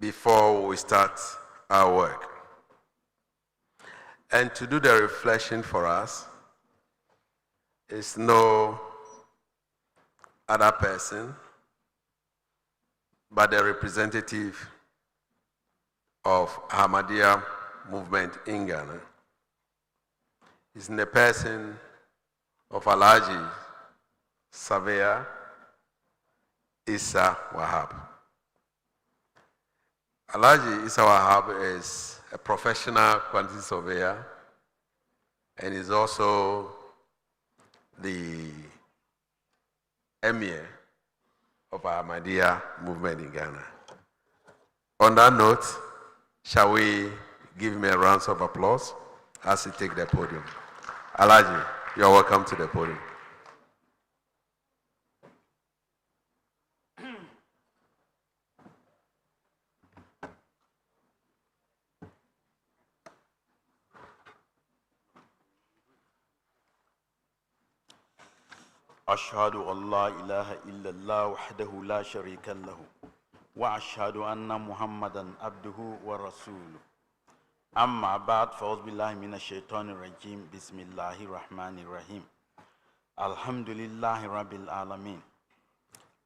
before we start our work. And to do the reflection for us is no other person but the representative of Ahmadiyya movement in Ghana. It's in the person of Alhaji Surveyor Issa Wahab. Alhaji Issa Wahab is a professional quantity surveyor and is also the emir of Ahmadiyya movement in Ghana. On that note, shall we give him a round of applause as he takes the podium? Alhaji, you are welcome to the podium. أشهد أن لا إله إلا الله وحده لا شريك له وأشهد أن محمدا عبده ورسوله أما بعد فأعوذ بالله من الشيطان الرجيم بسم الله الرحمن الرحيم الحمد لله رب العالمين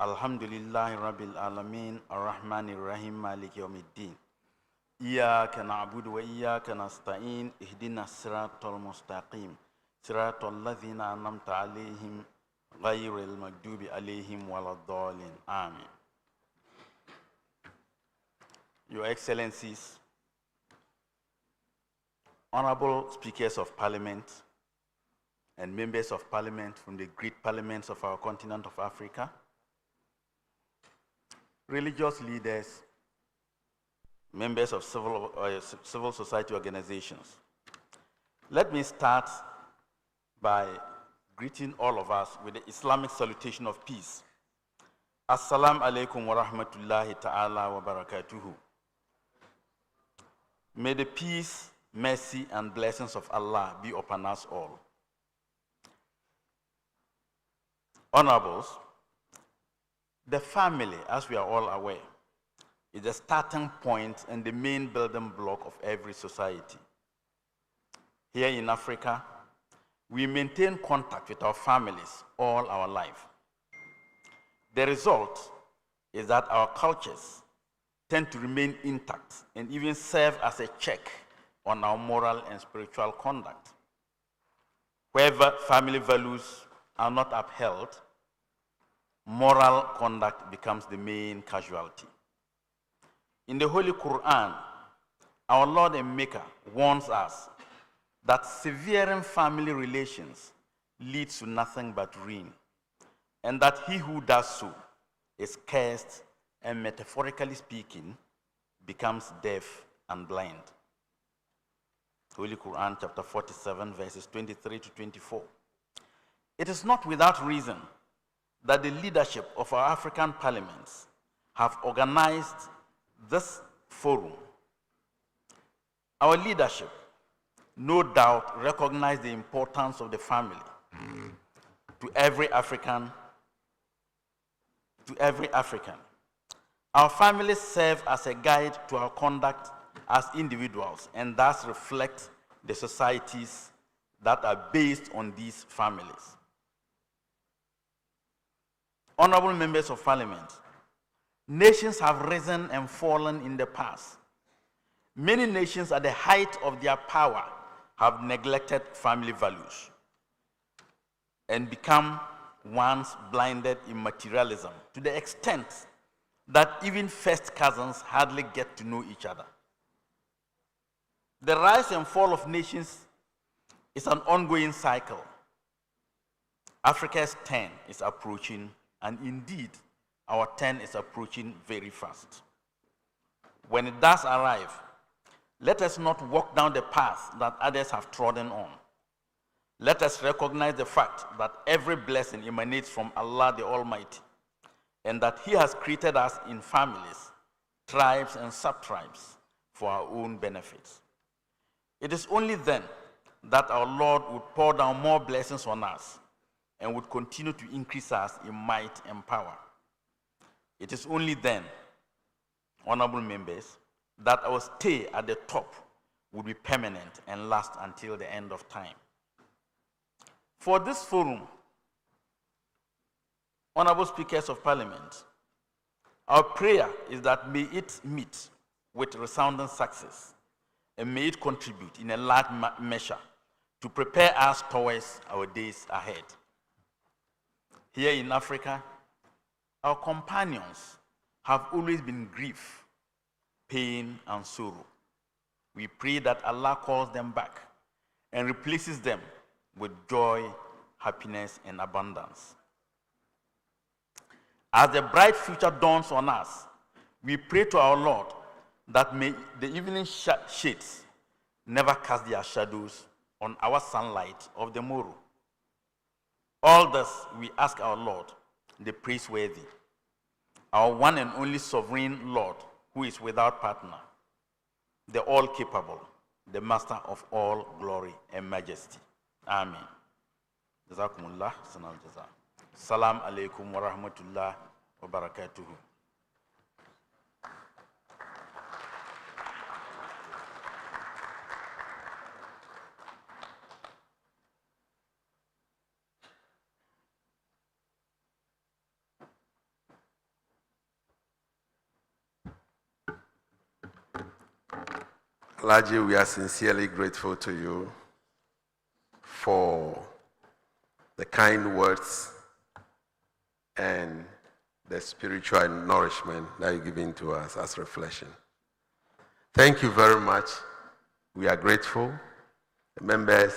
الحمد لله رب العالمين الرحمن الرحيم مالك يوم الدين إياك نعبد وإياك نستعين اهدنا الصراط المستقيم صراط الذين أنعمت عليهم غير المغضوب عليهم ولا الضالين آمين. Your Excellencies, Honorable Speakers of Parliament and Members of Parliament from the great parliaments of our continent of Africa, religious leaders, members of civil society organizations. Let me start by greeting all of us with the Islamic salutation of peace. Assalamu alaikum wa rahmatullahi ta'ala wa barakatuhu. May the peace, mercy, and blessings of Allah be upon us all. Honorables, the family, as we are all aware, is the starting point and the main building block of every society. Here in Africa, we maintain contact with our families all our life. The result is that our cultures tend to remain intact and even serve as a check on our moral and spiritual conduct. Wherever family values are not upheld, moral conduct becomes the main casualty. In the Holy Quran, our Lord and Maker warns us that severing family relations leads to nothing but ruin, and that he who does so is cursed and, metaphorically speaking, becomes deaf and blind. Holy Quran chapter 47 verses 23 to 24. It is not without reason that the leadership of our African parliaments have organized this forum. Our leadership no doubt recognize the importance of the family to every African. Our families serve as a guide to our conduct as individuals and thus reflect the societies that are based on these families. Honorable members of Parliament, nations have risen and fallen in the past. Many nations at the height of their power have neglected family values and become once blinded in materialism to the extent that even first cousins hardly get to know each other. The rise and fall of nations is an ongoing cycle. Africa's turn is approaching, and indeed, our turn is approaching very fast. When it does arrive, let us not walk down the path that others have trodden on. Let us recognize the fact that every blessing emanates from Allah the Almighty, and that He has created us in families, tribes, and sub-tribes for our own benefits. It is only then that our Lord would pour down more blessings on us and would continue to increase us in might and power. It is only then, honorable members, that our stay at the top would be permanent and last until the end of time. For this forum, honorable speakers of parliament, our prayer is that may it meet with resounding success and may it contribute in a large measure to prepare us towards our days ahead. Here in Africa, our companions have always been grief, pain, and sorrow. We pray that Allah calls them back and replaces them with joy, happiness, and abundance. As the bright future dawns on us, we pray to our Lord that may the evening shades never cast their shadows on our sunlight of the morrow. All this we ask our Lord, the praiseworthy, our one and only sovereign Lord, who is without partner, the all-capable, the master of all glory and majesty. Amen. Jazakumullah, sanal jaza. Salam alaikum wa rahmatullah wa barakatuhu. Alaji, we are sincerely grateful to you for the kind words and the spiritual nourishment that you're giving to us as reflection. Thank you very much. We are grateful. The members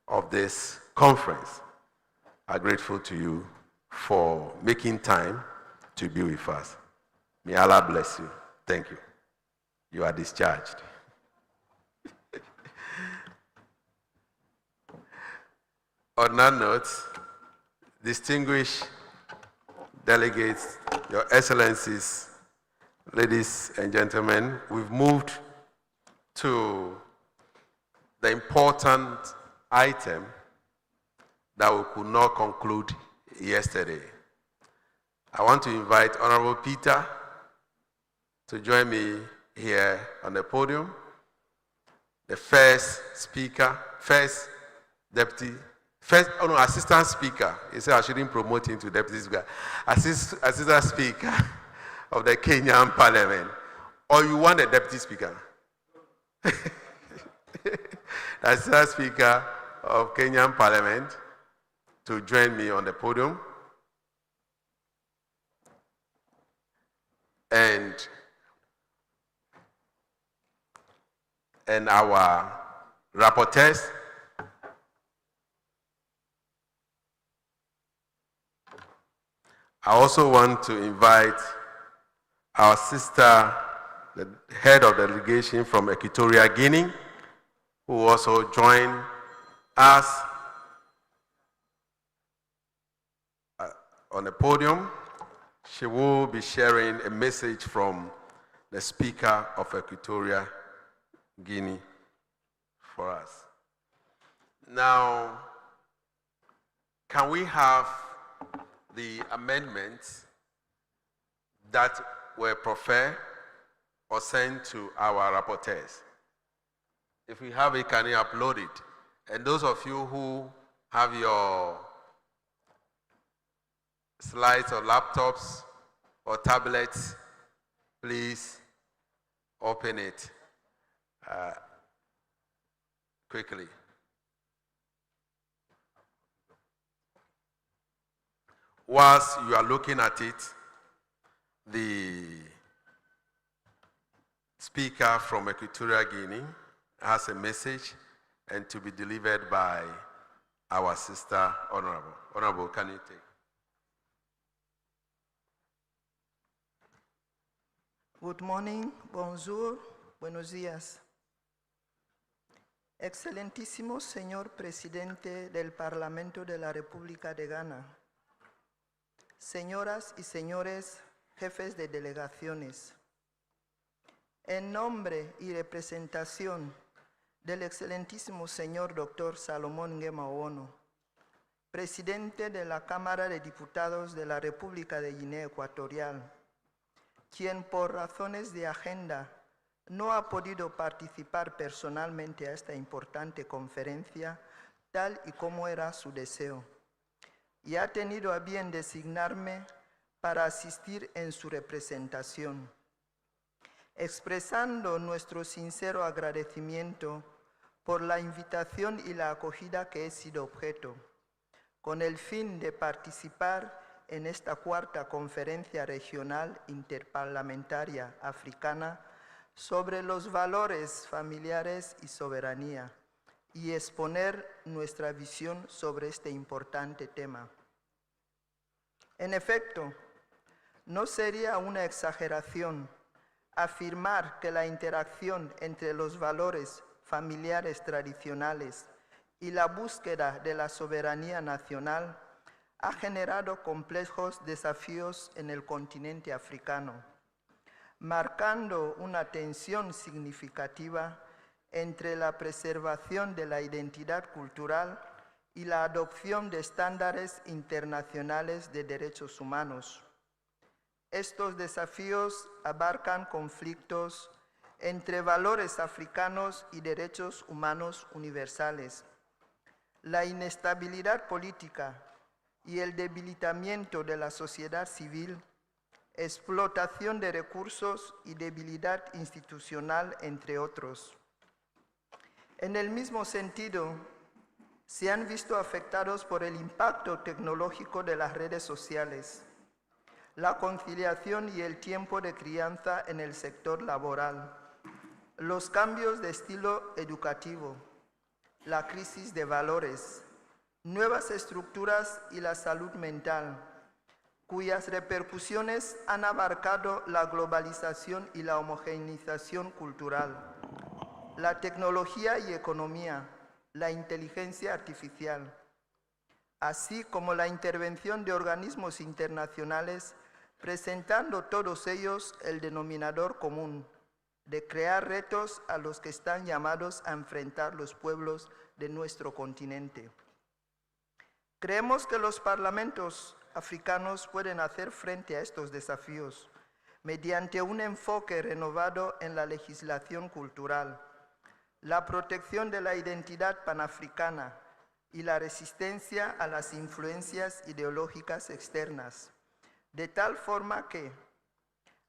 of this conference are grateful to you for making time to be with us. May Allah bless you. Thank you. You are discharged. On that note, distinguished delegates, Your Excellencies, ladies and gentlemen, we've moved to the important item that we could not conclude yesterday. I want to invite Honorable Peter to join me here on the podium. The first speaker, assistant speaker. He said I shouldn't promote him to deputy speaker. Assistant speaker of the Kenyan Parliament. Or you want a deputy speaker? Assistant speaker of Kenyan Parliament to join me on the podium. And our rapporteurs. I also want to invite our sister, the head of the delegation from Equatorial Guinea, who also joined us on the podium. She will be sharing a message from the Speaker of Equatorial Guinea for us. Now, can we have the amendments that were preferred or sent to our rapporteurs? If we have it, can you upload it? And those of you who have your slides or laptops or tablets, please open it quickly. Whilst you are looking at it, the speaker from Equatorial Guinea has a message and to be delivered by our sister, Honorable. Honorable, can you take? Good morning, bonjour, buenos días. Excelentísimo señor presidente del Parlamento de la República de Ghana, señoras y señores jefes de delegaciones, en nombre y representación del excelentísimo señor Dr. Salomón Nguema Owono, presidente de la Cámara de Diputados de la República de Guinea Ecuatorial, quien por razones de agenda no ha podido participar personalmente a esta importante conferencia, tal y como era su deseo, y ha tenido a bien designarme para asistir en su representación, expresando nuestro sincero agradecimiento por la invitación y la acogida que he sido objeto, con el fin de participar en esta cuarta conferencia regional interparlamentaria africana sobre los valores familiares y soberanía, y exponer nuestra visión sobre este importante tema. En efecto, no sería una exageración afirmar que la interacción entre los valores familiares tradicionales y la búsqueda de la soberanía nacional ha generado complejos desafíos en el continente africano, marcando una tensión significativa entre la preservación de la identidad cultural y la adopción de estándares internacionales de derechos humanos. Estos desafíos abarcan conflictos entre valores africanos y derechos humanos universales, la inestabilidad política y el debilitamiento de la sociedad civil, explotación de recursos y debilidad institucional, entre otros. En el mismo sentido, se han visto afectados por el impacto tecnológico de las redes sociales, la conciliación y el tiempo de crianza en el sector laboral, los cambios de estilo educativo, la crisis de valores, nuevas estructuras y la salud mental, cuyas repercusiones han abarcado la globalización y la homogeneización cultural, la tecnología y economía, la inteligencia artificial, así como la intervención de organismos internacionales, presentando todos ellos el denominador común de crear retos a los que están llamados a enfrentar los pueblos de nuestro continente. Creemos que los parlamentos africanos pueden hacer frente a estos desafíos mediante un enfoque renovado en la legislación cultural, la protección de la identidad panafricana y la resistencia a las influencias ideológicas externas, de tal forma que,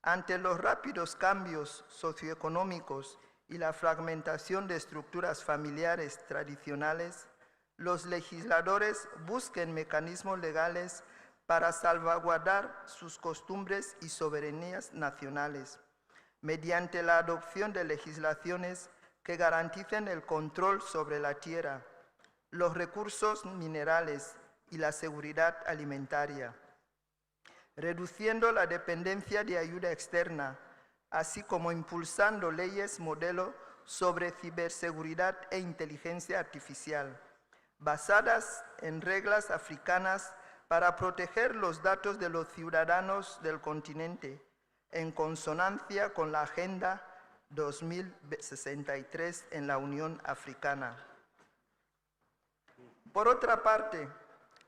ante los rápidos cambios socioeconómicos y la fragmentación de estructuras familiares tradicionales, los legisladores busquen mecanismos legales para salvaguardar sus costumbres y soberanías nacionales, mediante la adopción de legislaciones que garanticen el control sobre la tierra, los recursos minerales y la seguridad alimentaria, reduciendo la dependencia de ayuda externa, así como impulsando leyes modelo sobre ciberseguridad e inteligencia artificial, basadas en reglas africanas para proteger los datos de los ciudadanos del continente, en consonancia con la Agenda 2063 en la Unión Africana. Por otra parte,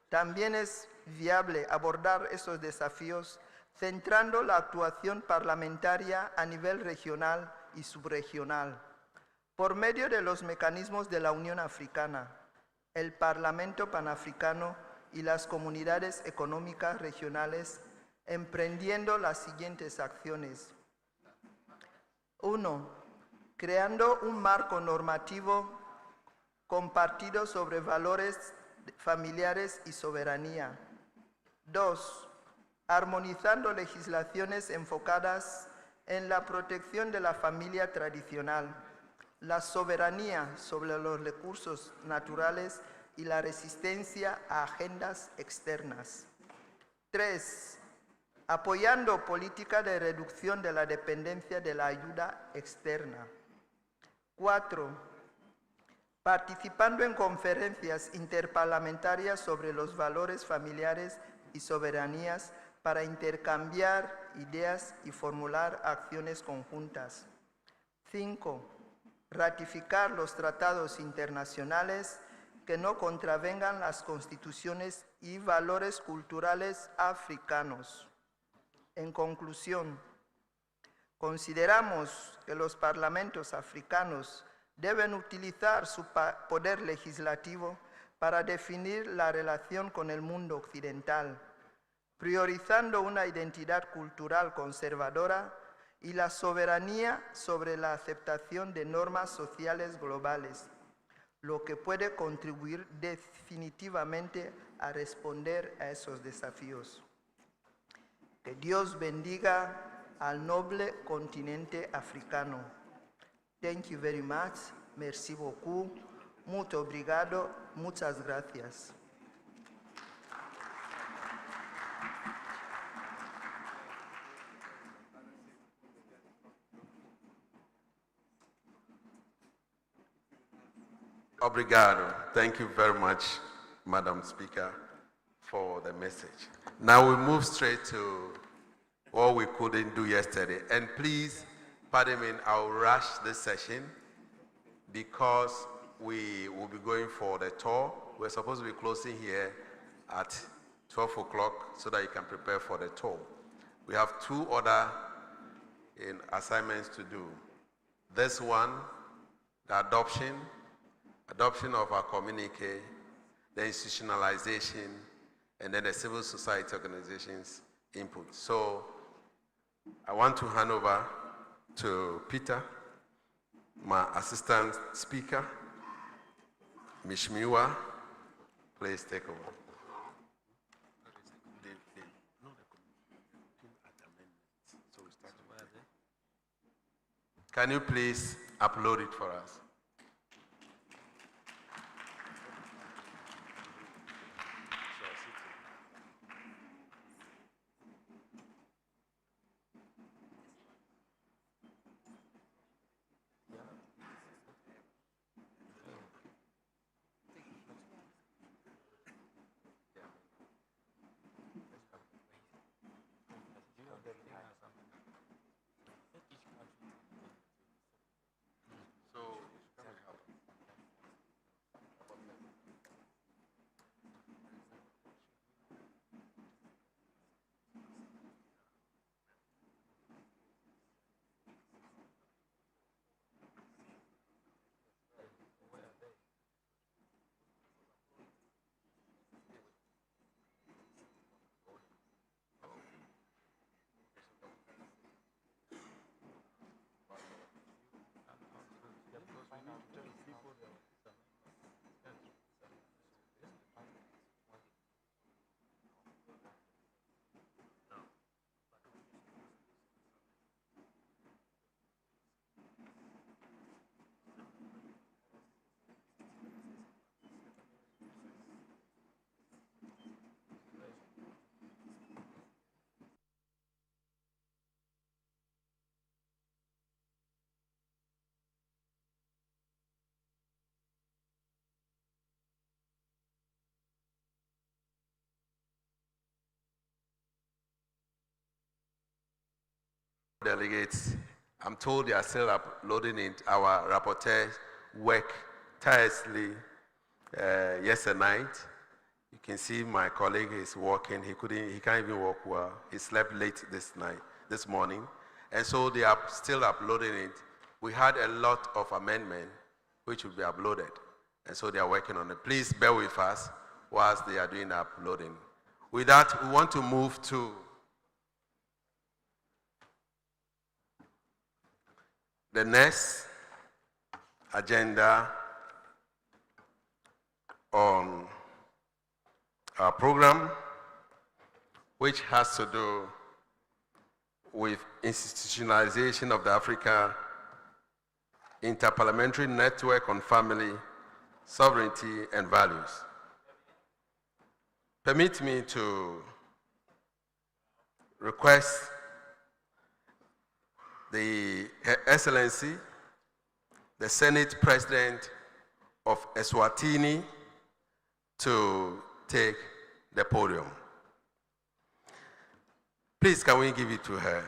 también es viable abordar esos desafíos centrando la actuación parlamentaria a nivel regional y subregional, por medio de los mecanismos de la Unión Africana, el Parlamento Panafricano y las comunidades económicas regionales, emprendiendo las siguientes acciones. 1. Creando un marco normativo compartido sobre valores familiares y soberanía. 2. Armonizando legislaciones enfocadas en la protección de la familia tradicional, la soberanía sobre los recursos naturales y la resistencia a agendas externas. 3. Apoyando política de reducción de la dependencia de la ayuda externa. 4. Participando en conferencias interparlamentarias sobre los valores familiares y soberanías para intercambiar ideas y formular acciones conjuntas. 5. Ratificar los tratados internacionales que no contravengan las constituciones y valores culturales africanos. En conclusión, Consideramos que los parlamentos africanos deben utilizar su poder legislativo para definir la relación con el mundo occidental, priorizando una identidad cultural conservadora y la soberanía sobre la aceptación de normas sociales globales, lo que puede contribuir definitivamente a responder a esos desafíos. Que Dios bendiga al noble continente africano. Thank you very much. Merci beaucoup. Muito obrigado. Muchas gracias. Obrigado. Thank you very much, Madam Speaker, for the message. Now we move straight to what we couldn't do yesterday. And please, pardon me, I'll rush this session because we will be going for the tour. We're supposed to be closing here at 12 o'clock so that you can prepare for the tour. We have two other assignments to do. This one, the adoption of our communique, the institutionalization, and then the civil society organizations input. So I want to hand over to Peter, my assistant speaker, Mishmiwa. Please take over. Can you please upload it for us? Delegates, I'm told they are still uploading it. Our rapporteur worked tirelessly yesterday night. You can see my colleague is working. He can't even walk well. He slept late this morning. And so they are still uploading it. We had a lot of amendments which will be uploaded. And so they are working on it. Please bear with us whilst they are doing the uploading. With that, we want to move to the next agenda on our program, which has to do with institutionalization of the Africa Inter-Parliamentary Network on Family, Sovereignty, and Values. Permit me to request Her Excellency, the Senate President of Eswatini, to take the podium. Please, can we give it to her?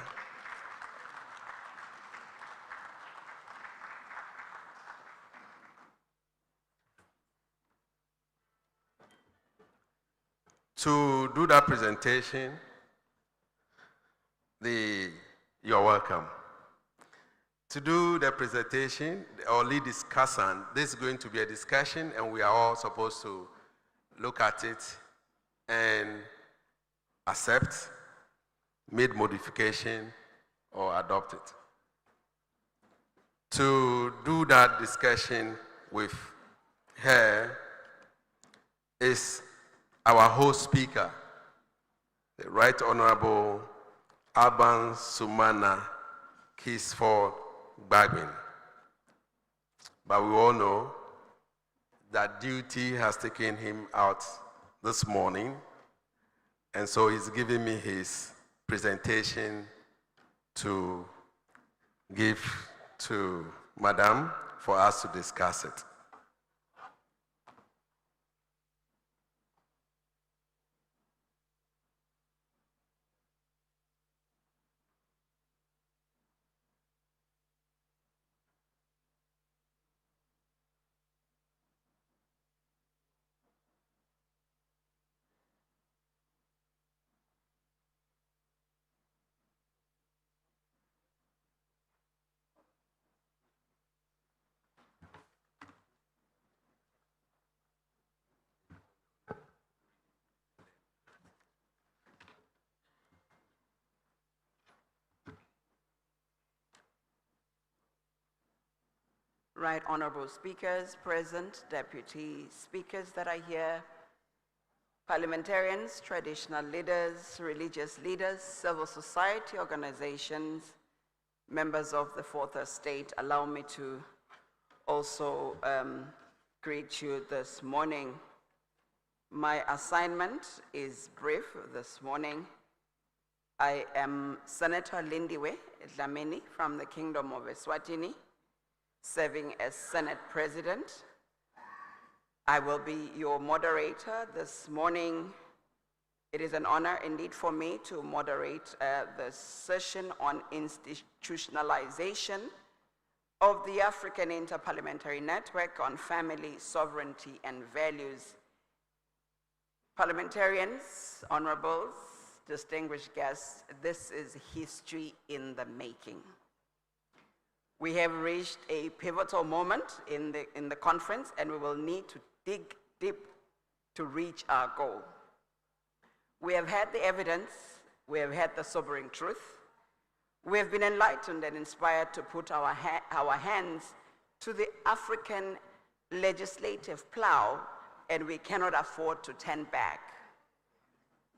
To do that presentation, you're welcome. To do the presentation, or lead discussant, this is going to be a discussion and we are all supposed to look at it and accept, make modification, or adopt it. To do that discussion with her is our host speaker, the Right Honorable Alban Sumana Kisford Bagbin. But we all know that duty has taken him out this morning, and so he's giving me his presentation to give to Madam for us to discuss it. Right Honorable Speakers, present, deputy speakers that are here, parliamentarians, traditional leaders, religious leaders, civil society organizations, members of the Fourth Estate, allow me to also greet you this morning. My assignment is brief this morning. I am Senator Lindiwe Dlamini from the Kingdom of Eswatini, serving as Senate President. I will be your moderator this morning. It is an honor indeed for me to moderate the session on institutionalization of the African Inter-Parliamentary Network on Family, Sovereignty, and Values. Parliamentarians, honorables, distinguished guests, this is history in the making. We have reached a pivotal moment in the conference, and we will need to dig deep to reach our goal. We have had the evidence, we have had the sobering truth, we have been enlightened and inspired to put our hands to the African legislative plow, and we cannot afford to turn back.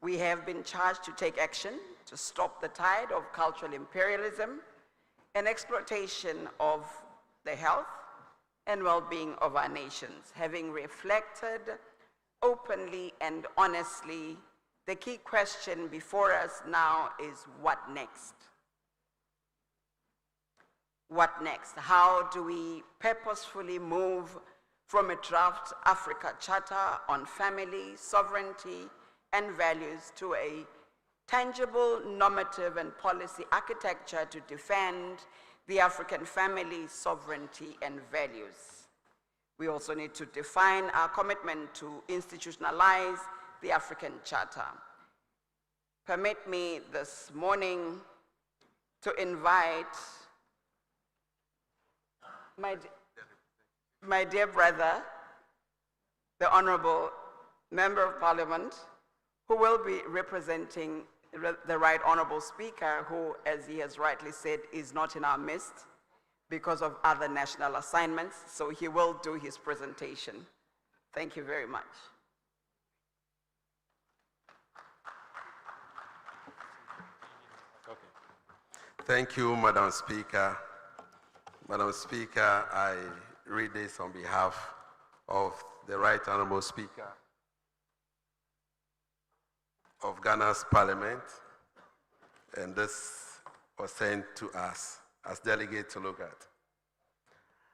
We have been charged to take action to stop the tide of cultural imperialism and exploitation of the health and well-being of our nations. Having reflected openly and honestly, the key question before us now is what next? What next? How do we purposefully move from a draft Africa Charter on family, sovereignty, and values to a tangible, normative, and policy architecture to defend the African family, sovereignty, and values? We also need to define our commitment to institutionalize the African Charter. Permit me this morning to invite my dear brother, the Honorable Member of Parliament, who will be representing the Right Honorable Speaker, who, as he has rightly said, is not in our midst because of other national assignments, so he will do his presentation. Thank you very much. Thank you, Madam Speaker. Madam Speaker, I read this on behalf of the Right Honorable Speaker of Ghana's Parliament, and this was sent to us as delegates to look at.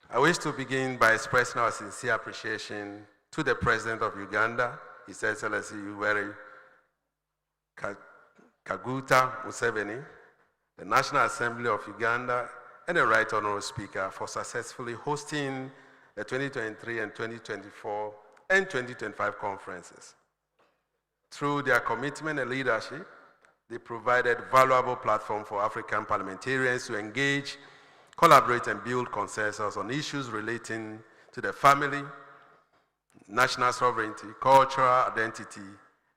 I wish to begin by expressing our sincere appreciation to the President of Uganda, His Excellency Yoweri Kaguta Museveni, the National Assembly of Uganda, and the Right Honorable Speaker for successfully hosting the 2023 and 2024 and 2025 conferences. Through their commitment and leadership, they provided valuable platform for African parliamentarians to engage collaborate and build consensus on issues relating to the family, national sovereignty, cultural identity,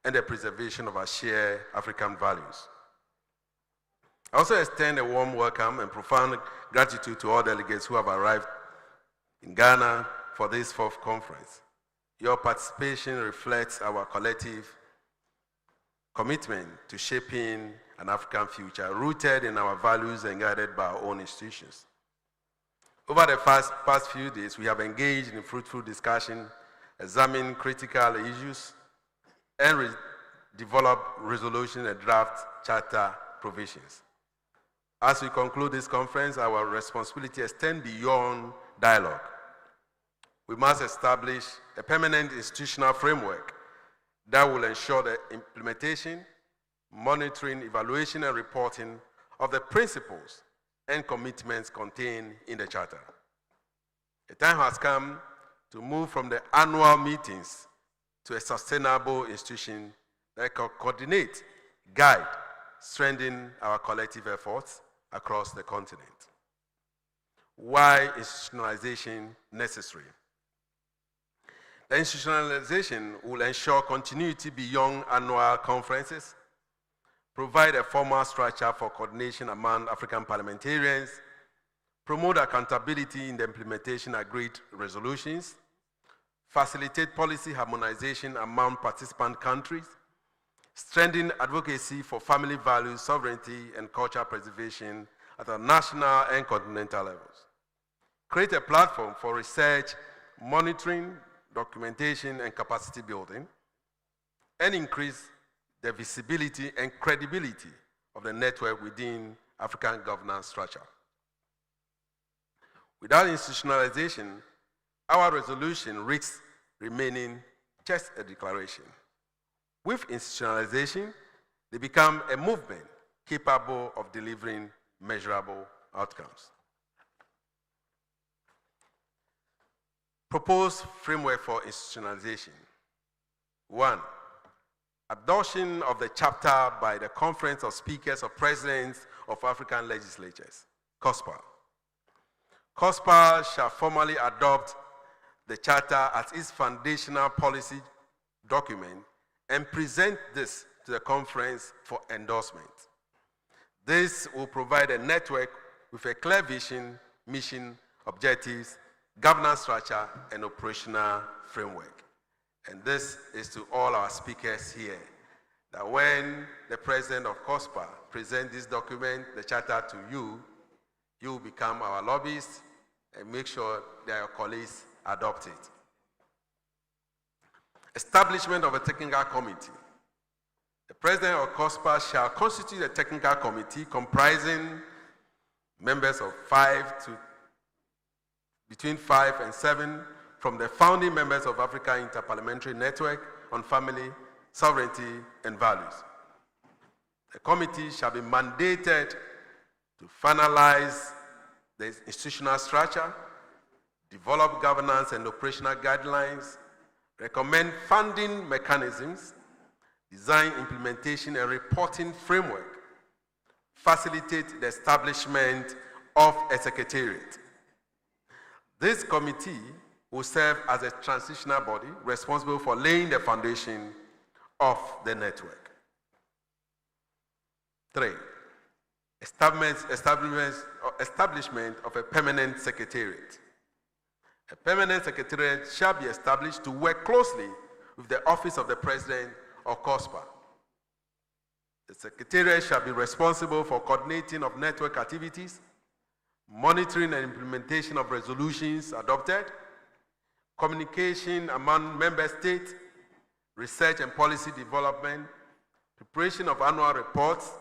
and the preservation of our shared African values. I also extend a warm welcome and profound gratitude to all delegates who have arrived in Ghana for this fourth conference. Your participation reflects our collective commitment to shaping an African future rooted in our values and guided by our own institutions. Over the past few days, we have engaged in fruitful discussion, examined critical issues, and developed resolution and draft charter provisions. As we conclude this conference, our responsibility extends beyond dialogue. We must establish a permanent institutional framework that will ensure the implementation, monitoring, evaluation, and reporting of the principles and commitments contained in the Charter. The time has come to move from the annual meetings to a sustainable institution that can coordinate, guide, strengthen our collective efforts across the continent. Why institutionalization necessary? The institutionalization will ensure continuity beyond annual conferences, provide a formal structure for coordination among African parliamentarians, promote accountability in the implementation of agreed resolutions, facilitate policy harmonization among participant countries, strengthen advocacy for family values, sovereignty, and cultural preservation at the national and continental levels, create a platform for research, monitoring, documentation, and capacity building, and increase the visibility and credibility of the network within African governance structure. Without institutionalization, our resolution risks remaining just a declaration. With institutionalization, they become a movement capable of delivering measurable outcomes. Proposed framework for institutionalization. 1. Adoption of the chapter by the Conference of Speakers of Presidents of African Legislatures, COSPA. COSPA shall formally adopt the charter as its foundational policy document and present this to the conference for endorsement. This will provide a network with a clear vision, mission, objectives, governance structure, and operational framework. And this is to all our speakers here, that when the president of COSPA presents this document, the charter, to you, you become our lobbyists and make sure that your colleagues adopt it. Establishment of a technical committee. The president of COSPA shall constitute a technical committee comprising members of between 5 and 7 from the founding members of Africa Inter-Parliamentary Network on Family, Sovereignty, and Values. The committee shall be mandated to finalize the institutional structure, develop governance and operational guidelines, recommend funding mechanisms, design implementation and reporting framework, facilitate the establishment of a secretariat. This committee will serve as a transitional body responsible for laying the foundation of the network. 3. Establishment of a permanent secretariat. A permanent secretariat shall be established to work closely with the Office of the President of COSPA. The secretariat shall be responsible for coordinating of network activities, monitoring and implementation of resolutions adopted, communication among member states, research and policy development, preparation of annual reports,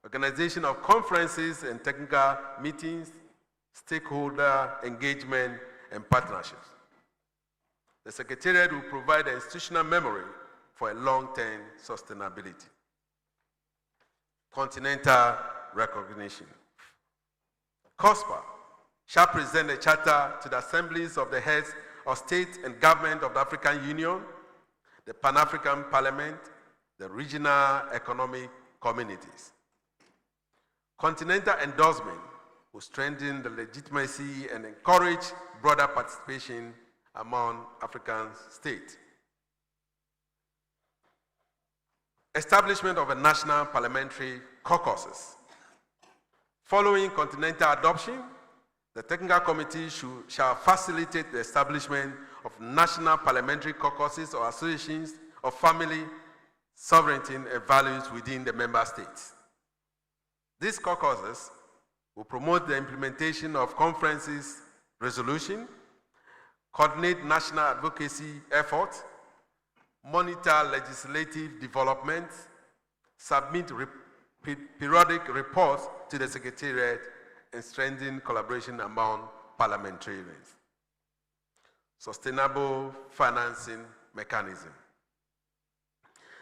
organization of conferences and technical meetings, stakeholder engagement, and partnerships. The Secretariat will provide an institutional memory for a long-term sustainability. Continental recognition. COSPA shall present a charter to the assemblies of the heads of state and government of the African Union, the Pan-African Parliament, the regional economic communities. Continental endorsement will strengthen the legitimacy and encourage broader participation among African states. Establishment of a national parliamentary caucuses. Following continental adoption, the technical committee shall facilitate the establishment of national parliamentary caucuses or associations of family, sovereignty, and values within the member states. These caucuses will promote the implementation of conferences resolution, coordinate national advocacy efforts, monitor legislative development, submit periodic reports to the Secretariat, and strengthen collaboration among parliamentarians. Sustainable financing mechanism.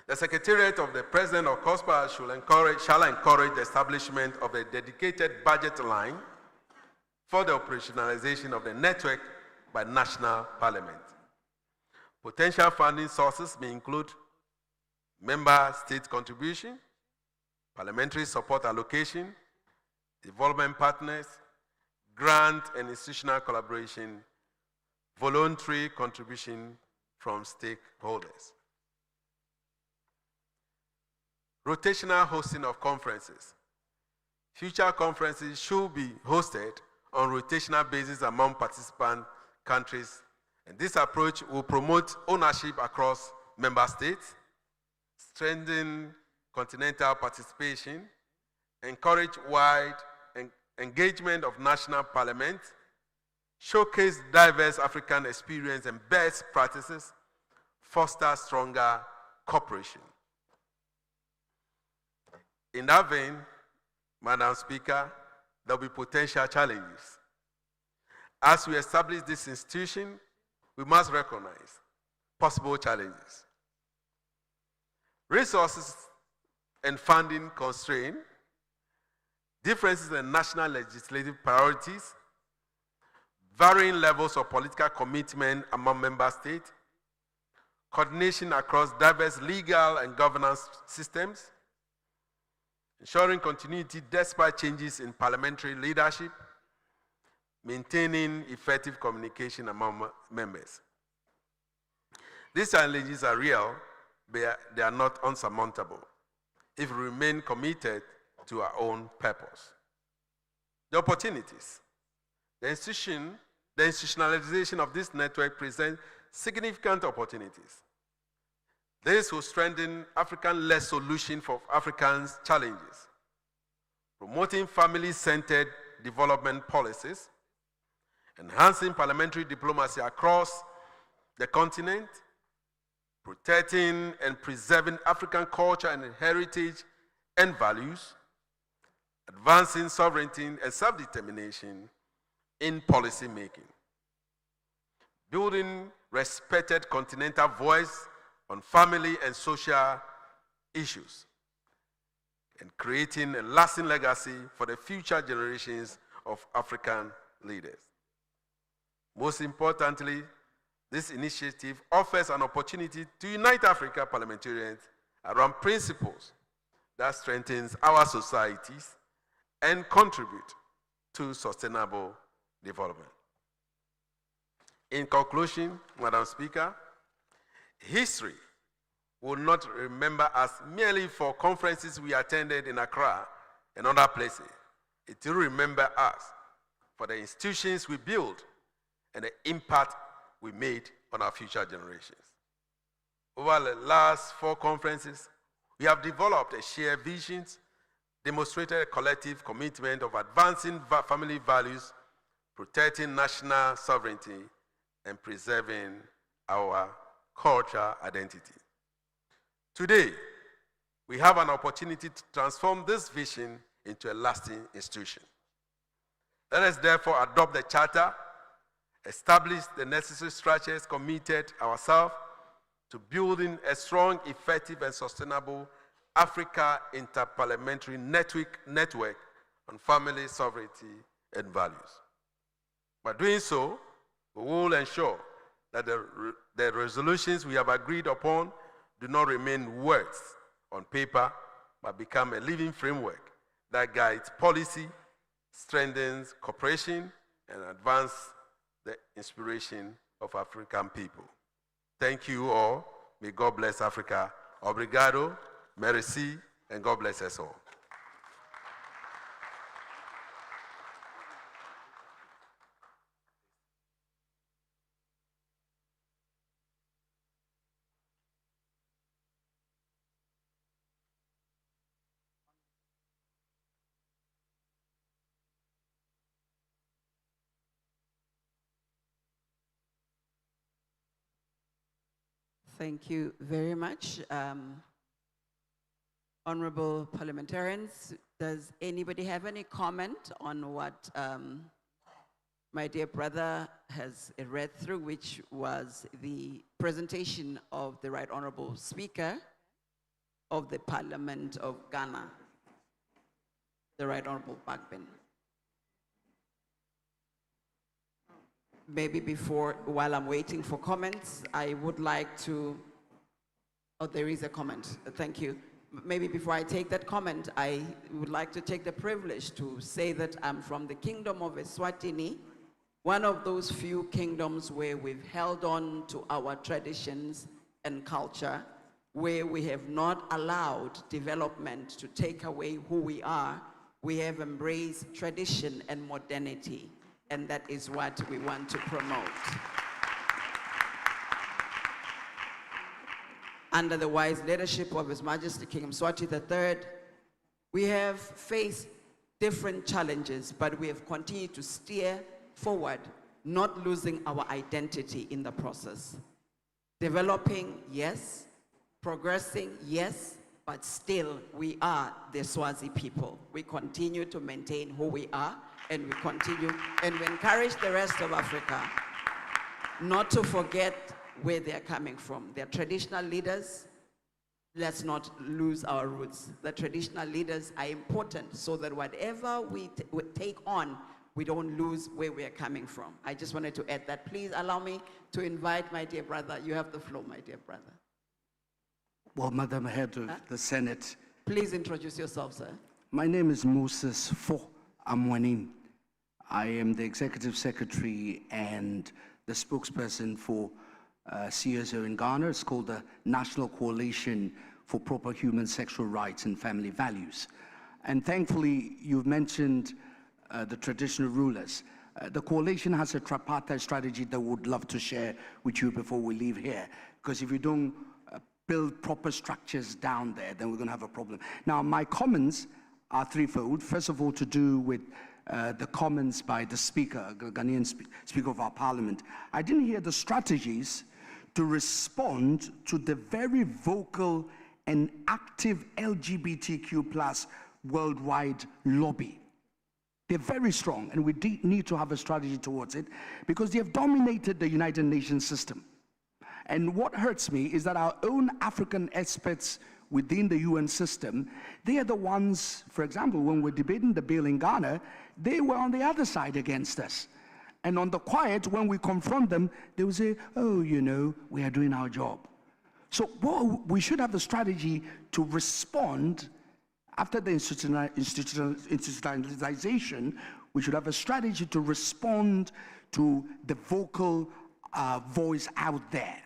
The Secretariat of the President of COSPA shall encourage the establishment of a dedicated budget line for the operationalization of the network by national parliament. Potential funding sources may include member state contribution, parliamentary support allocation, development partners, grant and institutional collaboration, voluntary contribution from stakeholders. Rotational hosting of conferences. Future conferences should be hosted on rotational basis among participant countries, and this approach will promote ownership across member states, strengthen continental participation, encourage wide engagement of national parliaments, showcase diverse African experience and best practices, foster stronger cooperation. In that vein, Madam Speaker, there will be potential challenges. As we establish this institution, we must recognize possible challenges. Resources and funding constraint, differences in national legislative priorities, varying levels of political commitment among member states, coordination across diverse legal and governance systems, ensuring continuity despite changes in parliamentary leadership, maintaining effective communication among members. These challenges are real, but they are not unsurmountable if we remain committed to our own purpose. The opportunities. The institutionalization of this network presents significant opportunities. This will strengthen African-led solution for Africans' challenges, promoting family-centered development policies, enhancing parliamentary diplomacy across the continent, protecting and preserving African culture and heritage and values, advancing sovereignty and self-determination in policy making, building respected continental voice on family and social issues, and creating a lasting legacy for the future generations of African leaders. Most importantly, this initiative offers an opportunity to unite African parliamentarians around principles that strengthens our societies and contribute to sustainable development. In conclusion, Madam Speaker, history will not remember us merely for conferences we attended in Accra and other places. It will remember us for the institutions we built and the impact we made on our future generations. Over the last 4 conferences, we have developed a shared vision, demonstrated a collective commitment of advancing family values, protecting national sovereignty, and preserving our cultural identity. Today, we have an opportunity to transform this vision into a lasting institution. Let us therefore adopt the charter, establish the necessary structures, committed ourselves to building a strong, effective, and sustainable Africa Inter-Parliamentary network on family sovereignty and values. By doing so, we will ensure that the resolutions we have agreed upon do not remain words on paper, but become a living framework that guides policy, strengthens cooperation and advances the inspiration of African people. Thank you all. May God bless Africa. Obrigado, merci, and God bless us all. Thank you very much. Honorable parliamentarians, does anybody have any comment on what my dear brother has read through, which was the presentation of the Right Honorable Speaker of the Parliament of Ghana, the Right Honorable Bagbin? Maybe while I'm waiting for comments, I would like to, oh, there is a comment, thank you. Maybe before I take that comment, I would like to take the privilege to say that I'm from the Kingdom of Eswatini, one of those few kingdoms where we've held on to our traditions and culture, where we have not allowed development to take away who we are. We have embraced tradition and modernity. And that is what we want to promote. Under the wise leadership of His Majesty King Mswati III, we have faced different challenges, but we have continued to steer forward, not losing our identity in the process. Developing, yes. Progressing, yes. But still, we are the Swazi people. We continue to maintain who we are, and we continue, and we encourage the rest of Africa not to forget where they're coming from. They're traditional leaders. Let's not lose our roots. The traditional leaders are important so that whatever we take on, we don't lose where we're coming from. I just wanted to add that. Please allow me to invite my dear brother. You have the floor, my dear brother. Well, Madam Head of the Senate. Please introduce yourself, sir. My name is Moses Fo Amwanin. I am the Executive Secretary and the spokesperson for CSO in Ghana. It's called the National Coalition for Proper Human Sexual Rights and Family Values. And thankfully, you've mentioned the traditional rulers. The coalition has a tripartite strategy that we would love to share with you before we leave here. Because if you don't build proper structures down there, then we're going to have a problem. Now, my comments are threefold. First of all, to do with the comments by the Speaker, the Ghanaian Speaker of our Parliament. I didn't hear the strategies to respond to the very vocal and active LGBTQ+ worldwide lobby. They're very strong, and we need to have a strategy towards it because they have dominated the United Nations system. And what hurts me is that our own African experts within the UN system, they are the ones, for example, when we're debating the bill in Ghana, they were on the other side against us. And on the quiet, when we confront them, they will say, oh, you know, we are doing our job. So we should have a strategy to respond after the institutionalization. We should have a strategy to respond to the vocal voice out there.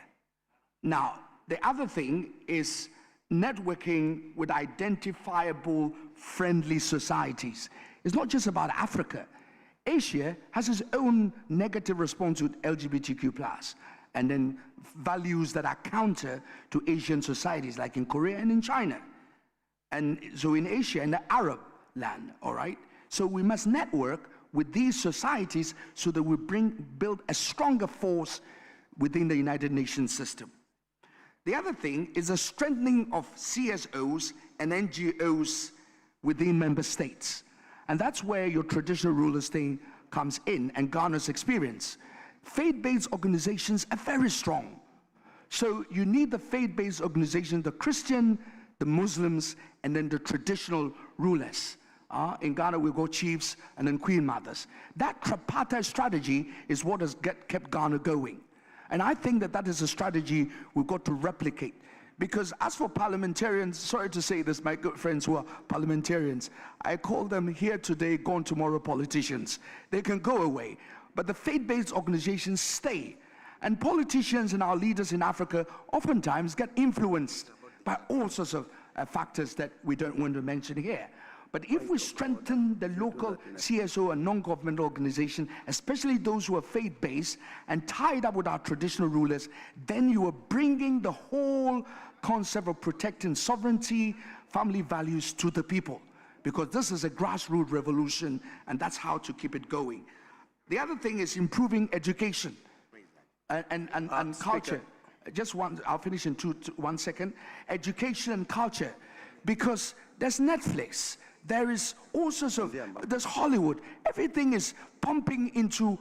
Now, the other thing is networking with identifiable friendly societies. It's not just about Africa. Asia has its own negative response with LGBTQ+, and then values that are counter to Asian societies, like in Korea and in China. And so in Asia, in the Arab land, all right? So we must network with these societies so that we build a stronger force within the United Nations system. The other thing is a strengthening of CSOs and NGOs within member states. And that's where your traditional rulers thing comes in, and Ghana's experience. Faith-based organizations are very strong. So you need the faith-based organization, the Christian, the Muslims, and then the traditional rulers. In Ghana, we go chiefs and then queen mothers. That tripartite strategy is what has kept Ghana going. And I think that that is a strategy we've got to replicate. Because as for parliamentarians, sorry to say this, my good friends who are parliamentarians, I call them here today, gone tomorrow politicians. They can go away, but the faith-based organizations stay. And politicians and our leaders in Africa oftentimes get influenced by all sorts of factors that we don't want to mention here. But if we strengthen the local CSO and non-government organization, especially those who are faith-based and tied up with our traditional rulers, then you are bringing the whole concept of protecting sovereignty, family values to the people. Because this is a grassroots revolution, and that's how to keep it going. The other thing is improving education and culture. Just one, I'll finish in 1 second. Education and culture, because there's Netflix, there is all sorts of, there's Hollywood. Everything is pumping into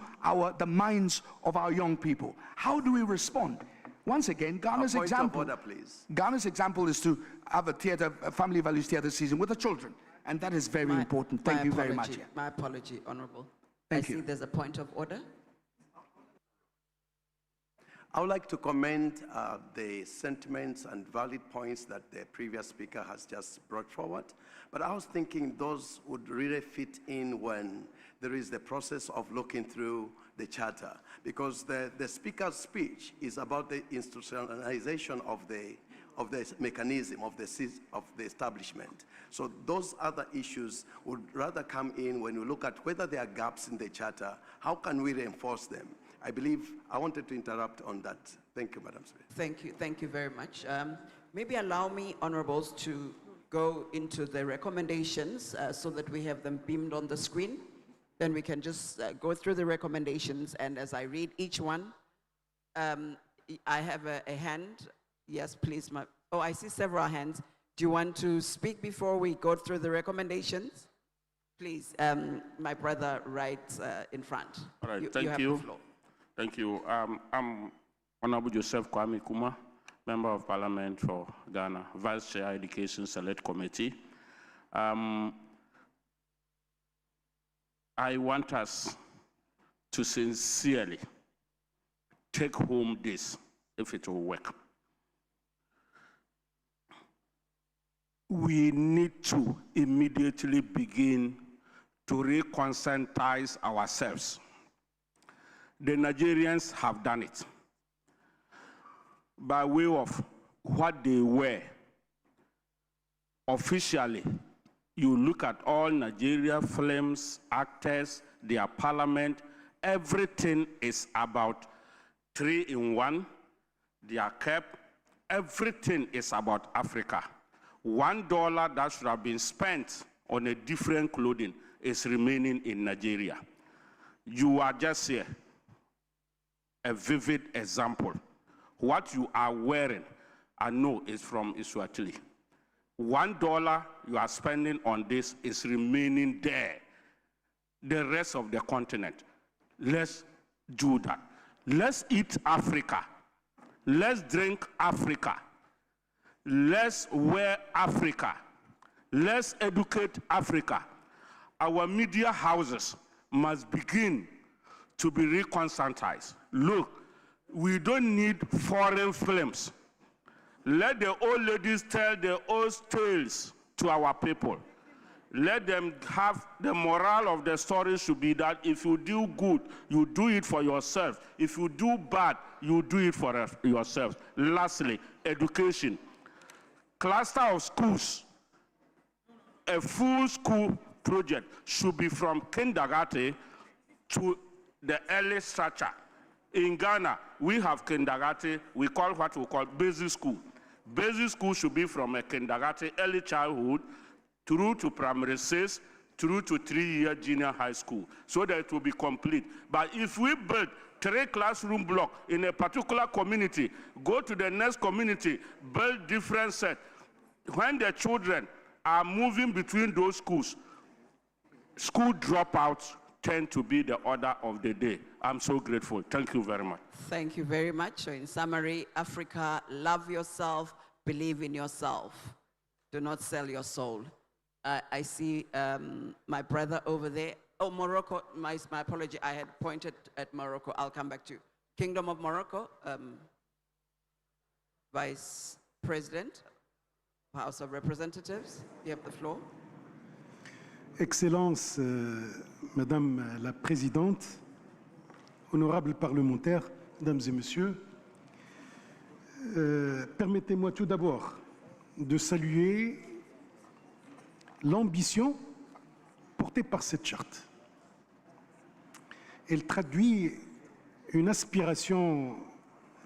the minds of our young people. How do we respond? Once again, Ghana's example. Point of order, please. Ghana's example is to have a family values theater season with the children, and that is very important. Thank you very much. My apology, Honorable. Thank you. I see there's a point of order. I would like to commend the sentiments and valid points that the previous speaker has just brought forward. But I was thinking those would really fit in when there is the process of looking through the charter. Because the speaker's speech is about the institutionalization of the mechanism of the establishment. So those other issues would rather come in when you look at whether there are gaps in the charter, how can we reinforce them? I believe I wanted to interrupt on that. Thank you, Madam Speaker. Thank you very much. Maybe allow me, honorables, to go into the recommendations so that we have them beamed on the screen. Then we can just go through the recommendations, and as I read each one, I have a hand. Yes, please. Oh, I see several hands. Do you want to speak before we go through the recommendations? Please, my brother right in front. All right, you thank have you. the floor. Thank you. I'm Honorable Joseph Kwame Kuma, Member of Parliament for Ghana, Vice Chair, Education Select Committee. I want us to sincerely take home this, if it will work. We need to immediately begin to reconscientize ourselves. The Nigerians have done it by way of what they were. Officially, you look at all Nigeria films, actors, their parliament, everything is about 3-in-1, their cap, everything is about Africa. $1 that should have been spent on a different clothing is remaining in Nigeria. You are just here. A vivid example. What you are wearing, I know, is from Eswatini. $1 you are spending on this is remaining there. The rest of the continent, let's do that. Let's eat Africa. Let's drink Africa. Let's wear Africa. Let's educate Africa. Our media houses must begin to be reconscientized. Look, we don't need foreign films. Let the old ladies tell the old tales to our people. Let them have the moral of the story should be that if you do good, you do it for yourself. If you do bad, you do it for yourself. Lastly, education. Cluster of schools, a full school project should be from kindergarten to the early structure. In Ghana, we have kindergarten, we call what we call basic school. Basic school should be from a kindergarten, early childhood, through to primary 6, through to 3-year junior high school, so that it will be complete. But if we build 3 classroom blocks in a particular community, go to the next community, build different sets, when the children are moving between those schools, school dropouts tend to be the order of the day. I'm so grateful. Thank you very much. Thank you very much. So in summary, Africa, love yourself, believe in yourself. Do not sell your soul. I see my brother over there. Oh, Morocco, my apology, I had pointed at Morocco. I'll come back to you. Kingdom of Morocco, Vice President, House of Representatives, you have the floor. Excellence, Madame la Présidente, honorables parlementaires, Mesdames et Messieurs, permettez-moi tout d'abord de saluer l'ambition portée par cette charte. Elle traduit une aspiration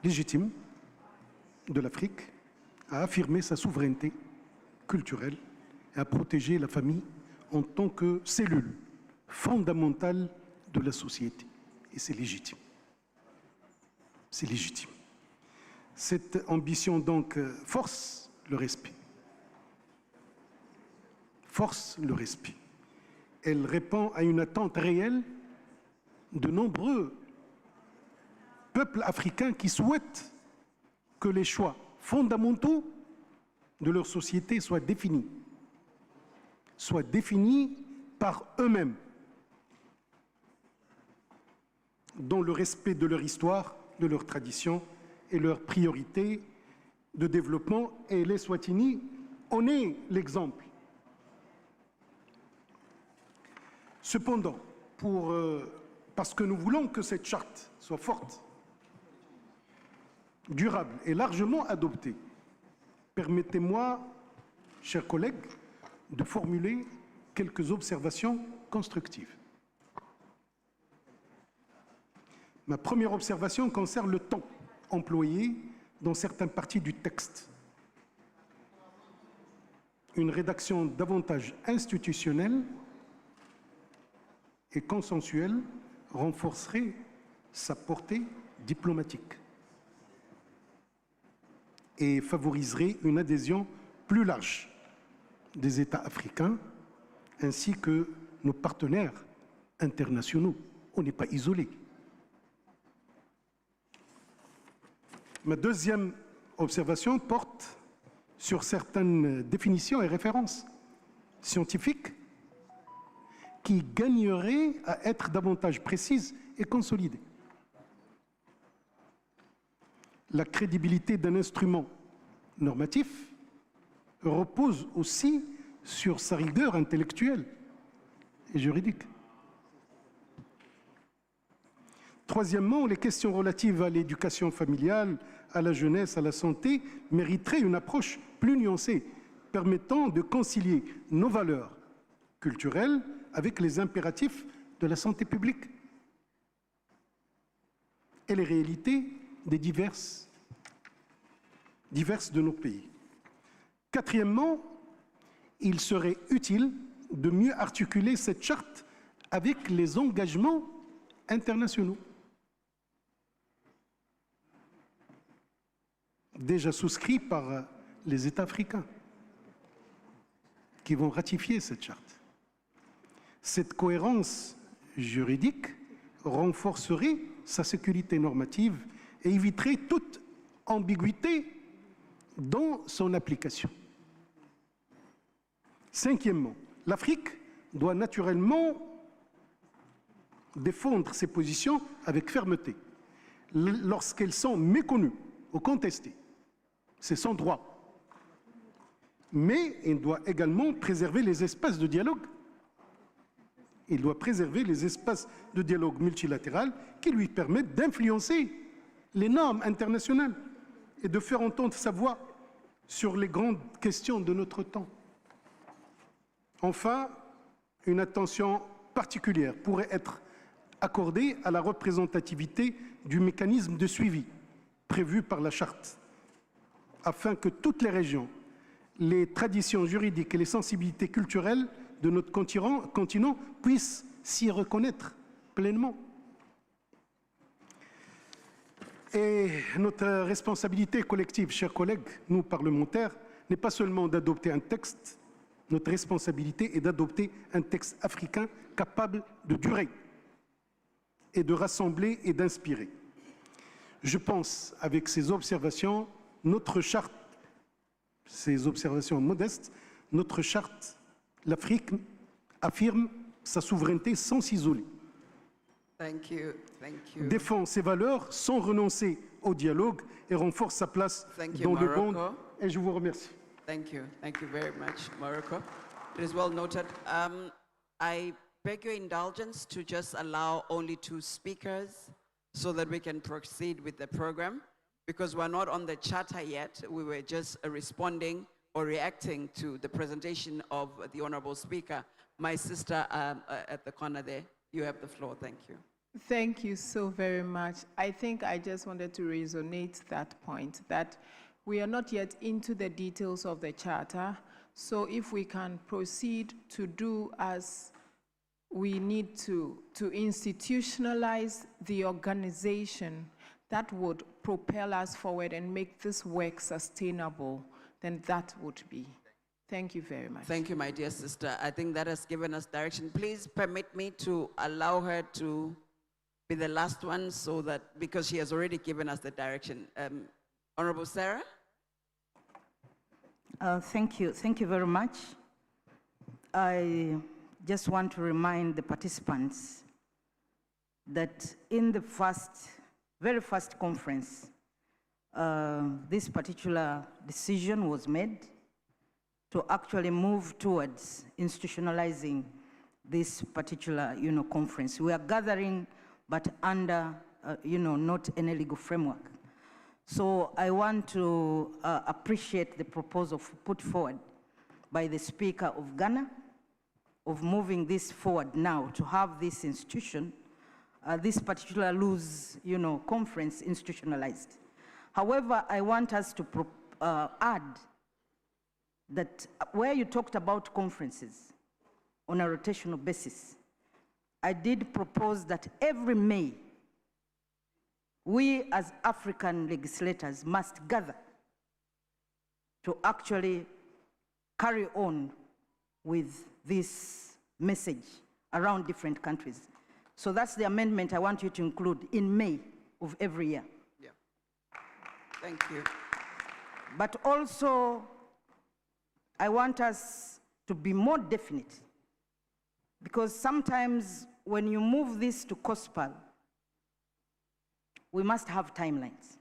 légitime de l'Afrique à affirmer sa souveraineté culturelle et à protéger la famille en tant que cellule fondamentale de la société. Et c'est légitime. C'est légitime. Cette ambition donc force le respect. Force le respect. Elle répond à une attente réelle de nombreux peuples africains qui souhaitent que les choix fondamentaux de leur société soient définis par eux-mêmes, dans le respect de leur histoire, de leurs traditions et leurs priorités de développement. Et les Swatini en est l'exemple. Cependant, parce que nous voulons que cette charte soit forte, durable et largement adoptée, permettez-moi, chers collègues, de formuler quelques observations constructives. Ma première observation concerne le temps employé dans certaines parties du texte. Une rédaction davantage institutionnelle et consensuelle renforcerait sa portée diplomatique et favoriserait une adhésion plus large des États africains ainsi que nos partenaires internationaux. On n'est pas isolés. Ma deuxième observation porte sur certaines définitions et références scientifiques qui gagneraient à être davantage précises et consolidées. La crédibilité d'un instrument normatif repose aussi sur sa rigueur intellectuelle et juridique. Troisièmement, les questions relatives à l'éducation familiale, à la jeunesse, à la santé mériteraient une approche plus nuancée, permettant de concilier nos valeurs culturelles avec les impératifs de la santé publique et les réalités des diverses de nos pays. Quatrièmement, il serait utile de mieux articuler cette charte avec les engagements internationaux déjà souscrits par les États africains qui vont ratifier cette charte. Cette cohérence juridique renforcerait sa sécurité normative et éviterait toute ambiguïté dans son application. Cinquièmement, l'Afrique doit naturellement défendre ses positions avec fermeté lorsqu'elles sont méconnues ou contestées. C'est son droit. Mais il doit également préserver les espaces de dialogue. Il doit préserver les espaces de dialogue multilatéral qui lui permettent d'influencer les normes internationales et de faire entendre sa voix sur les grandes questions de notre temps. Enfin, une attention particulière pourrait être accordée à la représentativité du mécanisme de suivi prévu par la Charte, afin que toutes les régions, les traditions juridiques et les sensibilités culturelles de notre continent puissent s'y reconnaître pleinement. Et notre responsabilité collective, chers collègues, nous parlementaires, n'est pas seulement d'adopter un texte, notre responsabilité est d'adopter un texte africain capable de durer et de rassembler et d'inspirer. Je pense, avec ces observations, notre charte, ces observations modestes, notre charte, l'Afrique affirme sa souveraineté sans s'isoler. Thank you. Thank you. défend ses valeurs sans renoncer au dialogue et renforce sa place Thank you, dans le Morocco. monde. Et je vous remercie. Thank you. Thank you very much, Morocco. It is well noted. I beg your indulgence to just allow only 2 speakers so that we can proceed with the program, because we're not on the charter yet. We were just responding or reacting to the presentation of the Honorable Speaker. My sister at the corner there, you have the floor. Thank you. Thank you so very much. I think I just wanted to resonate that point, that we are not yet into the details of the charter. So if we can proceed to do as we need to institutionalize the organization that would propel us forward and make this work sustainable, then that would be. Thank you very much. Thank you, my dear sister. I think that has given us direction. Please permit me to allow her to be the last one, so that, because she has already given us the direction. Honorable Sarah? Thank you very much. I just want to remind the participants that in the very first conference, this particular decision was made to actually move towards institutionalizing this particular, conference. We are gathering, but under, not any legal framework. So I want to appreciate the proposal put forward by the Speaker of Ghana of moving this forward now to have this institution, this particular loose, conference institutionalized. However, I want us to add that where you talked about conferences on a rotational basis, I did propose that every May, we as African legislators must gather to actually carry on with this message around different countries. So that's the amendment I want you to include in May of every year. Yeah. Thank you. But also, I want us to be more definite, because sometimes when you move this to COSPAL, we must have timelines,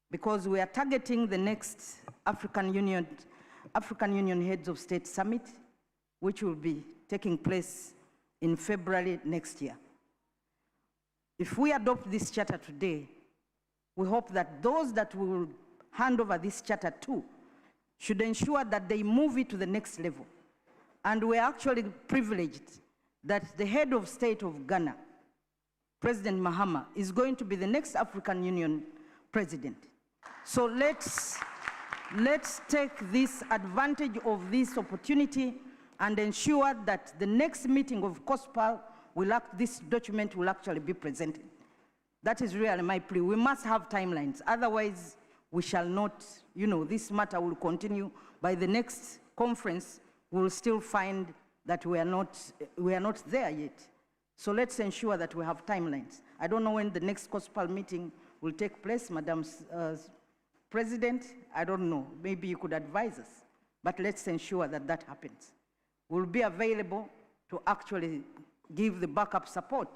because we are targeting the next African Union Heads of State Summit, which will be taking place in February next year. If we adopt this charter today, we hope that those that we will hand over this charter to should ensure that they move it to the next level. And we're actually privileged that the head of state of Ghana, President Mahama, is going to be the next African Union president. So let's take this advantage of this opportunity and ensure that the next meeting of COSPAL this document will actually be presented. That is really my plea. We must have timelines. Otherwise, we shall not, this matter will continue. By the next conference, we'll still find that we are not there yet. So let's ensure that we have timelines. I don't know when the next COSPAL meeting will take place, Madam President. I don't know. Maybe you could advise us. But let's ensure that that happens. We'll be available to actually give the backup support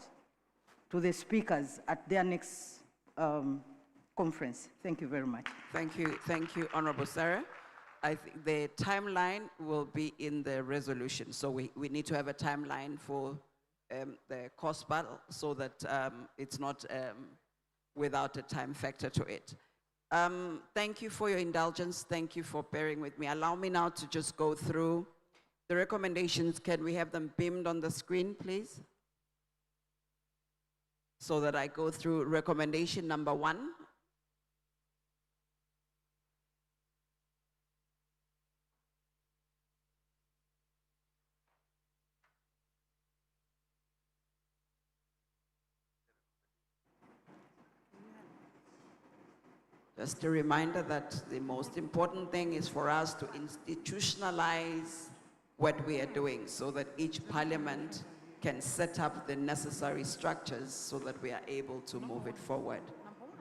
to the speakers at their next conference. Thank you very much. Thank you, Honorable Sarah. I think the timeline will be in the resolution. So we need to have a timeline for the COSPAL so that it's not without a time factor to it. Thank you for your indulgence. Thank you for bearing with me. Allow me now to just go through the recommendations. Can we have them beamed on the screen, please? So that I go through recommendation number 1. Just a reminder that the most important thing is for us to institutionalize what we are doing so that each parliament can set up the necessary structures so that we are able to move it forward.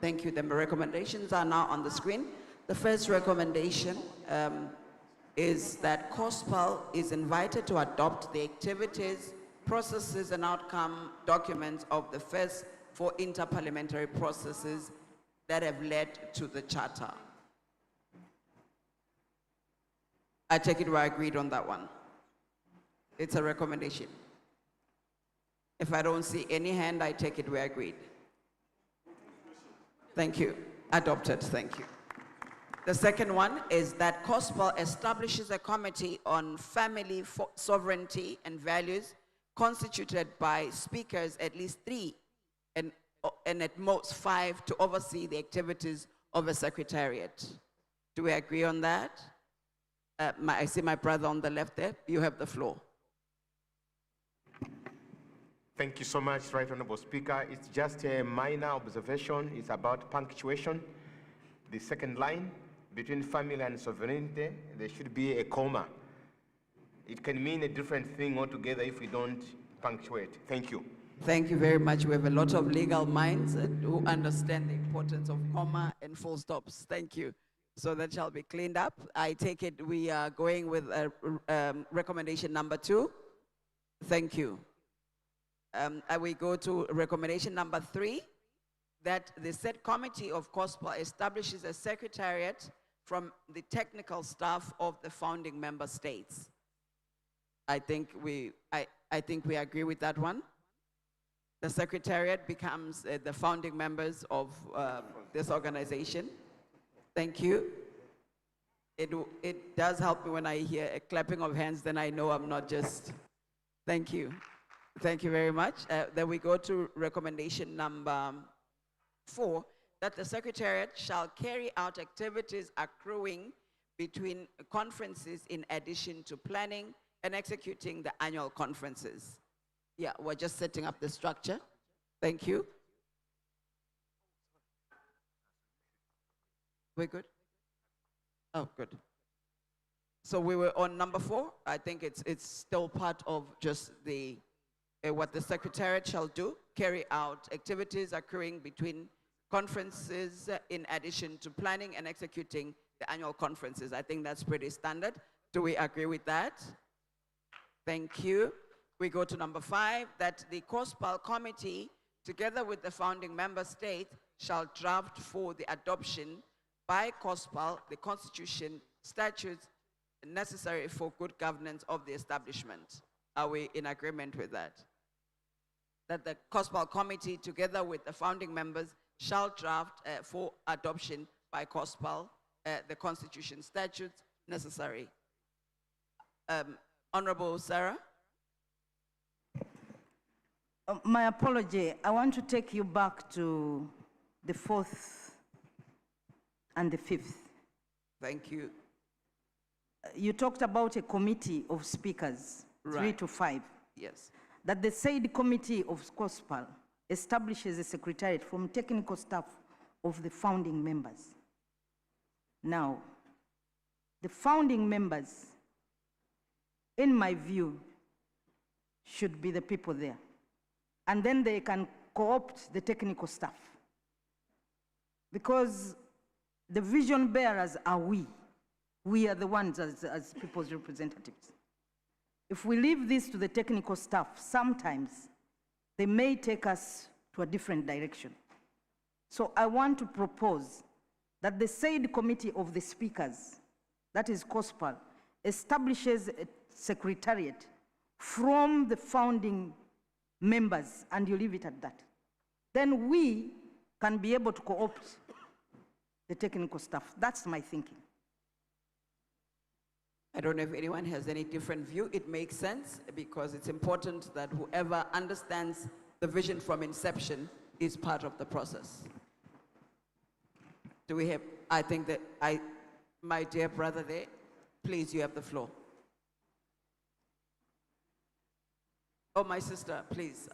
Thank you. The recommendations are now on the screen. The first recommendation is that COSPAL is invited to adopt the activities processes and outcome documents of the first 4 inter-parliamentary processes that have led to the charter. I take it we agreed on that one. It's a recommendation. If I don't see any hand, I take it we agreed. Thank you. Adopted, thank you. The second one is that COSPAL establishes a committee on family sovereignty and values constituted by speakers, at least 3, and at most 5, to oversee the activities of a secretariat. Do we agree on that? I see my brother on the left there. You have the floor. Thank you so much, Right Honorable Speaker. It's just a minor observation. It's about punctuation. The second line, between family and sovereignty, there should be a comma. It can mean a different thing altogether if we don't punctuate. Thank you. Thank you very much. We have a lot of legal minds who understand the importance of comma and full stops. Thank you. So that shall be cleaned up. I take it we are going with recommendation number 2. Thank you. We go to recommendation number 3, that the said committee of COSPA establishes a secretariat from the technical staff of the founding member states. I think we agree with that one. The secretariat becomes the founding members of this organization. Thank you. It does help me when I hear a clapping of hands, then I know I'm not just, thank you. Thank you very much. Then we go to recommendation number 4, that the Secretariat shall carry out activities accruing between conferences in addition to planning and executing the annual conferences. Yeah, we're just setting up the structure. Thank you. We're good? Oh, good. So we were on number 4. I think it's still part of just the what the Secretariat shall do, carry out activities occurring between conferences in addition to planning and executing the annual conferences. I think that's pretty standard. Do we agree with that? Thank you. We go to number 5, that the COSPAL committee, together with the founding member state, shall draft for the adoption by COSPAL the constitution, statutes necessary for good governance of the establishment. Are we in agreement with that? That the COSPAL committee, together with the founding members, shall draft for adoption by COSPAL the constitution, statutes necessary. Honorable Sarah? My apology. I want to take you back to the 4th and the 5th. Thank you. You talked about a committee of speakers, right. 3 to 5. Yes. That the said committee of COSPAL establishes a secretariat from technical staff of the founding members. Now, the founding members, in my view, should be the people there. And then they can co-opt the technical staff. Because the vision bearers are we. We are the ones as people's representatives. If we leave this to the technical staff, sometimes they may take us to a different direction. So I want to propose that the said committee of the speakers, that is COSPAL, establishes a secretariat from the founding members, and you leave it at that. Then we can be able to co-opt the technical staff. That's my thinking. I don't know if anyone has any different view. It makes sense because it's important that whoever understands the vision from inception is part of the process. Do we have, I think that my dear brother there, please, you have the floor. Oh, my sister, please.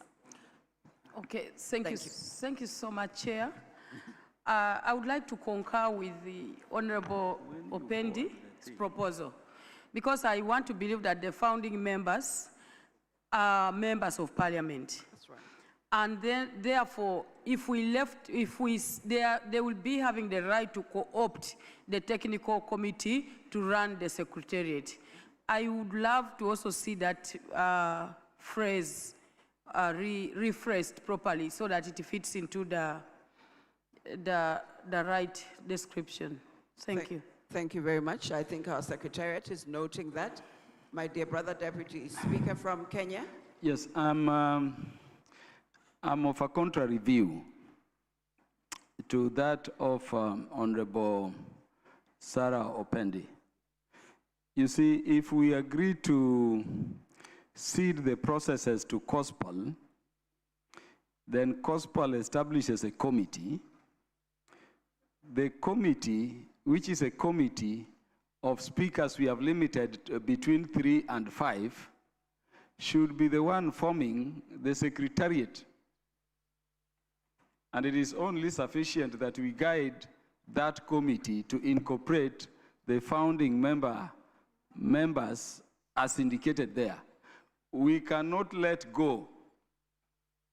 Okay, thank you. Thank you so much, Chair. I would like to concur with the Honorable Opendi's proposal, because I want to believe that the founding members are members of Parliament. That's right. And then, therefore, if we left, they will be having the right to co-opt the technical committee to run the secretariat. I would love to also see that rephrased properly so that it fits into the right description. Thank you. Thank you very much. I think our Secretariat is noting that. My dear brother Deputy Speaker from Kenya. Yes, I'm of a contrary view to that of Honorable Sarah Opendi. You see, if we agree to cede the processes to COSPAL, then COSPAL establishes a committee. The committee, which is a committee of speakers we have limited between 3 and 5, should be the one forming the secretariat. And it is only sufficient that we guide that committee to incorporate the founding members as indicated there. We cannot let go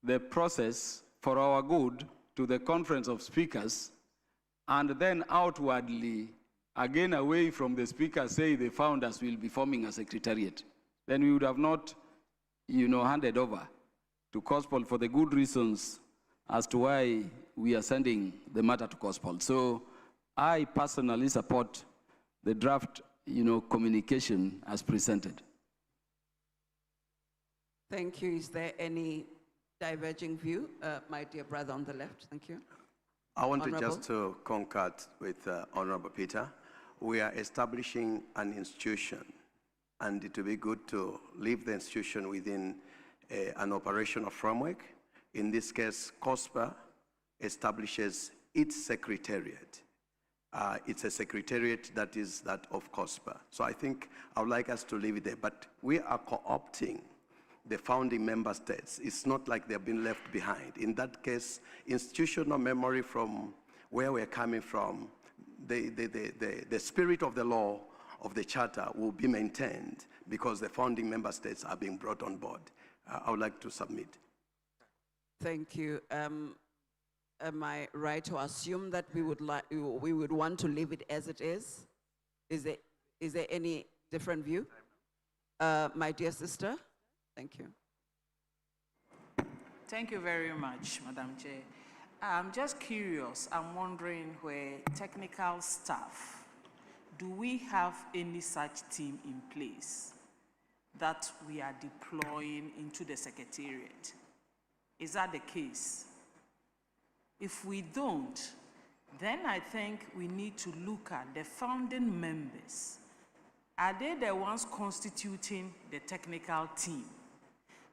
the process for our good to the Conference of Speakers and then outwardly, again away from the speaker, say the founders will be forming a secretariat. Then we would have not, handed over to COSPAL for the good reasons as to why we are sending the matter to COSPAL. So I personally support the draft, communication as presented. Thank you. Is there any diverging view? My dear brother on the left, thank you. I want just to concur with Honorable Peter. We are establishing an institution, and it will be good to leave the institution within an operational framework. In this case, COSPA establishes its secretariat. It's a secretariat that is that of COSPA. So I think I would like us to leave it there, but we are co-opting the founding member states. It's not like they've been left behind. In that case, institutional memory from where we're coming from, the spirit of the law of the charter will be maintained because the founding member states are being brought on board. I would like to submit. Thank you. Am I right to assume that we would want to leave it as it is? Is there any different view? My dear sister? Thank you. Thank you very much, Madam Chair. I'm just curious. I'm wondering where technical staff, do we have any such team in place that we are deploying into the Secretariat? Is that the case? If we don't, then I think we need to look at the founding members. Are they the ones constituting the technical team?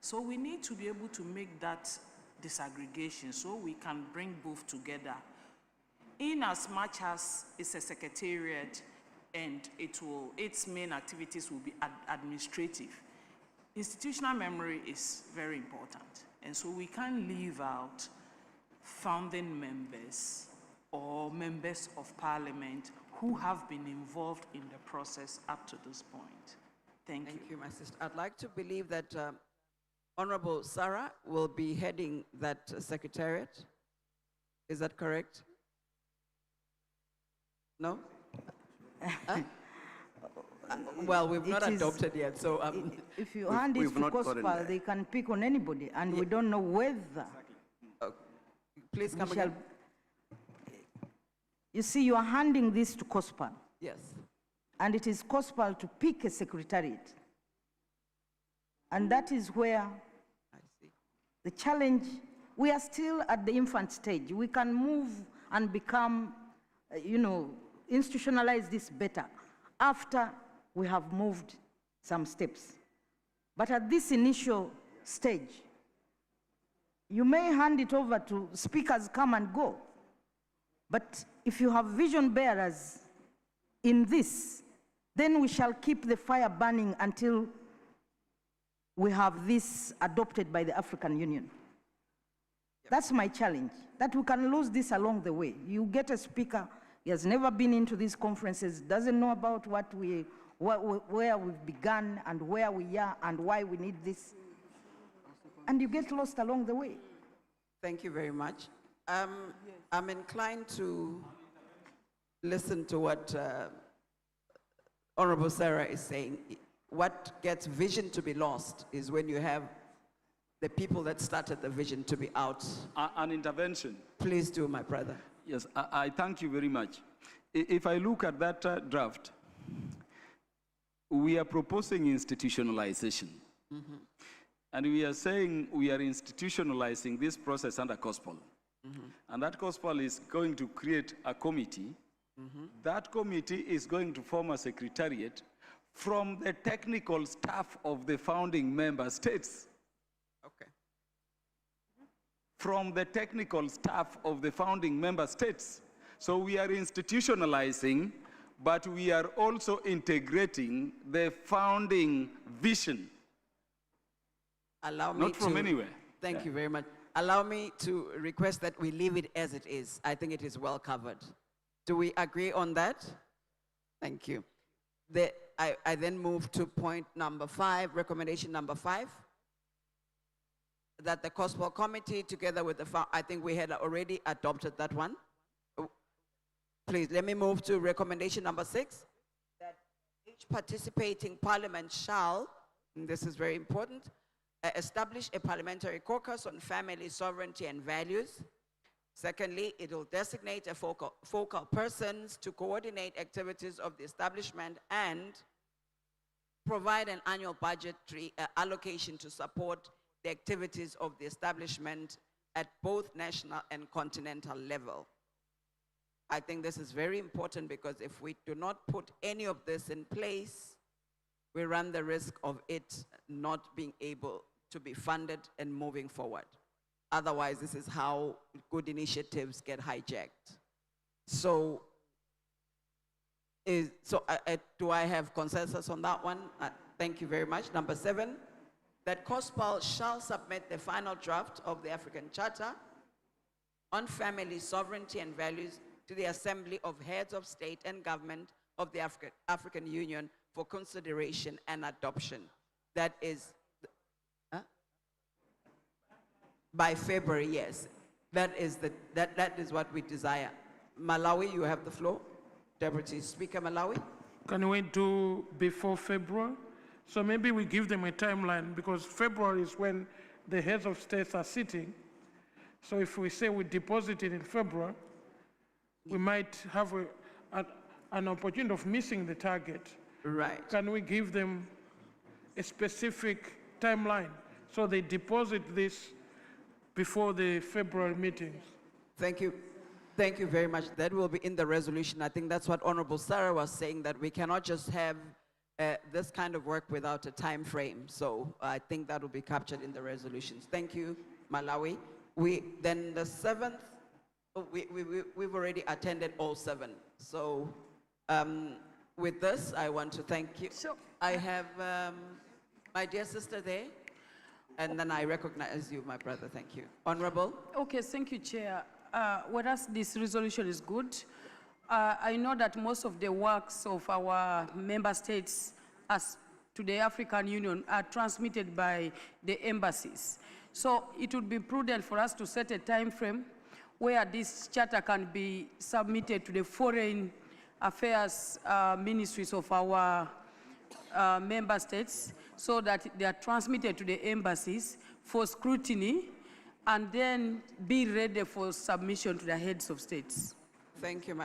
So we need to be able to make that disaggregation so we can bring both together. In as much as it's a secretariat and its main activities will be administrative, institutional memory is very important. And so we can't leave out founding members or members of parliament who have been involved in the process up to this point. Thank you. Thank you, my sister. I'd like to believe that Honorable Sarah will be heading that secretariat. Is that correct? No? Well, we've not adopted yet, so... if you hand it to COSPAL, they can pick on anybody, and we don't know whether... Please come again. You see, you are handing this to COSPAL. Yes. And it is COSPAL to pick a secretariat. And that is where the challenge, we are still at the infant stage. We can move and become, institutionalize this better after we have moved some steps. But at this initial stage, you may hand it over to speakers come and go. But if you have vision bearers in this, then we shall keep the fire burning until we have this adopted by the African Union. That's my challenge, that we can lose this along the way. You get a speaker, he has never been into these conferences, doesn't know about where we've begun and where we are and why we need this. And you get lost along the way. Thank you very much. I'm inclined to listen to what Honorable Sarah is saying. What gets vision to be lost is when you have the people that started the vision to be out. An intervention. Please do, my brother. Yes, I thank you very much. If I look at that draft, we are proposing institutionalization. Mm-hmm. And we are saying we are institutionalizing this process under COSPOL. Mm-hmm. And that COSPOL is going to create a committee. Mm-hmm. That committee is going to form a secretariat from the technical staff of the founding member states. Okay. From the technical staff of the founding member states. So we are institutionalizing, but we are also integrating the founding vision. Allow me Not from anywhere. Thank you very much. Allow me to request that we leave it as it is. I think it is well covered. Do we agree on that? Thank you. I then move to point number 5, recommendation number 5, that the COSPOL committee together with the, I think we had already adopted that one. Please, let me move to recommendation number 6, that each participating parliament shall, and this is very important, establish a parliamentary caucus on family, sovereignty, and values. Secondly, it will designate a focal persons to coordinate activities of the establishment and provide an annual budgetary allocation to support the activities of the establishment at both national and continental level. I think this is very important because if we do not put any of this in place, we run the risk of it not being able to be funded and moving forward. Otherwise, this is how good initiatives get hijacked. So, do I have consensus on that one? Thank you very much. Number 7, that COSPOL shall submit the final draft of the African Charter on family, sovereignty, and values to the Assembly of Heads of State and Government of the African Union for consideration and adoption. That is by February, yes. That is what we desire. Malawi, you have the floor. Deputy Speaker Malawi. Can we do before February? So maybe we give them a timeline because February is when the heads of states are sitting. So if we say we deposit it in February, we might have an opportunity of missing the target. Right. Can we give them a specific timeline so they deposit this before the February meetings? Thank you. Thank you very much. That will be in the resolution. I think that's what Honorable Sarah was saying, that we cannot just have this kind of work without a time frame. So I think that will be captured in the resolutions. Thank you, Malawi. Then the 7th, we've already attended all 7. So with this, I want to thank you. So, I have my dear sister there, and then I recognize you, my brother. Thank you. Honorable? Okay, thank you, Chair. Whereas this resolution is good, I know that most of the works of our member states as to the African Union are transmitted by the embassies. So it would be prudent for us to set a time frame where this charter can be submitted to the foreign affairs ministries of our member states so that they are transmitted to the embassies for scrutiny and then be ready for submission to the heads of states. Thank you,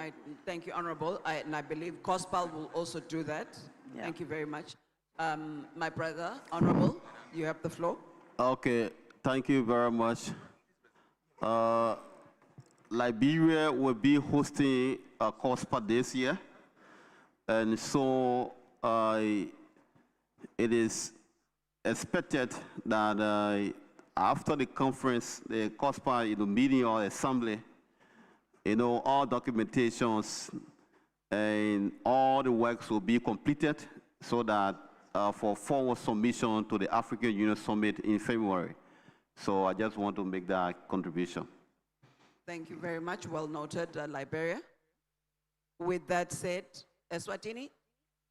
thank you, Honorable. And I believe COSPAL will also do that. Yeah. Thank you very much. My brother, Honorable, you have the floor. Okay, thank you very much. Liberia will be hosting a COSPAL this year. And so it is expected that after the conference, the COSPAL meeting or assembly, all documentations and all the works will be completed so that for forward submission to the African Union Summit in February. So I just want to make that contribution. Thank you very much. Well noted, Liberia. With that said, Eswatini?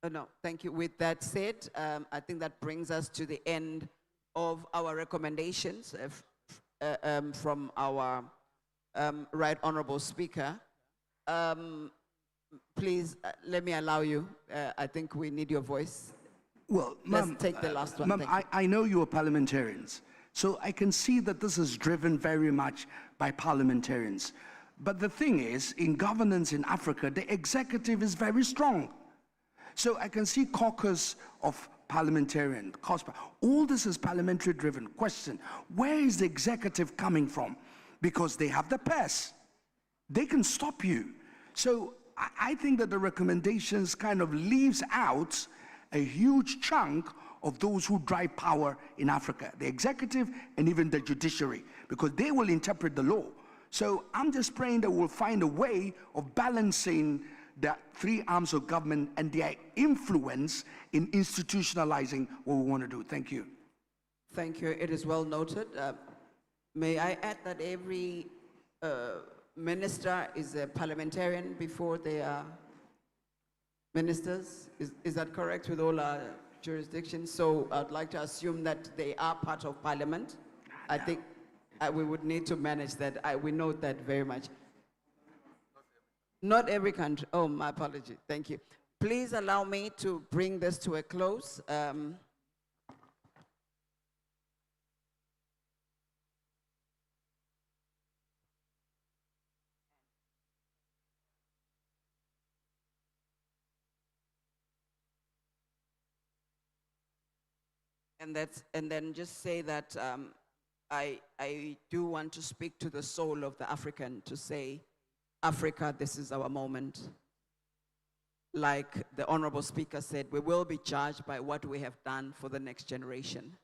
Oh, no, thank you. With that said, I think that brings us to the end of our recommendations from our Right Honorable Speaker. Please, let me allow you. I think we need your voice. Well, let's take the last one. Ma'am, I know you are parliamentarians, So I can see that this is driven very much by parliamentarians. But the thing is, in governance in Africa, the executive is very strong. So I can see caucus of parliamentarian, COSPA. All this is parliamentary driven. Question, where is the executive coming from? Because they have the purse. They can stop you. So I think that the recommendations kind of leaves out a huge chunk of those who drive power in Africa, the executive and even the judiciary, because they will interpret the law. So I'm just praying that we'll find a way of balancing the three arms of government and their influence in institutionalizing what we want to do. Thank you. Thank you. It is well noted. May I add that every minister is a parliamentarian before they are ministers? Is that correct with all our jurisdictions? So I'd like to assume that they are part of parliament. I think we would need to manage that. We note that very much. Not every country. Oh, my apology. Thank you. Please allow me to bring this to a close. And then just say that I do want to speak to the soul of the African, to say, Africa, this is our moment. Like the Honorable Speaker said, we will be judged by what we have done for the next generation.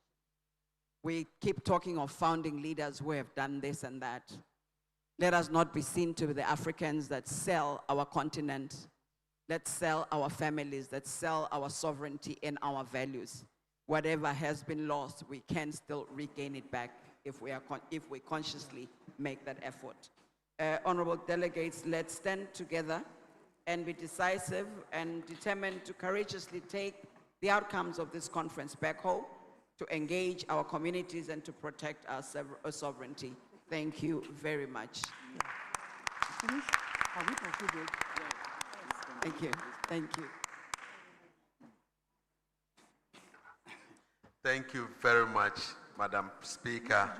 We keep talking of founding leaders who have done this and that. Let us not be seen to be the Africans that sell our continent, that sell our families, that sell our sovereignty and our values. Whatever has been lost, we can still regain it back if we consciously make that effort. Honorable delegates, let's stand together and be decisive and determined to courageously take the outcomes of this conference back home, to engage our communities and to protect our sovereignty. Thank you very much. Thank you. Thank you. Thank you very much, Madam Speaker,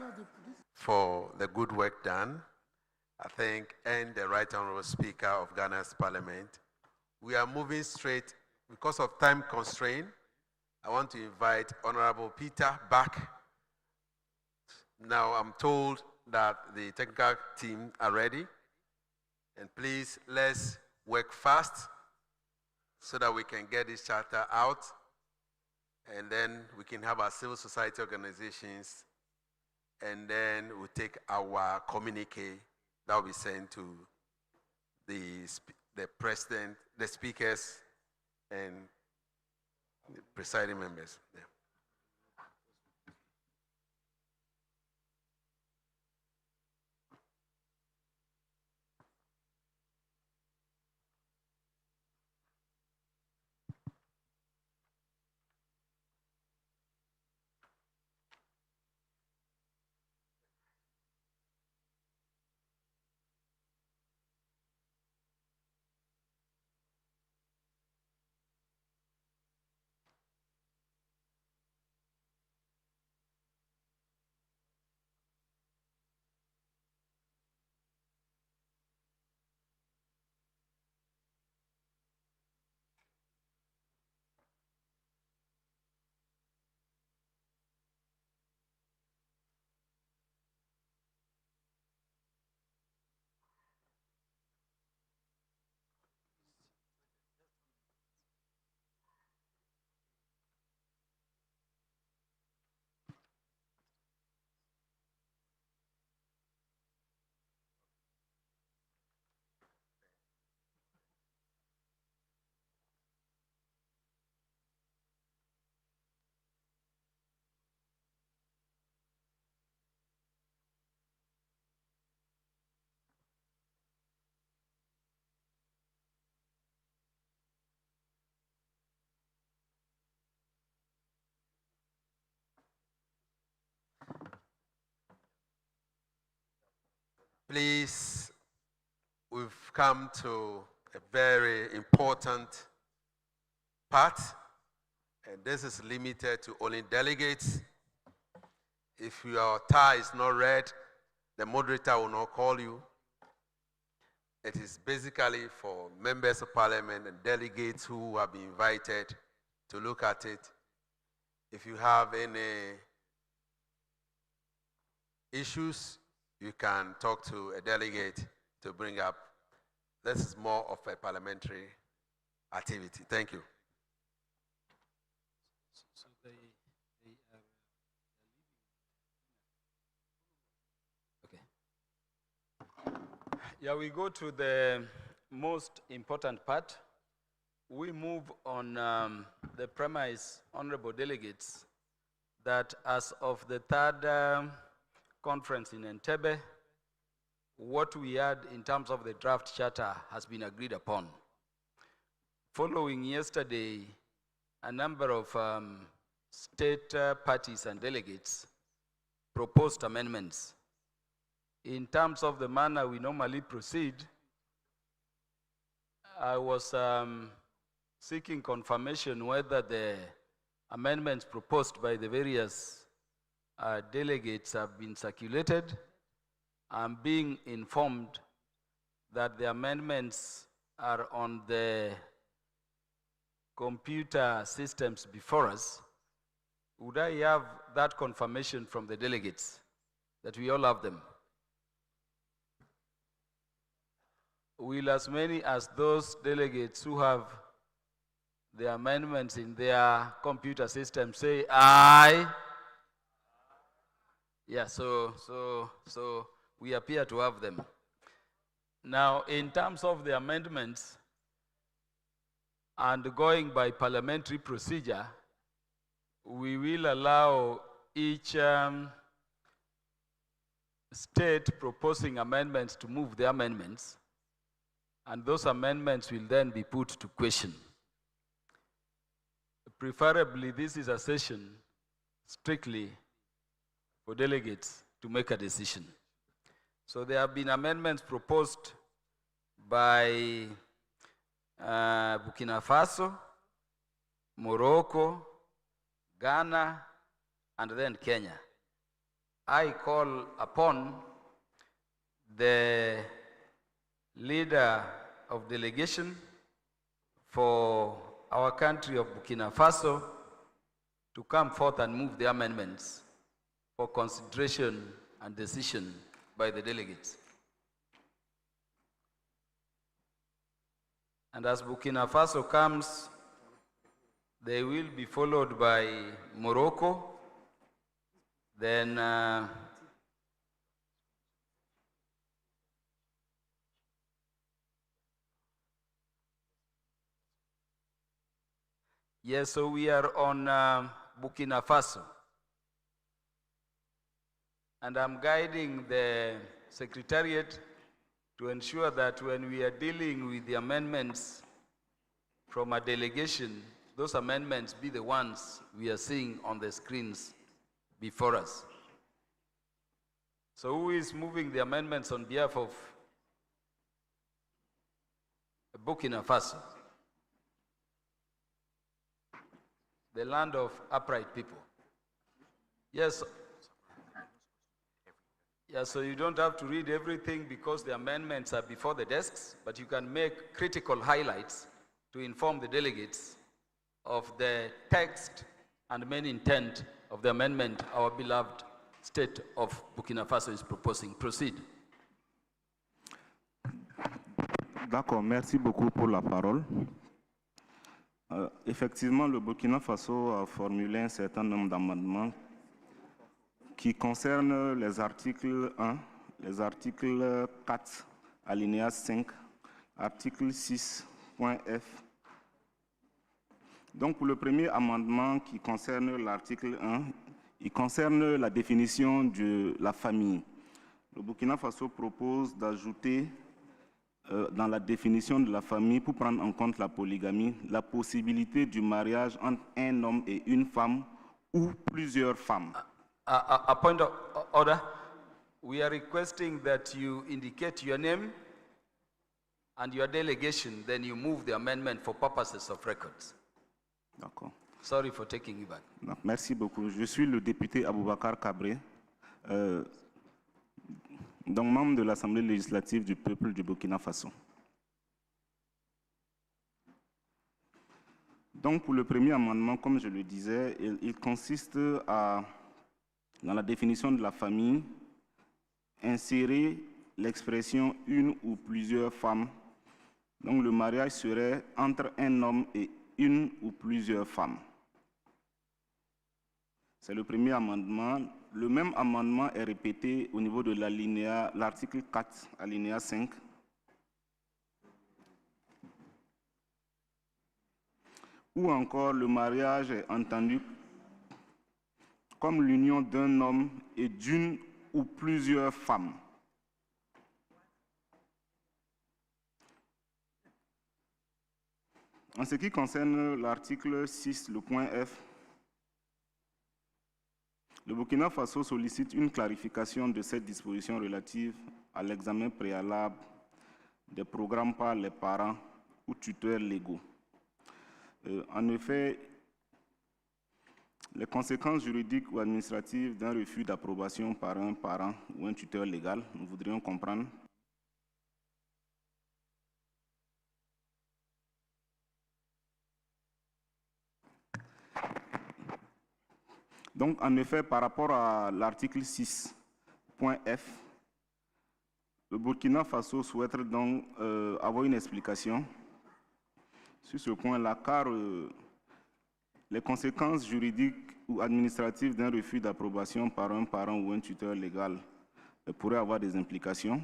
for the good work done. I think, and the Right Honorable Speaker of Ghana's Parliament. We are moving straight. Because of time constraint, I want to invite Honorable Peter back. Now I'm told that the technical team are ready. And please, let's work fast so that we can get this charter out. And then we can have our civil society organizations. And then we'll take our communique that will be sent to the president, the speakers, and the presiding members. Yeah. Please, we've come to a very important part, and this is limited to only delegates. If your tie is not red, the moderator will not call you. It is basically for members of parliament and delegates who have been invited to look at it. If you have any issues, you can talk to a delegate to bring up. This is more of a parliamentary activity. Thank you. So they are okay. Yeah, we go to the most important part. We move on the premise, honorable delegates, that as of the third conference in Entebbe, what we had in terms of the draft charter has been agreed upon. Following yesterday, a number of state parties and delegates proposed amendments. In terms of the manner we normally proceed, I was seeking confirmation whether the amendments proposed by the various delegates have been circulated. I'm being informed that the amendments are on the computer systems before us. Would I have that confirmation from the delegates that we all have them? Will as many as those delegates who have the amendments in their computer system say aye? Yeah, so we appear to have them. Now, in terms of the amendments and going by parliamentary procedure, we will allow each state proposing amendments to move the amendments, and those amendments will then be put to question. Preferably, this is a session strictly for delegates to make a decision. So there have been amendments proposed by Burkina Faso, Morocco, Ghana, and then Kenya. I call upon the leader of delegation for our country of Burkina Faso to come forth and move the amendments for consideration and decision by the delegates. And as Burkina Faso comes, they will be followed by Morocco, then yes, so we are on Burkina Faso. And I'm guiding the Secretariat to ensure that when we are dealing with the amendments from a delegation, those amendments be the ones we are seeing on the screens before us. So who is moving the amendments on behalf of Burkina Faso? The land of upright people. Yes. Yeah, so you don't have to read everything because the amendments are before the desks, but you can make critical highlights to inform the delegates of the text and main intent of the amendment our beloved state of Burkina Faso is proposing. Proceed. D'accord, merci beaucoup pour la parole. Effectivement, le Burkina Faso a formulé un certain nombre d'amendements qui concernent les articles 1, les articles 4, alinéa 5, article 6, point F. Donc, pour le premier amendement qui concerne l'article 1, il concerne la définition de la famille. Le Burkina Faso propose d'ajouter dans la définition de la famille, pour prendre en compte la polygamie, la possibilité du mariage entre un homme et une femme ou plusieurs femmes. A point of order. We are requesting that you indicate your name and your delegation, then you move the amendment for purposes of records. D'accord. Sorry for taking you back. Merci beaucoup. Je suis le député Aboubakar Kabré. donc membre de l'Assemblée législative du peuple du Burkina Faso. Donc pour le premier amendement, comme je le disais, il consiste à, dans la définition de la famille, insérer l'expression une ou plusieurs femmes. Donc le mariage serait entre un homme et une ou plusieurs femmes. C'est le premier amendement. Le même amendement est répété au niveau de l'article 4, alinéa 5. Ou encore le mariage est entendu comme l'union d'un homme et d'une ou plusieurs femmes. En ce qui concerne l'article 6, le point F, le Burkina Faso sollicite une clarification de cette disposition relative à l'examen préalable des programmes par les parents ou tuteurs légaux. En effet, les conséquences juridiques ou administratives d'un refus d'approbation par un parent ou un tuteur légal, nous voudrions comprendre. Donc, en effet, par rapport à l'article 6, point F, le Burkina Faso souhaite donc avoir une explication sur ce point-là, car les conséquences juridiques ou administratives d'un refus d'approbation par un parent ou un tuteur légal pourraient avoir des implications.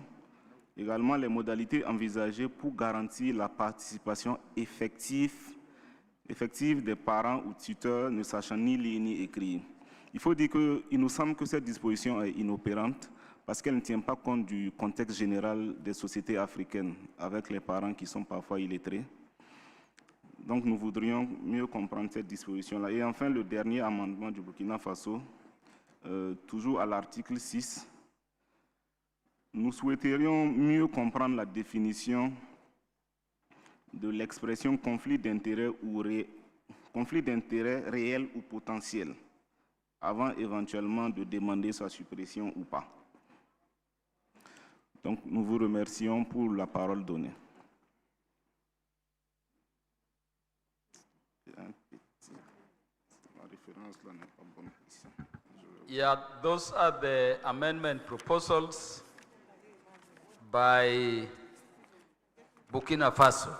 Également, les modalités envisagées pour garantir la participation effective des parents ou tuteurs ne sachant ni lire ni écrire. Il faut dire qu'il nous semble que cette disposition est inopérante parce qu'elle ne tient pas compte du contexte général des sociétés africaines avec les parents qui sont parfois illettrés. Donc nous voudrions mieux comprendre cette disposition-là. Et enfin, le dernier amendement du Burkina Faso, toujours à l'article 6, nous souhaiterions mieux comprendre la définition de l'expression conflit d'intérêts réel ou potentiel, avant éventuellement de demander sa suppression ou pas. Donc nous vous remercions pour la parole donnée. Yeah, those are the amendment proposals by Burkina Faso.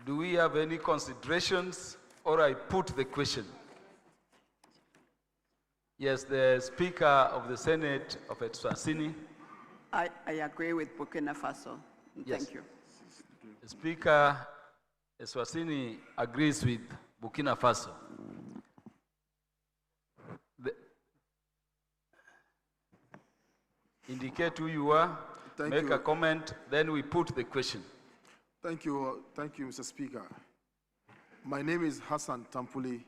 Do we have any considerations, or I put the question? Yes, the Speaker of the Senate of Eswatini. I agree with Burkina Faso. Yes. Thank you. The Speaker Eswatini agrees with Burkina Faso. Indicate who you are, make a comment, then we put the question. Thank you, Mr. Speaker. My name is Hassan Tampuli,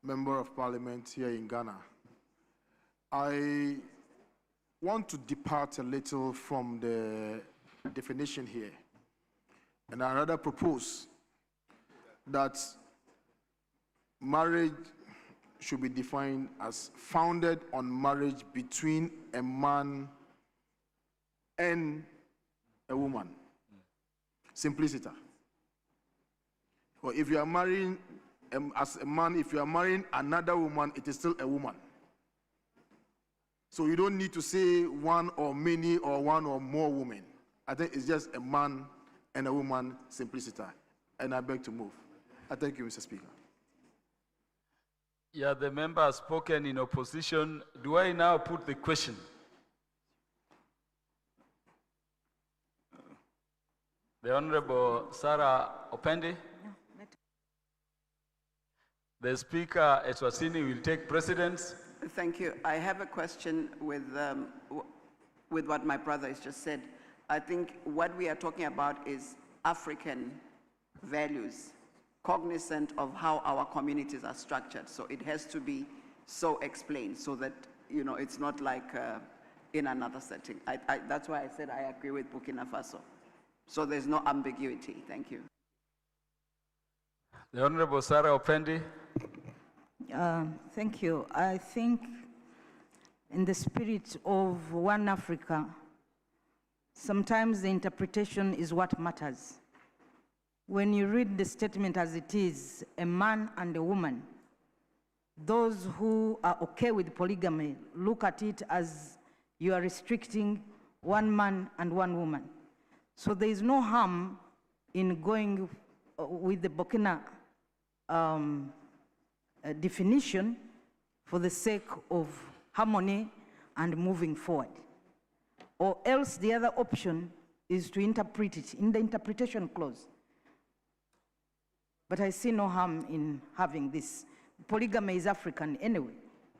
Member of Parliament here in Ghana. I want to depart a little from the definition here, and I rather propose that marriage should be defined as founded on marriage between a man and a woman. Simplicity. Or if you are marrying, as a man, if you are marrying another woman, it is still a woman. So you don't need to say one or many or one or more women. I think it's just a man and a woman, simplicity. And I beg to move. I thank you, Mr. Speaker. Yeah, the member has spoken in opposition. Do I now put the question? The Honorable Sarah Opendi. The Speaker Eswatini will take precedence. Thank you. I have a question with what my brother has just said. I think what we are talking about is African values, cognizant of how our communities are structured. So it has to be so explained so that, you know, it's not like in another setting. That's why I said I agree with Burkina Faso. So there's no ambiguity. Thank you. The Honorable Sarah Opendi. Thank you. I think in the spirit of One Africa, sometimes the interpretation is what matters. When you read the statement as it is, a man and a woman, those who are okay with polygamy look at it as you are restricting one man and one woman. So there is no harm in going with the Burkina definition for the sake of harmony and moving forward. Or else the other option is to interpret it in the interpretation clause. But I see no harm in having this. Polygamy is African anyway,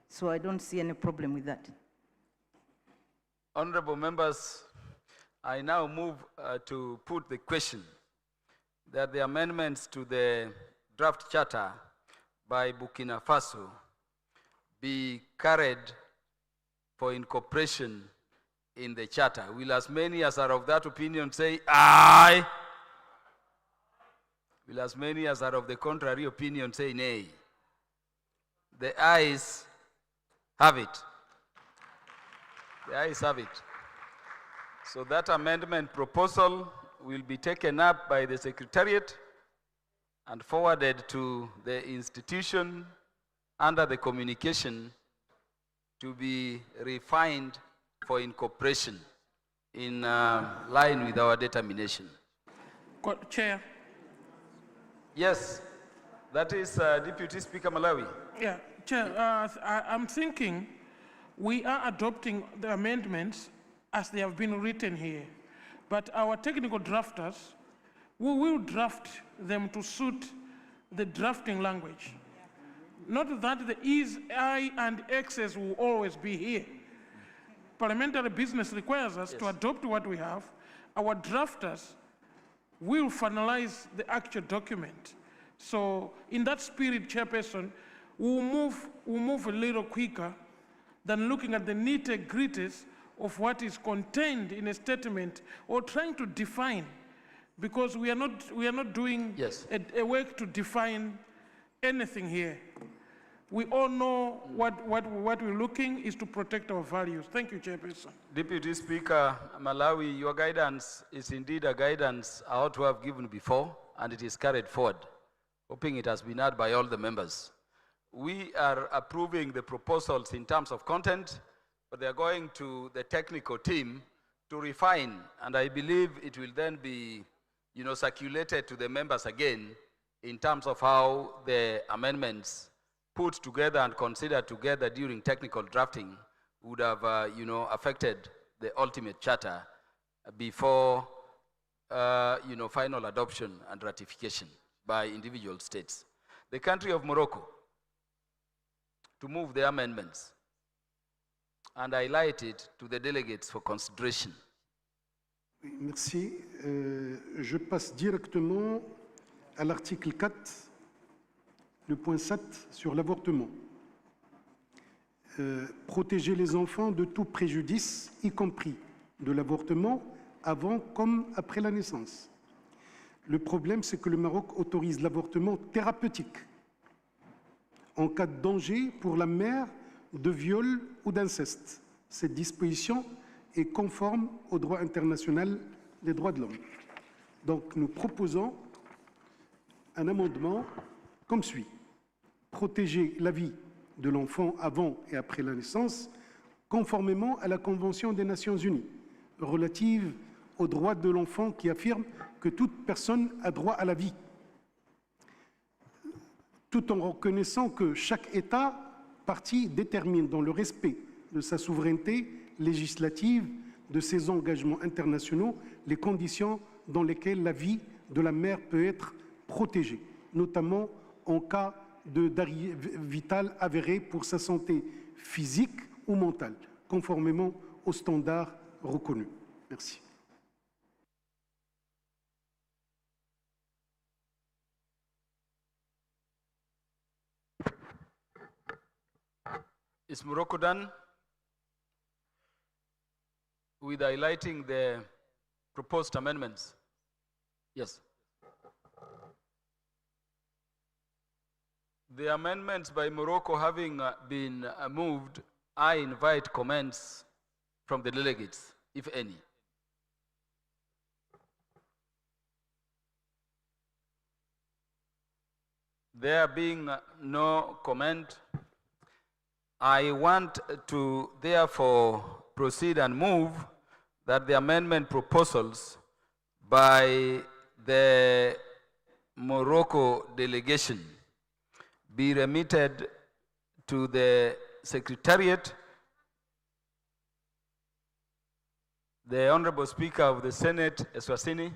so I don't see any problem with that. Honorable members, I now move to put the question that the amendments to the draft charter by Burkina Faso be carried for incorporation in the charter. Will as many as are of that opinion say aye? Will as many as are of the contrary opinion say nay? The ayes have it. The ayes have it. So that amendment proposal will be taken up by the Secretariat and forwarded to the institution under the communication to be refined for incorporation in line with our determination. Chair. Yes, that is Deputy Speaker Malawi. Yeah, Chair, I'm thinking we are adopting the amendments as they have been written here, but our technical drafters, we will draft them to suit the drafting language. Not that the is, I, and X's will always be here. Parliamentary business requires us to adopt what we have. Our drafters will finalize the actual document. So in that spirit, Chairperson, we'll move a little quicker than looking at the nitty-gritties of what is contained in a statement or trying to define, because we are not doing a work to define anything here. We all know what we're looking is to protect our values. Thank you, Chairperson. Deputy Speaker Malawi, your guidance is indeed a guidance I ought to have given before, and it is carried forward, hoping it has been heard by all the members. We are approving the proposals in terms of content, but they are going to the technical team to refine, and I believe it will then be, circulated to the members again in terms of how the amendments put together and considered together during technical drafting would have, affected the ultimate charter before, final adoption and ratification by individual states. The country of Morocco, to move the amendments and highlight it to the delegates for consideration. Merci. Je passe directement à l'article 4, le point 7 sur l'avortement. Protéger les enfants de tout préjudice, y compris de l'avortement, avant comme après la naissance. Le problème, c'est que le Maroc autorise l'avortement thérapeutique en cas de danger pour la mère, de viol ou d'inceste. Cette disposition est conforme au droit international des droits de l'homme. Donc nous proposons un amendement comme suit. Protéger la vie de l'enfant avant et après la naissance, conformément à la Convention des Nations Unies relative aux droits de l'enfant qui affirme que toute personne a droit à la vie, tout en reconnaissant que chaque État partie détermine dans le respect de sa souveraineté législative, de ses engagements internationaux, les conditions dans lesquelles la vie de la mère peut être protégée, notamment en cas d'arrêt vital avéré pour sa santé physique ou mentale, conformément aux standards reconnus. Merci. Is Morocco done with highlighting the proposed amendments? Yes. The amendments by Morocco having been moved, I invite comments from the delegates, if any. There being no comment, I want to therefore proceed and move that the amendment proposals by the Morocco delegation be remitted to the Secretariat. The Honorable Speaker of the Senate, Eswatini.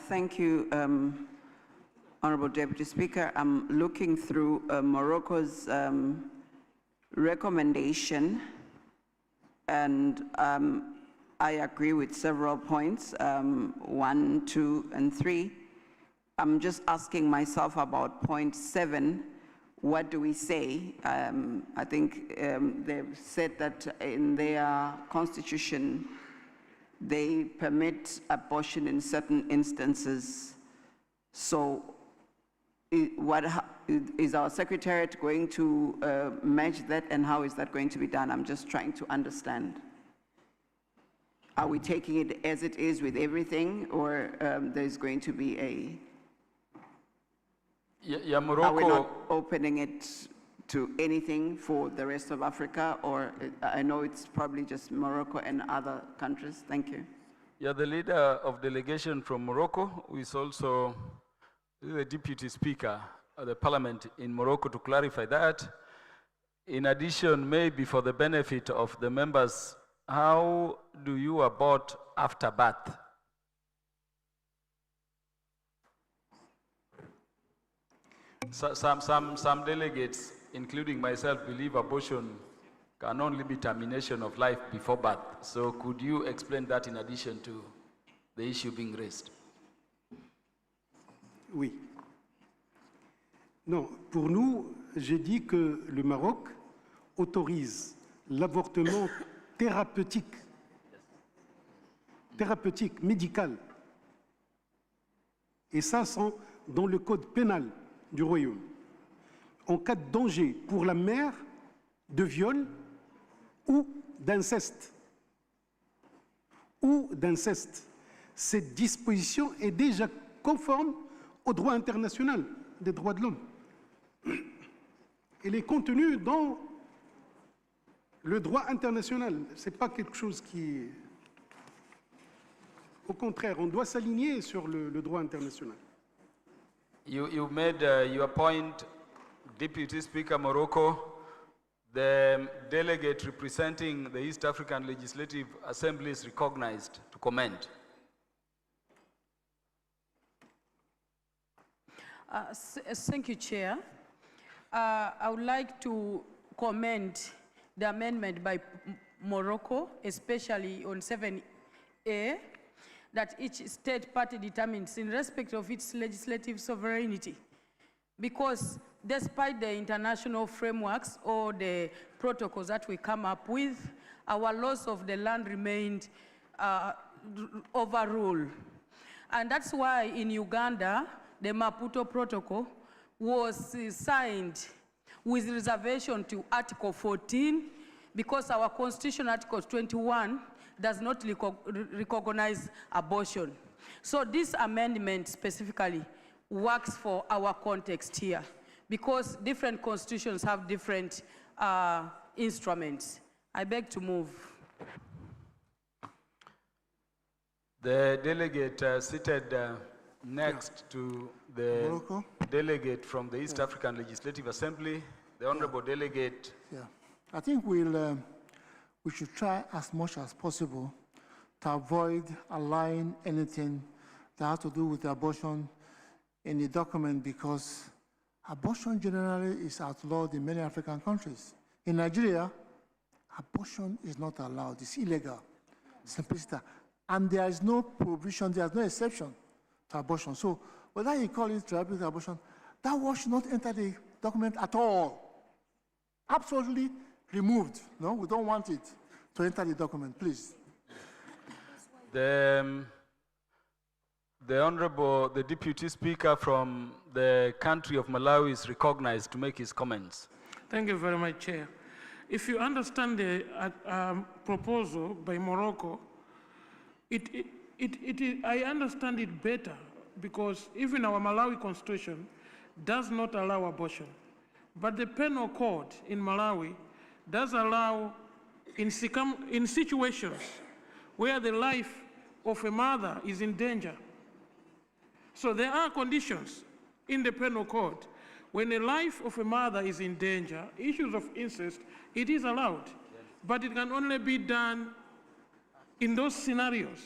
Thank you, Honorable Deputy Speaker. I'm looking through Morocco's recommendation, and I agree with several points, 1, 2, and 3. I'm just asking myself about point 7. What do we say? I think they've said that in their constitution, they permit abortion in certain instances. So is our Secretariat going to match that, and how is that going to be done? I'm just trying to understand. Are we taking it as it is with everything, or there's going to be a... Morocco, are we not opening it to anything for the rest of Africa, or I know it's probably just Morocco and other countries? Thank you. Yeah, the leader of delegation from Morocco, who is also the Deputy Speaker of the Parliament in Morocco, to clarify that. In addition, maybe for the benefit of the members, how do you abort after birth? Some delegates, including myself, believe abortion can only be termination of life before birth. So could you explain that in addition to the issue being raised? Oui. Non, pour nous, j'ai dit que le Maroc autorise l'avortement thérapeutique, médical. Et ça, sont dans le code pénal du Royaume. En cas de danger pour la mère, de viol ou d'inceste. Cette disposition est déjà conforme au droit international des droits de l'homme. Elle est contenue dans le droit international. Ce n'est pas quelque chose qui... Au contraire, on doit s'aligner sur le droit international. You made your point, Deputy Speaker Morocco. The delegate representing the East African Legislative Assembly is recognized to comment. Thank you, Chair. I would like to commend the amendment by Morocco, especially on 7A, that each state party determines in respect of its legislative sovereignty. Because despite the international frameworks or the protocols that we come up with, our laws of the land remained overruled. And that's why in Uganda, the Maputo Protocol was signed with reservation to Article 14, because our Constitution, Article 21, does not recognize abortion. So this amendment specifically works for our context here, because different constitutions have different instruments. I beg to move. The delegate seated next to the Morocco? delegate from the East African Legislative Assembly, the Honorable Delegate. Yeah, I think we should try as much as possible to avoid allowing anything that has to do with abortion in the document, because abortion generally is outlawed in many African countries. In Nigeria, abortion is not allowed, it's illegal, simplicity. And there is no provision, there is no exception to abortion. So whether you call it therapeutic abortion, that word should not enter the document at all. Absolutely removed. No, we don't want it to enter the document, please. The the Deputy Speaker from the country of Malawi is recognized to make his comments. Thank you very much, Chair. If you understand the proposal by Morocco, I understand it better because even our Malawi constitution does not allow abortion. But the penal code in Malawi does allow in situations where the life of a mother is in danger. So there are conditions in the penal code. When the life of a mother is in danger, issues of incest, it is allowed. But it can only be done in those scenarios.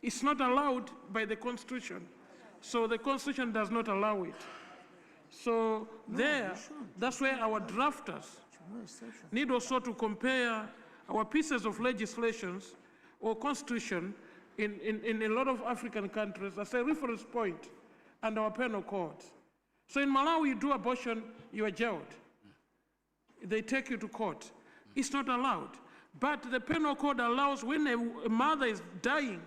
It's not allowed by the Constitution. So the Constitution does not allow it. So that's where our drafters need also to compare our pieces of legislations or Constitution in a lot of African countries as a reference point and our penal codes. So in Malawi, you do abortion, you are jailed. They take you to court. It's not allowed. But the penal code allows when a mother is dying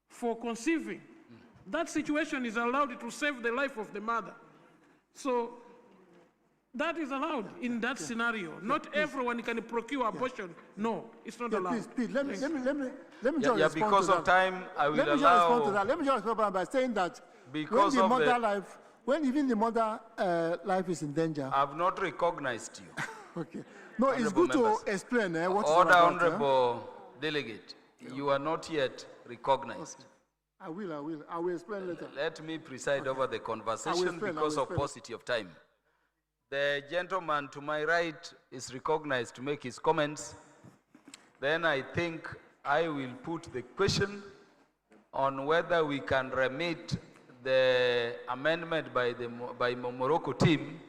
for conceiving, that situation is allowed to save the life of the mother. So that is allowed in that scenario. Not everyone can procure abortion. No, it's not allowed. Please, let me just respond because to of time, I will let me just respond to that. Let me just respond by saying that when even the mother life is in danger. I've not recognized you. Okay. No, it's good members. to explain what it's Order, about. Honorable Delegate, you are not yet recognized. Okay. I will explain later. Let me preside over the conversation because of paucity of time. The gentleman to my right is recognized to make his comments. Then I think I will put the question on whether we can remit the amendment by Morocco team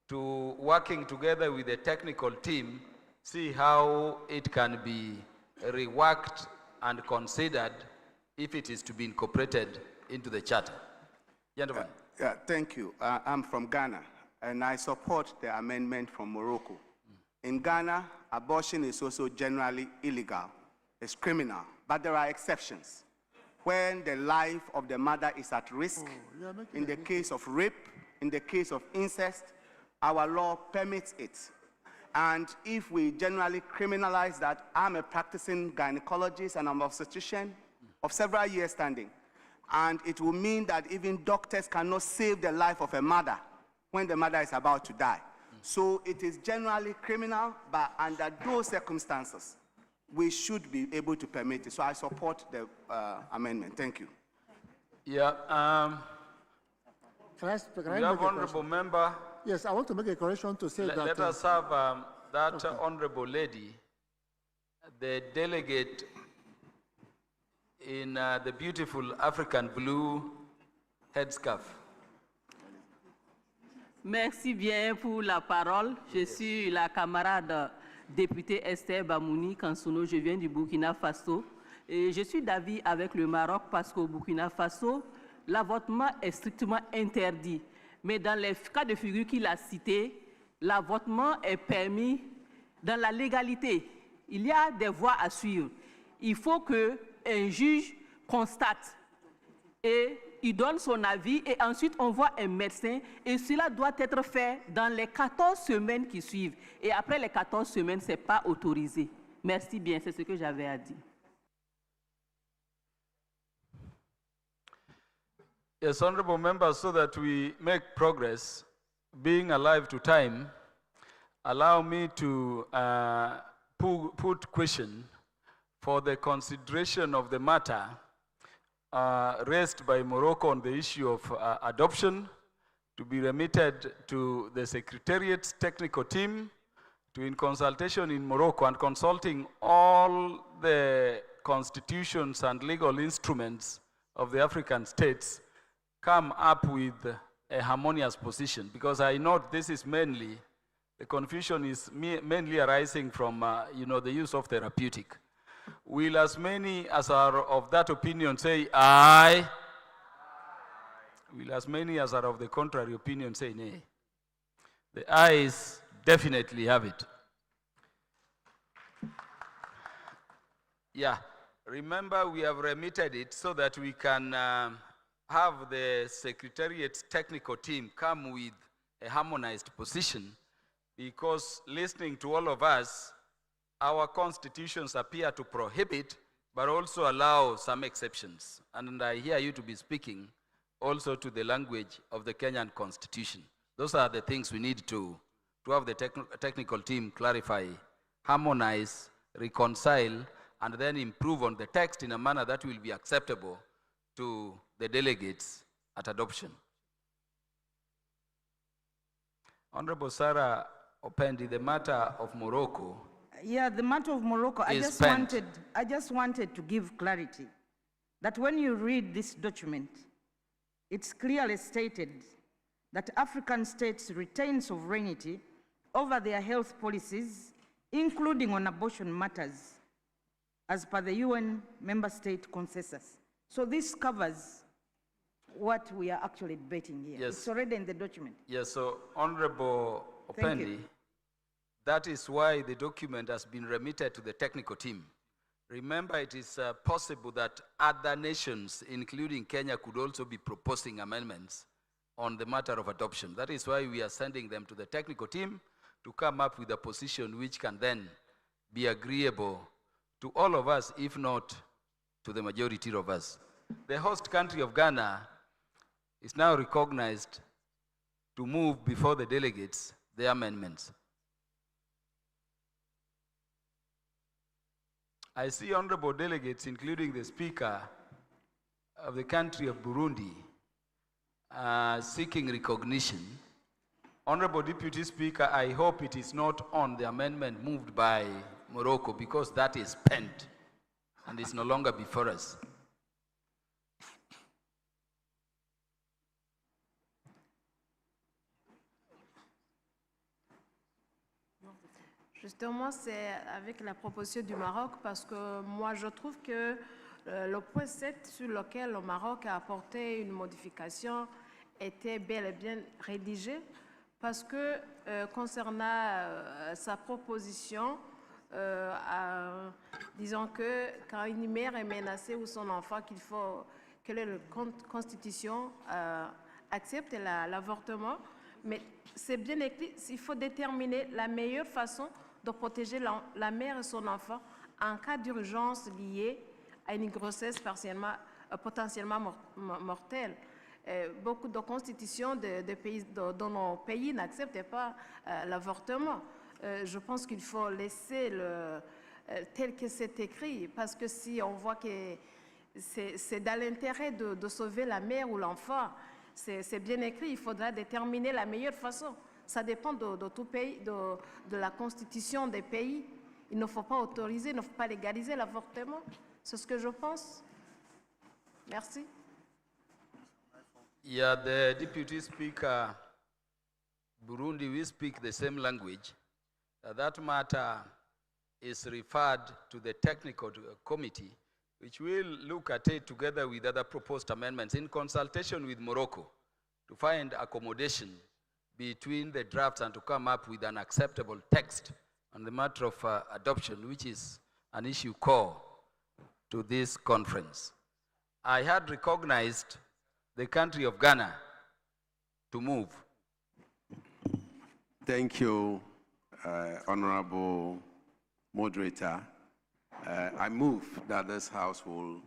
to working together with the technical team, see how it can be reworked and considered if it is to be incorporated into the charter. Gentlemen. Thank you. I'm from Ghana, and I support the amendment from Morocco. In Ghana, abortion is also generally illegal. It's criminal, but there are exceptions. When the life of the mother is at risk, in the case of rape, in the case of incest, our law permits it. And if we generally criminalize that, I'm a practicing gynecologist and I'm an obstetrician of several years standing. And it will mean that even doctors cannot save the life of a mother when the mother is about to die. So it is generally criminal, but under those circumstances, we should be able to permit it. So I support the amendment. Thank you. Yeah. Can I you have honorable member. Yes, I want to make a correction to say that. Let us have that honorable lady, the delegate in the beautiful African blue headscarf. Merci bien pour la parole. Je suis la camarade députée Esther Bamouni Kansono. Je viens du Burkina Faso. Et je suis d'avis avec le Maroc parce qu'au Burkina Faso, l'avortement est strictement interdit. Mais dans les cas de figure qu'il a cités, l'avortement est permis dans la légalité. Il y a des voies à suivre. Il faut qu'un juge constate et il donne son avis et ensuite on voit un médecin et cela doit être fait dans les 14 semaines qui suivent. Et après les 14 semaines, ce n'est pas autorisé. Merci bien, c'est ce que j'avais à dire. Yes, honorable members, so that we make progress, being alive to time, allow me to put question for the consideration of the matter raised by Morocco on the issue of adoption to be remitted to the Secretariat's technical team to, in consultation in Morocco and consulting all the constitutions and legal instruments of the African states, come up with a harmonious position, because I note this is mainly, the confusion is mainly arising from the use of therapeutic. Will as many as are of that opinion say aye? Will as many as are of the contrary opinion say nay? The ayes definitely have it. Yeah, remember we have remitted it so that we can have the Secretariat's technical team come with a harmonized position, because listening to all of us, our constitutions appear to prohibit but also allow some exceptions. And I hear you to be speaking also to the language of the Kenyan Constitution. Those are the things we need to have the technical team clarify, harmonize, reconcile, and then improve on the text in a manner that will be acceptable to the delegates at adoption. Honorable Sarah Opendi, the matter of Morocco. Yeah, the matter of Morocco, I just wanted to give clarity that when you read this document, it's clearly stated that African states retain sovereignty over their health policies, including on abortion matters, as per the UN member state consensus. So this covers what we are actually debating here. Yes. It's already in the document. Yes, so Honorable Thank you. Opendi, that is why the document has been remitted to the technical team. Remember, it is possible that other nations, including Kenya, could also be proposing amendments on the matter of adoption. That is why we are sending them to the technical team to come up with a position which can then be agreeable to all of us, if not to the majority of us. The host country of Ghana is now recognized to move before the delegates the amendments. I see honorable delegates, including the Speaker of the country of Burundi, seeking recognition. Honorable Deputy Speaker, I hope it is not on the amendment moved by Morocco, because that is pent and is no longer before us. Justement, c'est avec la proposition du Maroc, parce que moi, je trouve que le point 7 sur lequel le Maroc a apporté une modification était bel et bien rédigé, parce que concernant sa proposition, disons que quand une mère est menacée ou son enfant, qu'il faut que la Constitution accepte l'avortement, mais c'est bien écrit, il faut déterminer la meilleure façon de protéger la mère et son enfant en cas d'urgence liée à une grossesse potentiellement mortelle. Beaucoup de constitutions dans nos pays n'acceptent pas l'avortement. Je pense qu'il faut laisser tel que c'est écrit, parce que si on voit que c'est dans l'intérêt de sauver la mère ou l'enfant, c'est bien écrit, il faudra déterminer la meilleure façon. Ça dépend de tout pays, de la constitution des pays. Il ne faut pas autoriser, il ne faut pas légaliser l'avortement. C'est ce que je pense. Merci. Yeah, the Deputy Speaker, Burundi, we speak the same language. That matter is referred to the technical committee, which will look at it together with other proposed amendments in consultation with Morocco to find accommodation between the drafts and to come up with an acceptable text on the matter of adoption, which is an issue core to this conference. I had recognized the country of Ghana to move. Thank you, Honorable Moderator. I move that this House will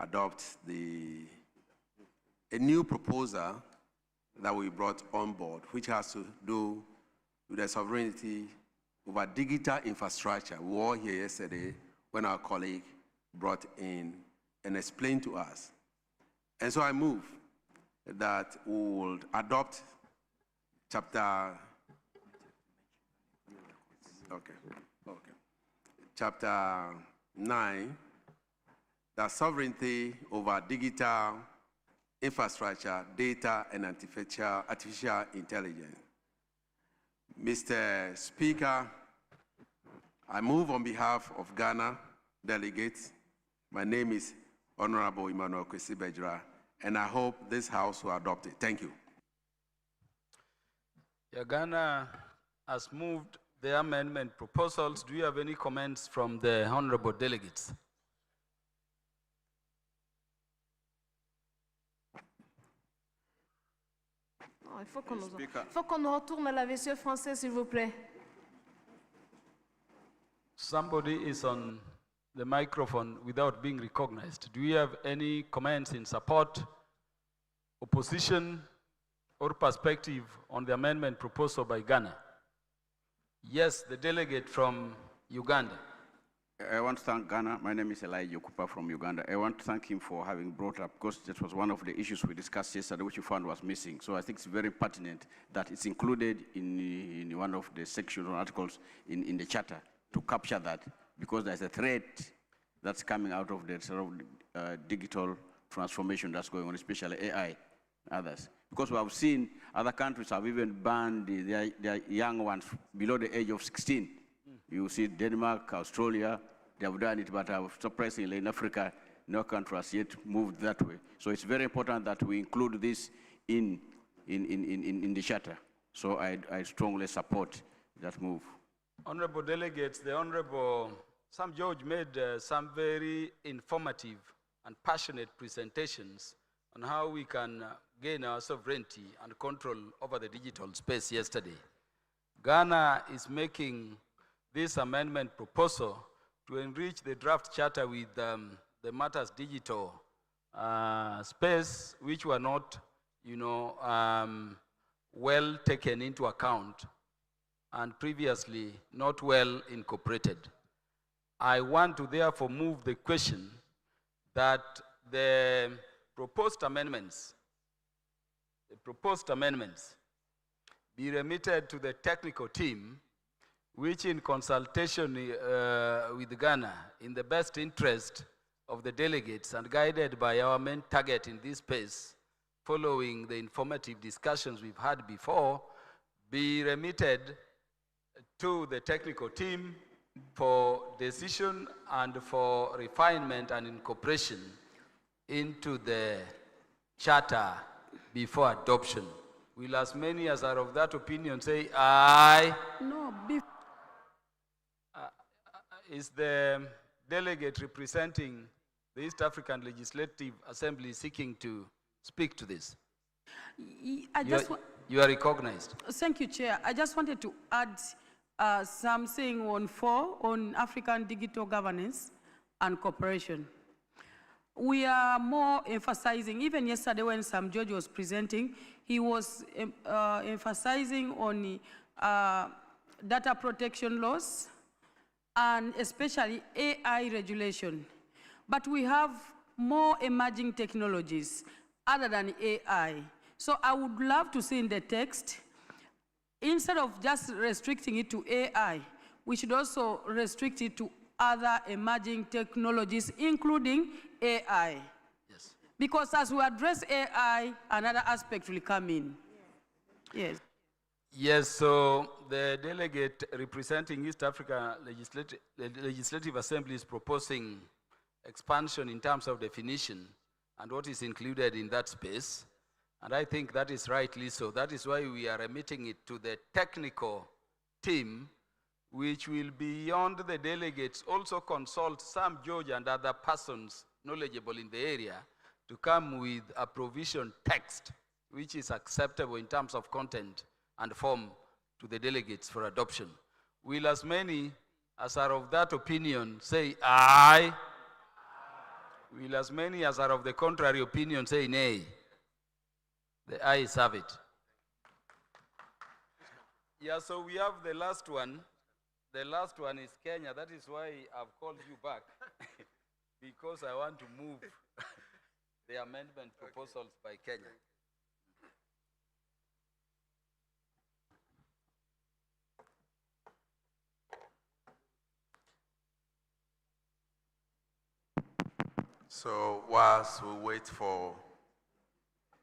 adopt a new proposal that we brought on board, which has to do with the sovereignty over digital infrastructure. We were here yesterday when our colleague brought in and explained to us. And so I move that we will adopt chapter Chapter 9, the sovereignty over digital infrastructure, data, and artificial intelligence. Mr. Speaker, I move on behalf of Ghana delegates. My name is Honorable Emmanuel Kwesi Bejra, and I hope this House will adopt it. Thank you. Ghana has moved the amendment proposals. Do you have any comments from the honorable delegates? il faut qu'on nous retourne la version française, s'il vous plaît. Somebody is on the microphone without being recognized. Do you have any comments in support, opposition, or perspective on the amendment proposal by Ghana? Yes, the delegate from Uganda. I want to thank Ghana. My name is Elijah Yokupa from Uganda. I want to thank him for having brought up, because that was one of the issues we discussed yesterday, which we found was missing. So I think it's very pertinent that it's included in one of the sections or articles in the charter to capture that, because there's a threat that's coming out of the sort of digital transformation that's going on, especially AI and others. Because we have seen other countries have even banned their young ones below the age of 16. You see Denmark, Australia, they have done it, but surprisingly in Africa, no country has yet moved that way. So it's very important that we include this in the charter. So I strongly support that move. Honorable delegates, the Honorable Sam George made some very informative and passionate presentations on how we can gain our sovereignty and control over the digital space yesterday. Ghana is making this amendment proposal to enrich the draft charter with the matters digital space, which were not, well taken into account and previously not well incorporated. I want to therefore move the question that the proposed amendments be remitted to the technical team, which in consultation with Ghana, in the best interest of the delegates and guided by our main target in this space, following the informative discussions we've had before, be remitted to the technical team for decision and for refinement and incorporation into the charter before adoption. Will as many as are of that opinion say aye? No, is the delegate representing the East African Legislative Assembly seeking to speak to this? You are recognized. Thank you, Chair. I just wanted to add something on 4 on African digital governance and cooperation. We are more emphasizing, even yesterday when Sam George was presenting, he was emphasizing on data protection laws and especially AI regulation. But we have more emerging technologies other than AI. So I would love to see in the text, instead of just restricting it to AI, we should also restrict it to other emerging technologies, including AI. Yes. Because as we address AI, another aspect will come in. Yes. Yes, so the delegate representing East Africa Legislative Assembly is proposing expansion in terms of definition and what is included in that space. And I think that is rightly so. That is why we are remitting it to the technical team, which will, beyond the delegates, also consult Sam George and other persons knowledgeable in the area to come with a provision text which is acceptable in terms of content and form to the delegates for adoption. Will as many as are of that opinion say aye? Will as many as are of the contrary opinion say nay? The ayes have it. Yeah, so we have the last one. The last one is Kenya. That is why I've called you back, because I want to move the amendment proposals by Kenya. So whilst we wait for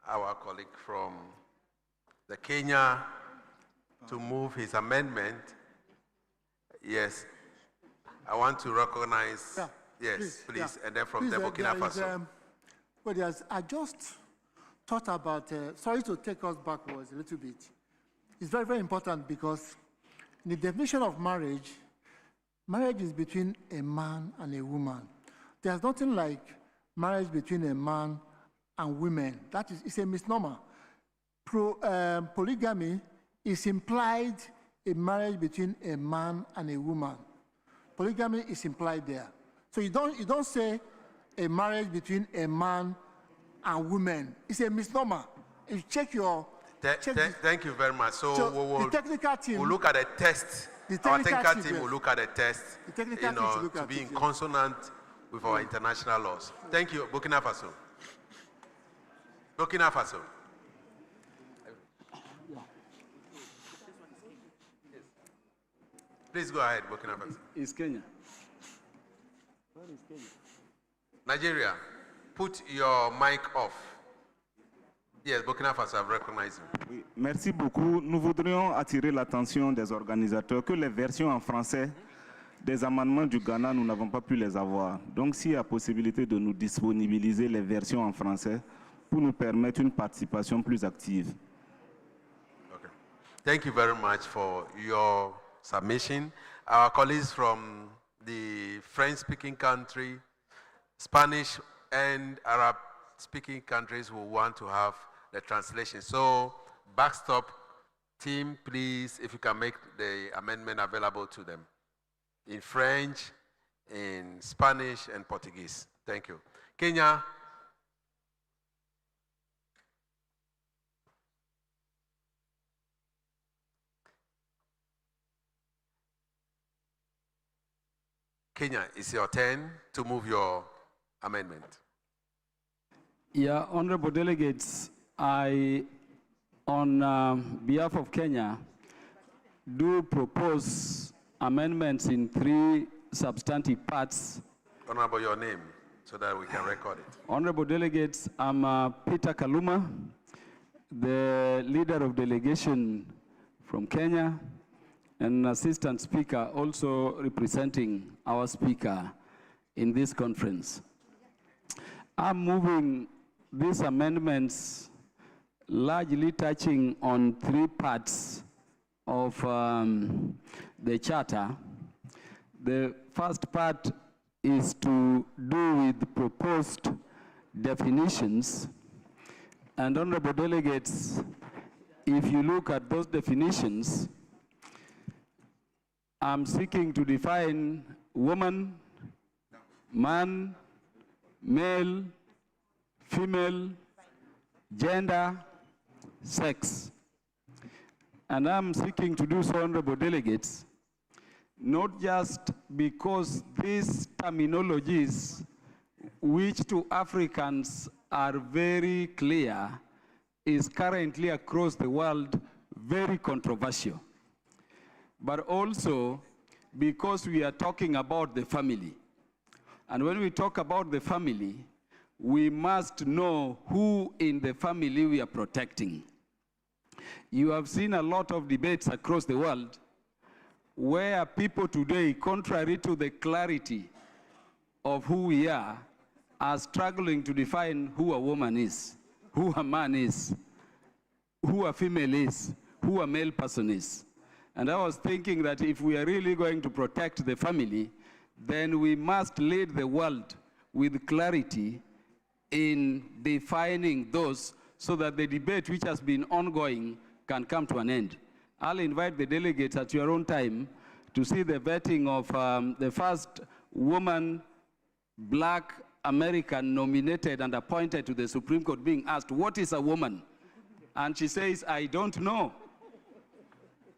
our colleague from the Kenya to move his amendment, yes, I want to recognize, yes, please, and then from the Burkina Faso. Well, I just thought about, sorry to take us backwards a little bit. It's very, very important because in the definition of marriage, marriage is between a man and a woman. There's nothing like marriage between a man and women. That is, it's a misnomer. polygamy is implied in marriage between a man and a woman. Polygamy is implied there. So you don't say a marriage between a man and woman. It's a misnomer. If you check your... Thank you very much. So the technical team... We'll look at the test. Our technical team will look at the test, the technical team will look to at be it, in consonant with our international laws. Thank you, Burkina Faso. Burkina Faso. Please go ahead, Burkina Faso. Is Kenya. Where is Kenya? Nigeria, put your mic off. Yes, Burkina Faso, I've recognized you. Oui, merci beaucoup. Nous voudrions attirer l'attention des organisateurs que les versions en français des amendements du Ghana, nous n'avons pas pu les avoir. Donc, s'il y a possibilité de nous disponibiliser les versions en français pour nous permettre une participation plus active. Okay. Thank you very much for your submission. Our colleagues from the French-speaking country, Spanish and Arab-speaking countries will want to have the translation. So, backstop team, please, if you can make the amendment available to them in French, in Spanish, and Portuguese. Thank you. Kenya. Kenya, it's your turn to move your amendment. Yeah, honorable delegates, I, on behalf of Kenya, do propose amendments in 3 substantive parts. Honorable, your name, so that we can record it. Honorable delegates, I'm Peter Kaluma, the leader of delegation from Kenya, and assistant speaker also representing our speaker in this conference. I'm moving these amendments largely touching on 3 parts of the charter. The first part is to do with proposed definitions. And honorable delegates, if you look at those definitions, I'm seeking to define woman, man, male, female, gender, sex. And I'm seeking to do so, honorable delegates, not just because these terminologies, which to Africans are very clear, is currently across the world very controversial, but also because we are talking about the family. And when we talk about the family, we must know who in the family we are protecting. You have seen a lot of debates across the world where people today, contrary to the clarity of who we are struggling to define who a woman is, who a man is, who a female is, who a male person is. And I was thinking that if we are really going to protect the family, then we must lead the world with clarity in defining those so that the debate which has been ongoing can come to an end. I'll invite the delegates at your own time to see the vetting of the first woman, black American nominated and appointed to the Supreme Court being asked, what is a woman? And she says, I don't know.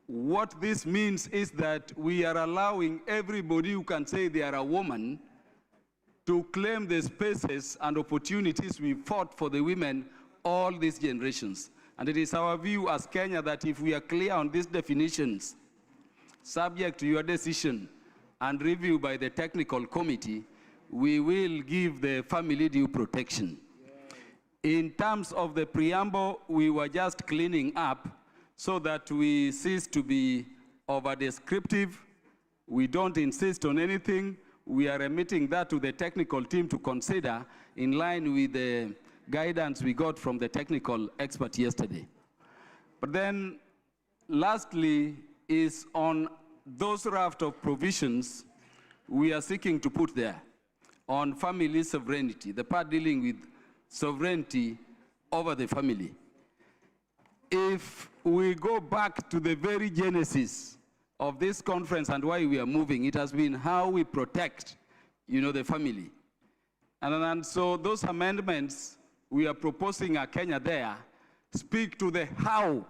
What this means is that we are allowing everybody who can say they are a woman to claim the spaces and opportunities we fought for the women all these generations. And it is our view as Kenya that if we are clear on these definitions, subject to your decision and review by the technical committee, we will give the family due protection. In terms of the preamble, we were just cleaning up so that we cease to be over-descriptive. We don't insist on anything. We are remitting that to the technical team to consider in line with the guidance we got from the technical expert yesterday. But then, lastly, is on those raft of provisions we are seeking to put there on family sovereignty, the part dealing with sovereignty over the family. if we go back to the very genesis of this conference and why we are moving, it has been how we protect, the family. And so those amendments we are proposing a Kenya there speak to the how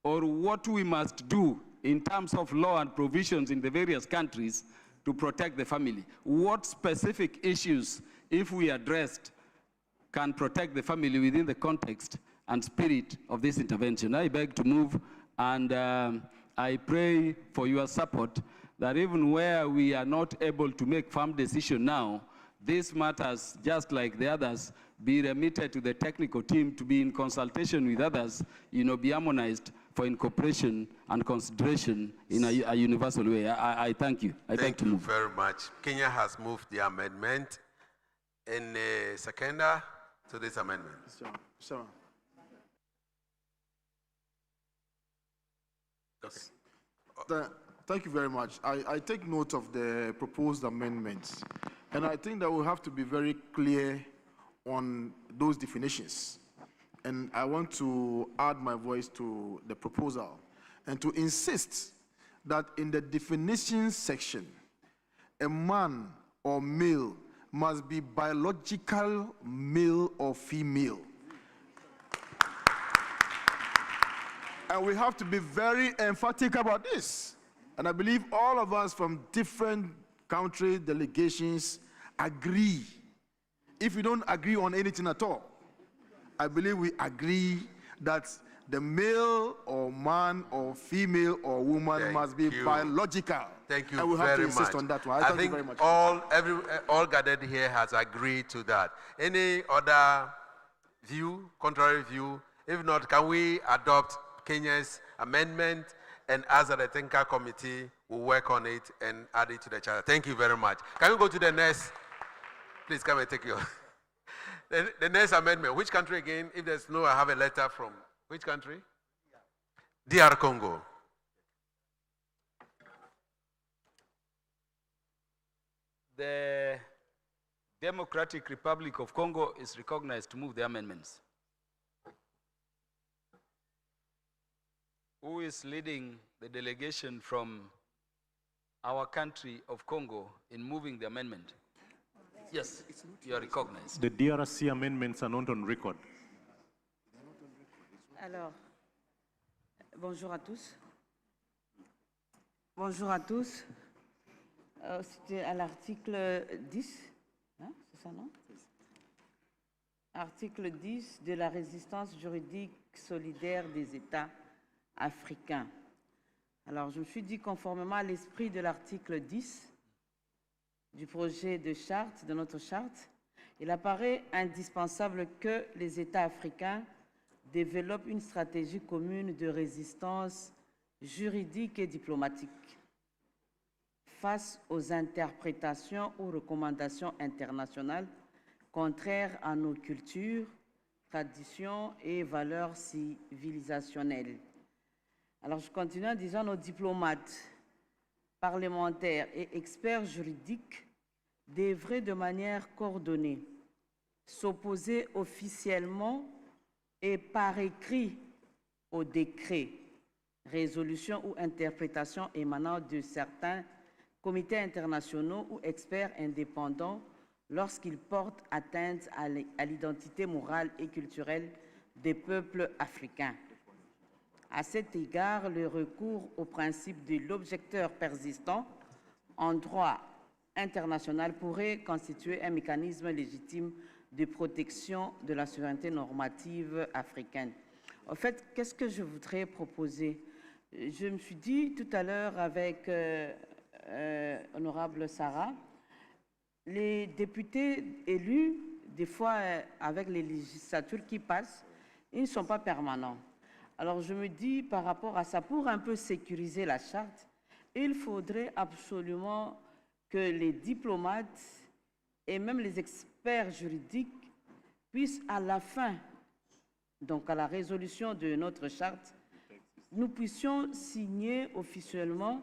or what we must do in terms of law and provisions in the various countries to protect the family. What specific issues, if we addressed, can protect the family within the context and spirit of this intervention. I beg to move, and I pray for your support that even where we are not able to make firm decision now, these matters, just like the others, be remitted to the technical team to be in consultation with others, be harmonized for incorporation and consideration in a universal way. I thank you. Thank you very much. Kenya has moved the amendment. In seconder to this amendment. Sure. Okay. Thank you very much. I take note of the proposed amendments, and I think that we have to be very clear on those definitions. And I want to add my voice to the proposal and to insist that in the definitions section, a man or male must be biological male or female. And we have to be very emphatic about this. And I believe all of us from different country delegations agree. If we don't agree on anything at all, I believe we agree that the male or man or female or woman must be biological. Thank you and we very have to much. insist on that one. I Thank think you very much. all gathered here has agreed to that. Any other view, contrary view? If not, can we adopt Kenya's amendment and ask that the Thinker Committee will work on it and add it to the charter? Thank you very much. Can we go to the next? Please come and take your... the next amendment. Which country again? If there's no, I have a letter from which country? DR Congo. The Democratic Republic of Congo is recognized to move the amendments. Who is leading the delegation from our country of Congo in moving the amendment? Yes, you are recognized. The DRC amendments are not on record. Alors, bonjour à tous. Bonjour à tous. C'était à l'article 10, hein, c'est ça, non? Article 10 de la résistance juridique solidaire des États africains. Alors, je me suis dit, conformément à l'esprit de l'article 10 du projet de charte, de notre charte, il apparaît indispensable que les États africains développent une stratégie commune de résistance juridique et diplomatique face aux interprétations ou recommandations internationales contraires à nos cultures, traditions et valeurs civilisationnelles. Alors, je continue en disant nos diplomates, parlementaires et experts juridiques devraient de manière coordonnée s'opposer officiellement et par écrit aux décrets, résolutions ou interprétations émanant de certains comités internationaux ou experts indépendants lorsqu'ils portent atteinte à l'identité morale et culturelle des peuples africains. À cet égard, le recours au principe de l'objecteur persistant en droit international pourrait constituer un mécanisme légitime de protection de la souveraineté normative africaine. En fait, qu'est-ce que je voudrais proposer? Je me suis dit tout à l'heure avec honorable Sarah, les députés élus, des fois avec les législatures qui passent, ils ne sont pas permanents. Alors je me dis par rapport à ça, pour un peu sécuriser la charte, il faudrait absolument que les diplomates et même les experts juridiques puissent à la fin, donc à la résolution de notre charte, nous puissions signer officiellement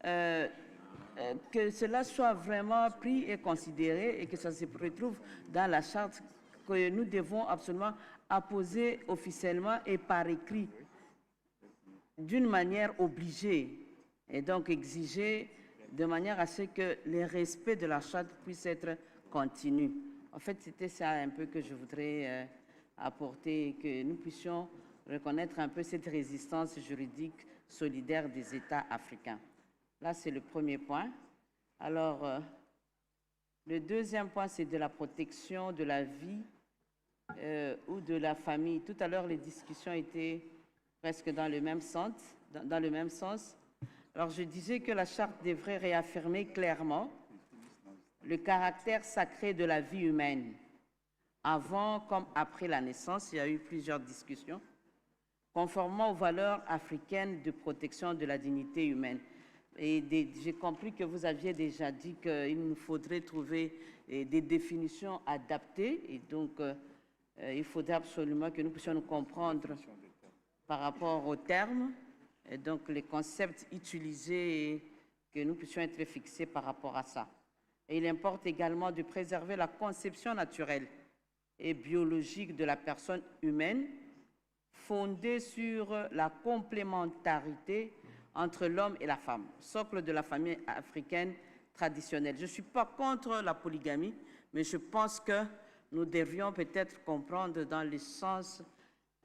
que cela soit vraiment pris et considéré et que ça se retrouve dans la charte, que nous devons absolument à poser officiellement et par écrit d'une manière obligée et donc exiger de manière à ce que les respects de la charte puissent être continus. En fait, c'était ça un peu que je voudrais apporter, que nous puissions reconnaître un peu cette résistance juridique solidaire des États africains. Là, c'est le premier point. Alors, le deuxième point, c'est de la protection de la vie ou de la famille. Tout à l'heure, les discussions étaient presque dans le même sens. Alors, je disais que la charte devrait réaffirmer clairement le caractère sacré de la vie humaine. Avant comme après la naissance, il y a eu plusieurs discussions, conformément aux valeurs africaines de protection de la dignité humaine. Et j'ai compris que vous aviez déjà dit qu'il nous faudrait trouver des définitions adaptées. Et donc, il faudrait absolument que nous puissions nous comprendre par rapport aux termes, et donc les concepts utilisés, et que nous puissions être fixés par rapport à ça. Et il importe également de préserver la conception naturelle et biologique de la personne humaine, fondée sur la complémentarité entre l'homme et la femme, socle de la famille africaine traditionnelle. Je ne suis pas contre la polygamie, mais je pense que nous devrions peut-être comprendre dans le sens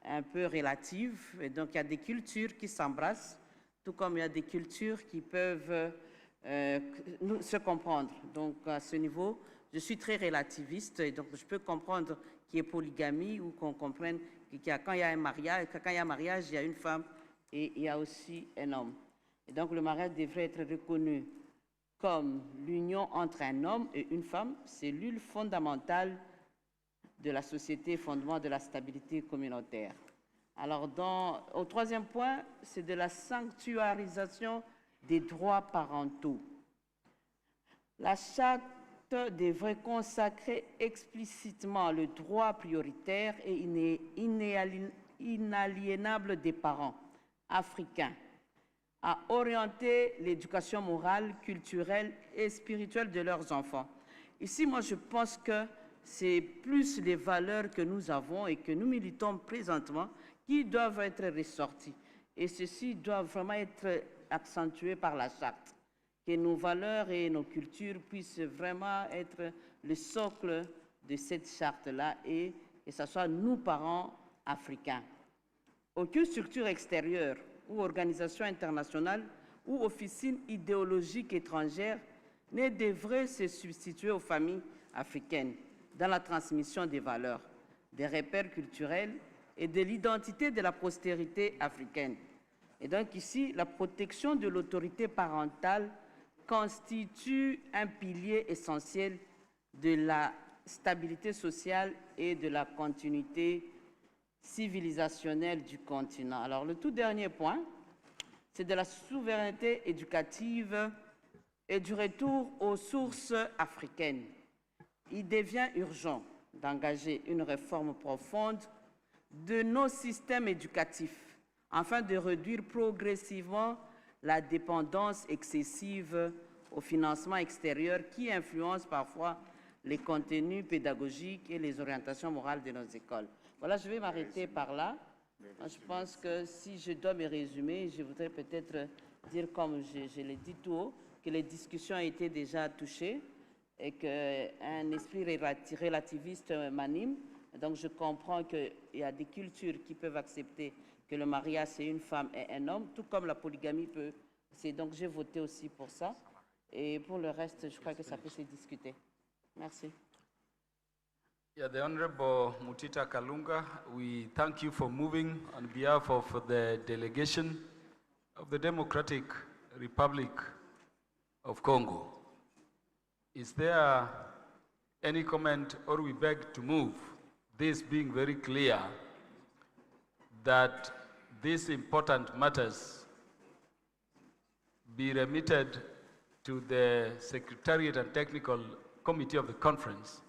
un peu relatif. Et donc, il y a des cultures qui s'embrassent, tout comme il y a des cultures qui peuvent se comprendre. Donc, à ce niveau, je suis très relativiste et donc je peux comprendre qu'il y ait polygamie ou qu'on comprenne qu'il y a, quand il y a un mariage, il y a une femme et il y a aussi un homme. Et donc, le mariage devrait être reconnu comme l'union entre un homme et une femme, cellule fondamentale de la société, fondement de la stabilité communautaire. Alors, au troisième point, c'est de la sanctuarisation des droits parentaux. La charte devrait consacrer explicitement le droit prioritaire et inaliénable des parents africains à orienter l'éducation morale, culturelle et spirituelle de leurs enfants. Ici, moi, je pense que c'est plus les valeurs que nous avons et que nous militons présentement qui doivent être ressorties. Et ceci doit vraiment être accentué par la charte. Que nos valeurs et nos cultures puissent vraiment être le socle de cette charte-là et que ce soit nous, parents africains. Aucune structure extérieure ou organisation internationale ou officine idéologique étrangère ne devrait se substituer aux familles africaines dans la transmission des valeurs, des repères culturels et de l'identité de la postérité africaine. Et donc ici, la protection de l'autorité parentale constitue un pilier essentiel de la stabilité sociale et de la continuité civilisationnelle du continent. Alors, le tout dernier point, c'est de la souveraineté éducative et du retour aux sources africaines. Il devient urgent d'engager une réforme profonde de nos systèmes éducatifs afin de réduire progressivement la dépendance excessive au financement extérieur qui influence parfois les contenus pédagogiques et les orientations morales de nos écoles. Voilà, je vais m'arrêter par là. Je pense que si je dois me résumer, je voudrais peut-être dire, comme je l'ai dit tout haut, que les discussions ont été déjà touchées et qu'un esprit relativiste m'anime. Donc, je comprends qu'il y a des cultures qui peuvent accepter que le mariage, c'est une femme et un homme, tout comme la polygamie peut. Donc, j'ai voté aussi pour ça. Et pour le reste, je crois que ça peut se discuter. Merci. Yeah, the Honorable Mutita Kalunga, we thank you for moving on behalf of the delegation of the Democratic Republic of Congo. Is there any comment, or we beg to move, this being very clear that these important matters be remitted to the Secretariat and Technical Committee of the Conference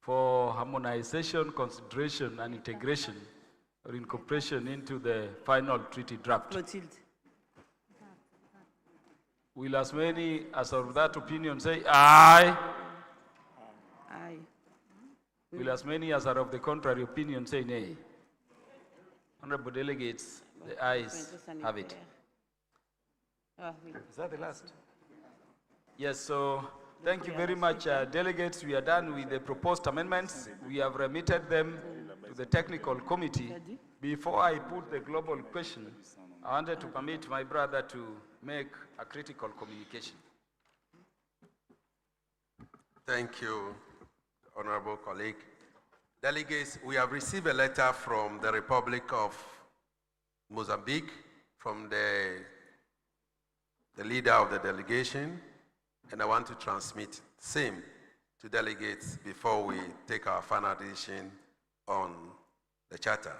for harmonization, consideration, and integration or incorporation into the final treaty draft. Clotilde. Will as many as of that opinion say aye? Aye. Will as many as are of the contrary opinion say nay? Honorable delegates, the ayes have it. Is that the last? Yes, so thank you very much, delegates. We are done with the proposed amendments. We have remitted them to the technical committee. Before I put the global question, I wanted to permit my brother to make a critical communication. Thank you, honorable colleague. Delegates, we have received a letter from the Republic of Mozambique, from the leader of the delegation, and I want to transmit same to delegates before we take our final decision on the charter.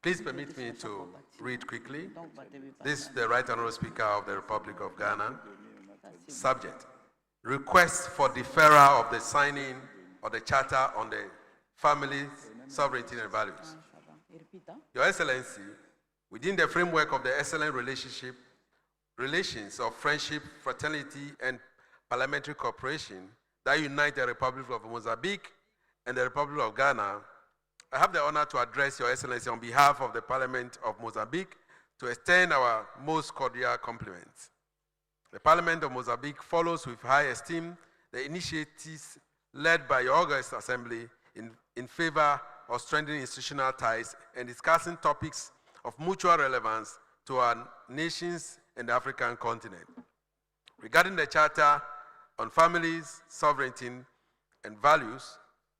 Please permit me to read quickly. This is the Right Honorable Speaker of the Republic of Ghana. Subject: request for deferral of the signing of the charter on the family, sovereignty and values. Your Excellency, within the framework of the excellent relations of friendship, fraternity, and parliamentary cooperation that unite the Republic of Mozambique and the Republic of Ghana, I have the honor to address Your Excellency on behalf of the Parliament of Mozambique to extend our most cordial compliments. The Parliament of Mozambique follows with high esteem the initiatives led by your August Assembly in favor of strengthening institutional ties and discussing topics of mutual relevance to our nations and the African continent. Regarding the Charter on Families, Sovereignty, and Values,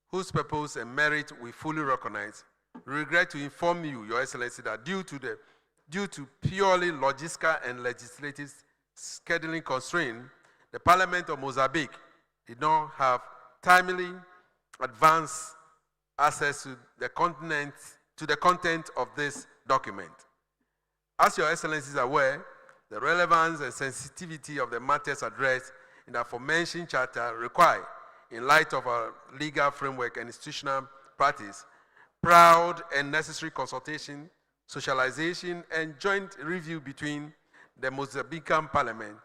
whose purpose and merit we fully recognize, we regret to inform you, Your Excellency, that due to purely logistical and legislative scheduling constraints, the Parliament of Mozambique did not have timely advance access to the content of this document. As Your Excellency is aware, the relevance and sensitivity of the matters addressed in the aforementioned charter require, in light of our legal framework and institutional practice, proud and necessary consultation, socialization, and joint review between the Mozambican Parliament,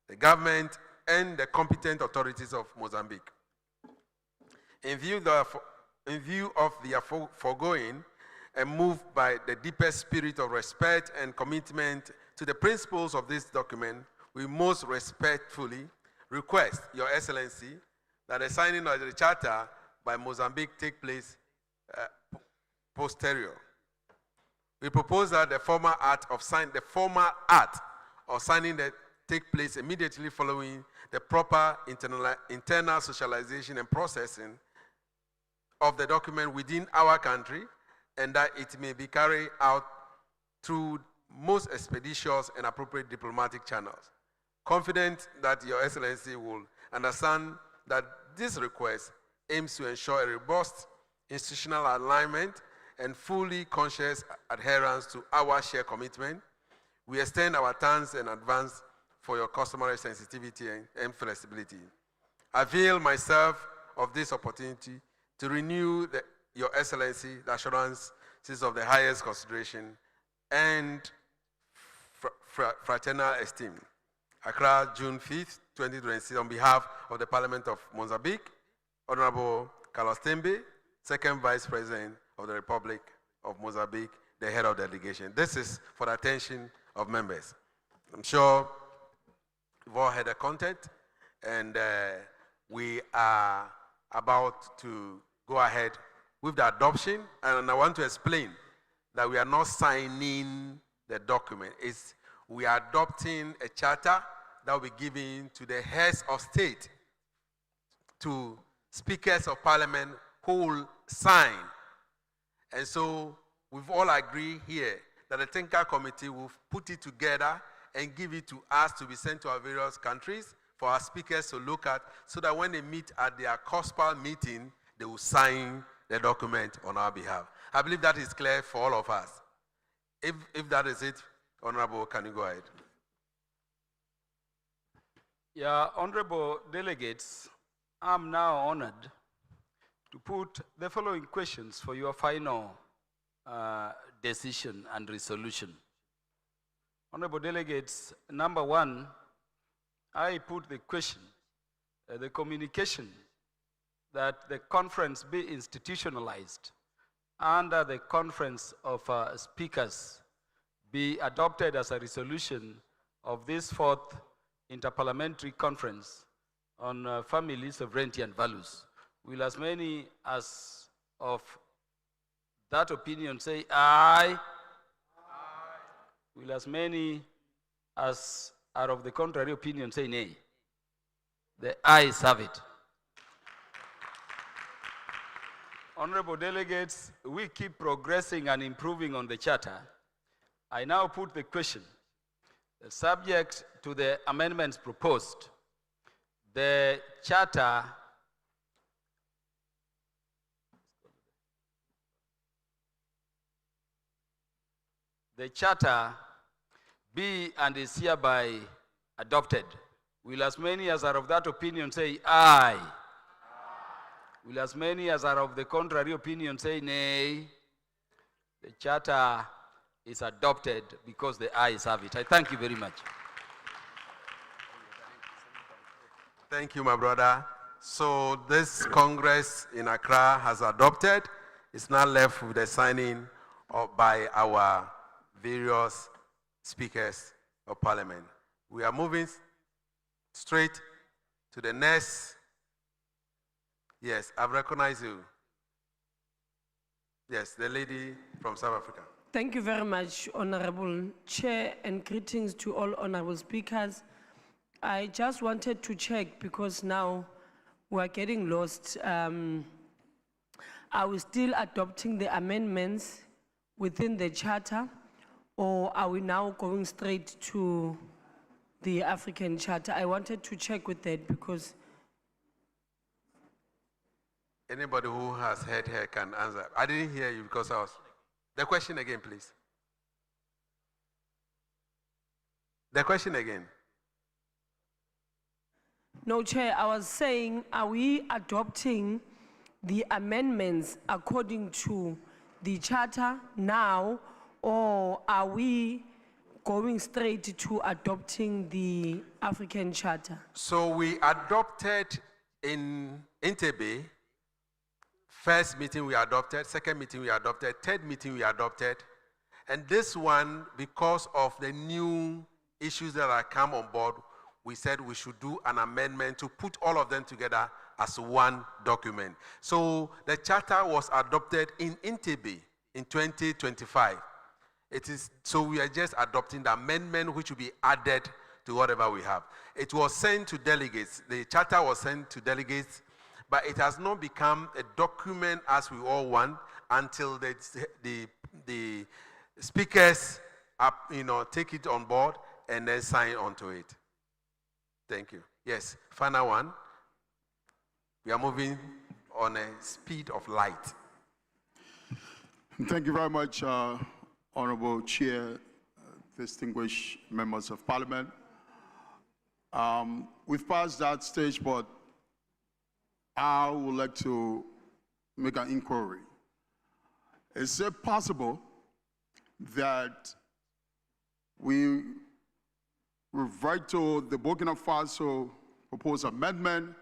the government, and the competent authorities of Mozambique. In view of the foregoing, and moved by the deepest spirit of respect and commitment to the principles of this document, we most respectfully request Your Excellency that the signing of the charter by Mozambique take place posterior. We propose that the formal act of signing take place immediately following the proper internal socialization and processing of the document within our country, and that it may be carried out through most expeditious and appropriate diplomatic channels. Confident that Your Excellency will understand that this request aims to ensure a robust institutional alignment and fully conscious adherence to our shared commitment. We extend our thanks in advance for your customary sensitivity and flexibility. I avail myself of this opportunity to renew Your Excellency the assurances of the highest consideration and fraternal esteem. Accra, June 5th, 2026, on behalf of the Parliament of Mozambique, Honorable Carlos Tembe, Second Vice President of the Republic of Mozambique, the head of the delegation. This is for the attention of members. I'm sure you've all heard the content, and we are about to go ahead with the adoption, and I want to explain that we are not signing the document. We are adopting a charter that will be given to the heads of state, to speakers of parliament who will sign. And so we've all agreed here that the technical committee will put it together and give it to us to be sent to our various countries for our speakers to look at, so that when they meet at their COSPAL meeting, they will sign the document on our behalf. I believe that is clear for all of us. If that is it, Honorable, can you go ahead? Yeah, honorable delegates, I'm now honored to put the following questions for your final decision and resolution. Honorable delegates, number one, I put the question, the communication that the conference be institutionalized under the Conference of Speakers, be adopted as a resolution of this 4th Inter-Parliamentary Conference on Family, Sovereignty and Values. Will as many as of that opinion say aye? Aye. Will as many as are of the contrary opinion say nay? The ayes have it. Honorable delegates, we keep progressing and improving on the charter. I now put the question, subject to the amendments proposed. The charter be and is hereby adopted. Will as many as are of that opinion say aye? Will as many as are of the contrary opinion say nay? The charter is adopted because the ayes have it. I thank you very much. Thank you, my brother. So this Congress in Accra has adopted. It's now left with the signing by our various speakers of parliament. We are moving straight to the next. Yes, I've recognized you. Yes, the lady from South Africa. Thank you very much, Honorable Chair, and greetings to all honorable speakers. I just wanted to check because now we're getting lost. Are we still adopting the amendments within the charter, or are we now going straight to the African Charter? I wanted to check with that because anybody who has heard her can answer. I didn't hear you because I was... The question again, please. The question again. No, Chair, I was saying, are we adopting the amendments according to the Charter now, or are we going straight to adopting the African Charter? So we adopted in Entebbe. First meeting we adopted, second meeting we adopted, third meeting we adopted. And this one, because of the new issues that have come on board, we said we should do an amendment to put all of them together as one document. So the charter was adopted in Entebbe in 2025. So we are just adopting the amendment which will be added to whatever we have. It was sent to delegates. The charter was sent to delegates, but it has not become a document as we all want until the speakers take it on board and then sign onto it. Thank you. Yes, final one. We are moving on a speed of light. Thank you very much, Honorable Chair, distinguished members of Parliament. We've passed that stage, but I would like to make an inquiry. Is it possible that we revert to the Burkina Faso proposed amendment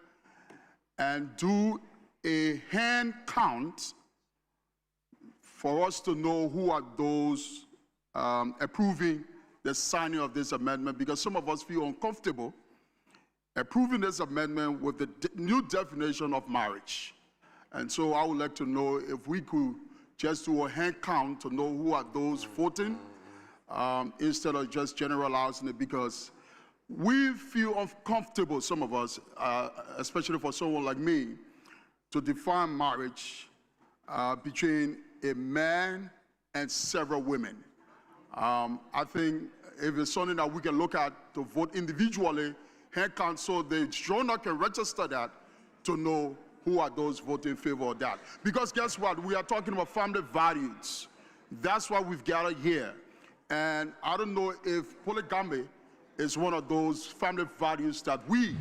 and do a hand count for us to know who are those approving the signing of this amendment? Because some of us feel uncomfortable approving this amendment with the new definition of marriage. And so I would like to know if we could just do a hand count to know who are those voting instead of just generalizing it, because we feel uncomfortable, some of us, especially for someone like me, to define marriage between a man and several women. I think if it's something that we can look at to vote individually, hand count, so the journal can register that to know who are those voting in favor of that. Because guess what? We are talking about family values. That's why we've gathered here. And I don't know if polygamy is one of those family values that we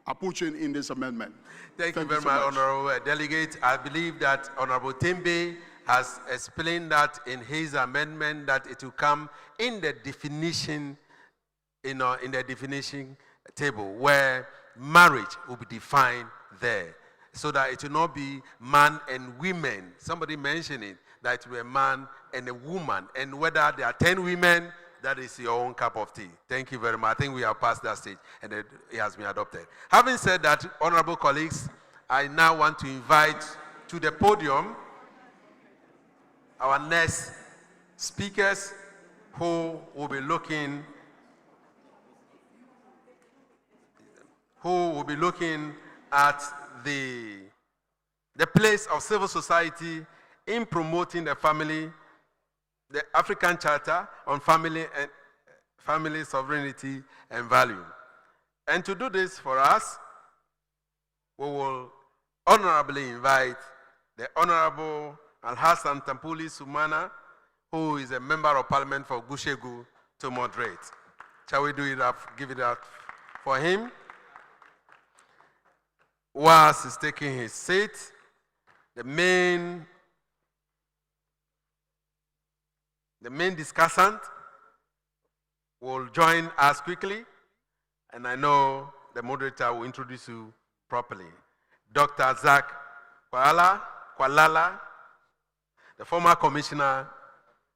are pushing in this amendment. Thank you very much, Honorable Delegate. I believe that Honorable Tembe has explained that in his amendment that it will come in the definition, in the definition table where marriage will be defined there. so that it will not be man and women. Somebody mentioned it, that it will be a man and a woman. And whether there are 10 women, that is your own cup of tea. Thank you very much. I think we have passed that stage, and it has been adopted. Having said that, honorable colleagues, I now want to invite to the podium our next speakers who will be looking at the place of civil society in promoting the family, the African Charter on family and family sovereignty and value. And to do this for us, we will honorably invite the Honorable Al-Hassan Tampuli Sumana, who is a member of parliament for Gushegu, to moderate. Shall we do it up, give it up for him? Whilst he's taking his seat, the main discussant will join us quickly, and I know the moderator will introduce you properly. Dr. Zach Kwalala, the former commissioner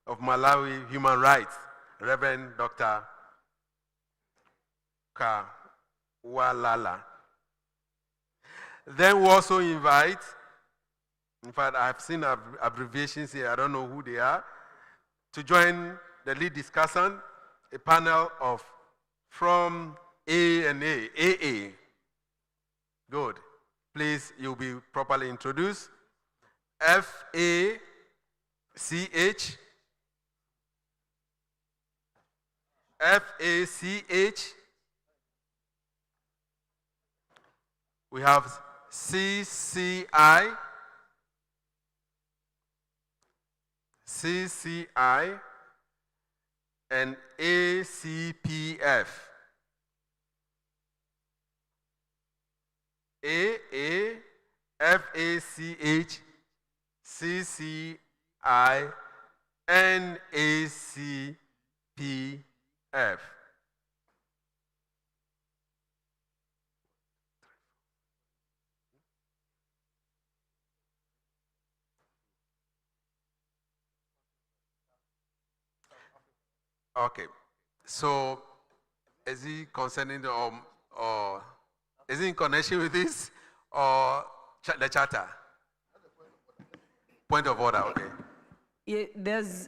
of Malawi Human Rights, Reverend Dr. Kwalala. Then we also invite, in fact, I've seen abbreviations here, I don't know who they are, to join the lead discussant, a panel of from AA. Good. Please, you'll be properly introduced. FACH. FACH. We have CCI. CCI and ACPF. AA, FACH, CCI, and ACPF. Okay, so is he concerning or is he in connection with this or the charter? Point of order, okay. Yeah,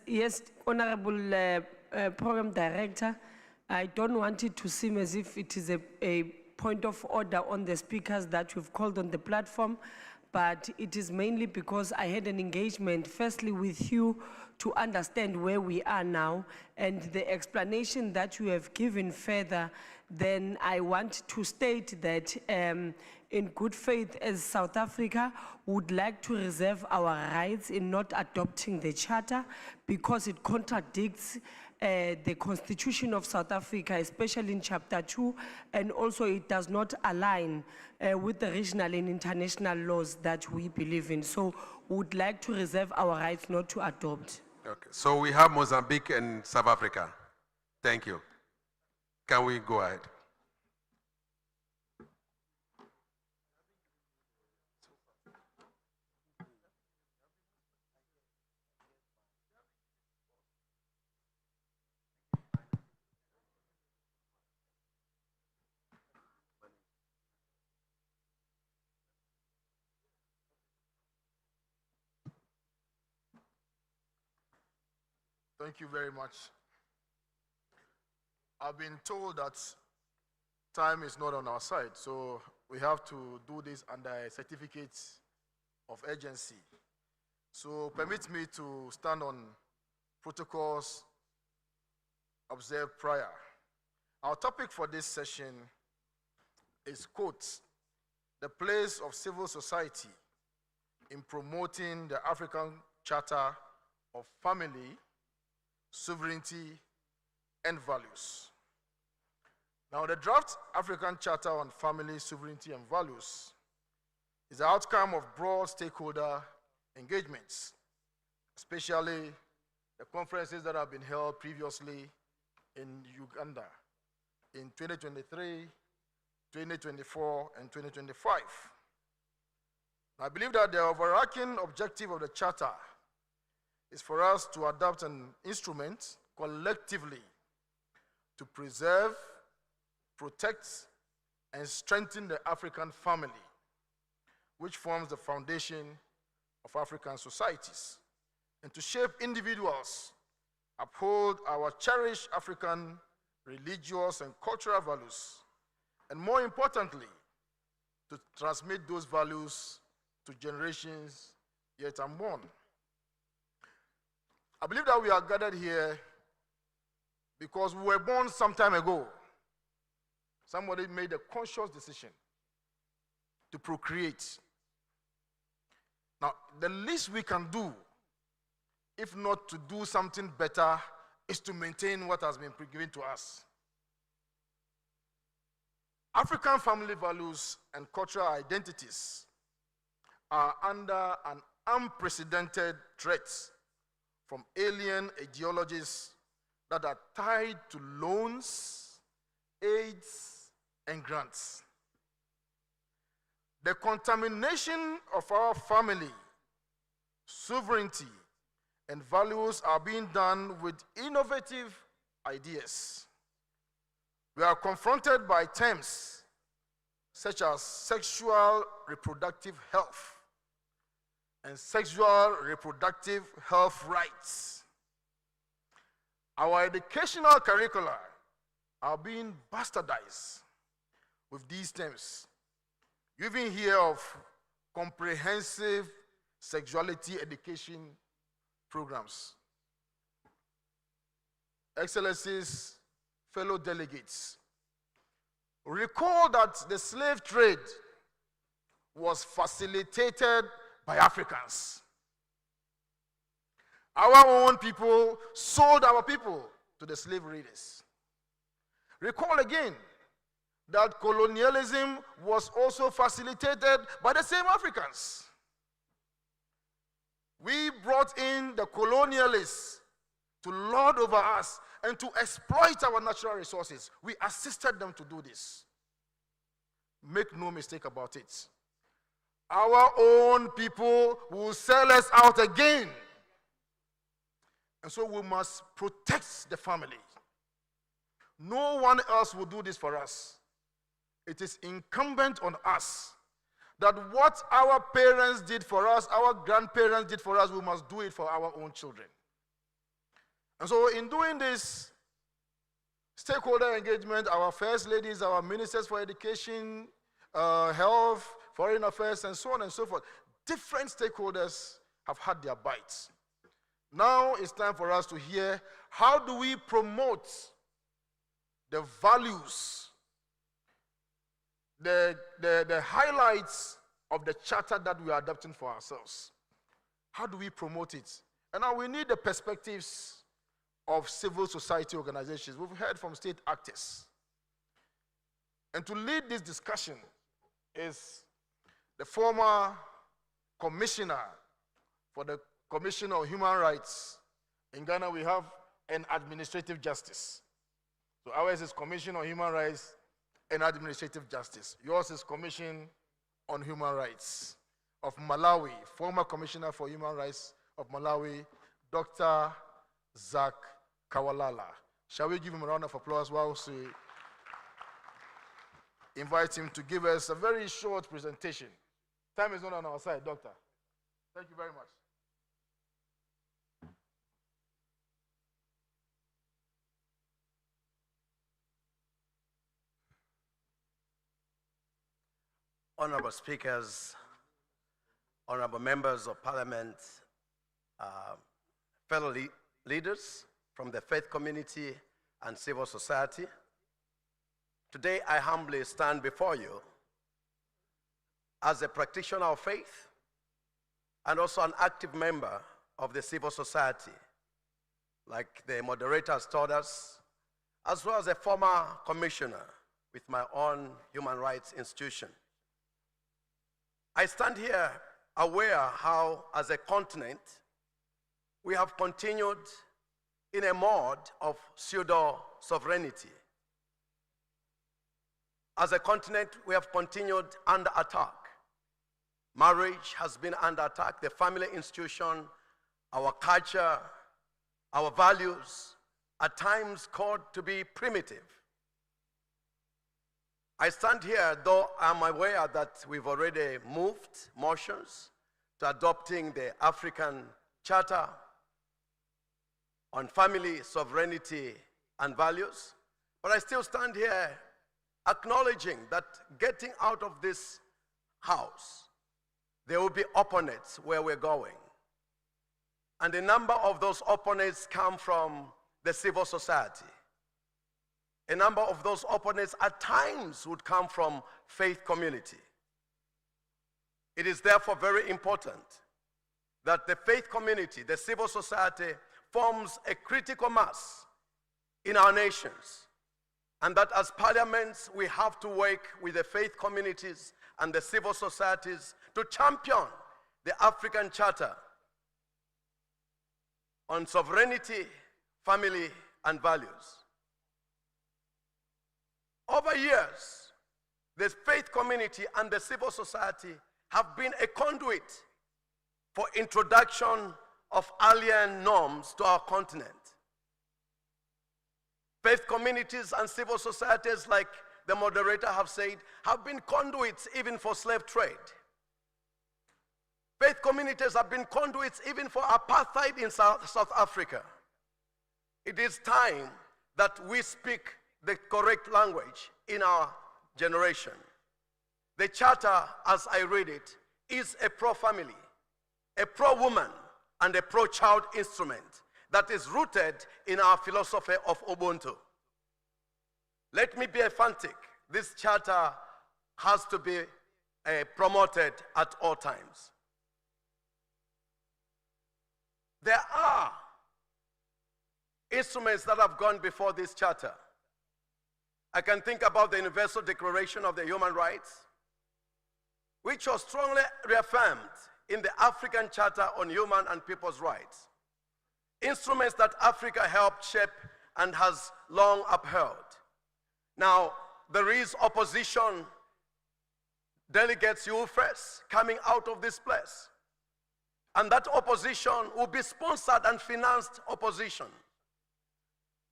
yes, Honorable Program Director, I don't want it to seem as if it is a point of order on the speakers that we've called on the platform, but it is mainly because I had an engagement, firstly with you, to understand where we are now, and the explanation that you have given further, then I want to state that in good faith as South Africa would like to reserve our rights in not adopting the charter because it contradicts the Constitution of South Africa, especially in Chapter 2, and also it does not align with the regional and international laws that we believe in. So we would like to reserve our rights not to adopt. Okay, so we have Mozambique and South Africa. Thank you. Can we go ahead? Thank you very much. I've been told that time is not on our side, so we have to do this under a certificate of urgency. So permit me to stand on protocols observed prior. Our topic for this session is, quote, the place of civil society in promoting the African Charter of Family, Sovereignty, and Values. Now, the draft African Charter on Family, Sovereignty, and Values is the outcome of broad stakeholder engagements, especially the conferences that have been held previously in Uganda in 2023, 2024, and 2025. I believe that the overarching objective of the Charter is for us to adopt an instrument collectively to preserve, protect, and strengthen the African family, which forms the foundation of African societies, and to shape individuals, uphold our cherished African religious and cultural values, and more importantly, to transmit those values to generations yet unborn. I believe that we are gathered here because we were born some time ago. Somebody made a conscious decision to procreate. Now, the least we can do, if not to do something better, is to maintain what has been given to us. African family values and cultural identities are under an unprecedented threat from alien ideologies that are tied to loans, aids, and grants. The contamination of our family, sovereignty, and values are being done with innovative ideas. We are confronted by terms such as sexual reproductive health and sexual reproductive health rights. Our educational curricula are being bastardized with these terms. You even hear of comprehensive sexuality education programs. Excellencies, fellow delegates, recall that the slave trade was facilitated by Africans. Our own people sold our people to the slave raiders. Recall again that colonialism was also facilitated by the same Africans. We brought in the colonialists to lord over us and to exploit our natural resources. We assisted them to do this. Make no mistake about it. Our own people will sell us out again. And so we must protect the family. No one else will do this for us. It is incumbent on us that what our parents did for us, our grandparents did for us, we must do it for our own children. And so in doing this, stakeholder engagement, our first ladies, our ministers for education, health, foreign affairs, and so on and so forth, different stakeholders have had their bites. Now it's time for us to hear, how do we promote the values, the highlights of the charter that we are adopting for ourselves? How do we promote it? And now we need the perspectives of civil society organizations. We've heard from state actors. And to lead this discussion is the former commissioner for the Commission on Human Rights. In Ghana, we have an administrative justice. So ours is Commission on Human Rights and Administrative Justice. Yours is Commission on Human Rights of Malawi, former Commissioner for Human Rights of Malawi, Dr. Zach Kawalala. Shall we give him a round of applause whilst we invite him to give us a very short presentation? Time is not on our side, Doctor. Thank you very much. Honorable speakers, honorable members of parliament, fellow leaders from the faith community and civil society, today I humbly stand before you as a practitioner of faith and also an active member of the civil society, like the moderators told us, as well as a former commissioner with my own human rights institution. I stand here aware how, as a continent, we have continued in a mode of pseudo-sovereignty. As a continent, we have continued under attack. Marriage has been under attack, the family institution, our culture, our values, at times called to be primitive. I stand here, though I'm aware that we've already moved motions to adopting the African Charter on family, sovereignty, and values. But I still stand here acknowledging that getting out of this house, there will be opponents where we're going. And a number of those opponents come from the civil society. A number of those opponents at times would come from faith community. It is therefore very important that the faith community, the civil society, forms a critical mass in our nations. And that as parliaments, we have to work with the faith communities and the civil societies to champion the African Charter on sovereignty, family, and values. Over years, the faith community and the civil society have been a conduit for introduction of alien norms to our continent. Faith communities and civil societies, like the moderator have said, have been conduits even for slave trade. Faith communities have been conduits even for apartheid in South Africa. It is time that we speak the correct language in our generation. The Charter, as I read it, is a pro-family, a pro-woman, and a pro-child instrument that is rooted in our philosophy of Ubuntu. Let me be emphatic. This Charter has to be promoted at all times. There are instruments that have gone before this Charter. I can think about the Universal Declaration of the Human Rights, which was strongly reaffirmed in the African Charter on Human and People's Rights. Instruments that Africa helped shape and has long upheld. Now, there is opposition delegates you first coming out of this place. And that opposition will be sponsored and financed opposition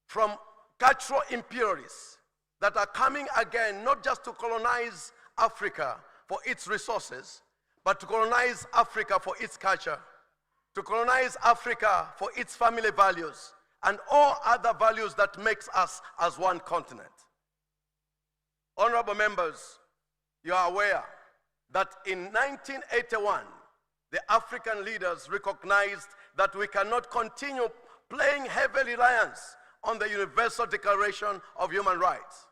from cultural imperialists that are coming again, not just to colonize Africa for its resources, but to colonize Africa for its culture, to colonize Africa for its family values, and all other values that makes us as one continent. Honorable members, you are aware that in 1981, the African leaders recognized that we cannot continue playing heavy reliance on the Universal Declaration of Human Rights,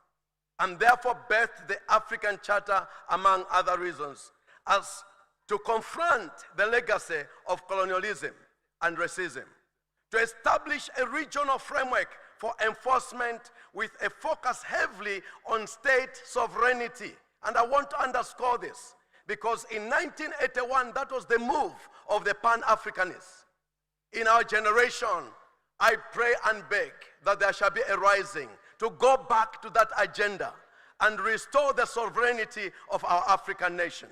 and therefore birthed the African Charter, among other reasons, as to confront the legacy of colonialism and racism, to establish a regional framework for enforcement with a focus heavily on state sovereignty. And I want to underscore this, because in 1981, that was the move of the Pan-Africanists. In our generation, I pray and beg that there shall be a rising to go back to that agenda and restore the sovereignty of our African nation.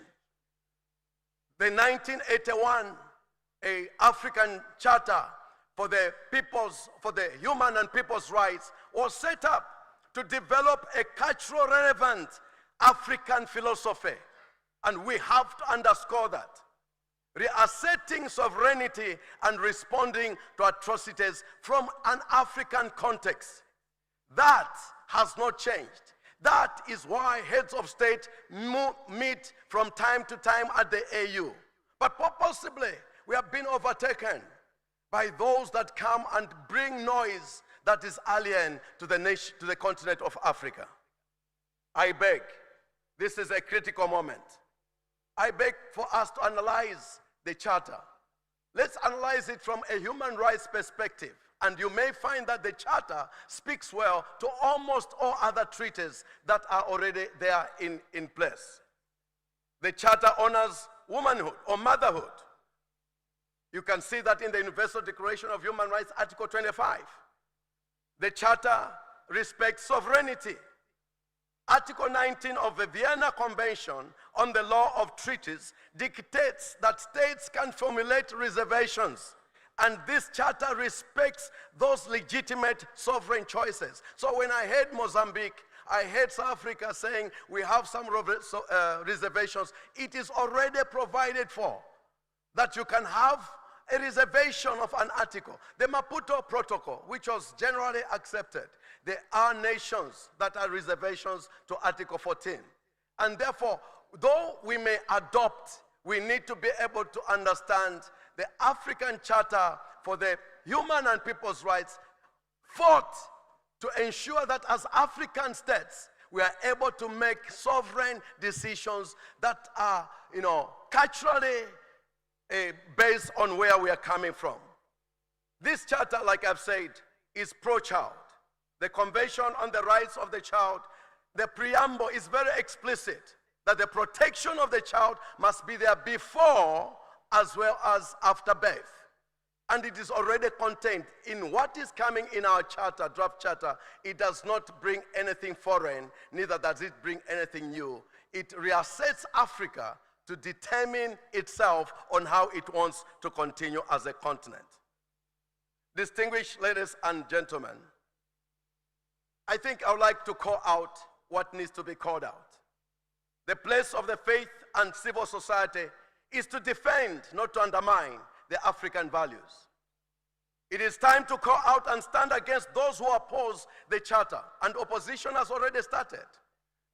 The 1981 African Charter for the human and people's rights was set up to develop a cultural relevant African philosophy. And we have to underscore that. Reasserting sovereignty and responding to atrocities from an African context. That has not changed. That is why heads of state meet from time to time at the AU. But possibly we have been overtaken by those that come and bring noise that is alien to the nation, to the continent of Africa. I beg, this is a critical moment. I beg for us to analyze the Charter. Let's analyze it from a human rights perspective. And you may find that the Charter speaks well to almost all other treaties that are already there in place. The Charter honors womanhood or motherhood. You can see that in the Universal Declaration of Human Rights, Article 25. The Charter respects sovereignty. Article 19 of the Vienna Convention on the Law of Treaties dictates that states can formulate reservations, and this charter respects those legitimate sovereign choices. So when I heard Mozambique, I heard South Africa saying we have some reservations, it is already provided for, that you can have a reservation of an article. The Maputo Protocol, which was generally accepted, there are nations that are reservations to Article 14. And therefore, though we may adopt, we need to be able to understand the African Charter for the Human and People's Rights fought to ensure that as African states, we are able to make sovereign decisions that are, culturally based on where we are coming from. This charter, like I've said, is pro-child. The Convention on the Rights of the Child, the preamble is very explicit that the protection of the child must be there before as well as after birth. And it is already contained in what is coming in our charter, draft charter. It does not bring anything foreign, neither does it bring anything new. It reassets Africa to determine itself on how it wants to continue as a continent. Distinguished ladies and gentlemen, I think I would like to call out what needs to be called out. The place of the faith and civil society is to defend, not to undermine, the African values. It is time to call out and stand against those who oppose the charter, and opposition has already started.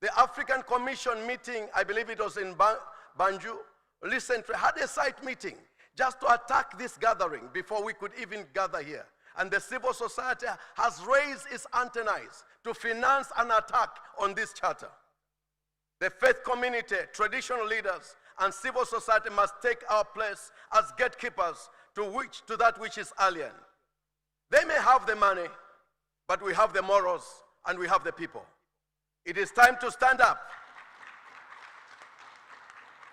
The African Commission meeting, I believe it was in Banjul, recently had a site meeting just to attack this gathering before we could even gather here. And the civil society has raised its antennas to finance an attack on this charter. The faith community, traditional leaders, and civil society must take our place as gatekeepers to that which is alien. They may have the money, but we have the morals and we have the people. It is time to stand up.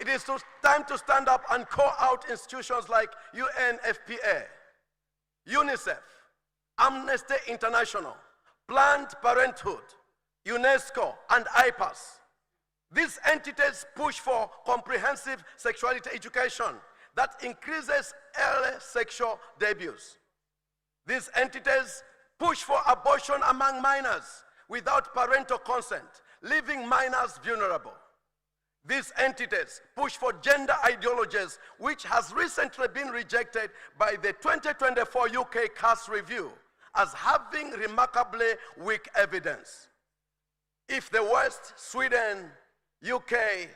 It is time to stand up and call out institutions like UNFPA, UNICEF, Amnesty International, Planned Parenthood, UNESCO, and IPAS. These entities push for comprehensive sexuality education that increases early sexual debuts. These entities push for abortion among minors without parental consent, leaving minors vulnerable. These entities push for gender ideologies, which has recently been rejected by the 2024 UK CAS review as having remarkably weak evidence. If the West, Sweden, UK,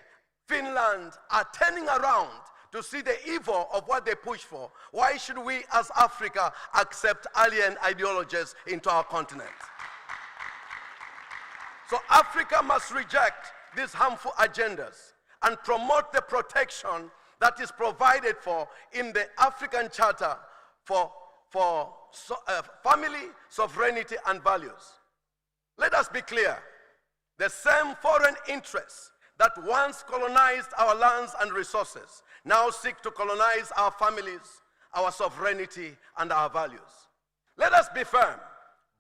Finland are turning around to see the evil of what they push for, why should we as Africa accept alien ideologies into our continent? So Africa must reject these harmful agendas and promote the protection that is provided for in the African Charter for family, sovereignty, and values. Let us be clear. The same foreign interests that once colonized our lands and resources now seek to colonize our families, our sovereignty, and our values. Let us be firm.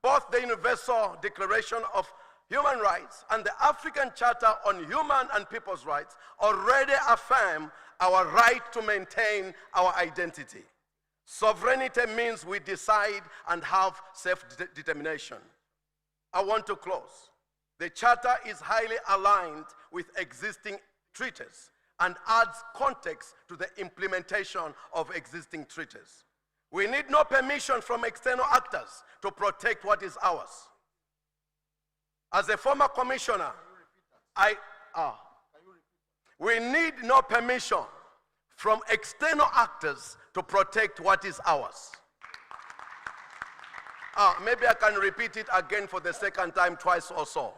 Both the Universal Declaration of Human Rights and the African Charter on Human and People's Rights already affirm our right to maintain our identity. Sovereignty means we decide and have self-determination. I want to close. The Charter is highly aligned with existing treaties and adds context to the implementation of existing treaties. We need no permission from external actors to protect what is ours. As a former commissioner, we need no permission from external actors to protect what is ours. Maybe I can repeat it again for the second time, twice or so.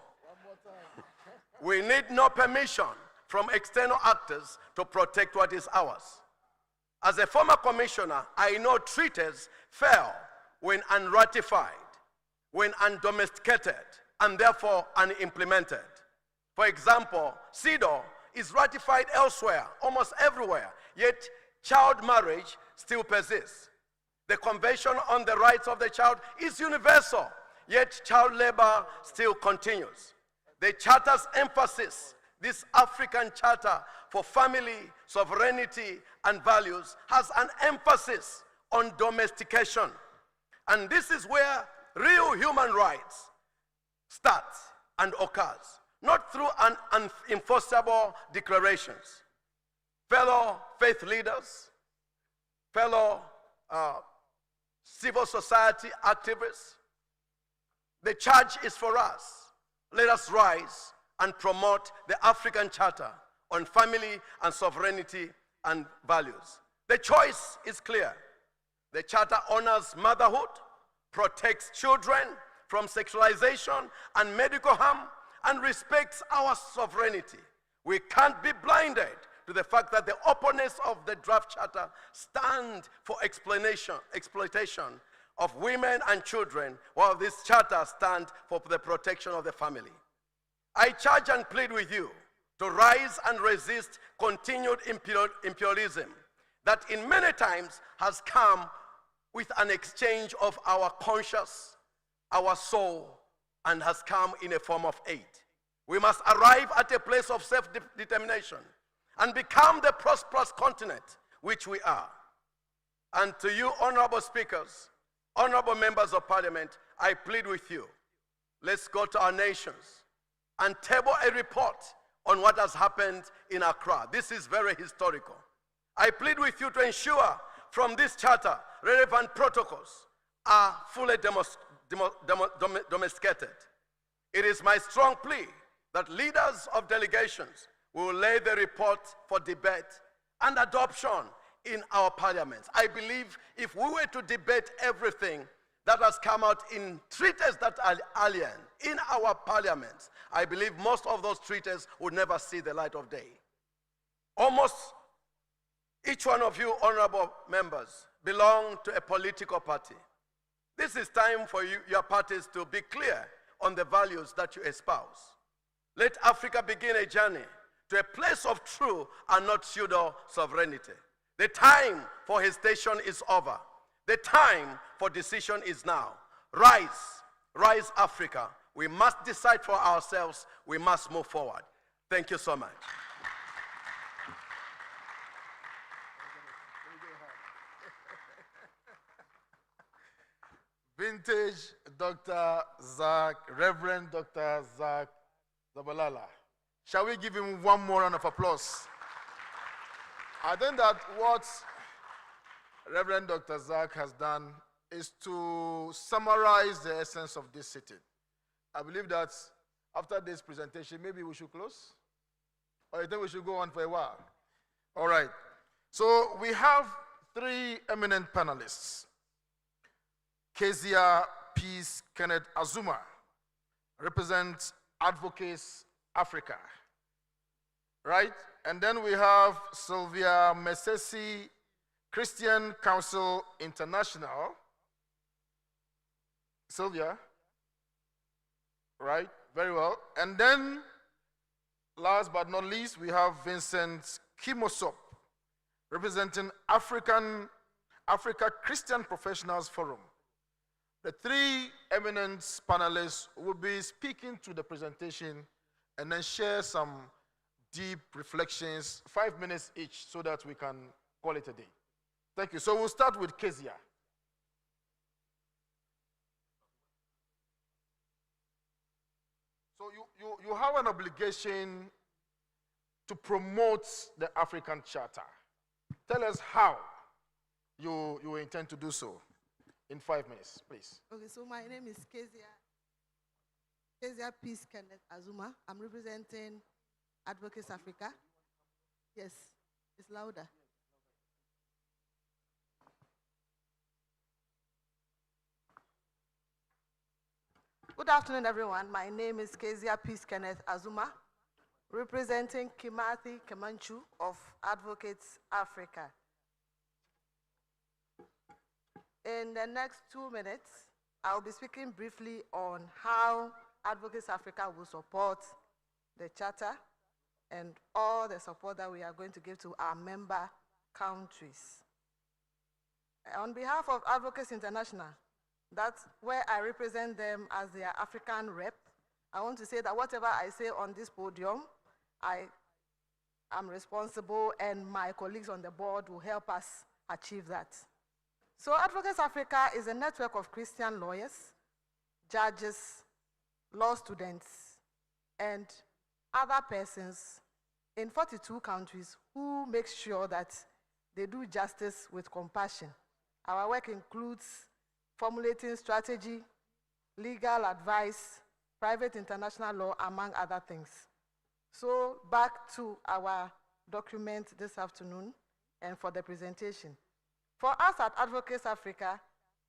We need no permission from external actors to protect what is ours. As a former commissioner, I know treaties fail when unratified, when undomesticated, and therefore unimplemented. For example, CEDAW is ratified elsewhere, almost everywhere, yet child marriage still persists. The Convention on the Rights of the Child is universal, yet child labor still continues. The Charter's emphasis, this African Charter for family, sovereignty, and values, has an emphasis on domestication. And this is where real human rights start and occurs, not through unenforceable declarations. Fellow faith leaders, fellow civil society activists, the charge is for us. Let us rise and promote the African Charter on family and sovereignty and values. The choice is clear. The Charter honors motherhood, protects children from sexualization and medical harm, and respects our sovereignty. We can't be blinded to the fact that the opponents of the draft charter stand for exploitation of women and children, while this charter stands for the protection of the family. I charge and plead with you to rise and resist continued imperialism that in many times has come with an exchange of our conscience, our soul, and has come in a form of aid. We must arrive at a place of self-determination and become the prosperous continent which we are. And to you, honorable speakers, honorable members of parliament, I plead with you. Let's go to our nations and table a report on what has happened in Accra. This is very historical. I plead with you to ensure from this charter, relevant protocols are fully domesticated. It is my strong plea that leaders of delegations will lay the report for debate and adoption in our parliaments. I believe if we were to debate everything that has come out in treaties that are alien in our parliaments, I believe most of those treaties would never see the light of day. Almost each one of you honorable members belong to a political party. This is time for you, your parties to be clear on the values that you espouse. Let Africa begin a journey to a place of true and not pseudo sovereignty. The time for hesitation is over. The time for decision is now. Rise, rise Africa. We must decide for ourselves. We must move forward. Thank you so much. Vintage Dr. Zach, Reverend Dr. Zach Zabalala. Shall we give him one more round of applause? I think that what Reverend Dr. Zach has done is to summarize the essence of this sitting. I believe that after this presentation, maybe we should close? Or you think we should go on for a while? All right. So we have three eminent panelists. Kezia Peace Kenneth Azuma represents Advocates Africa, right? And then we have Sylvia Mesesi, Christian Council International. Sylvia, right? Very well. And then, last but not least, we have Vincent Kimosop, representing Africa Christian Professionals Forum. The three eminent panelists will be speaking to the presentation and then share some deep reflections, 5 minutes each, so that we can call it a day. Thank you. So we'll start with Kezia. So you have an obligation to promote the African Charter. Tell us how you intend to do so in 5 minutes, please. Okay, so my name is Kezia Peace Kenneth Azuma. I'm representing Advocates Africa. Yes, it's louder. Good afternoon, everyone. My name is Kezia Peace Kenneth Azuma, representing Kimathi Kemanchu of Advocates Africa. In the next 2 minutes, I'll be speaking briefly on how Advocates Africa will support the Charter and all the support that we are going to give to our member countries. On behalf of Advocates International, that's where I represent them as their African rep, I want to say that whatever I say on this podium, I am responsible, and my colleagues on the board will help us achieve that. So Advocates Africa is a network of Christian lawyers, judges, law students, and other persons in 42 countries who make sure that they do justice with compassion. Our work includes formulating strategy, legal advice, private international law, among other things. So back to our document this afternoon and for the presentation. For us at Advocates Africa,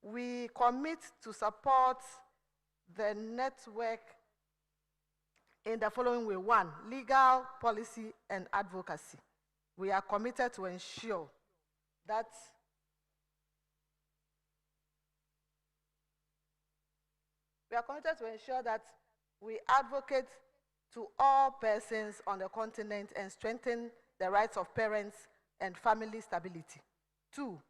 we commit to support the network in the following way. One, legal, policy, and advocacy. We are committed to ensure that we advocate to all persons on the continent and strengthen the rights of parents and family stability. Two,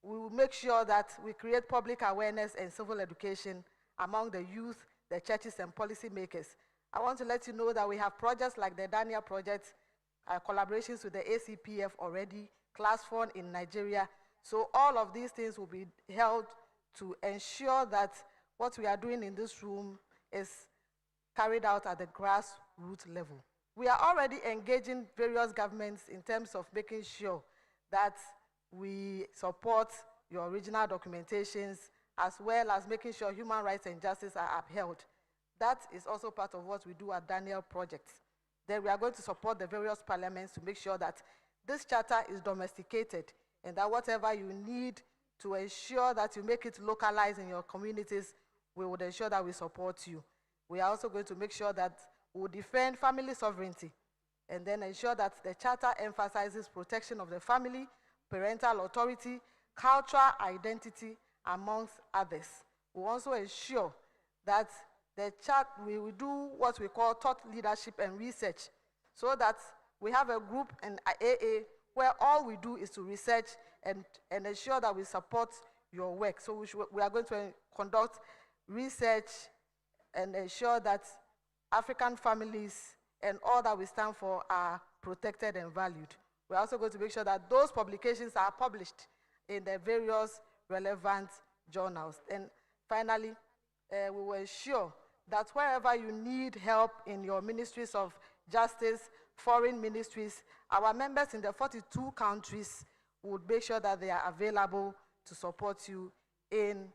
we will make sure that we create public awareness and civil education among the youth, the churches, and policymakers. I want to let you know that we have projects like the Daniel Project, collaborations with the ACPF already, Class 4 in Nigeria. So all of these things will be held to ensure that what we are doing in this room is carried out at the grassroots level. We are already engaging various governments in terms of making sure that we support your original documentations, as well as making sure human rights and justice are upheld. That is also part of what we do at Daniel Project. Then we are going to support the various parliaments to make sure that this charter is domesticated and that whatever you need to ensure that you make it localized in your communities, we would ensure that we support you. We are also going to make sure that we will defend family sovereignty and then ensure that the charter emphasizes protection of the family, parental authority, cultural identity, amongst others. We also ensure that we will do what we call thought leadership and research, so that we have a group in AA where all we do is to research and ensure that we support your work. So we are going to conduct research and ensure that African families and all that we stand for are protected and valued. We're also going to make sure that those publications are published in the various relevant journals. And finally, we will ensure that wherever you need help in your ministries of justice, foreign ministries, our members in the 42 countries would make sure that they are available to support you in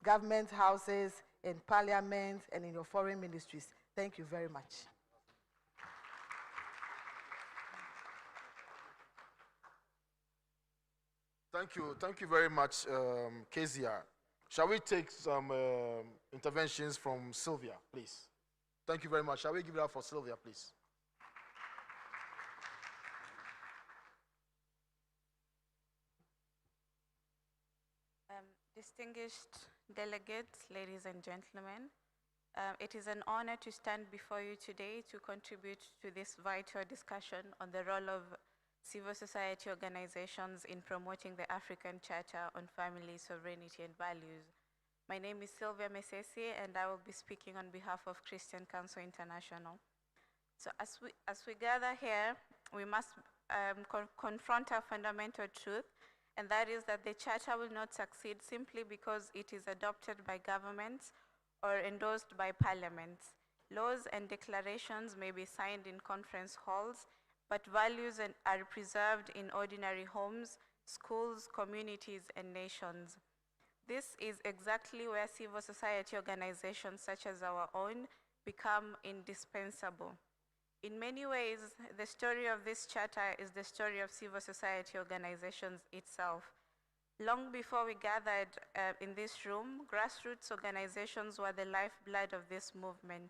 government houses, in parliament, and in your foreign ministries. Thank you very much. Thank you very much, Kezia. Shall we take some interventions from Sylvia, please? Thank you very much. Shall we give it up for Sylvia, please? Distinguished delegates, ladies and gentlemen, it is an honor to stand before you today to contribute to this vital discussion on the role of civil society organizations in promoting the African Charter on Family, Sovereignty and Values. My name is Sylvia Mesesi, and I will be speaking on behalf of Christian Council International. So as we gather here, we must confront our fundamental truth, and that is that the Charter will not succeed simply because it is adopted by governments or endorsed by parliaments. Laws and declarations may be signed in conference halls, but values are preserved in ordinary homes, schools, communities, and nations. This is exactly where civil society organizations such as our own become indispensable. In many ways, the story of this charter is the story of civil society organizations itself. Long before we gathered in this room, grassroots organizations were the lifeblood of this movement.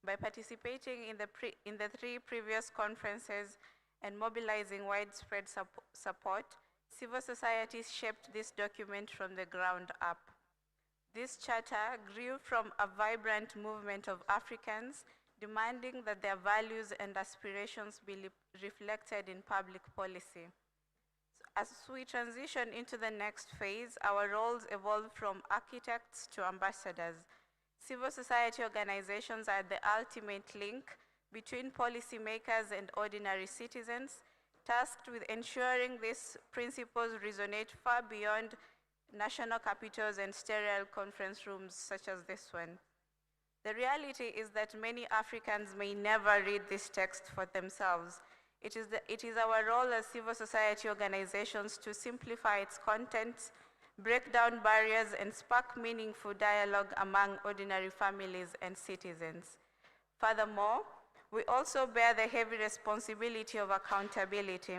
By participating in the 3 previous conferences and mobilizing widespread support, civil societies shaped this document from the ground up. This charter grew from a vibrant movement of Africans demanding that their values and aspirations be reflected in public policy. As we transition into the next phase, our roles evolve from architects to ambassadors. Civil society organizations are the ultimate link between policymakers and ordinary citizens, tasked with ensuring these principles resonate far beyond national capitals and sterile conference rooms such as this one. The reality is that many Africans may never read this text for themselves. It is our role as civil society organizations to simplify its content, break down barriers, and spark meaningful dialogue among ordinary families and citizens. Furthermore, we also bear the heavy responsibility of accountability.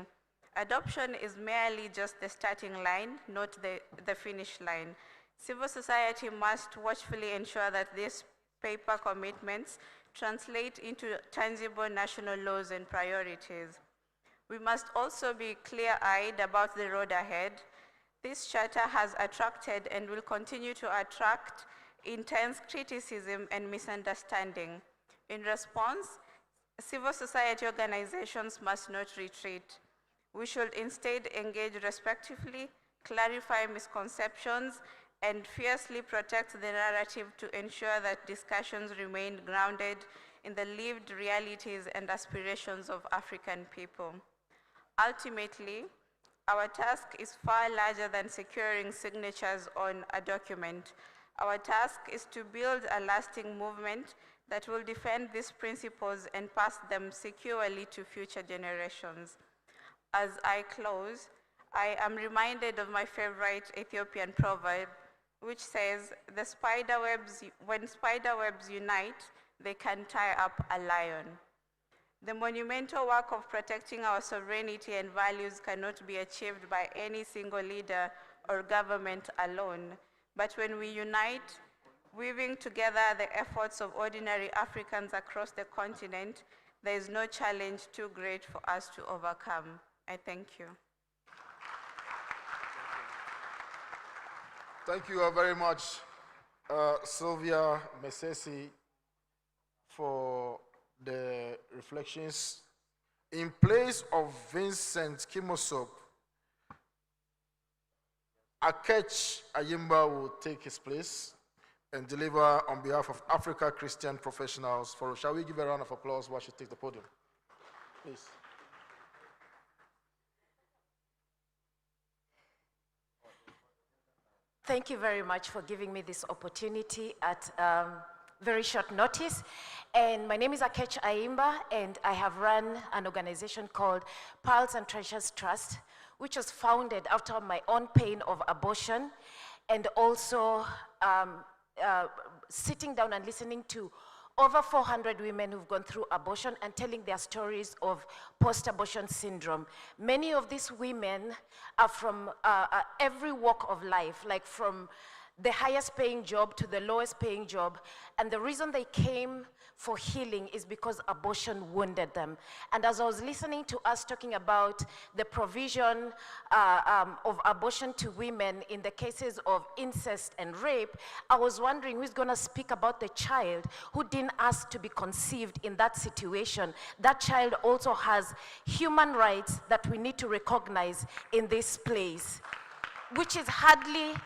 Adoption is merely just the starting line, not the finish line. Civil society must watchfully ensure that these paper commitments translate into tangible national laws and priorities. We must also be clear-eyed about the road ahead. This charter has attracted and will continue to attract intense criticism and misunderstanding. In response, civil society organizations must not retreat. We should instead engage respectfully, clarify misconceptions, and fiercely protect the narrative to ensure that discussions remain grounded in the lived realities and aspirations of African people. Ultimately, our task is far larger than securing signatures on a document. Our task is to build a lasting movement that will defend these principles and pass them securely to future generations. As I close, I am reminded of my favorite Ethiopian proverb, which says, when spider webs unite, they can tie up a lion. The monumental work of protecting our sovereignty and values cannot be achieved by any single leader or government alone. But when we unite, weaving together the efforts of ordinary Africans across the continent, there is no challenge too great for us to overcome. I thank you. Thank you very much, Sylvia Mesesi, for the reflections. In place of Vincent Kimosop, Akech Ayimba will take his place and deliver on behalf of Africa Christian Professionals Forum. Shall we give a round of applause while she takes the podium? Please. Thank you very much for giving me this opportunity at very short notice. And my name is Akech Ayimba, and I have run an organization called Pearls and Treasures Trust, which was founded after my own pain of abortion, and also sitting down and listening to over 400 women who've gone through abortion and telling their stories of post-abortion syndrome. Many of these women are from every walk of life, like from the highest paying job to the lowest paying job. And the reason they came for healing is because abortion wounded them. And as I was listening to us talking about the provision of abortion to women in the cases of incest and rape, I was wondering who's gonna speak about the child who didn't ask to be conceived in that situation. That child also has human rights that we need to recognize in this place, which is hardly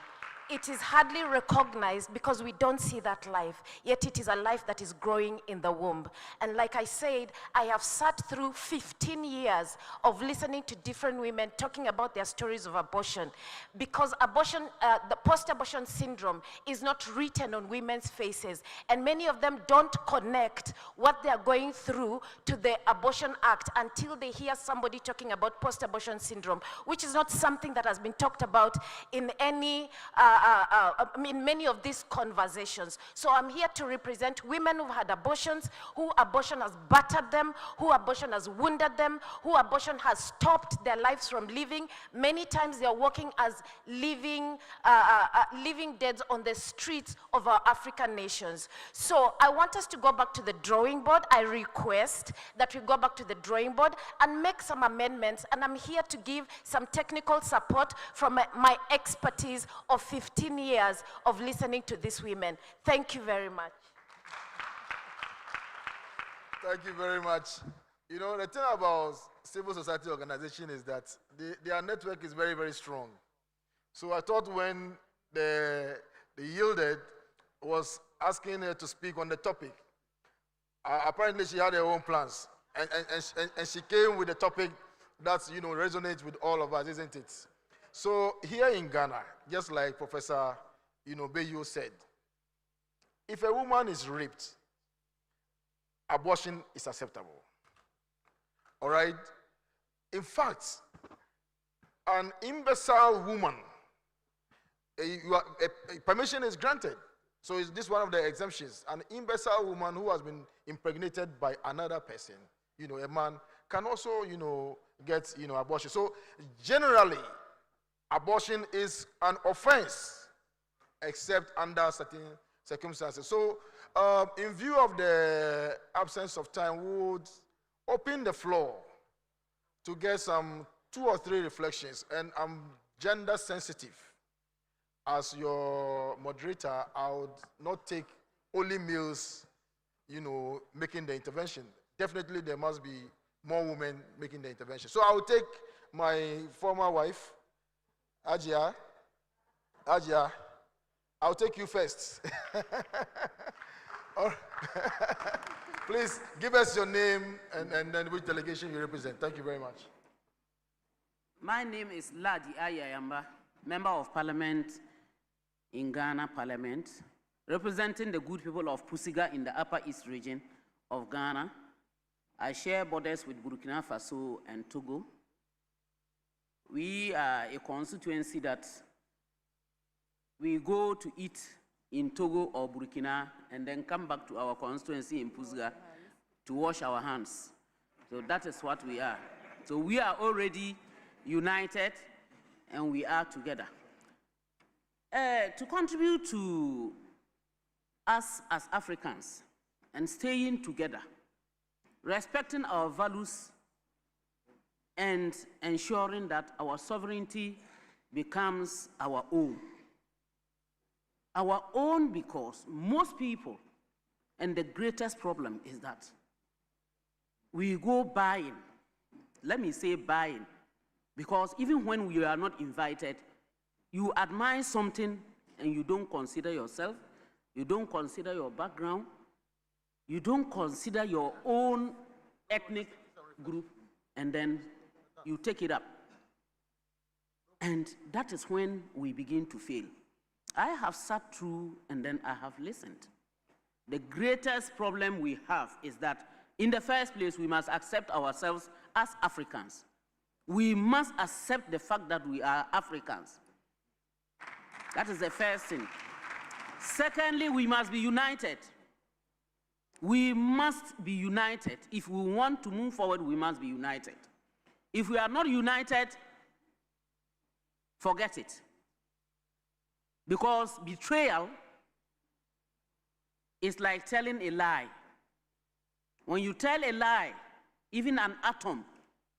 recognized because we don't see that life, yet it is a life that is growing in the womb. And like I said, I have sat through 15 years of listening to different women talking about their stories of abortion, because abortion, the post-abortion syndrome is not written on women's faces, and many of them don't connect what they are going through to the Abortion Act until they hear somebody talking about post-abortion syndrome, which is not something that has been talked about in any in many of these conversations. So I'm here to represent women who've had abortions, who abortion has battered them, who abortion has wounded them, who abortion has stopped their lives from living. Many times they're walking as living deads on the streets of our African nations. So I want us to go back to the drawing board. I request that we go back to the drawing board and make some amendments, and I'm here to give some technical support from my expertise of 15 years of listening to these women. Thank you very much. Thank you very much. You know, the thing about civil society organization is that their network is very, very strong. So I thought when they yielded, was asking her to speak on the topic. Apparently, she had her own plans, and she came with a topic that resonates with all of us, isn't it? So here in Ghana, just like Professor Bayo said, if a woman is raped, abortion is acceptable. All right? In fact, an imbecile woman, permission is granted. So is this one of the exemptions? An imbecile woman who has been impregnated by another person, a man, can also, get, abortion. So generally, abortion is an offense, except under certain circumstances. So in view of the absence of time, we would open the floor to get some 2 or 3 reflections. And I'm gender sensitive. As your moderator, I would not take only males, making the intervention. Definitely there must be more women making the intervention. So I will take my former wife, Ajia. Ajia, I'll take you first. Please give us your name and then which delegation you represent. Thank you very much. My name is Ladi Ayayamba, Member of Parliament in Ghana Parliament, representing the good people of Pusiga in the Upper East region of Ghana. I share borders with Burkina Faso and Togo. We are a constituency that we go to eat in Togo or Burkina and then come back to our constituency in Pusiga to wash our hands. So that is what we are. So we are already united and we are together. To contribute to us as Africans and staying together, respecting our values and ensuring that our sovereignty becomes our own. Our own because most people, and the greatest problem is that we go buying. Let me say buying, because even when we are not invited, you admire something and you don't consider yourself, you don't consider your background, you don't consider your own ethnic group, and then you take it up. And that is when we begin to fail. I have sat through and then I have listened. The greatest problem we have is that in the first place, we must accept ourselves as Africans. We must accept the fact that we are Africans. That is the first thing. Secondly, we must be united. We must be united. If we want to move forward, we must be united. If we are not united, forget it. Because betrayal is like telling a lie. When you tell a lie, even an atom,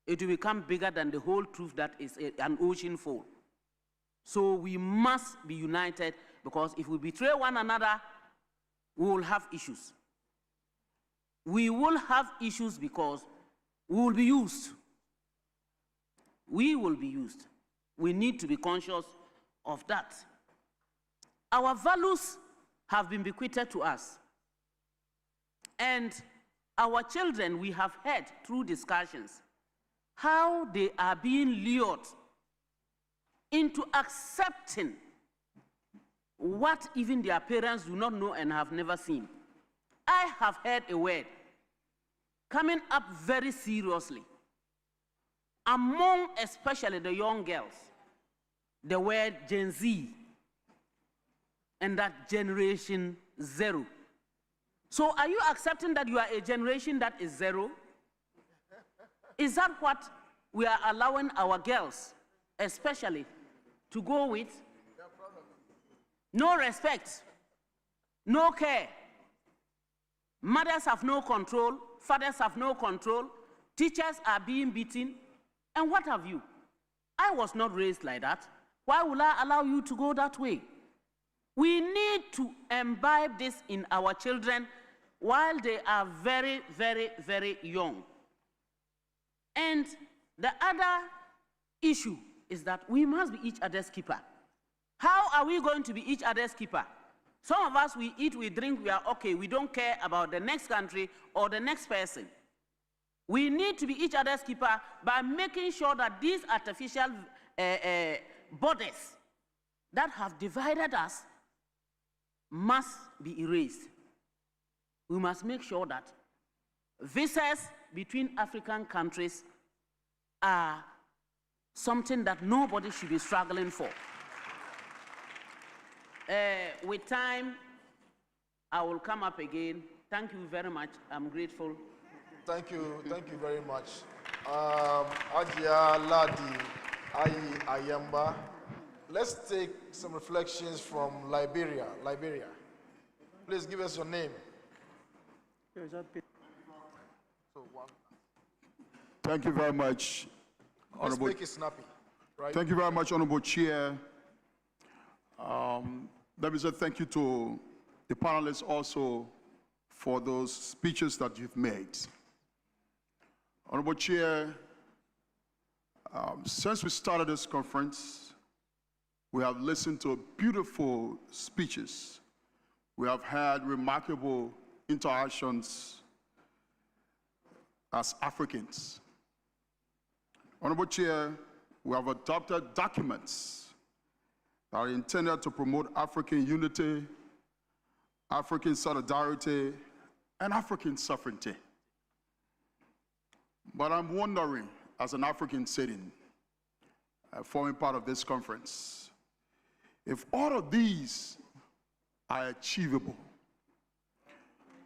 it will become bigger than the whole truth that is an ocean full. So we must be united, because if we betray one another, we will have issues. We will have issues because we will be used. We will be used. We need to be conscious of that. Our values have been bequeathed to us. And our children, we have heard through discussions how they are being lured into accepting what even their parents do not know and have never seen. I have heard a word coming up very seriously among especially the young girls, the word Gen Z and that generation zero. So are you accepting that you are a generation that is zero? Is that what we are allowing our girls, especially, to go with? No respect, no care. Mothers have no control, fathers have no control, teachers are being beaten, and what have you? I was not raised like that. Why will I allow you to go that way? We need to imbibe this in our children while they are very, very, very young. And the other issue is that we must be each other's keeper. How are we going to be each other's keeper? Some of us, we eat, we drink, we are okay. We don't care about the next country or the next person. We need to be each other's keeper by making sure that these artificial borders that have divided us must be erased. We must make sure that visas between African countries are something that nobody should be struggling for. With time, I will come up again. Thank you very much. I'm grateful. Thank you very much. Ajia Ladi Ayi Ayamba. Let's take some reflections from Liberia. Liberia. Please give us your name. Thank you very much, Honorable. Let's make it snappy, right? Thank you very much, Honorable Chair. Let me say thank you to the panelists also for those speeches that you've made. Honorable Chair, since we started this conference, we have listened to beautiful speeches. We have had remarkable interactions as Africans. Honorable Chair, we have adopted documents that are intended to promote African unity, African solidarity, and African sovereignty. But I'm wondering, as an African sitting, forming part of this conference, if all of these are achievable,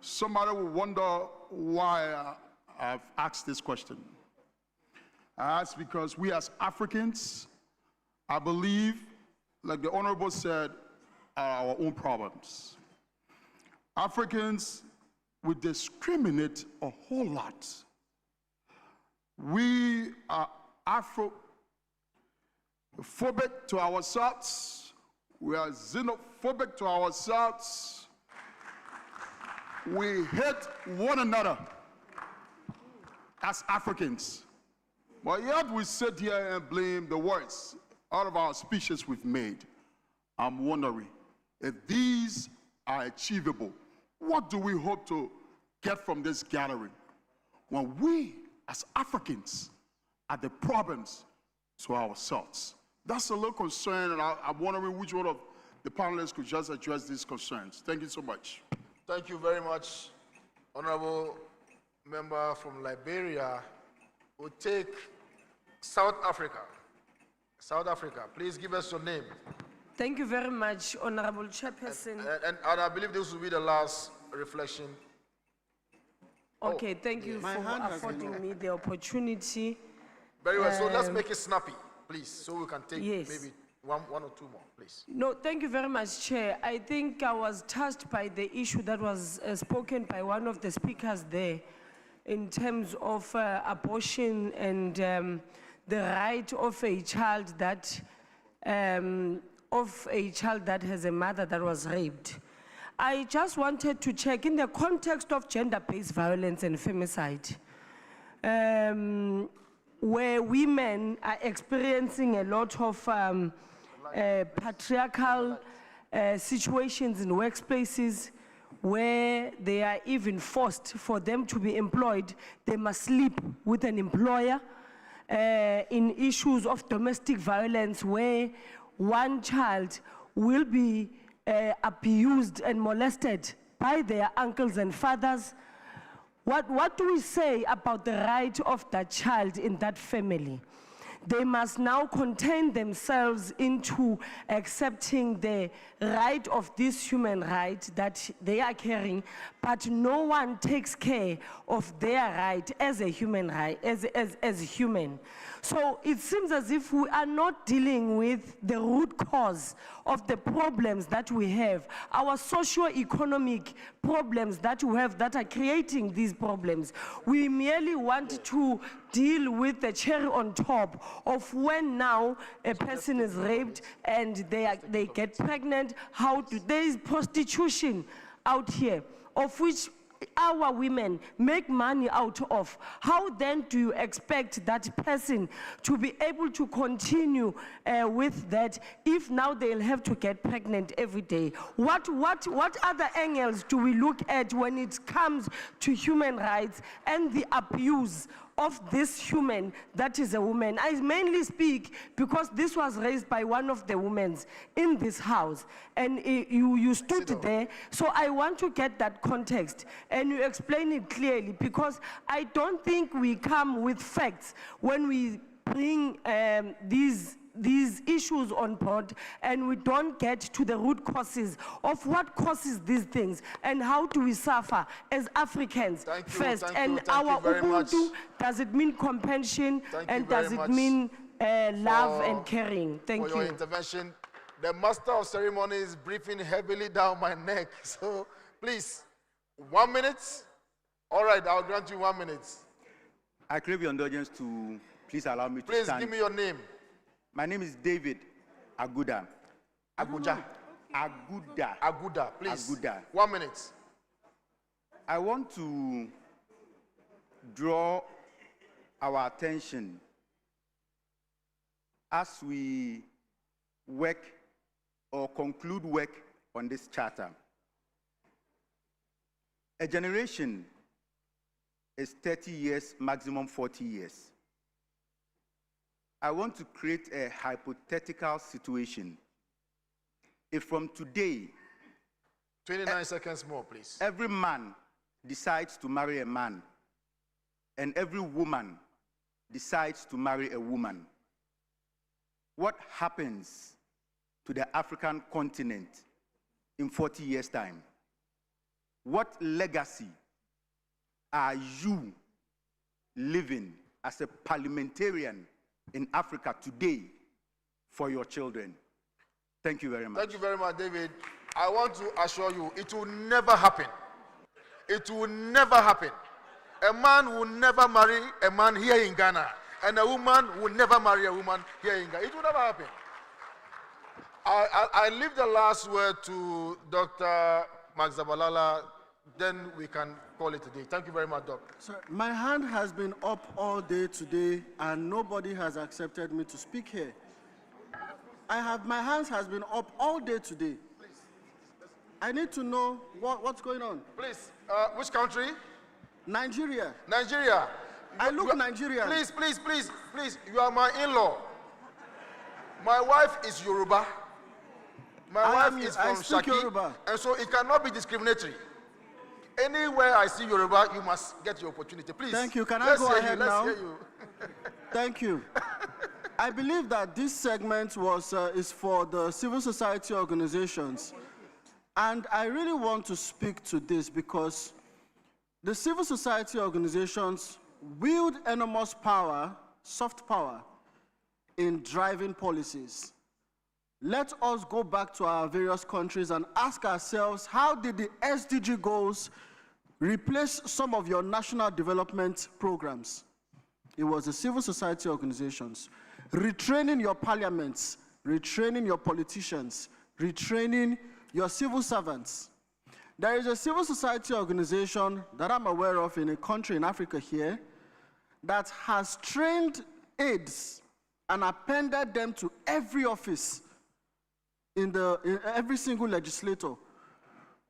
somebody will wonder why I've asked this question. I ask because we as Africans, I believe, like the Honorable said, are our own problems. Africans, we discriminate a whole lot. We are Afrophobic to ourselves. We are xenophobic to ourselves. We hate one another as Africans. But yet we sit here and blame the worst out of our speeches we've made. I'm wondering, if these are achievable, what do we hope to get from this gathering when we, as Africans, are the problems to ourselves? That's a little concern, and I'm wondering which one of the panelists could just address these concerns. Thank you so much. Thank you very much, Honorable Member from Liberia. We'll take South Africa. South Africa, please give us your name. Thank you very much, Honorable Chairperson. And I believe this will be the last reflection. Okay, thank you for affording me the opportunity. Very well, so let's make it snappy, please, so we can take Yes. maybe one or two more, please. No, thank you very much, Chair. I think I was touched by the issue that was spoken by one of the speakers there in terms of abortion and the right of a child that has a mother that was raped. I just wanted to check in the context of gender-based violence and femicide, where women are experiencing a lot of patriarchal situations in workplaces where they are even forced for them to be employed. They must sleep with an employer. In issues of domestic violence where one child will be abused and molested by their uncles and fathers. What do we say about the right of that child in that family? They must now contain themselves into accepting the right of this human right that they are carrying, but no one takes care of their right as a human right, as human. So it seems as if we are not dealing with the root cause of the problems that we have, our socio-economic problems that we have that are creating these problems. We merely want to deal with the cherry on top of when now a person is raped and they get pregnant. There is prostitution out here, of which our women make money out of, how then do you expect that person to be able to continue with that if now they'll have to get pregnant every day? What other angles do we look at when it comes to human rights and the abuse of this human that is a woman? I mainly speak because this was raised by one of the women in this house, and you stood there, so I want to get that context and you explain it clearly, because I don't think we come with facts when we bring these issues on board, and we don't get to the root causes of what causes these things and how do we suffer as Africans first. And our Ubuntu, does it mean compassion, and does it mean love and caring? Thank you. For your intervention. The master of ceremony is breathing heavily down my neck. So please, 1 minute. All right, I'll grant you 1 minute. I crave your indulgence to please allow me to Please stand. give me your name. My name is David Aguda. Aguda. Aguda. Aguda, please. Aguda. 1 minute. I want to draw our attention as we work or conclude work on this charter. A generation is 30 years, maximum 40 years. I want to create a hypothetical situation. If from today, 29 seconds more, please. Every man decides to marry a man, and every woman decides to marry a woman, what happens to the African continent in 40 years' time? What legacy are you living as a parliamentarian in Africa today for your children? Thank you very much. Thank you very much, David. I want to assure you, it will never happen. It will never happen. A man will never marry a man here in Ghana, and a woman will never marry a woman here in Ghana. It will never happen. I leave the last word to Dr. Max Zabalala, then we can call it a day. Thank you very much, Doc. Sir, my hand has been up all day today, and nobody has accepted me to speak here. My hands has been up all day today. I need to know what's going on. Please, which country? Nigeria. Nigeria. I look Nigerian. Please, please, please, please. You are my in-law. My wife is Yoruba. My wife is from Shaki, Yoruba. And so it cannot be discriminatory. Anywhere I see Yoruba, you must get your opportunity. Please. Thank you. Can I go ahead now? Let's hear you. Thank you. I believe that this segment is for the civil society organizations. And I really want to speak to this because the civil society organizations wield enormous power, soft power, in driving policies. Let us go back to our various countries and ask ourselves, how did the SDG goals replace some of your national development programs? It was the civil society organizations. Retraining your parliaments, retraining your politicians, retraining your civil servants. There is a civil society organization that I'm aware of in a country in Africa here that has trained aides and appended them to every office in every single legislator,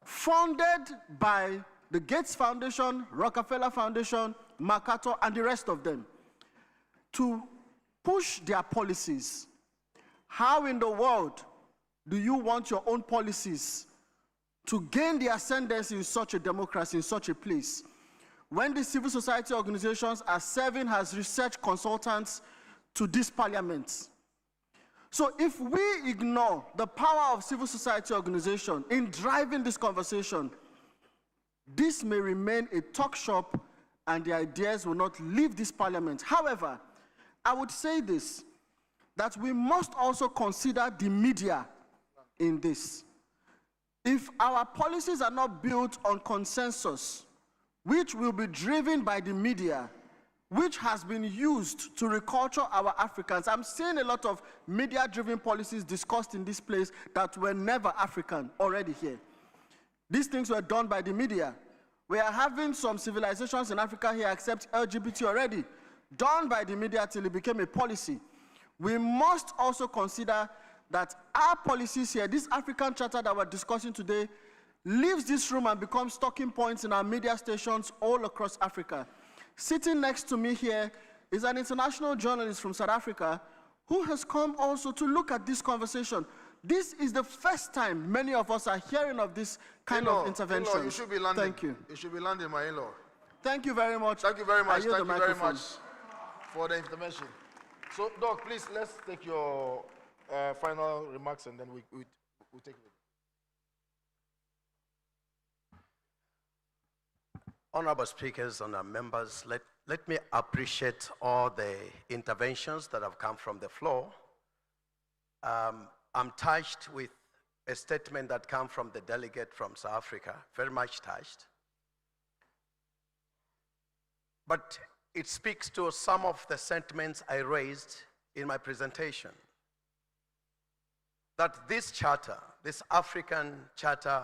funded by the Gates Foundation, Rockefeller Foundation, MacArthur, and the rest of them, to push their policies. How in the world do you want your own policies to gain the ascendancy in such a democracy, in such a place, when the civil society organizations are serving as research consultants to this parliament? So if we ignore the power of civil society organization in driving this conversation, this may remain a talk shop and the ideas will not leave this parliament. However, I would say this, that we must also consider the media in this. If our policies are not built on consensus, which will be driven by the media, which has been used to reculture our Africans. I'm seeing a lot of media-driven policies discussed in this place that were never African already here. These things were done by the media. We are having some civilizations in Africa here accept LGBT already, done by the media till it became a policy. We must also consider that our policies here, this African Charter that we're discussing today, leaves this room and becomes talking points in our media stations all across Africa. Sitting next to me here is an international journalist from South Africa who has come also to look at this conversation. This is the first time many of us are hearing of this kind of intervention. You should be landing. Thank you. You should be landing, my in-law. Thank you very much. Thank you very much. I yield Thank the you very microphone. much for the intervention. So, Doc, please, let's take your final remarks and then we'll take it. Honorable speakers, honorable members, let me appreciate all the interventions that have come from the floor. I'm touched with a statement that came from the delegate from South Africa, very much touched. But it speaks to some of the sentiments I raised in my presentation. That this charter, this African Charter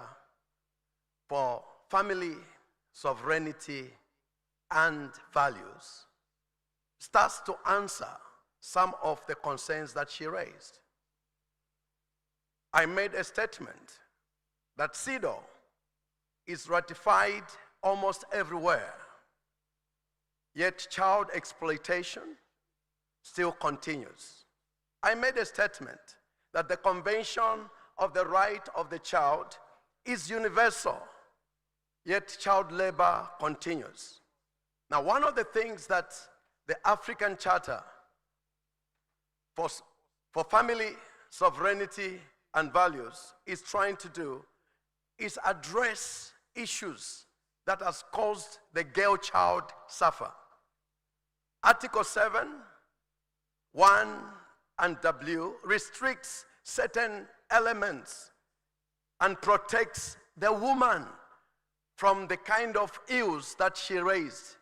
for Family, Sovereignty, and Values, starts to answer some of the concerns that she raised. I made a statement that CEDAW is ratified almost everywhere, yet child exploitation still continues. I made a statement that the Convention of the Right of the Child is universal, yet child labor continues. Now, one of the things that the African Charter for Family, Sovereignty, and Values is trying to do is address issues that has caused the girl child suffer. Article 7, 1 and W restricts certain elements and protects the woman from the kind of ills that she raised.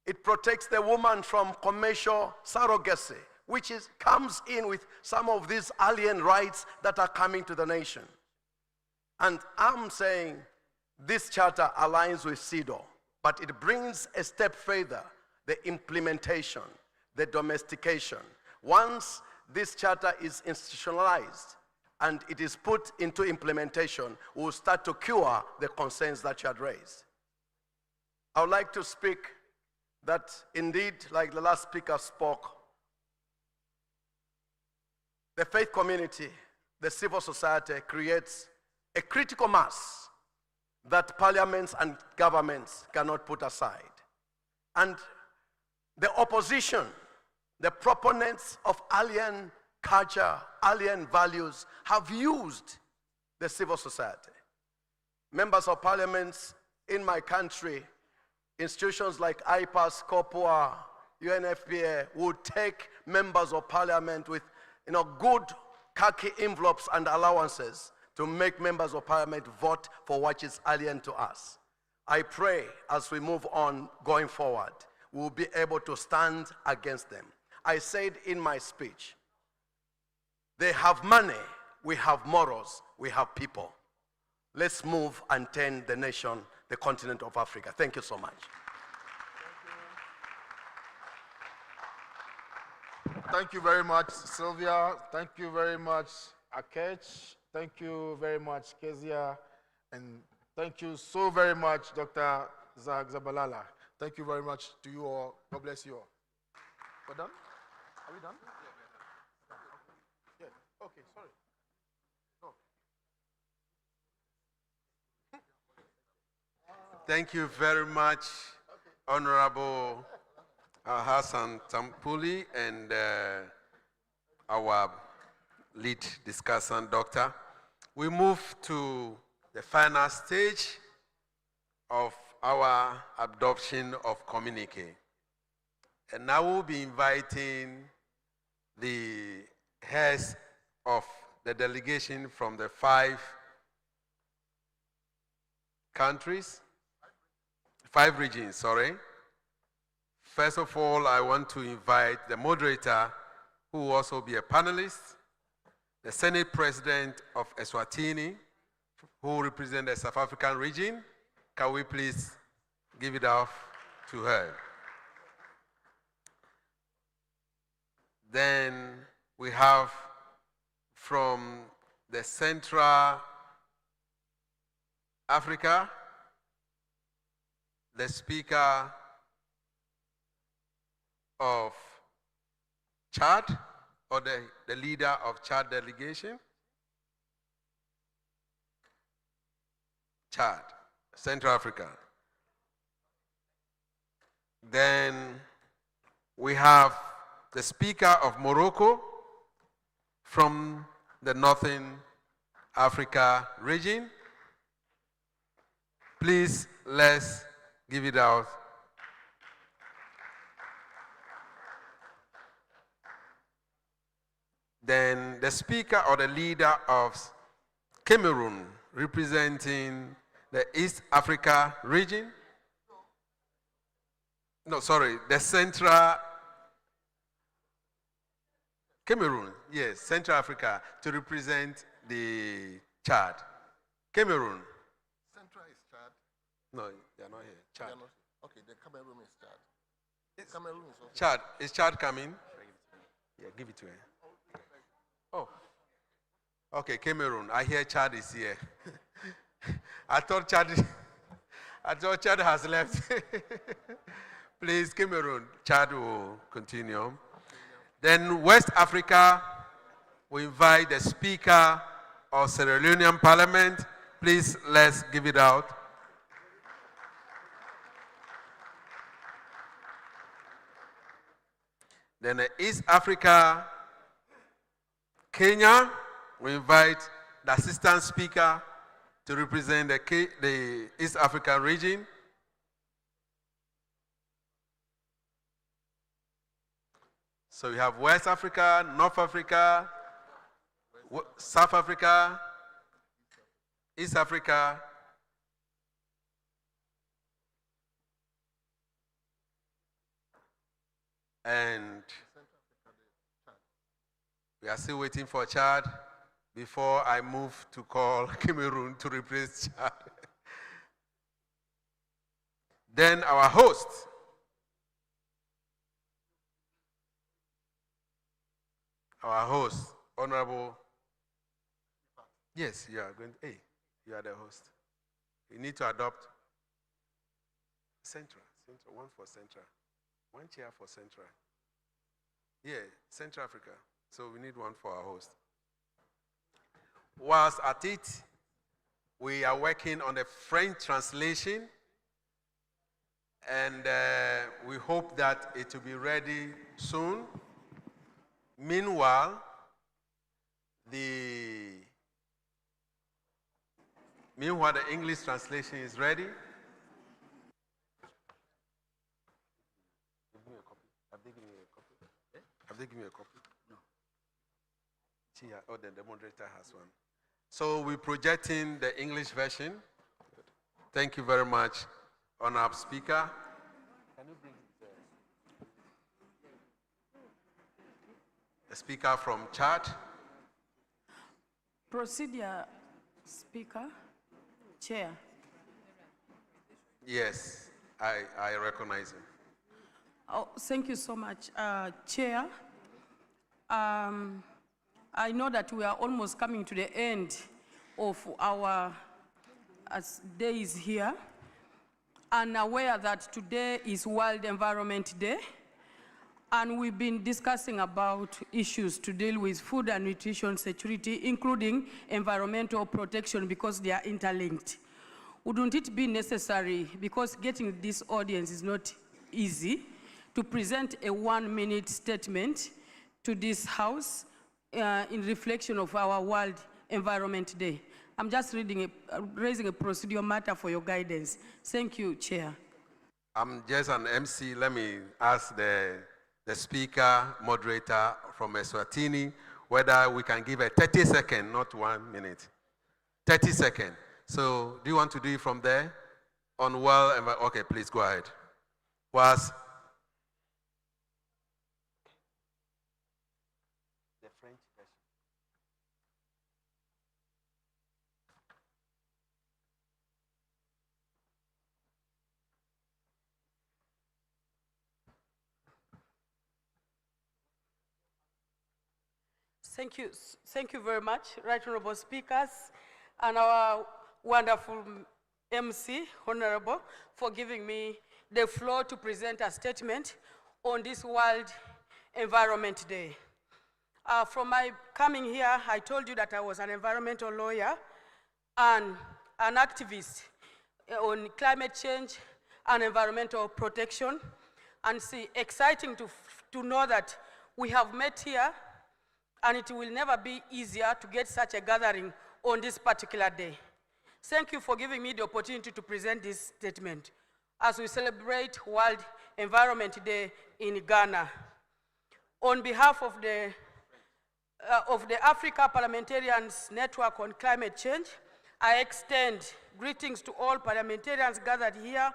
It protects the woman from commercial surrogacy, which comes in with some of these alien rights that are coming to the nation. And I'm saying this charter aligns with CEDAW, but it brings a step further, the implementation, the domestication. Once this charter is institutionalized and it is put into implementation, we'll start to cure the concerns that you had raised. I would like to speak that indeed, like the last speaker spoke, the faith community, the civil society creates a critical mass that parliaments and governments cannot put aside. And the opposition, the proponents of alien culture, alien values, have used the civil society. Members of parliaments in my country, institutions like IPAS, COPUA, UNFPA would take members of parliament with good khaki envelopes and allowances to make members of parliament vote for what is alien to us. I pray as we move on going forward, we'll be able to stand against them. I said in my speech, they have money, we have morals, we have people. Let's move and turn the nation, the continent of Africa. Thank you so much. Thank you very much, Sylvia. Thank you very much, Akech. Thank you very much, Kezia. And thank you so very much, Dr. Zabalala. Thank you very much to you all. God bless you all. We're done? Are we done? Yeah. Okay, sorry. No. Thank you very much, Honorable Hassan Tampuli and our lead discussant, Doctor. We move to the final stage of our adoption of communique. And now we'll be inviting the heads of the delegation from the 5 regions, sorry. First of all, I want to invite the moderator, who will also be a panelist, the Senate President of Eswatini, who represents the South African region. Can we please give it off to her. Then we have from the Central Africa, the Speaker of Chad, or the leader of Chad delegation. Chad, Central Africa. Then we have the Speaker of Morocco from the Northern Africa region. Please, let's give it out. Then the Speaker or the leader of Cameroon, representing the East Africa region. No, sorry, the Central Cameroon, yes, Central Africa, to represent the Chad. Cameroon. Central is Chad. No, they are not here. Chad. They are not here. Okay, the Cameroon is Chad. Cameroon is also Chad. Is Chad coming? Yeah, give it to her. Oh. Okay, Cameroon. I hear Chad is here. I thought Chad has left. Please, Cameroon, Chad will continue. Then West Africa, we invite the Speaker of Sierra Leonean Parliament. Please, let's give it out. Then East Africa, Kenya, we invite the Assistant Speaker to represent the East African region. So we have West Africa, North Africa, South Africa, East Africa, and we are still waiting for Chad before I move to call Cameroon to replace Chad. Then our host, Honorable. Yes, you are going. Hey, you are the host. You need to adopt Central, one for Central, one chair for Central. Yeah, Central Africa. So we need one for our host. Whilst at it, we are working on the French translation, and we hope that it will be ready soon. Meanwhile, the English translation is ready. Have they given you a copy? Have they given you a copy? No. Oh, then the moderator has one. So we're projecting the English version. Thank you very much, Honorable Speaker. Can you bring the speaker from Chad? Procedure, Speaker, Chair. Yes, I recognize him. Oh, thank you so much, Chair. I know that we are almost coming to the end of our days here. I'm aware that today is World Environment Day, and we've been discussing about issues to deal with food and nutrition security, including environmental protection, because they are interlinked. Wouldn't it be necessary, because getting this audience is not easy, to present a 1-minute statement to this House in reflection of our World Environment Day? I'm just raising a procedural matter for your guidance. Thank you, Chair. I'm just an MC. Let me ask the speaker, moderator from Eswatini, whether we can give a 30-second, not 1 minute. 30 seconds. So do you want to do it from there? On okay, please go ahead. The French version. Thank you very much, Right Honorable Speakers, and our wonderful MC, Honorable, for giving me the floor to present a statement on this World Environment Day. From my coming here, I told you that I was an environmental lawyer and an activist on climate change and environmental protection. And it's exciting to know that we have met here, and it will never be easier to get such a gathering on this particular day. Thank you for giving me the opportunity to present this statement as we celebrate World Environment Day in Ghana. On behalf of the Africa Parliamentarians Network on Climate Change, I extend greetings to all parliamentarians gathered here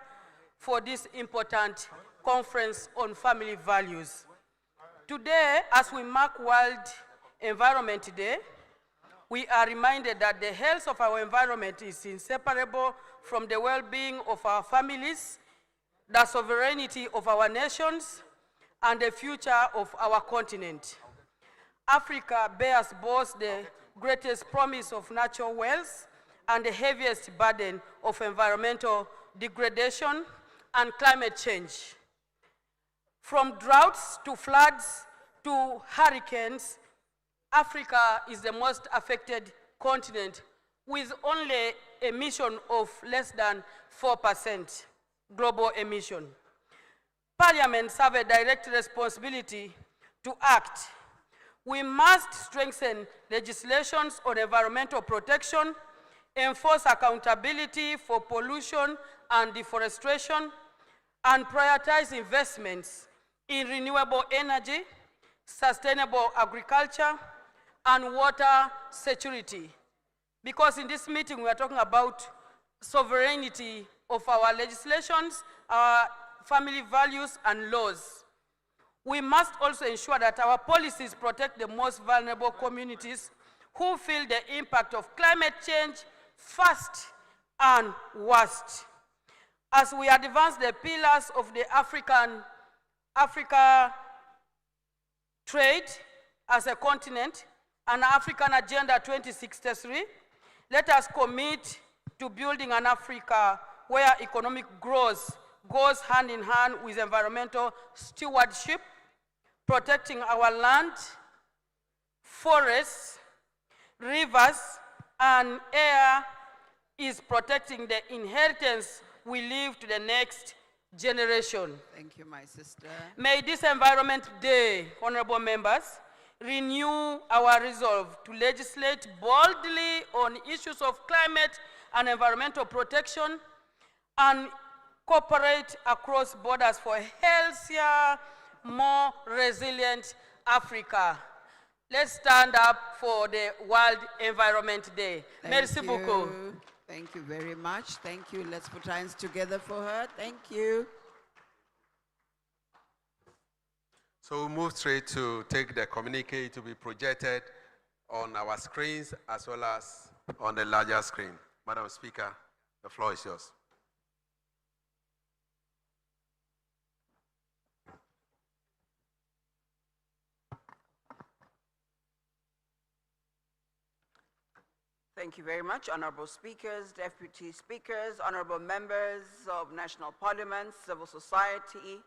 for this important conference on family values. Today, as we mark World Environment Day, we are reminded that the health of our environment is inseparable from the well-being of our families, the sovereignty of our nations, and the future of our continent. Africa bears both the greatest promise of natural wealth and the heaviest burden of environmental degradation and climate change. From droughts to floods to hurricanes, Africa is the most affected continent with only emission of less than 4% global emission. Parliaments have a direct responsibility to act. We must strengthen legislations on environmental protection, enforce accountability for pollution and deforestation, and prioritize investments in renewable energy, sustainable agriculture, and water security. Because in this meeting we are talking about sovereignty of our legislations, our family values and laws. We must also ensure that our policies protect the most vulnerable communities who feel the impact of climate change first and worst. As we advance the pillars of the Africa trade as a continent and African Agenda 2063, let us commit to building an Africa where economic growth goes hand in hand with environmental stewardship, protecting our land, forests, rivers, and air is protecting the inheritance we leave to the next generation. Thank you, my sister. May this Environment Day, honorable members, renew our resolve to legislate boldly on issues of climate and environmental protection and cooperate across borders for a healthier, more resilient Africa. Let's stand up for the World Environment Day. Merci beaucoup. Thank you very much. Thank you. Let's put hands together for her. Thank you. So we'll move straight to take the communique to be projected on our screens as well as on the larger screen. Madam Speaker, the floor is yours. Thank you very much, honorable speakers, deputy speakers, honorable members of national parliaments, civil society,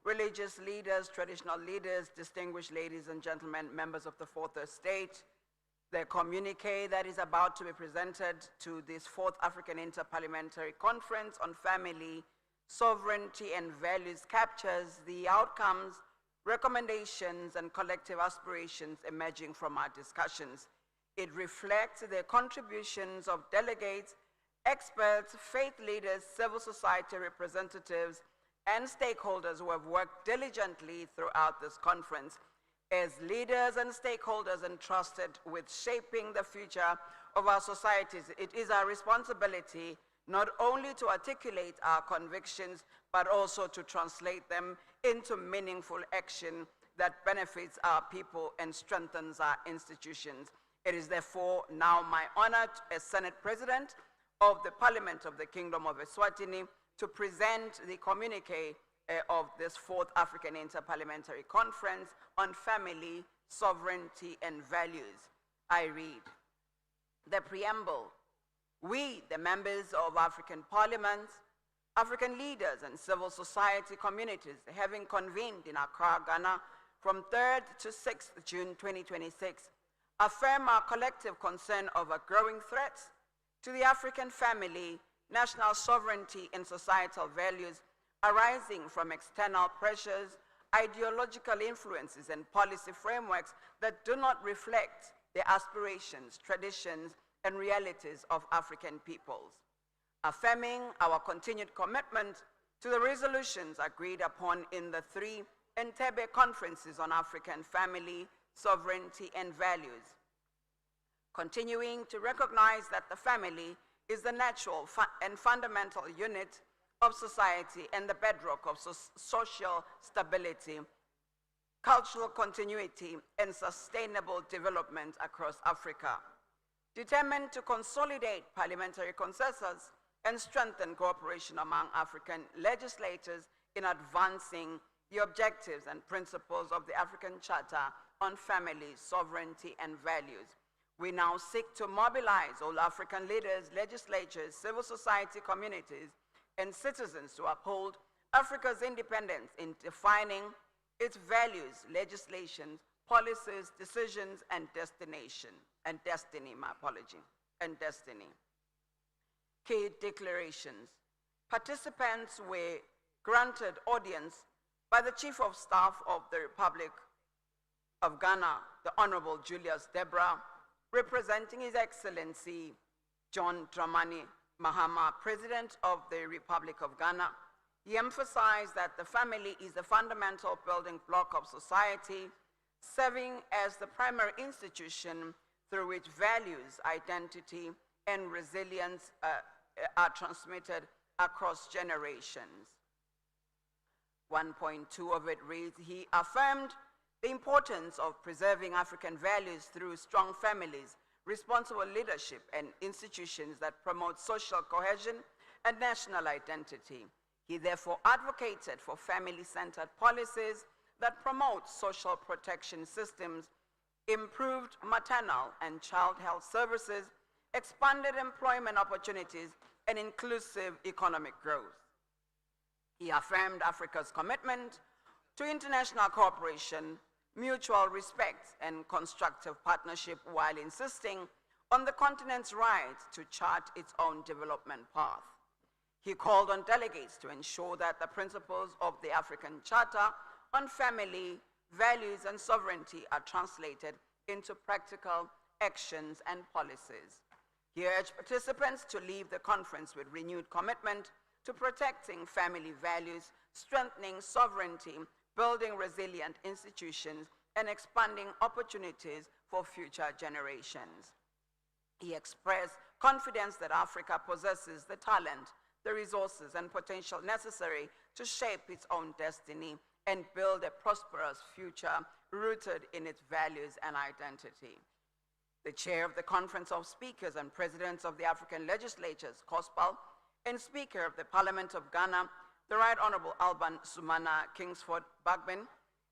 religious leaders, traditional leaders, distinguished ladies and gentlemen, members of the Fourth Estate. The communique that is about to be presented to this Fourth African Inter-Parliamentary Conference on Family, Sovereignty and Values captures the outcomes, recommendations, and collective aspirations emerging from our discussions. It reflects the contributions of delegates, experts, faith leaders, civil society representatives, and stakeholders who have worked diligently throughout this conference. As leaders and stakeholders entrusted with shaping the future of our societies, it is our responsibility not only to articulate our convictions, but also to translate them into meaningful action that benefits our people and strengthens our institutions. It is therefore now my honor as Senate President of the Parliament of the Kingdom of Eswatini to present the communique of this Fourth African Inter-Parliamentary Conference on Family, sovereignty, and values. I read the preamble. We, the members of African parliaments, African leaders and civil society communities having convened in Accra, Ghana from 3rd to 6th June 2026, affirm our collective concern over growing threats to the African family, national sovereignty, and societal values arising from external pressures, ideological influences, and policy frameworks that do not reflect the aspirations, traditions, and realities of African peoples. Affirming our continued commitment to the resolutions agreed upon in the 3 Entebbe conferences on African family, sovereignty, and values. Continuing to recognize that the family is the natural and fundamental unit of society and the bedrock of social stability, cultural continuity, and sustainable development across Africa. Determined to consolidate parliamentary consensus and strengthen cooperation among African legislators in advancing the objectives and principles of the African Charter on Family, Sovereignty, and Values. We now seek to mobilize all African leaders, legislatures, civil society communities, and citizens to uphold Africa's independence in defining its values, legislations, policies, decisions, and destiny. Key declarations. Participants were granted audience by the Chief of Staff of the Republic of Ghana, the Honorable Julius Debra, representing His Excellency John Dramani Mahama, President of the Republic of Ghana. He emphasized that the family is the fundamental building block of society, serving as the primary institution through which values, identity, and resilience are transmitted across generations. 1.2 of it reads, he affirmed the importance of preserving African values through strong families, responsible leadership, and institutions that promote social cohesion and national identity. He therefore advocated for family-centered policies that promote social protection systems, improved maternal and child health services, expanded employment opportunities, and inclusive economic growth. He affirmed Africa's commitment to international cooperation, mutual respect, and constructive partnership while insisting on the continent's right to chart its own development path. He called on delegates to ensure that the principles of the African Charter on Family, Values, and Sovereignty are translated into practical actions and policies. He urged participants to leave the conference with renewed commitment to protecting family values, strengthening sovereignty, building resilient institutions, and expanding opportunities for future generations. He expressed confidence that Africa possesses the talent, the resources, and potential necessary to shape its own destiny and build a prosperous future rooted in its values and identity. The chair of the Conference of Speakers and Presidents of the African Legislatures, COSPAL, and Speaker of the Parliament of Ghana, the Right Honorable Alban Sumana Kingsford Bagbin,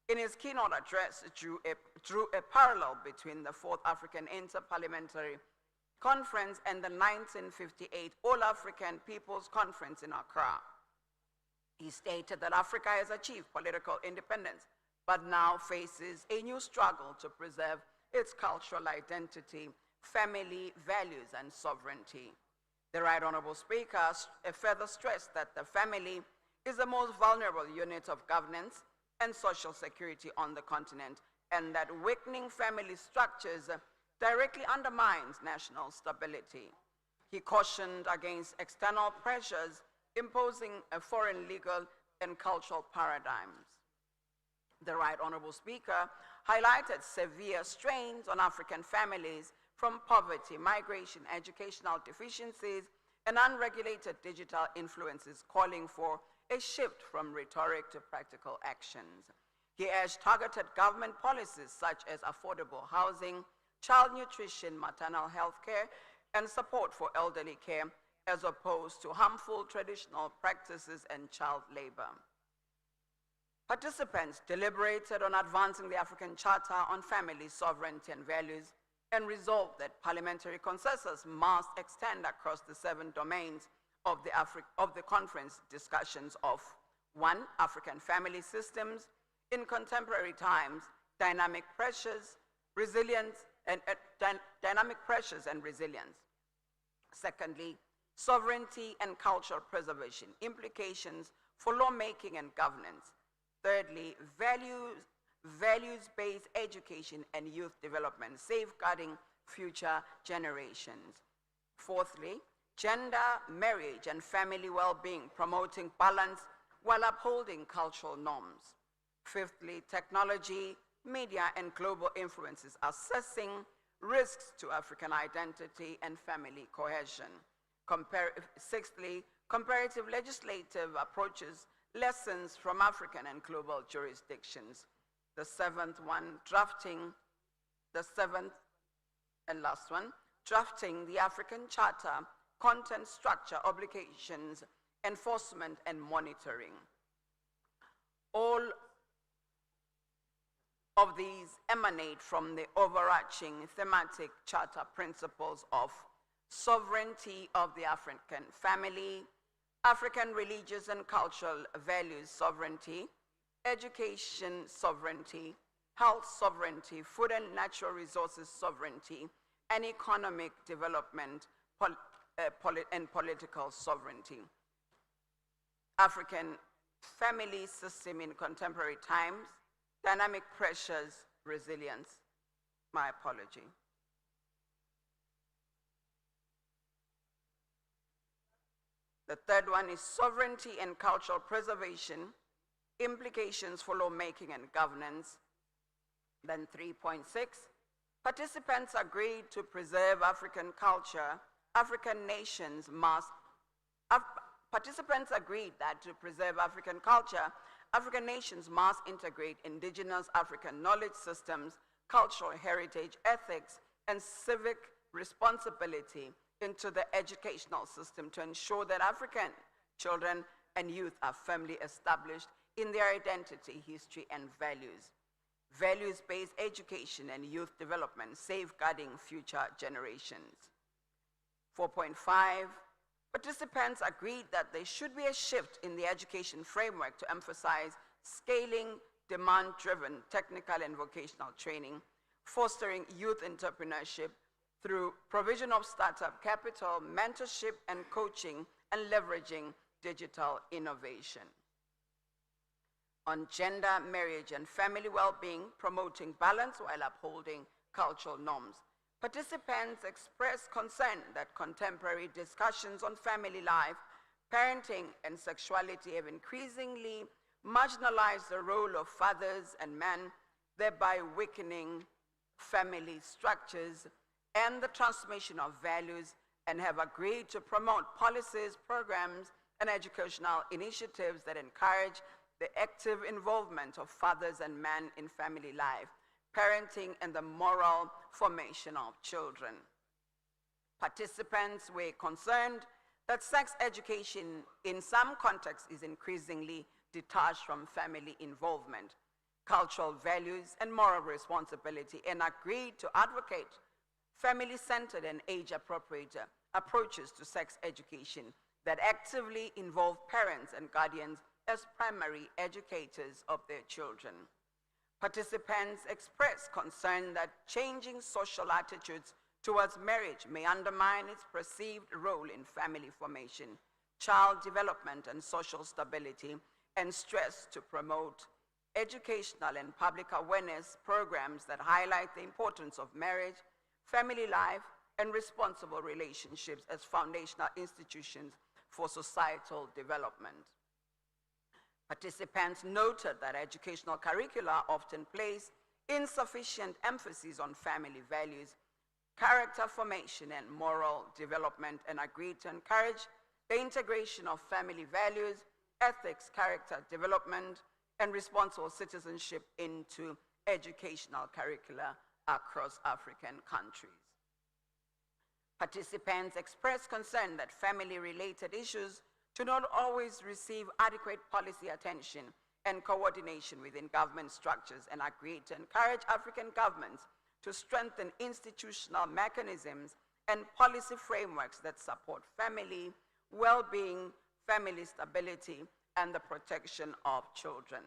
in his keynote address drew a parallel between the 4th African Inter-Parliamentary Conference and the 1958 All-African People's Conference in Accra. He stated that Africa has achieved political independence, but now faces a new struggle to preserve its cultural identity, family, values, and sovereignty. The Right Honorable Speaker further stressed that the family is the most vulnerable unit of governance and social security on the continent, and that weakening family structures directly undermines national stability. He cautioned against external pressures imposing a foreign legal and cultural paradigms. The Right Honorable Speaker highlighted severe strains on African families from poverty, migration, educational deficiencies, and unregulated digital influences, calling for a shift from rhetoric to practical actions. He urged targeted government policies such as affordable housing, child nutrition, maternal health care, and support for elderly care, as opposed to harmful traditional practices and child labor. Participants deliberated on advancing the African Charter on Family, Sovereignty and Values and resolved that parliamentary consensus must extend across the 7 domains of the conference discussions of 1, African family systems in contemporary times, dynamic pressures, resilience, and dynamic pressures and resilience. Secondly, sovereignty and cultural preservation, implications for lawmaking and governance. Thirdly, values-based education and youth development, safeguarding future generations. Fourthly, gender, marriage, and family well-being, promoting balance while upholding cultural norms. Fifthly, technology, media, and global influences, assessing risks to African identity and family cohesion. Sixthly, comparative legislative approaches, lessons from African and global jurisdictions. The seventh and last one, drafting the African Charter, content structure, obligations, enforcement, and monitoring. All of these emanate from the overarching thematic charter principles of sovereignty of the African family, African religious and cultural values sovereignty, education sovereignty, health sovereignty, food and natural resources sovereignty, and economic development and political sovereignty. African family system in contemporary times, dynamic pressures, resilience. My apology. The third one is sovereignty and cultural preservation, implications for lawmaking and governance. Then 3.6, participants agreed to preserve African culture. Participants agreed that to preserve African culture, African nations must integrate indigenous African knowledge systems, cultural heritage, ethics, and civic responsibility into the educational system to ensure that African children and youth are firmly established in their identity, history, and values. Values-based education and youth development, safeguarding future generations. 4.5, participants agreed that there should be a shift in the education framework to emphasize scaling demand-driven technical and vocational training, fostering youth entrepreneurship through provision of startup capital, mentorship and coaching, and leveraging digital innovation. On gender, marriage, and family well-being, promoting balance while upholding cultural norms. Participants expressed concern that contemporary discussions on family life, parenting, and sexuality have increasingly marginalized the role of fathers and men, thereby weakening family structures and the transmission of values, and have agreed to promote policies, programs, and educational initiatives that encourage the active involvement of fathers and men in family life, parenting, and the moral formation of children. Participants were concerned that sex education in some contexts is increasingly detached from family involvement, cultural values, and moral responsibility, and agreed to advocate family-centered and age-appropriate approaches to sex education that actively involve parents and guardians as primary educators of their children. Participants expressed concern that changing social attitudes towards marriage may undermine its perceived role in family formation, child development, and social stability, and stressed to promote educational and public awareness programs that highlight the importance of marriage, family life, and responsible relationships as foundational institutions for societal development. Participants noted that educational curricula often place insufficient emphasis on family values, character formation, and moral development, and agreed to encourage the integration of family values, ethics, character development, and responsible citizenship into educational curricula across African countries. Participants expressed concern that family-related issues do not always receive adequate policy attention and coordination within government structures, and agreed to encourage African governments to strengthen institutional mechanisms and policy frameworks that support family well-being, family stability, and the protection of children.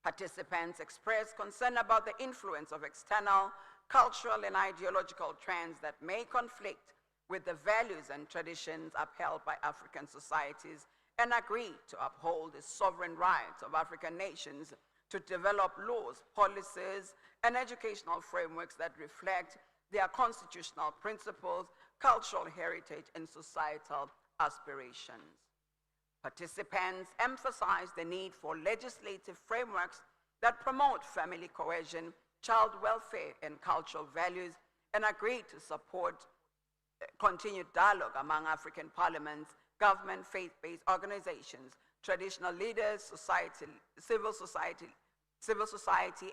Participants expressed concern about the influence of external cultural and ideological trends that may conflict with the values and traditions upheld by African societies, and agreed to uphold the sovereign rights of African nations to develop laws, policies, and educational frameworks that reflect their constitutional principles, cultural heritage, and societal aspirations. Participants emphasized the need for legislative frameworks that promote family cohesion, child welfare, and cultural values, and agreed to support continued dialogue among African parliaments, government, faith-based organizations, traditional leaders, civil society,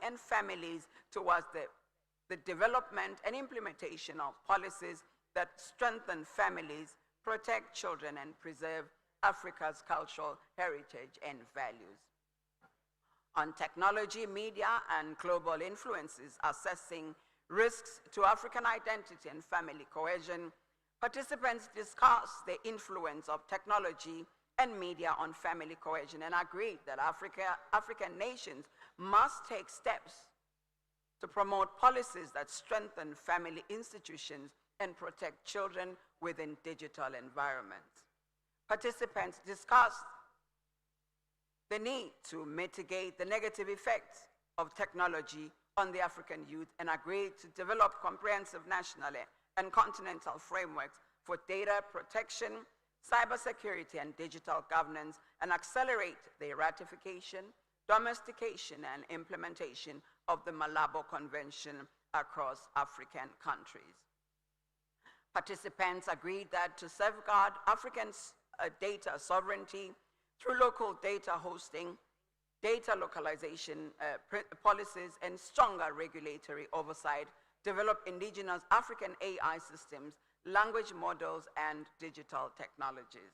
and families towards the development and implementation of policies that strengthen families, protect children, and preserve Africa's cultural heritage and values. On technology, media, and global influences, assessing risks to African identity and family cohesion, participants discussed the influence of technology and media on family cohesion and agreed that African nations must take steps to promote policies that strengthen family institutions and protect children within digital environments. Participants discussed the need to mitigate the negative effects of technology on the African youth and agreed to develop comprehensive national and continental frameworks for data protection, cybersecurity, and digital governance, and accelerate the ratification, domestication, and implementation of the Malabo Convention across African countries. Participants agreed that to safeguard African data sovereignty through local data hosting, data localization policies, and stronger regulatory oversight, develop indigenous African AI systems, language models, and digital technologies.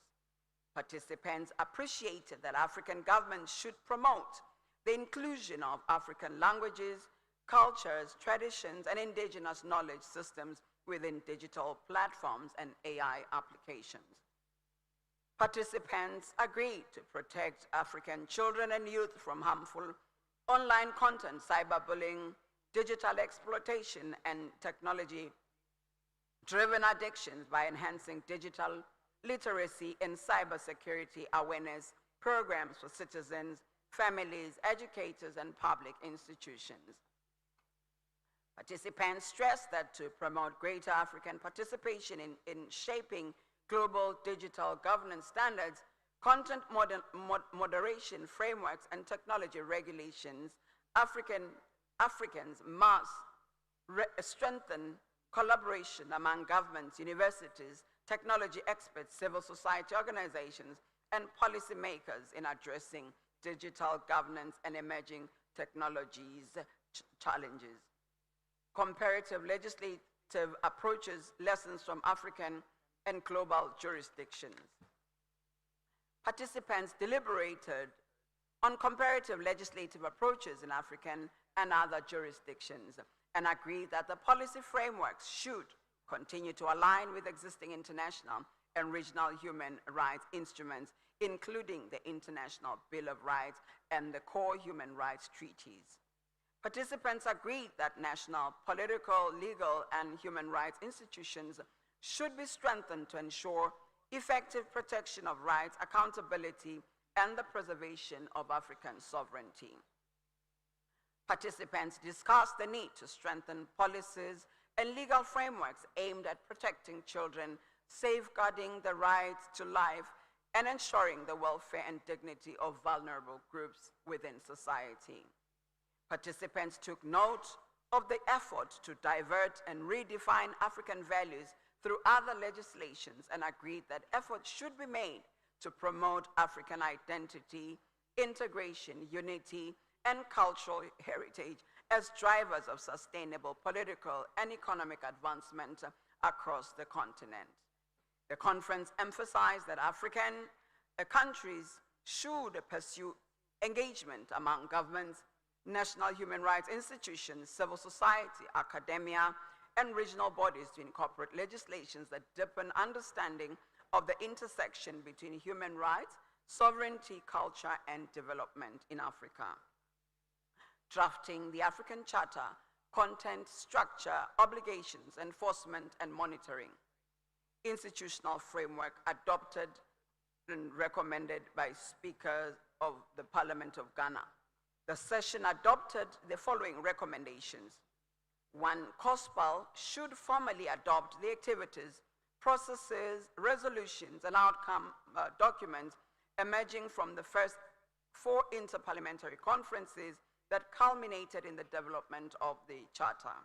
Participants appreciated that African governments should promote the inclusion of African languages, cultures, traditions, and indigenous knowledge systems within digital platforms and AI applications. Participants agreed to protect African children and youth from harmful online content, cyberbullying, digital exploitation, and technology-driven addictions by enhancing digital literacy and cybersecurity awareness programs for citizens, families, educators, and public institutions. Participants stressed that to promote greater African participation in shaping global digital governance standards, content moderation frameworks, and technology regulations, Africans must strengthen collaboration among governments, universities, technology experts, civil society organizations, and policymakers in addressing digital governance and emerging technologies challenges. Comparative legislative approaches, lessons from African and global jurisdictions. Participants deliberated on comparative legislative approaches in African and other jurisdictions and agreed that the policy frameworks should continue to align with existing international and regional human rights instruments, including the International Bill of Rights and the core human rights treaties. Participants agreed that national, political, legal, and human rights institutions should be strengthened to ensure effective protection of rights, accountability, and the preservation of African sovereignty. Participants discussed the need to strengthen policies and legal frameworks aimed at protecting children, safeguarding the right to life, and ensuring the welfare and dignity of vulnerable groups within society. Participants took note of the effort to divert and redefine African values through other legislations and agreed that efforts should be made to promote African identity, integration, unity, and cultural heritage as drivers of sustainable political and economic advancement across the continent. The conference emphasized that African countries should pursue engagement among governments, national human rights institutions, civil society, academia, and regional bodies to incorporate legislations that deepen understanding of the intersection between human rights, sovereignty, culture, and development in Africa. Drafting the African Charter, content, structure, obligations, enforcement, and monitoring. Institutional framework adopted and recommended by speakers of the Parliament of Ghana. The session adopted the following recommendations. 1, COSPAL should formally adopt the activities, processes, resolutions, and outcome documents emerging from the first 4 inter-parliamentary conferences that culminated in the development of the Charter.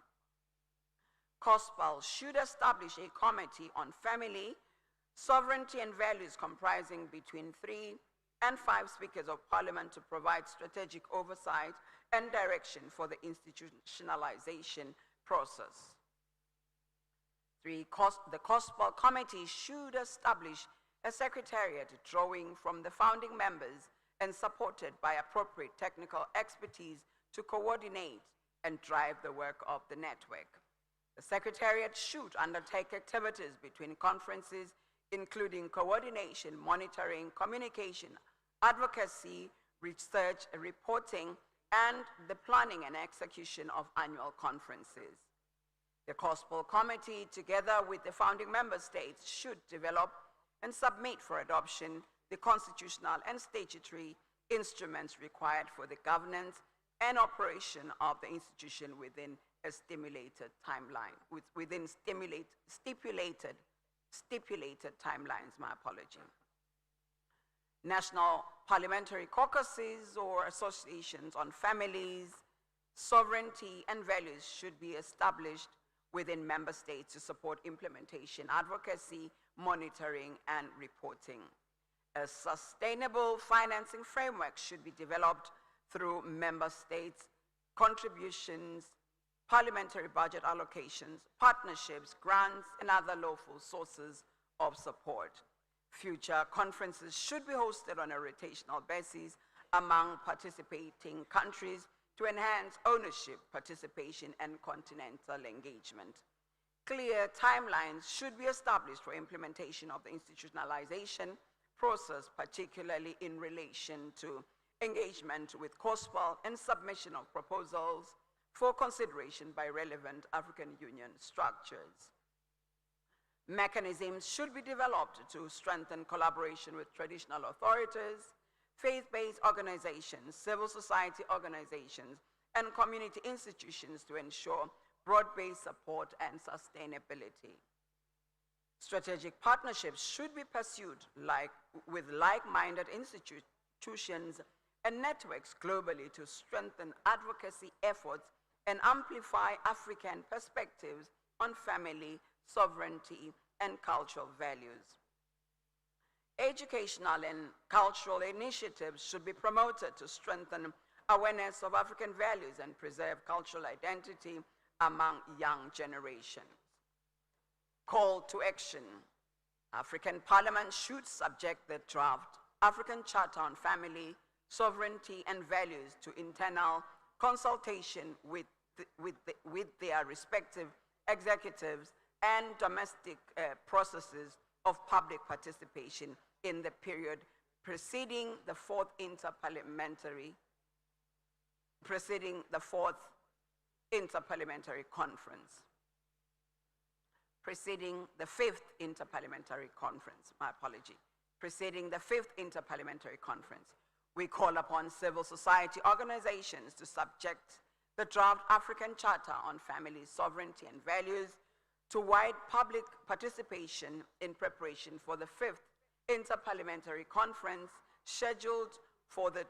COSPAL should establish a committee on family, sovereignty, and values comprising between 3 and 5 speakers of parliament to provide strategic oversight and direction for the institutionalization process. 3, the COSPAL committee should establish a secretariat drawing from the founding members and supported by appropriate technical expertise to coordinate and drive the work of the network. The secretariat should undertake activities between conferences, including coordination, monitoring, communication, advocacy, research, reporting, and the planning and execution of annual conferences. The COSPAL committee, together with the founding member states, should develop and submit for adoption the constitutional and statutory instruments required for the governance and operation of the institution within a stipulated timeline, within stipulated timelines, my apology. National parliamentary caucuses or associations on families, sovereignty, and values should be established within member states to support implementation, advocacy, monitoring, and reporting. A sustainable financing framework should be developed through member states' contributions, parliamentary budget allocations, partnerships, grants, and other lawful sources of support. Future conferences should be hosted on a rotational basis among participating countries to enhance ownership, participation, and continental engagement. Clear timelines should be established for implementation of the institutionalization process, particularly in relation to engagement with COSPAL and submission of proposals for consideration by relevant African Union structures. Mechanisms should be developed to strengthen collaboration with traditional authorities, faith-based organizations, civil society organizations, and community institutions to ensure broad-based support and sustainability. Strategic partnerships should be pursued with like-minded institutions and networks globally to strengthen advocacy efforts and amplify African perspectives on family, sovereignty, and cultural values. Educational and cultural initiatives should be promoted to strengthen awareness of African values and preserve cultural identity among young generations. Call to action. African Parliament should subject the draft African Charter on Family, Sovereignty, and Values to internal consultation with their respective executives and domestic processes of public participation in the period preceding the fourth Inter-Parliamentary Conference. Preceding the fifth Inter-Parliamentary Conference, my apology. Preceding the fifth Inter-Parliamentary Conference. We call upon civil society organizations to subject the draft African Charter on Family, Sovereignty, and Values to wide public participation in preparation for the fifth Inter-Parliamentary Conference scheduled for the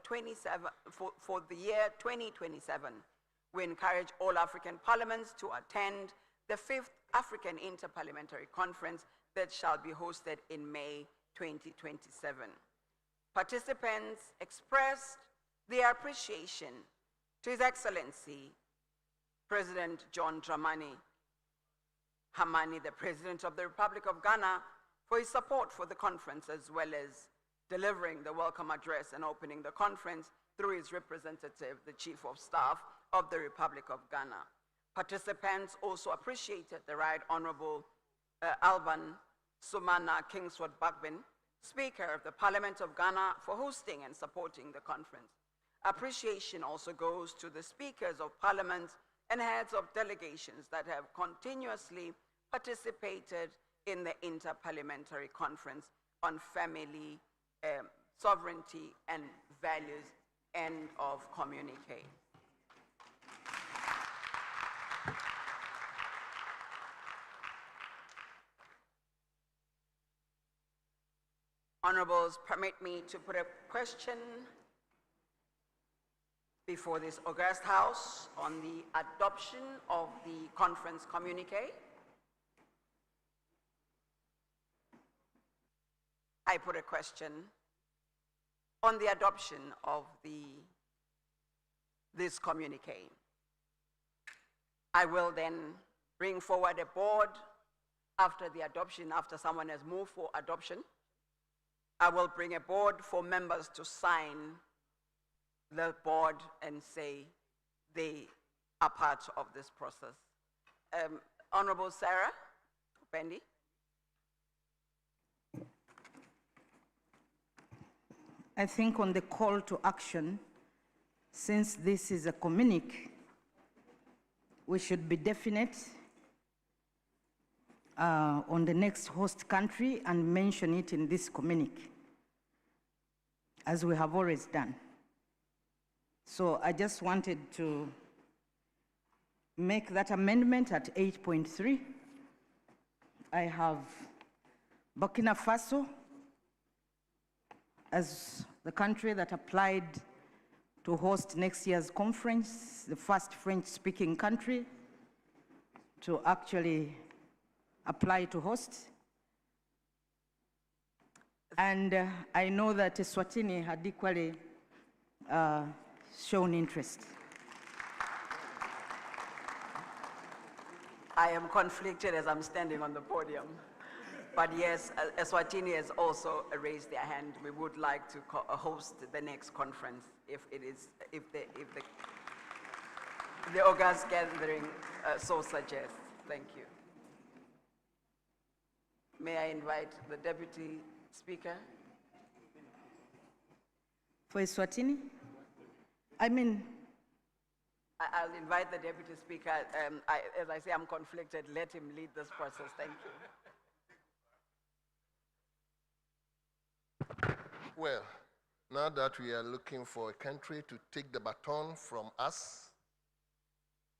year 2027. We encourage all African parliaments to attend the fifth African Inter-Parliamentary Conference that shall be hosted in May 2027. Participants expressed their appreciation to His Excellency President John Dramani Hamani, the President of the Republic of Ghana, for his support for the conference, as well as delivering the welcome address and opening the conference, through its representative, the Chief of Staff of the Republic of Ghana. Participants also appreciated the Right Honorable Alban Sumana Kingsford Bagbin, Speaker of the Parliament of Ghana, for hosting and supporting the conference. Appreciation also goes to the Speakers of Parliament and heads of delegations that have continuously participated in the Inter-Parliamentary Conference on Family, Sovereignty and Values. End of communique. Honorables, permit me to put a question before this august House on the adoption of the conference communique. I put a question on the adoption of this communique. I will then bring forward a board after the adoption, after someone has moved for adoption. I will bring a board for members to sign the board and say they are part of this process. Honorable Sarah Upendi. I think on the call to action, since this is a communique, we should be definite on the next host country and mention it in this communique, as we have always done. So I just wanted to make that amendment at 8.3. I have Burkina Faso as the country that applied to host next year's conference, the first French-speaking country to actually apply to host. And I know that Eswatini had equally shown interest. I am conflicted as I'm standing on the podium. But yes, Eswatini has also raised their hand. We would like to host the next conference if the August gathering so suggests. Thank you. May I invite the Deputy Speaker? For Eswatini? I'll invite the Deputy Speaker. As I say, I'm conflicted. Let him lead this process. Thank you. Well, now that we are looking for a country to take the baton from us,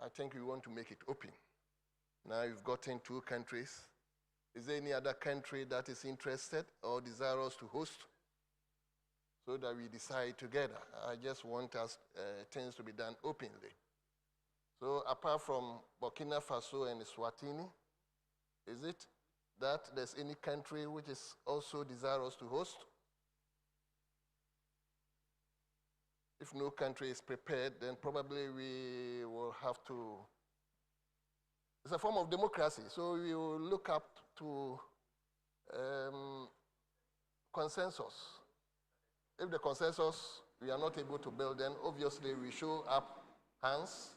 I think we want to make it open. Now you've gotten 2 countries. Is there any other country that is interested or desirous to host so that we decide together? I just want us things to be done openly. So apart from Burkina Faso and Eswatini, is it that there's any country which is also desirous to host? If no country is prepared, then probably we will have to. It's a form of democracy, so we will look up to consensus. If the consensus we are not able to build, then obviously we show up hands.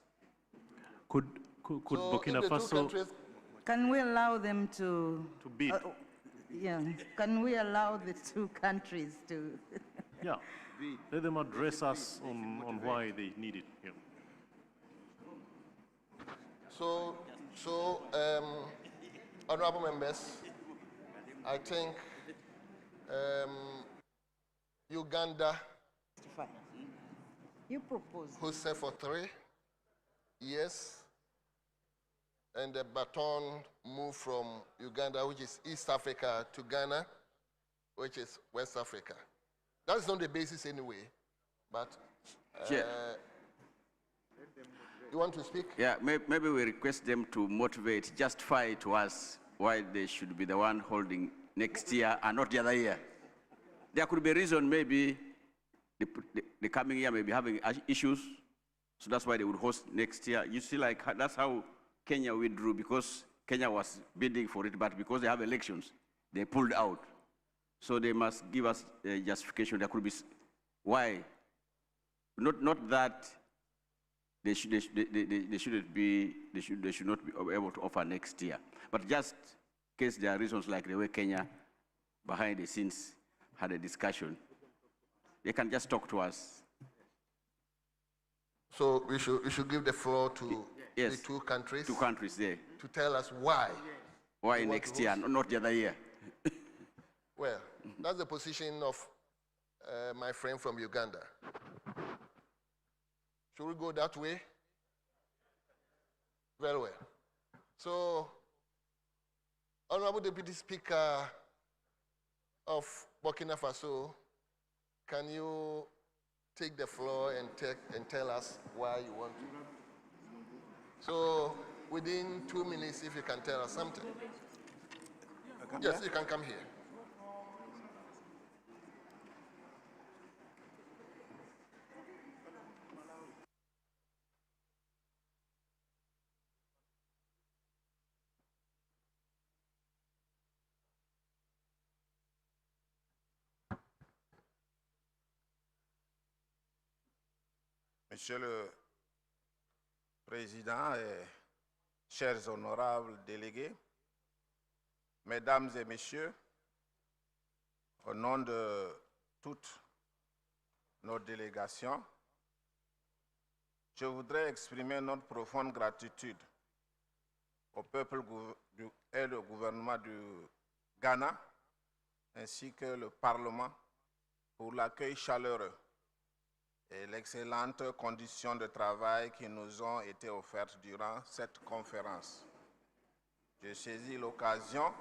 Could Burkina Faso? Can we allow them to bid? Yeah. Can we allow the 2 countries to? Yeah. Let them address us on why they need it. Yeah. So, honorable members, I think Uganda, you propose, who said for 3 years, and the baton moved from Uganda, which is East Africa, to Ghana, which is West Africa. That's not the basis anyway, but you want to speak? Yeah, maybe we request them to motivate, justify to us why they should be the one holding next year and not the other year. There could be a reason, maybe the coming year may be having issues, so that's why they would host next year. You see, like, that's how Kenya withdrew, because Kenya was bidding for it, but because they have elections, they pulled out. So they must give us a justification. There could be why Not that they should not be able to offer next year, but just in case there are reasons like the way Kenya behind the scenes had a discussion, they can just talk to us. So we should give the floor to Yes, the two countries. Two countries there. To tell us why. Why next year, not the other year? Well, that's the position of my friend from Uganda. Should we go that way? Very well. So, Honorable Deputy Speaker of Burkina Faso, can you take the floor and tell us why you want to? So, within 2 minutes, if you can tell us something. Yes, you can come here. Monsieur le Président et chers honorables délégués, Mesdames et Messieurs, au nom de toutes nos délégations, je voudrais exprimer notre profonde gratitude au peuple et au gouvernement du Ghana, ainsi que le Parlement, pour l'accueil chaleureux et l'excellente condition de travail qui nous ont été offertes durant cette conférence. Je saisis l'occasion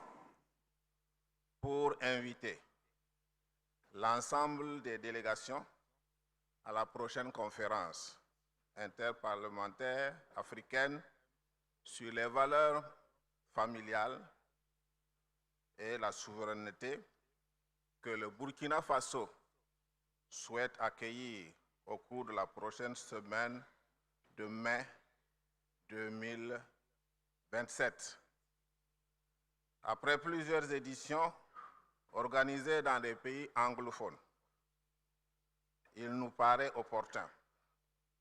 pour inviter l'ensemble des délégations à la prochaine conférence interparlementaire africaine sur les valeurs familiales et la souveraineté que le Burkina Faso souhaite accueillir au cours de la prochaine semaine de mai 2027. Après plusieurs éditions organisées dans des pays anglophones, il nous paraît opportun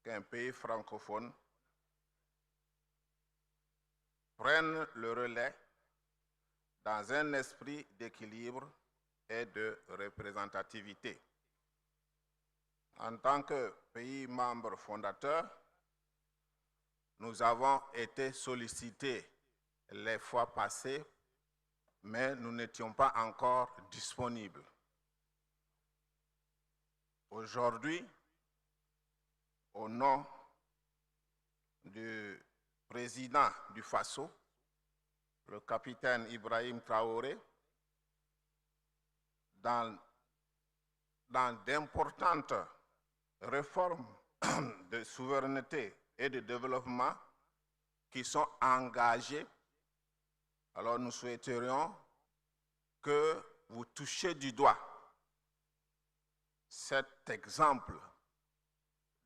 qu'un pays francophone prenne le relais dans un esprit d'équilibre et de représentativité. En tant que pays membre fondateur, nous avons été sollicités les fois passées, mais nous n'étions pas encore disponibles. Aujourd'hui, au nom du président du Faso, le capitaine Ibrahim Traoré, dans d'importantes réformes de souveraineté et de développement qui sont engagées, alors nous souhaiterions que vous touchiez du doigt cet exemple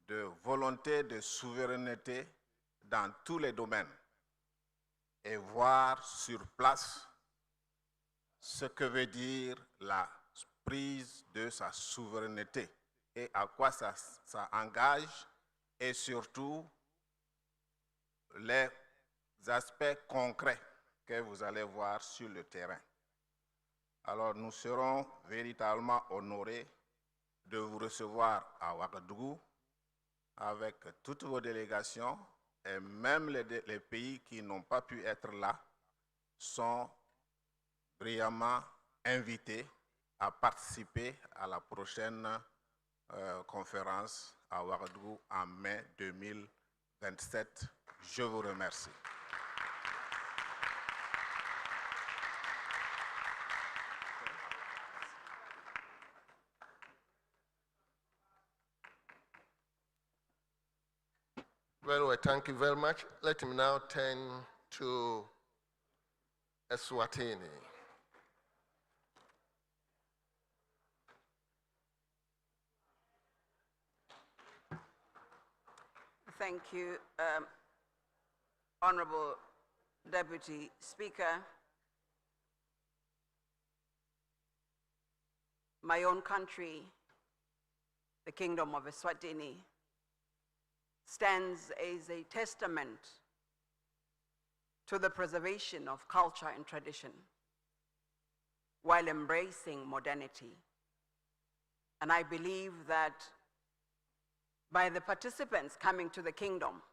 de volonté de souveraineté dans tous les domaines et voir sur place ce que veut dire la prise de sa souveraineté et à quoi ça engage, et surtout les aspects concrets que vous allez voir sur le terrain. Alors nous serons véritablement honorés de vous recevoir à Ouagadougou avec toutes vos délégations, et même les pays qui n'ont pas pu être là sont brillamment invités à participer à la prochaine conférence à Ouagadougou en mai 2027. Je vous remercie. Very well, thank you very much. Let me now turn to Eswatini. Thank you, Honorable Deputy Speaker. My own country, the Kingdom of Eswatini, stands as a testament to the preservation of culture and tradition while embracing modernity. And I believe that by the participants coming to the kingdom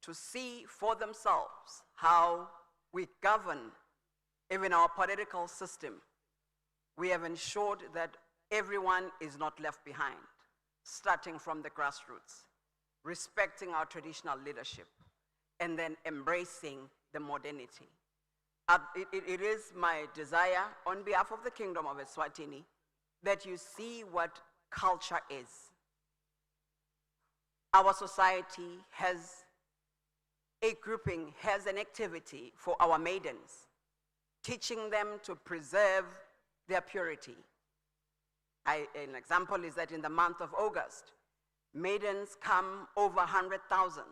to see for themselves how we govern even our political system, we have ensured that everyone is not left behind, starting from the grassroots, respecting our traditional leadership, and then embracing the modernity. It is my desire on behalf of the Kingdom of Eswatini that you see what culture is. Our society has a grouping, has an activity for our maidens, teaching them to preserve their purity. An example is that in the month of August, maidens come over 100,000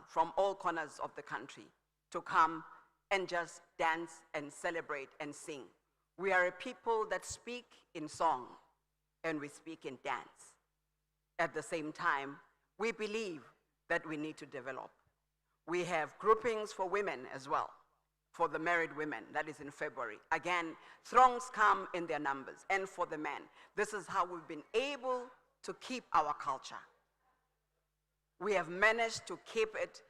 from all corners of the country to come and just dance and celebrate and sing. We are a people that speak in song and we speak in dance. At the same time, we believe that we need to develop. We have groupings for women as well, for the married women, that is in February. Again, throngs come in their numbers, and for the men. This is how we've been able to keep our culture. We have managed to keep it.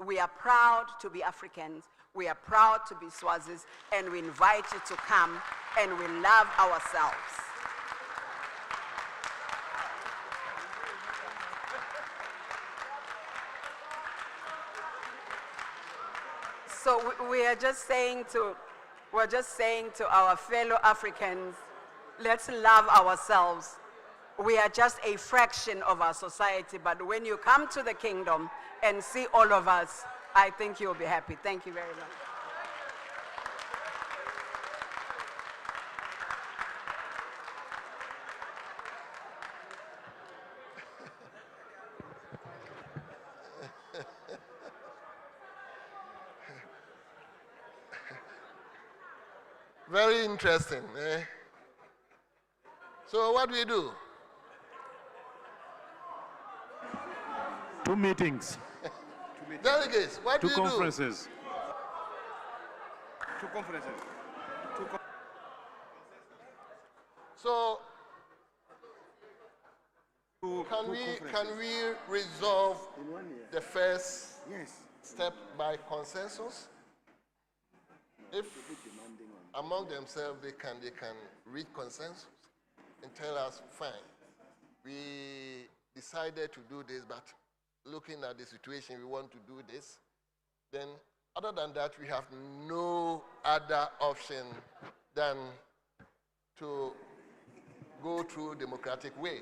We are proud to be Africans, we are proud to be Swazis, and we invite you to come, and we love ourselves. So we are just saying to our fellow Africans, let's love ourselves. We are just a fraction of our society, but when you come to the kingdom and see all of us, I think you'll be happy. Thank you very much. Very interesting. Eh? So what do we do? 2 meetings. Delegates, what do 2 you do? conferences. 2 conferences. So can we resolve the first step by consensus? If among themselves they can reach consensus and tell us, fine, we decided to do this, but looking at the situation, we want to do this, then other than that, we have no other option than to go through democratic way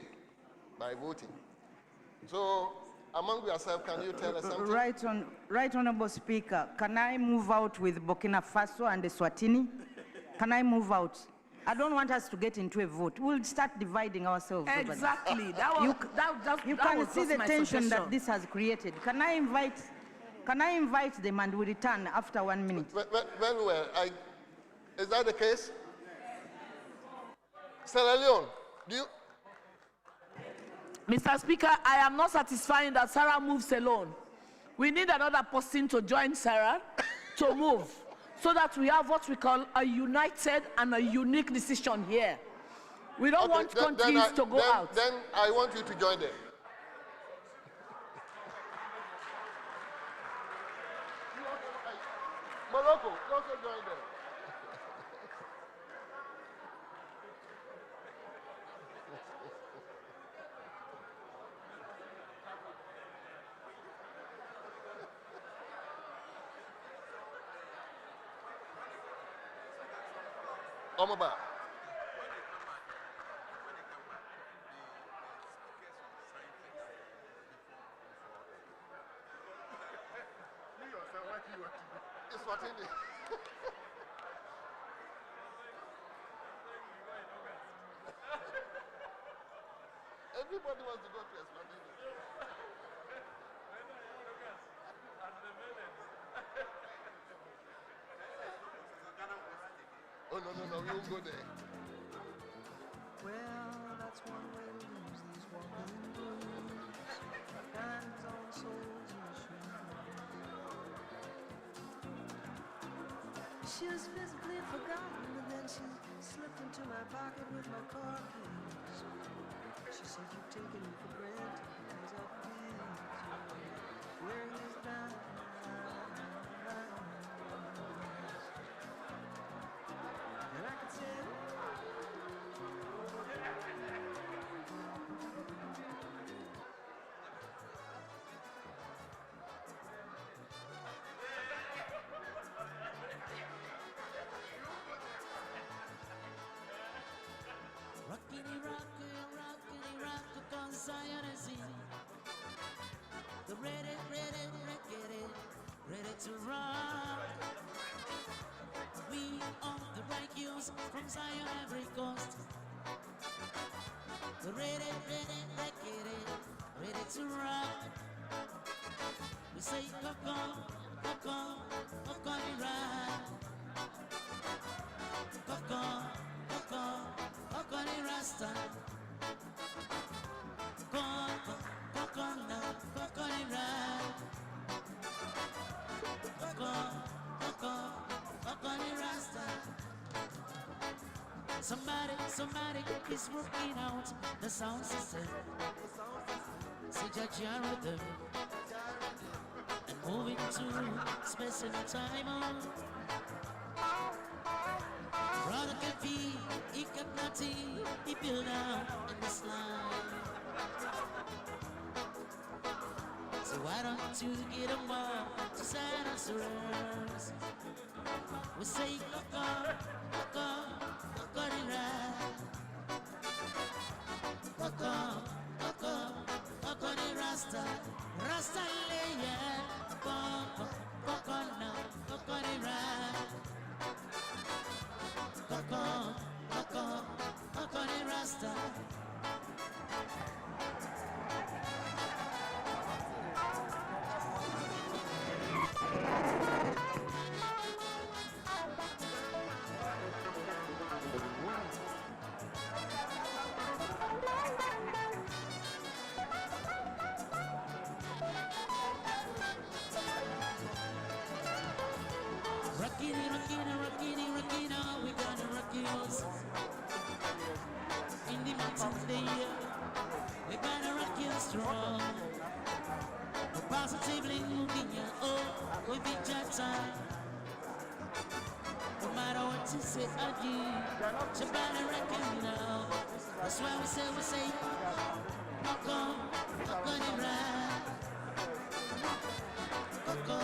by voting. So among yourselves, can you tell us something? Right Honorable Speaker, can I move out with Burkina Faso and Eswatini? Can I move out? I don't want us to get into a vote. We'll start dividing ourselves. Exactly. You can see the tension that this has created. Can I invite them and we return after 1 minute? Very well. Is that the case? Sierra Leone, do you? Mr. Speaker, I am not satisfied that Sarah moves alone. We need another person to join Sarah to move, so that we have what we call a united and a unique decision here. We don't want countries to go out. Then I want you to join them. Morocco, you also join them. Omaba. It's what it is. Everybody wants to go to Eswatini. Oh, no, we won't go there. Well, that's one way to lose these walking blues. She was visibly forgotten, and then she slipped into my pocket with my car keys. She said, "You've taken me for granted, as I please. Wearing these diamonds." And I could say, rockity rock, Consolidating. The ready to rock. We are the righteous from Zion every coast. The ready to rock. We say Coco, the ride. Coco, the rasta. Coco, the ride. Coco, the rasta. Somebody is working out the sound system. See Judge rhythm and moving to space and time. Brother can feel, he got nothing, he build out in this line. So why don't you get them more to send us around? We say Coco, the ride. Coco, the rasta. Rasta layer. Coco, the ride. Coco, the rasta. Rockina, we gonna rock yours. In the mountains there, we gonna rock you strong. We're positively moving you, oh, we beat your time. No matter what you say, I do, somebody reckon now. That's why we say, Coco, the ride. Coco,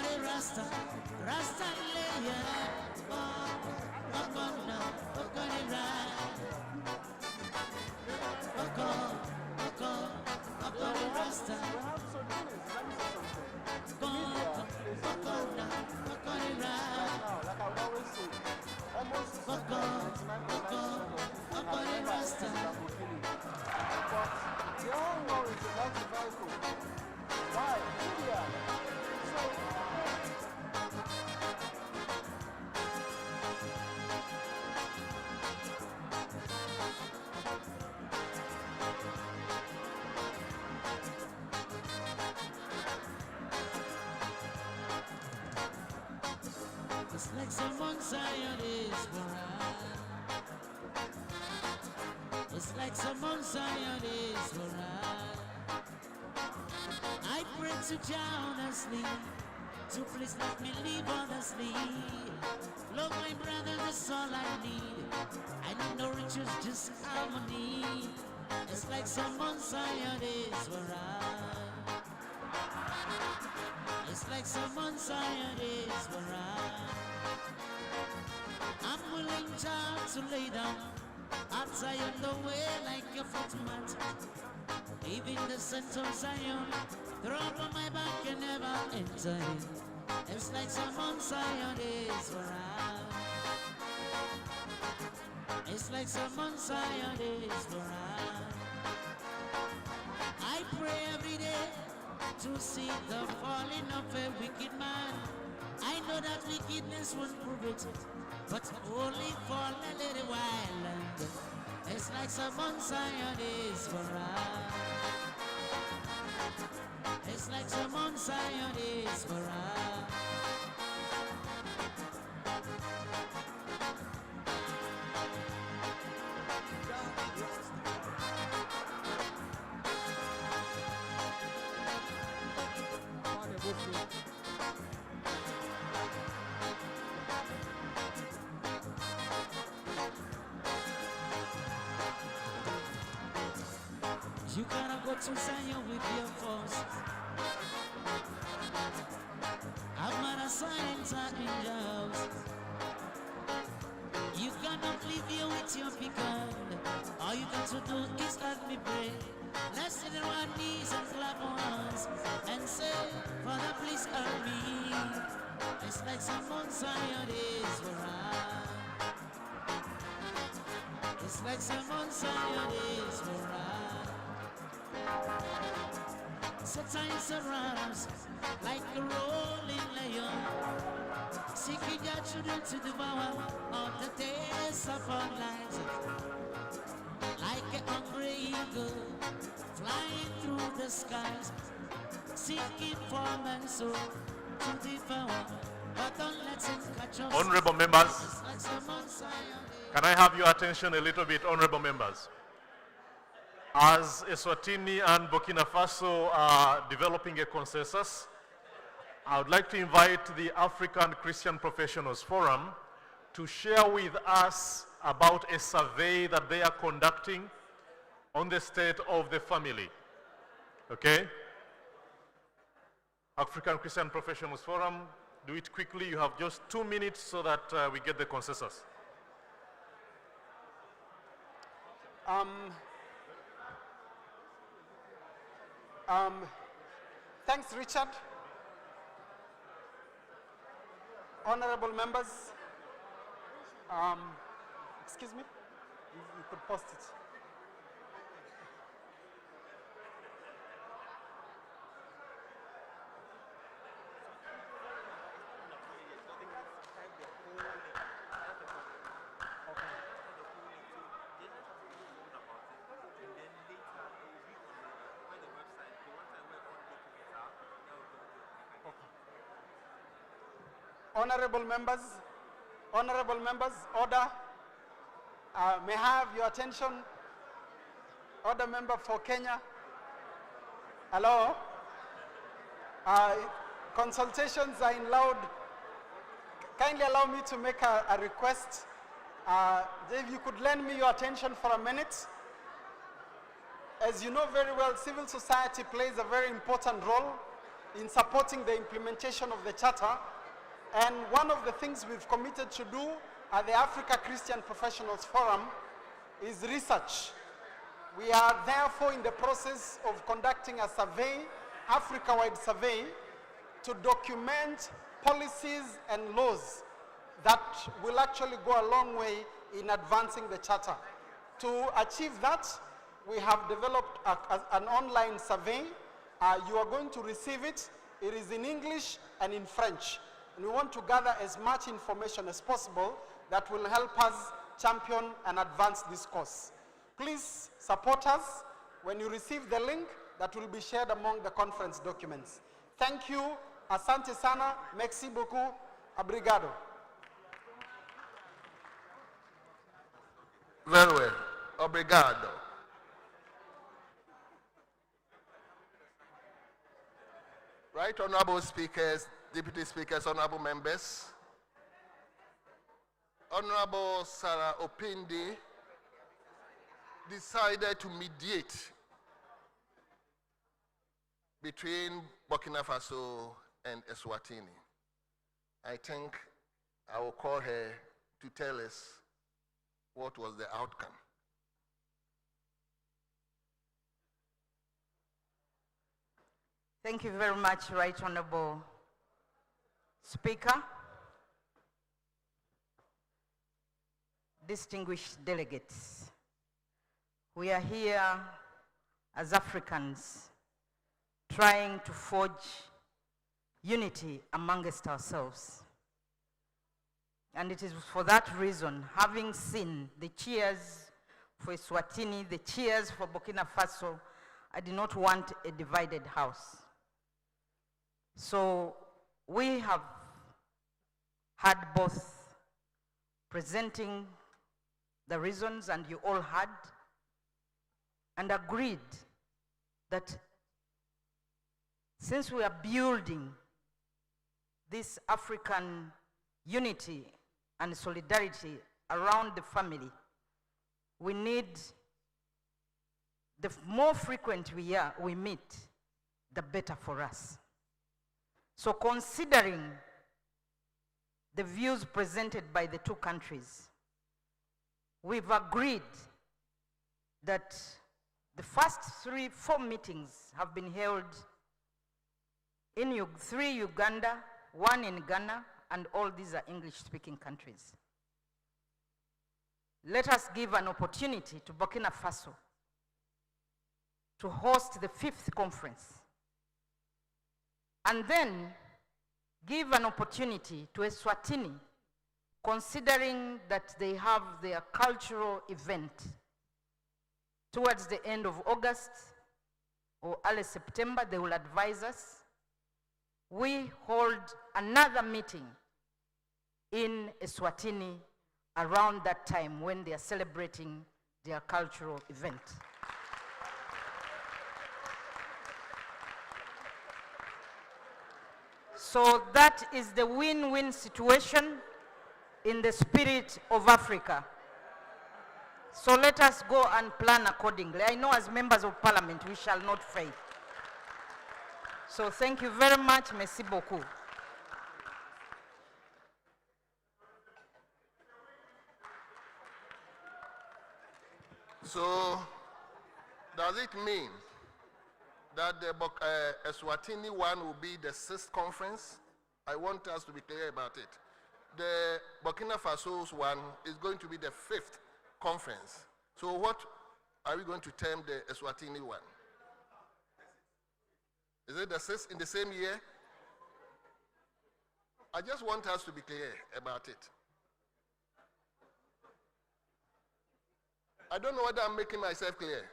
the rasta. Rasta layer, Coco, the ride. Coco, the rasta. Coco, the ride. Like I would always say, almost Coco, the rasta. But the whole war is about the vehicle. Why? India. It's like someone Zion is It's like someone Zion is I pray to Jah honestly, so please let me live honestly. Love my brother, that's all I need. I need no riches, just harmony. It's like someone Zion is It's like someone Zion is I'm willing to lay down outside on the way like a footmat. Even the center of Zion, throw up on my back and never enter in. It's like someone Zion is It's like someone Zion is I pray every day to see the falling of a wicked man. I know that wickedness won't prove it, but only for a little while. And it's like someone Zion is It's like someone Zion is You cannot go to Zion with your force. Amara signs are in the house. You cannot leave here with your pecan. All you got to do is let me pray. Let's sit on our knees and clap our hands and say, Father, please help me. It's like someone Zion is for us. It's like someone Zion is for us. Satan surrounds like a rolling lion, seeking your children to devour on the days of our lives. Like an hungry eagle flying through the skies, seeking for men so to devour, but don't let him catch us. Honorable members, It's like someone Zion. can I have your attention a little bit, honorable members? As Eswatini and Burkina Faso are developing a consensus, I would like to invite the African Christian Professionals Forum to share with us about a survey that they are conducting on the state of the family. Okay? African Christian Professionals Forum, do it quickly. You have just 2 minutes so that we get the consensus. Thanks, Richard. Honorable members, excuse me, you could post it. Honorable members, order. May I have your attention? Order member for Kenya. Hello? Consultations are in loud. Kindly allow me to make a request. If you could lend me your attention for a minute. As you know very well, civil society plays a very important role in supporting the implementation of the Charter. And one of the things we've committed to do at the Africa Christian Professionals Forum is research. We are therefore in the process of conducting a survey, Africa-wide survey, to document policies and laws that will actually go a long way in advancing the Charter. To achieve that, we have developed an online survey. You are going to receive it. It is in English and in French. And we want to gather as much information as possible that will help us champion and advance this cause. Please support us when you receive the link that will be shared among the conference documents. Thank you. Asante sana. Merci beaucoup. Obrigado. Very well. Obrigado. Right, honorable speakers, deputy speakers, honorable members. Honorable Sarah Opindi decided to mediate between Burkina Faso and Eswatini. I think I will call her to tell us what was the outcome. Thank you very much, Right Honorable Speaker. Distinguished delegates, we are here as Africans trying to forge unity amongst ourselves. And it is for that reason, having seen the cheers for Eswatini, the cheers for Burkina Faso, I did not want a divided house. So we have had both presenting the reasons, and you all had, and agreed that since we are building this African unity and solidarity around the family, we need, the more frequent we meet, the better for us. So considering the views presented by the two countries, we've agreed that the first 4 meetings have been held in 3 Uganda, 1 in Ghana, and all these are English-speaking countries. Let us give an opportunity to Burkina Faso to host the 5th conference, and then give an opportunity to Eswatini, considering that they have their cultural event towards the end of August or early September. They will advise us. We hold another meeting in Eswatini around that time when they are celebrating their cultural event. So that is the win-win situation in the spirit of Africa. So let us go and plan accordingly. I know as members of parliament we shall not fail. So thank you very much. Merci beaucoup. So, does it mean that the Eswatini one will be the 6th conference? I want us to be clear about it. The Burkina Faso's one is going to be the 5th conference. So what are we going to term the Eswatini one? Is it the 6th in the same year? I just want us to be clear about it. I don't know whether I'm making myself clear.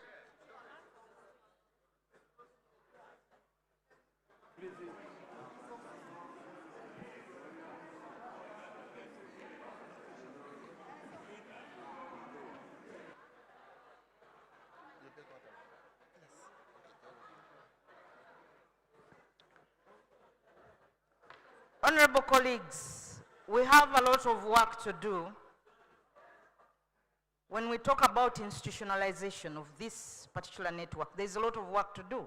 Honorable colleagues, we have a lot of work to do when we talk about institutionalization of this particular network. There's a lot of work to do,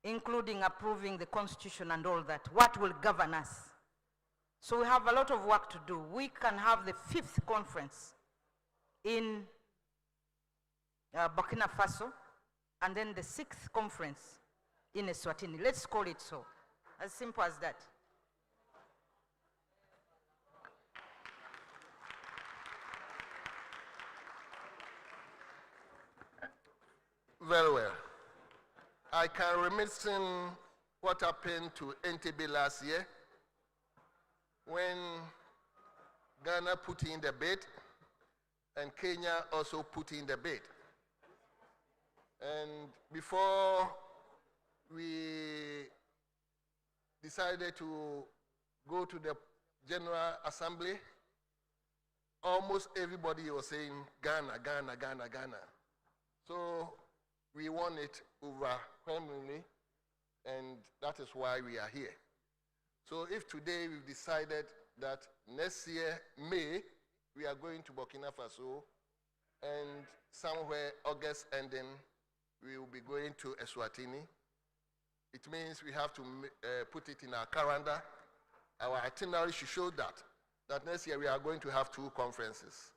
including approving the constitution and all that. What will govern us? So we have a lot of work to do. We can have the 5th conference in Burkina Faso, and then the 6th conference in Eswatini. Let's call it so. As simple as that. Very well. I can reminiscing what happened to Entebbe last year when Ghana put in the bid and Kenya also put in the bid. And before we decided to go to the General Assembly, almost everybody was saying Ghana, Ghana, Ghana, Ghana. So we won it overwhelmingly, and that is why we are here. So if today we've decided that next year, May, we are going to Burkina Faso, and somewhere August ending, we will be going to Eswatini, it means we have to put it in our calendar. Our itinerary should show that next year we are going to have 2 conferences,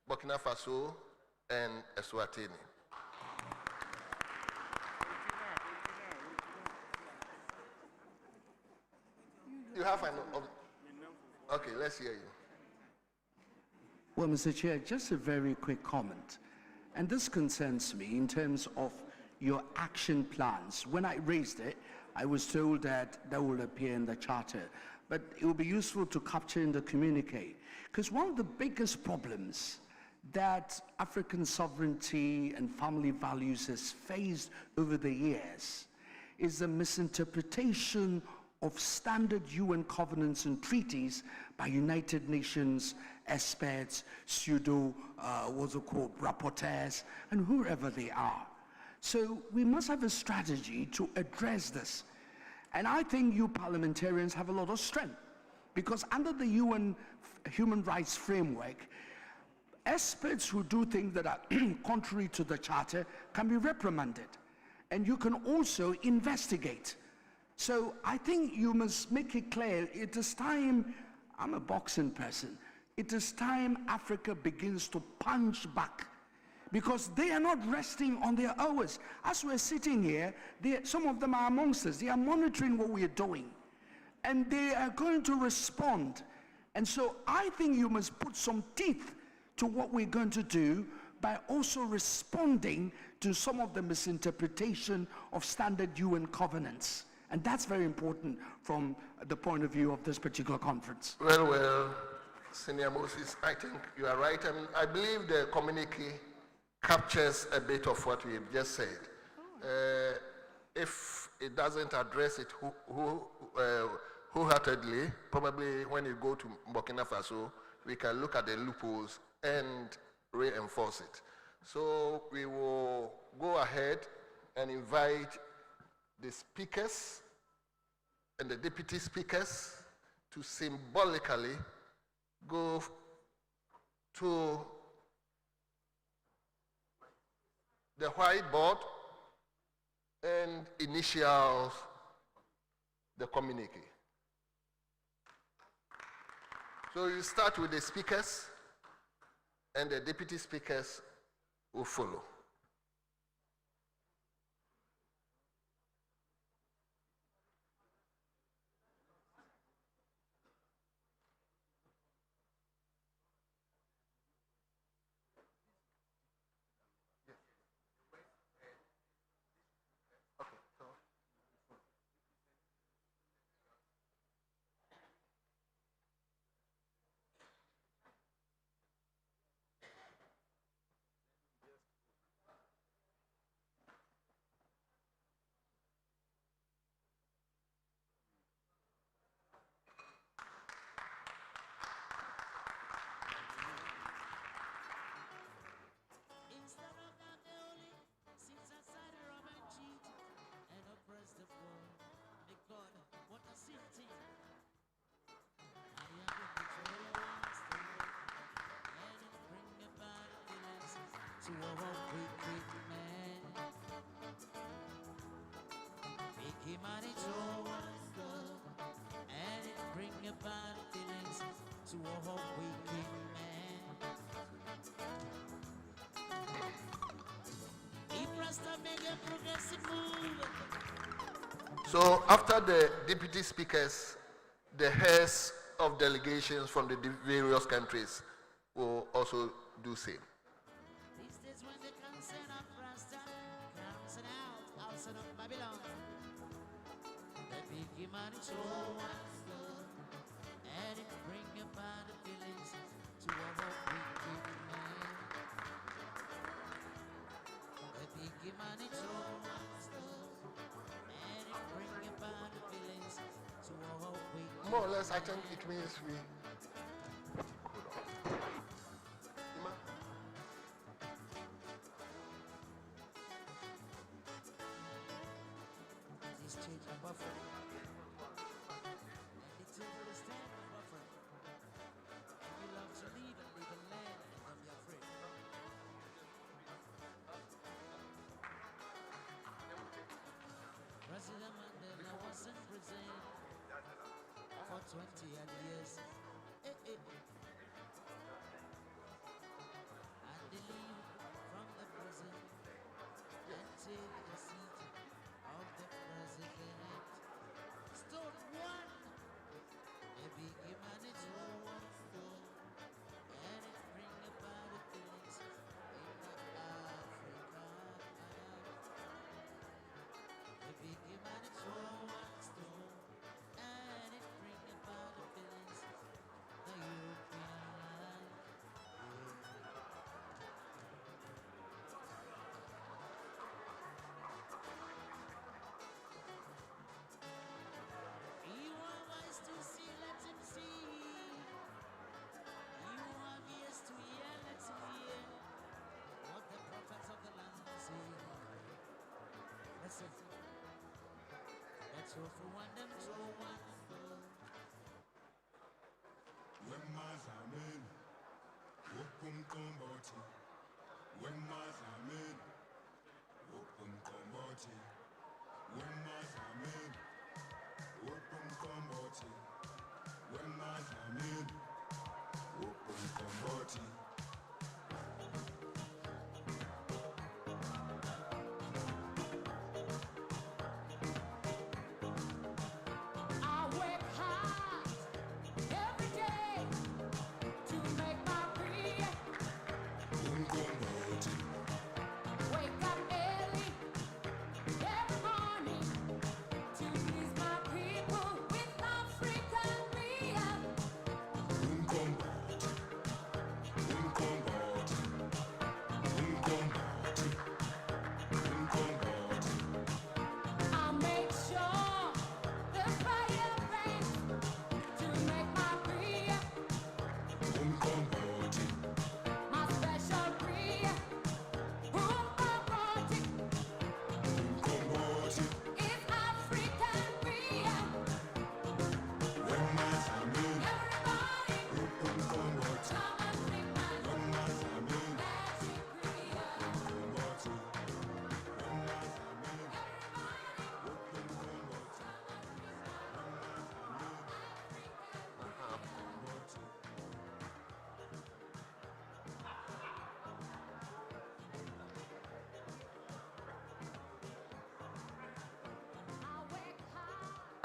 Burkina Faso and Eswatini. You have an, okay, let's hear you. Well, Mr. Chair, just a very quick comment. And this concerns me in terms of your action plans. When I raised it, I was told that that will appear in the charter. But it will be useful to capture in the communique. Because one of the biggest problems that African sovereignty and family values has faced over the years is the misinterpretation of standard UN covenants and treaties by United Nations experts, what's it called, rapporteurs, and whoever they are. So we must have a strategy to address this. And I think you parliamentarians have a lot of strength, because under the UN human rights framework, experts who do things that are contrary to the charter can be reprimanded, and you can also investigate. So I think you must make it clear, it is time, I'm a boxing person, it is time Africa begins to punch back, because they are not resting on their hours. As we're sitting here, some of them are amongst us, they are monitoring what we are doing, and they are going to respond. And so I think you must put some teeth to what we're going to do by also responding to some of the misinterpretation of standard UN covenants. And that's very important from the point of view of this particular conference. Well, Senior Moses, I think you are right. And I believe the communique captures a bit of what we've just said. If it doesn't address it wholeheartedly, probably when you go to Burkina Faso, we can look at the loopholes and reinforce it. So we will go ahead and invite the speakers and the deputy speakers to symbolically go to the whiteboard and initials the communique. So you start with the speakers, and the deputy speakers will follow. To a wicked man, make him on its own, and it bring about feelings to a wicked man. He pressed to make a progressive move. So after the deputy speakers, the heads of delegations from the various countries will also do same. Man, it's all and it bring about the feelings to a wicked man. The big man, it's all and it bring about the feelings to a wicked. More or less, I think it means we. Hold on. Ima? This change of buffer. President Mandela was in prison for 20 years. And they leave from the prison and take the seat of the president. Stood one, a big man is over, and it bring about the feelings in Africa. The big man is over, and it bring about the feelings the European land.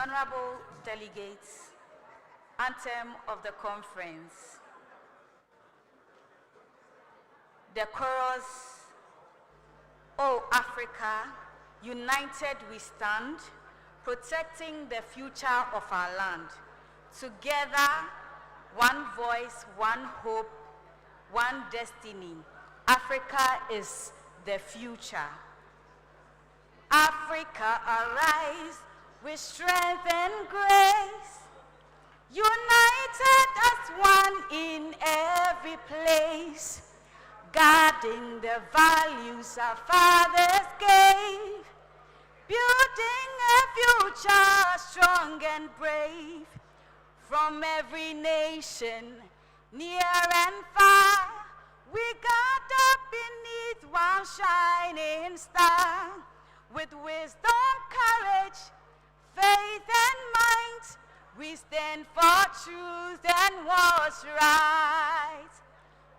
Honorable delegates, anthem of the conference. The chorus, "O Africa, united we stand, protecting the future of our land. Together, one voice, one hope, one destiny. Africa is the future. Africa, arise with strength and grace, united as one in every place, guarding the values our fathers gave, building a future strong and brave. From every nation, near and far, we gather beneath one shining star. With wisdom, courage, faith, and might, we stand for truth and what's right.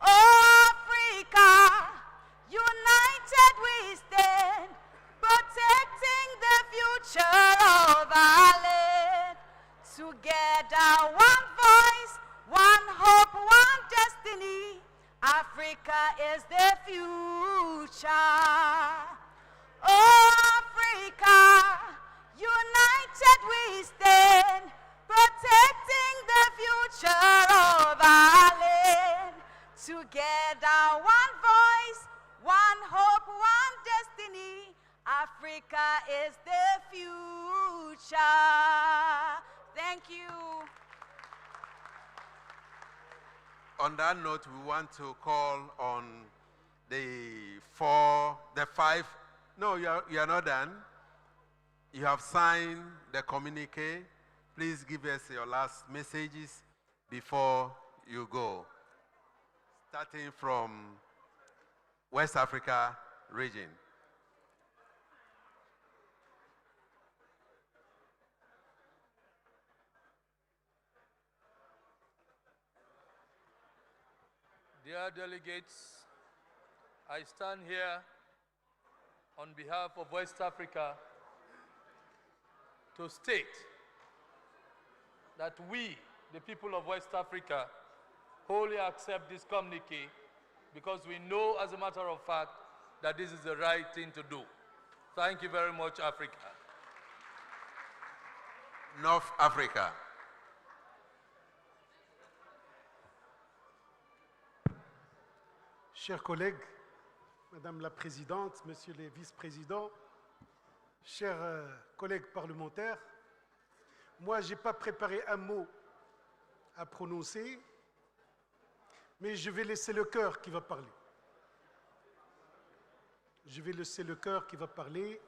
Oh, Africa, united we stand, protecting the future of our land. Together, one voice, one hope, one destiny. Africa is the future. Oh, Africa, united we stand, protecting the future of our land. Together, one voice, one hope, one destiny. Africa is the future. Thank you. On that note, we want to call on the five. No, you are not done. You have signed the communique. Please give us your last messages before you go. Starting from West Africa region. Dear delegates, I stand here on behalf of West Africa to state that we, the people of West Africa, wholly accept this communique because we know, as a matter of fact, that this is the right thing to do. Thank you very much, Africa. North Africa. Chers collègues, Madame la Présidente, Messieurs les vice-présidents, chers collègues parlementaires, moi, je n'ai pas préparé un mot à prononcer, mais je vais laisser le cœur qui va parler. Je vais laisser le cœur qui va parler.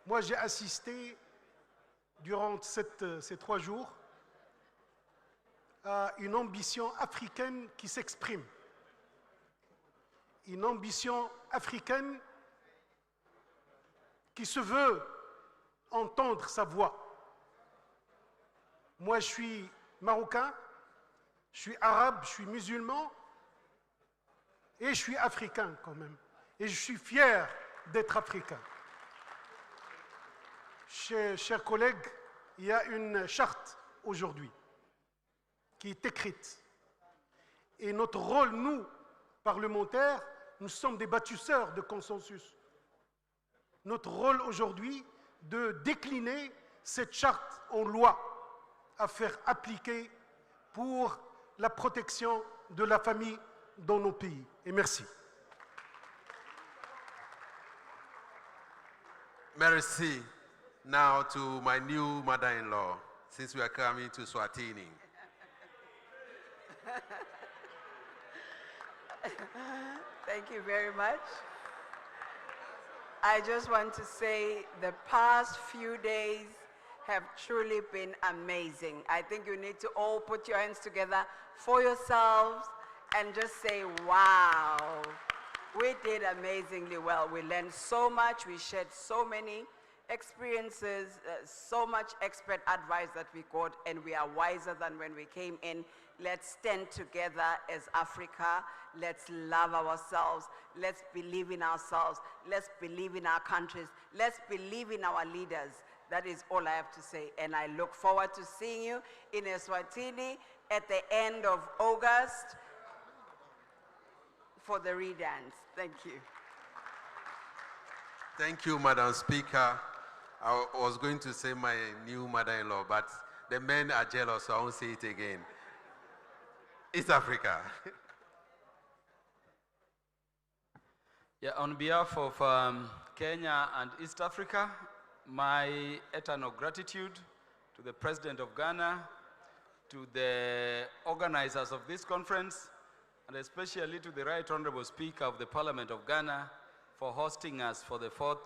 Moi, j'ai assisté durant ces 3 jours à une ambition africaine qui s'exprime. Une ambition africaine qui se veut entendre sa voix. Moi, je suis marocain, je suis arabe, je suis musulman et je suis africain quand même. Et je suis fier d'être africain. Chers collègues, il y a une charte aujourd'hui qui est écrite. Et notre rôle, nous, parlementaires, nous sommes des bâtisseurs de consensus. Notre rôle aujourd'hui, de décliner cette charte en loi à faire appliquer pour la protection de la famille dans nos pays. Et merci. Merci. Now to my new mother-in-law, since we are coming to Swatini. Thank you very much. I just want to say the past few days have truly been amazing. I think you need to all put your hands together for yourselves and just say, wow, we did amazingly well. We learned so much, we shared so many experiences, so much expert advice that we got, and we are wiser than when we came in. Let's stand together as Africa. Let's love ourselves. Let's believe in ourselves. Let's believe in our countries. Let's believe in our leaders. That is all I have to say. And I look forward to seeing you in Eswatini at the end of August for the redance. Thank you. Thank you, Madam Speaker. I was going to say my new mother-in-law, but the men are jealous, so I won't say it again. East Africa. Yeah, on behalf of Kenya and East Africa, my eternal gratitude to the President of Ghana, to the organizers of this conference, and especially to the Right Honorable Speaker of the Parliament of Ghana for hosting us for the 4th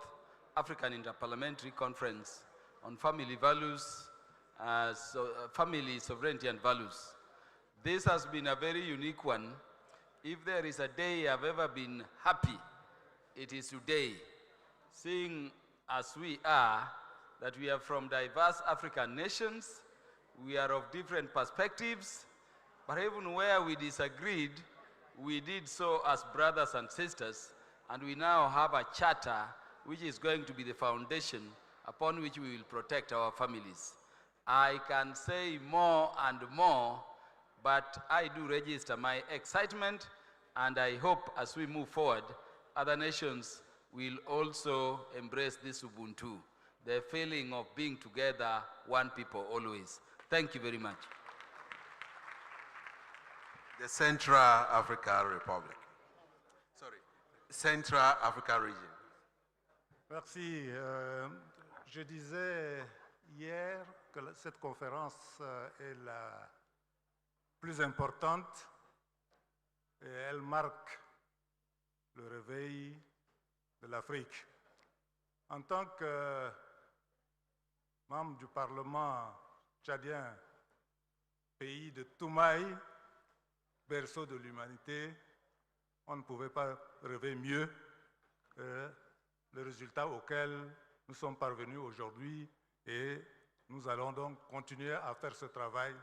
African Inter-Parliamentary Conference on Family Values, Family Sovereignty and Values. This has been a very unique one. If there is a day I've ever been happy, it is today, seeing as we are, that we are from diverse African nations, we are of different perspectives, but even where we disagreed, we did so as brothers and sisters, and we now have a charter which is going to be the foundation upon which we will protect our families. I can say more and more, but I do register my excitement, and I hope as we move forward, other nations will also embrace this Ubuntu, the feeling of being together, one people always. Thank you very much. The Central Africa Republic. Sorry, Central Africa region. Merci. Je disais hier que cette conférence est la plus importante et elle marque le réveil de l'Afrique. En tant que membre du Parlement tchadien, pays de Toumaï, berceau de l'humanité, on ne pouvait pas rêver mieux que le résultat auquel nous sommes parvenus aujourd'hui, et nous allons donc continuer à faire ce travail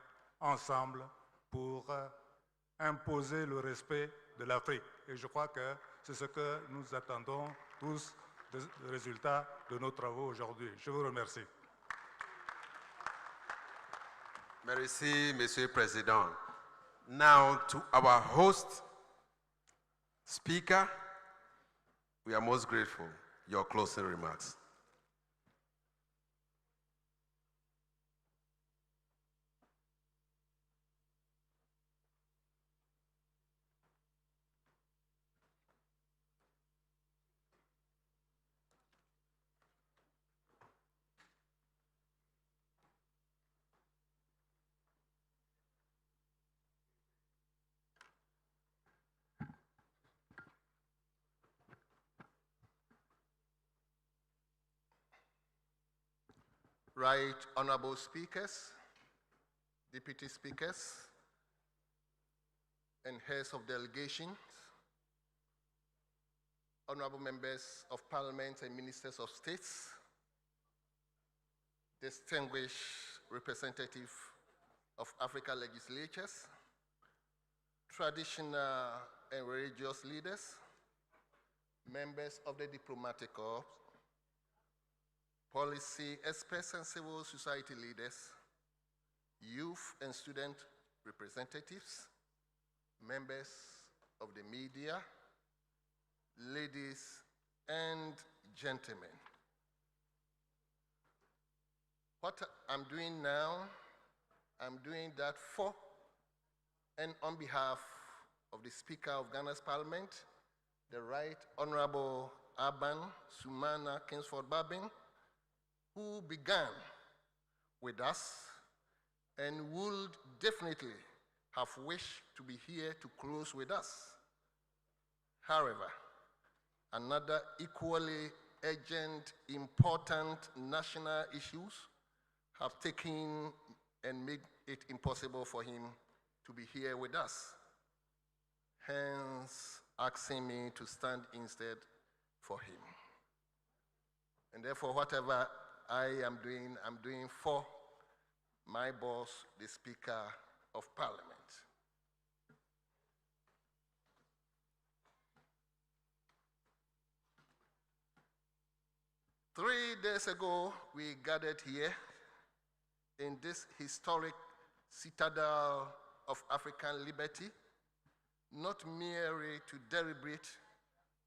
ensemble pour imposer le respect de l'Afrique. Et je crois que c'est ce que nous attendons tous des résultats de nos travaux aujourd'hui. Je vous remercie. Merci, Monsieur le Président. Now to our host speaker, we are most grateful. Your closing remarks. Right honorable speakers, deputy speakers, and heads of delegations, honorable members of parliament and ministers of states, distinguished representatives of African legislatures, traditional and religious leaders, members of the diplomatic corps, policy experts and civil society leaders, youth and student representatives, members of the media, ladies and gentlemen. What I'm doing now, I'm doing that for and on behalf of the Speaker of Ghana's Parliament, the Right Honorable Aban Sumana Kingsford Babin, who began with us and would definitely have wished to be here to close with us. However, another equally urgent, important national issues have taken and made it impossible for him to be here with us, hence asking me to stand instead for him. And therefore, whatever I am doing, I'm doing for my boss, the Speaker of Parliament. 3 days ago, we gathered here in this historic citadel of African liberty, not merely to deliberate,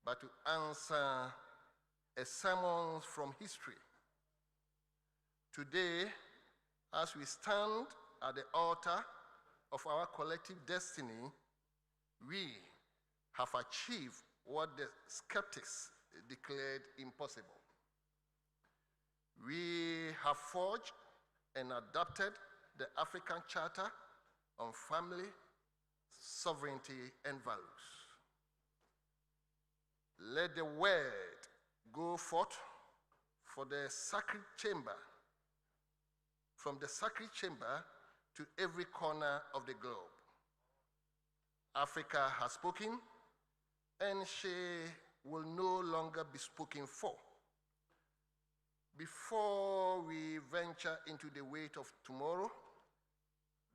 but to answer a summons from history. Today, as we stand at the altar of our collective destiny, we have achieved what the skeptics declared impossible. We have forged and adopted the African Charter on Family, Sovereignty, and Values. Let the word go forth for the sacred chamber, from the sacred chamber to every corner of the globe. Africa has spoken, and she will no longer be spoken for. Before we venture into the weight of tomorrow,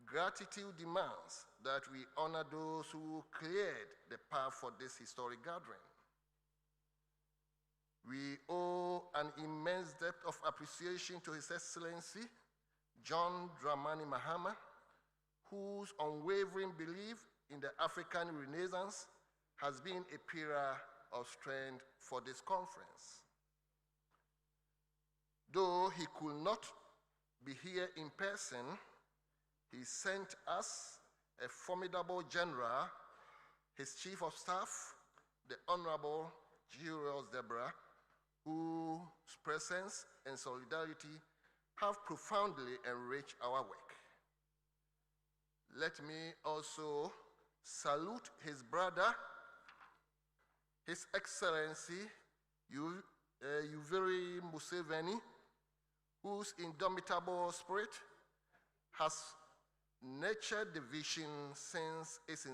gratitude demands that we honor those who cleared the path for this historic gathering. We owe an immense debt of appreciation to His Excellency, John Dramani Mahama, whose unwavering belief in the African Renaissance has been a pillar of strength for this conference. Though he could not be here in person, he sent us a formidable general, his chief of staff, the Honorable Julius Deborah, whose presence and solidarity have profoundly enriched our work. Let me also salute his brother, His Excellency Yoweri Museveni, whose indomitable spirit has nurtured the vision since its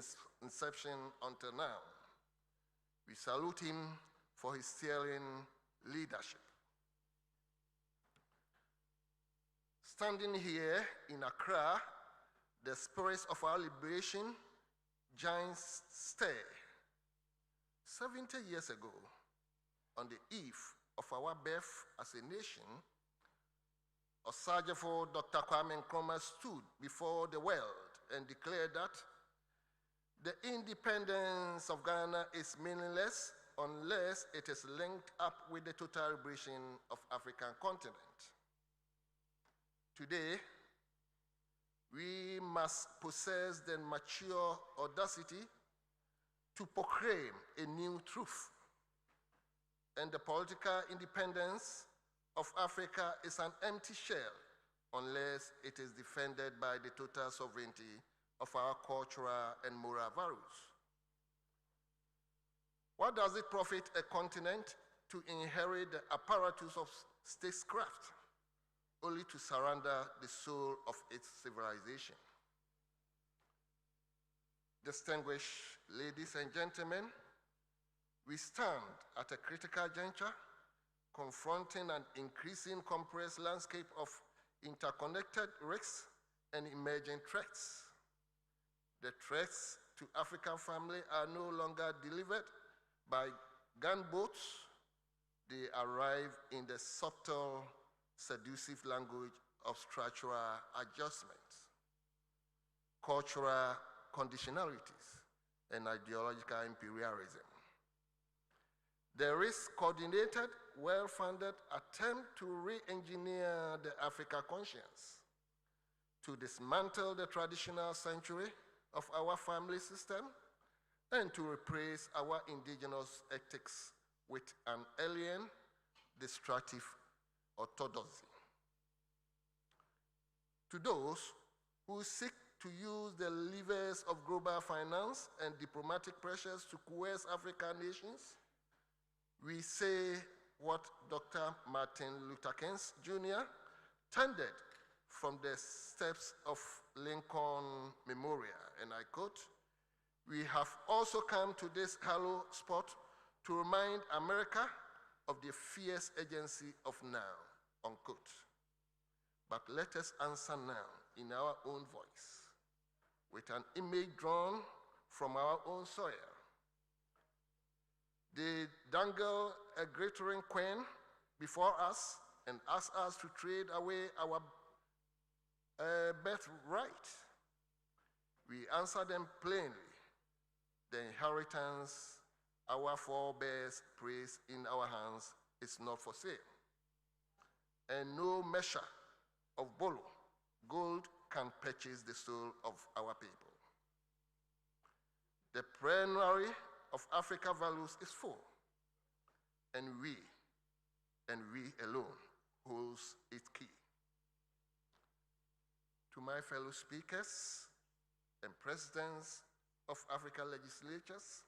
inception until now. We salute him for his sterling leadership. Standing here in Accra, the spirits of our liberation giants stir. 70 years ago, on the eve of our birth as a nation, Osajefo Dr. Kwame Nkrumah stood before the world and declared that the independence of Ghana is meaningless unless it is linked up with the total liberation of African continent. Today, we must possess the mature audacity to proclaim a new truth. And the political independence of Africa is an empty shell unless it is defended by the total sovereignty of our cultural and moral values. What does it profit a continent to inherit the apparatus of statecraft only to surrender the soul of its civilization? Distinguished ladies and gentlemen, we stand at a critical juncture confronting an increasing compressed landscape of interconnected risks and emerging threats. The threats to African family are no longer delivered by gunboats. They arrive in the subtle, seductive language of structural adjustments, cultural conditionalities, and ideological imperialism. There is coordinated, well-funded attempt to re-engineer the Africa conscience, to dismantle the traditional sanctuary of our family system, and to replace our indigenous ethics with an alien, destructive orthodoxy. To those who seek to use the levers of global finance and diplomatic pressures to coerce African nations, we say what Dr. Martin Luther King Jr. tended from the steps of Lincoln Memorial, and I quote, "We have also come to this hollow spot to remind America of the fierce agency of now," unquote. But let us answer now in our own voice, with an image drawn from our own soil. They dangle a glittering coin before us and ask us to trade away our birthright. We answer them plainly. The inheritance our forebears placed in our hands is not for sale. And no measure of bolo, gold, can purchase the soul of our people. The plenary of Africa values is full, and we alone holds its key. To my fellow speakers and presidents of African legislatures,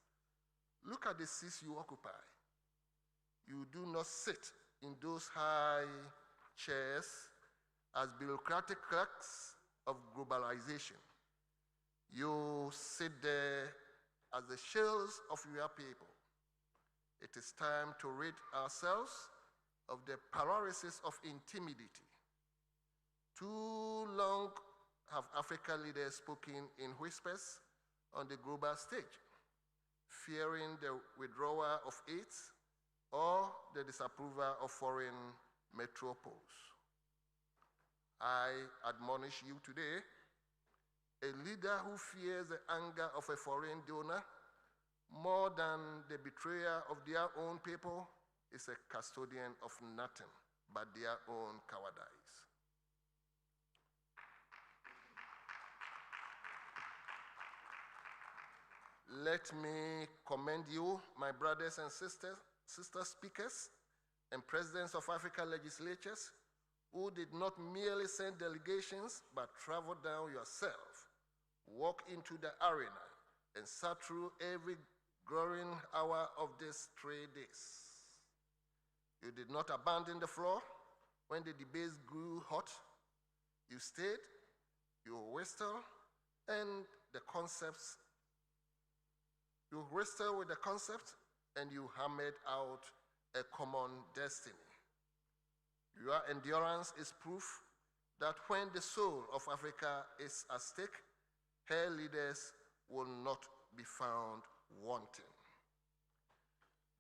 look at the seats you occupy. You do not sit in those high chairs as bureaucratic clerks of globalization. You sit there as the shells of your people. It is time to rid ourselves of the paralysis of intimidity. Too long have African leaders spoken in whispers on the global stage, fearing the withdrawal of aid or the disapproval of foreign metropoles. I admonish you today, a leader who fears the anger of a foreign donor more than the betrayal of their own people is a custodian of nothing but their own cowardice. Let me commend you, my brothers and sister speakers and presidents of African legislatures, who did not merely send delegations, but traveled down yourself, walked into the arena, and sat through every growing hour of these 3 days. You did not abandon the floor when the debates grew hot. You stayed, you wrestled, and the concepts. You wrestled with the concept, and you hammered out a common destiny. Your endurance is proof that when the soul of Africa is at stake, her leaders will not be found wanting.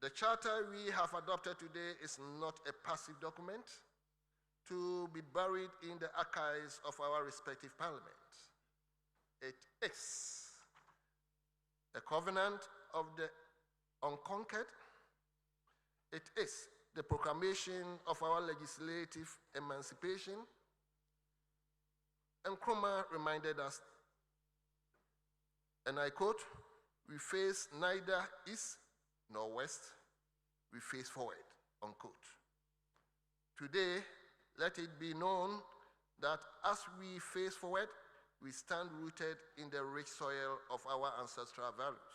The charter we have adopted today is not a passive document to be buried in the archives of our respective parliaments. It is a covenant of the unconquered. It is the proclamation of our legislative emancipation. And Nkrumah reminded us, and I quote, "We face neither east nor west, we face forward," unquote. Today, let it be known that as we face forward, we stand rooted in the rich soil of our ancestral values.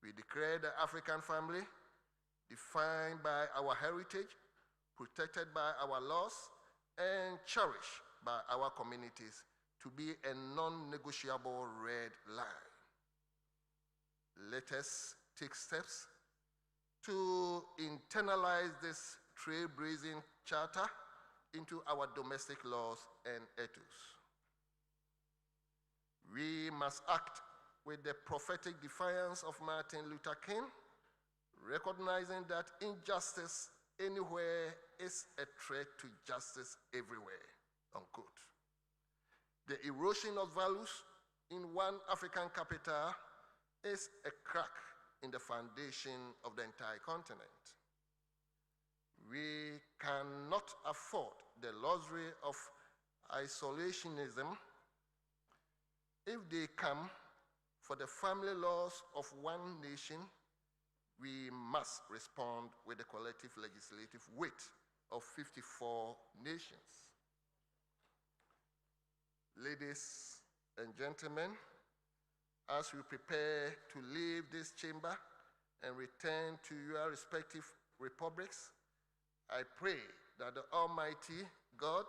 We declare the African family, defined by our heritage, protected by our laws, and cherished by our communities, to be a non-negotiable red line. Let us take steps to internalize this trailblazing charter into our domestic laws and ethos. We must act with the prophetic defiance of Martin Luther King, recognizing that injustice anywhere is a threat to justice everywhere, unquote. The erosion of values in one African capital is a crack in the foundation of the entire continent. We cannot afford the luxury of isolationism. If they come for the family laws of one nation, we must respond with the collective legislative weight of 54 nations. Ladies and gentlemen, as we prepare to leave this chamber and return to your respective republics, I pray that the Almighty God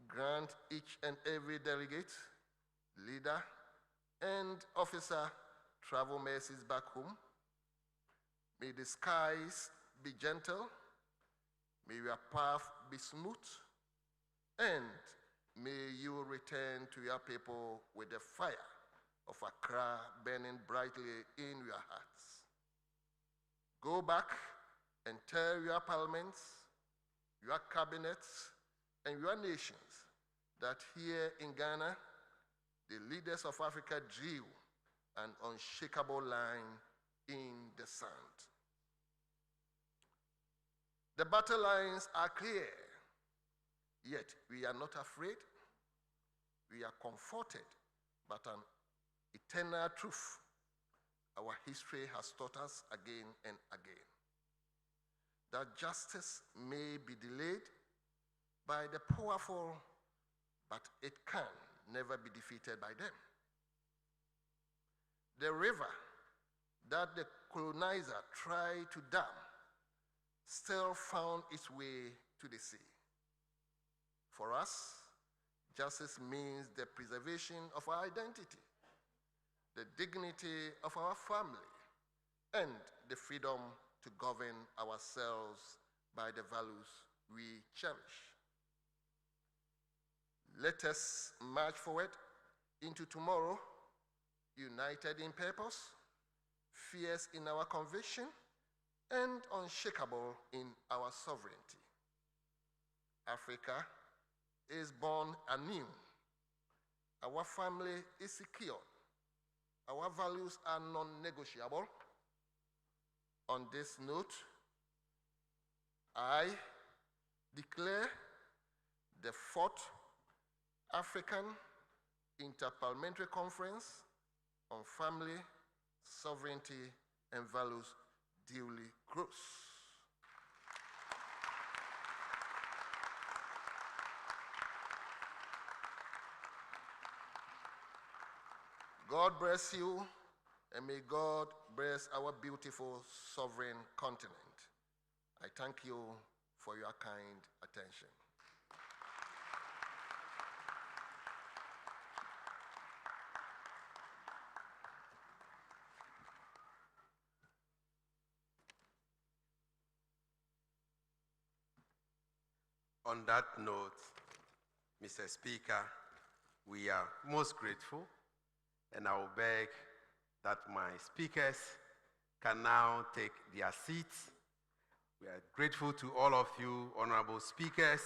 grant each and every delegate, leader, and officer travel mercies back home. May the skies be gentle, may your path be smooth, and may you return to your people with the fire of Accra burning brightly in your hearts. Go back and tell your parliaments, your cabinets, and your nations that here in Ghana, the leaders of Africa drew an unshakable line in the sand. The battle lines are clear, yet we are not afraid. We are comforted, but an eternal truth our history has taught us again and again, that justice may be delayed by the powerful, but it can never be defeated by them. The river that the colonizer tried to dam still found its way to the sea. For us, justice means the preservation of our identity, the dignity of our family, and the freedom to govern ourselves by the values we cherish. Let us march forward into tomorrow, united in purpose, fierce in our conviction, and unshakable in our sovereignty. Africa is born anew. Our family is secure. Our values are non-negotiable. On this note, I declare the 4th African Inter-Parliamentary Conference on Family, Sovereignty, and Values duly closed. God bless you, and may God bless our beautiful sovereign continent. I thank you for your kind attention. On that note, Mr. Speaker, we are most grateful, and I will beg that my speakers can now take their seats. We are grateful to all of you, honorable speakers,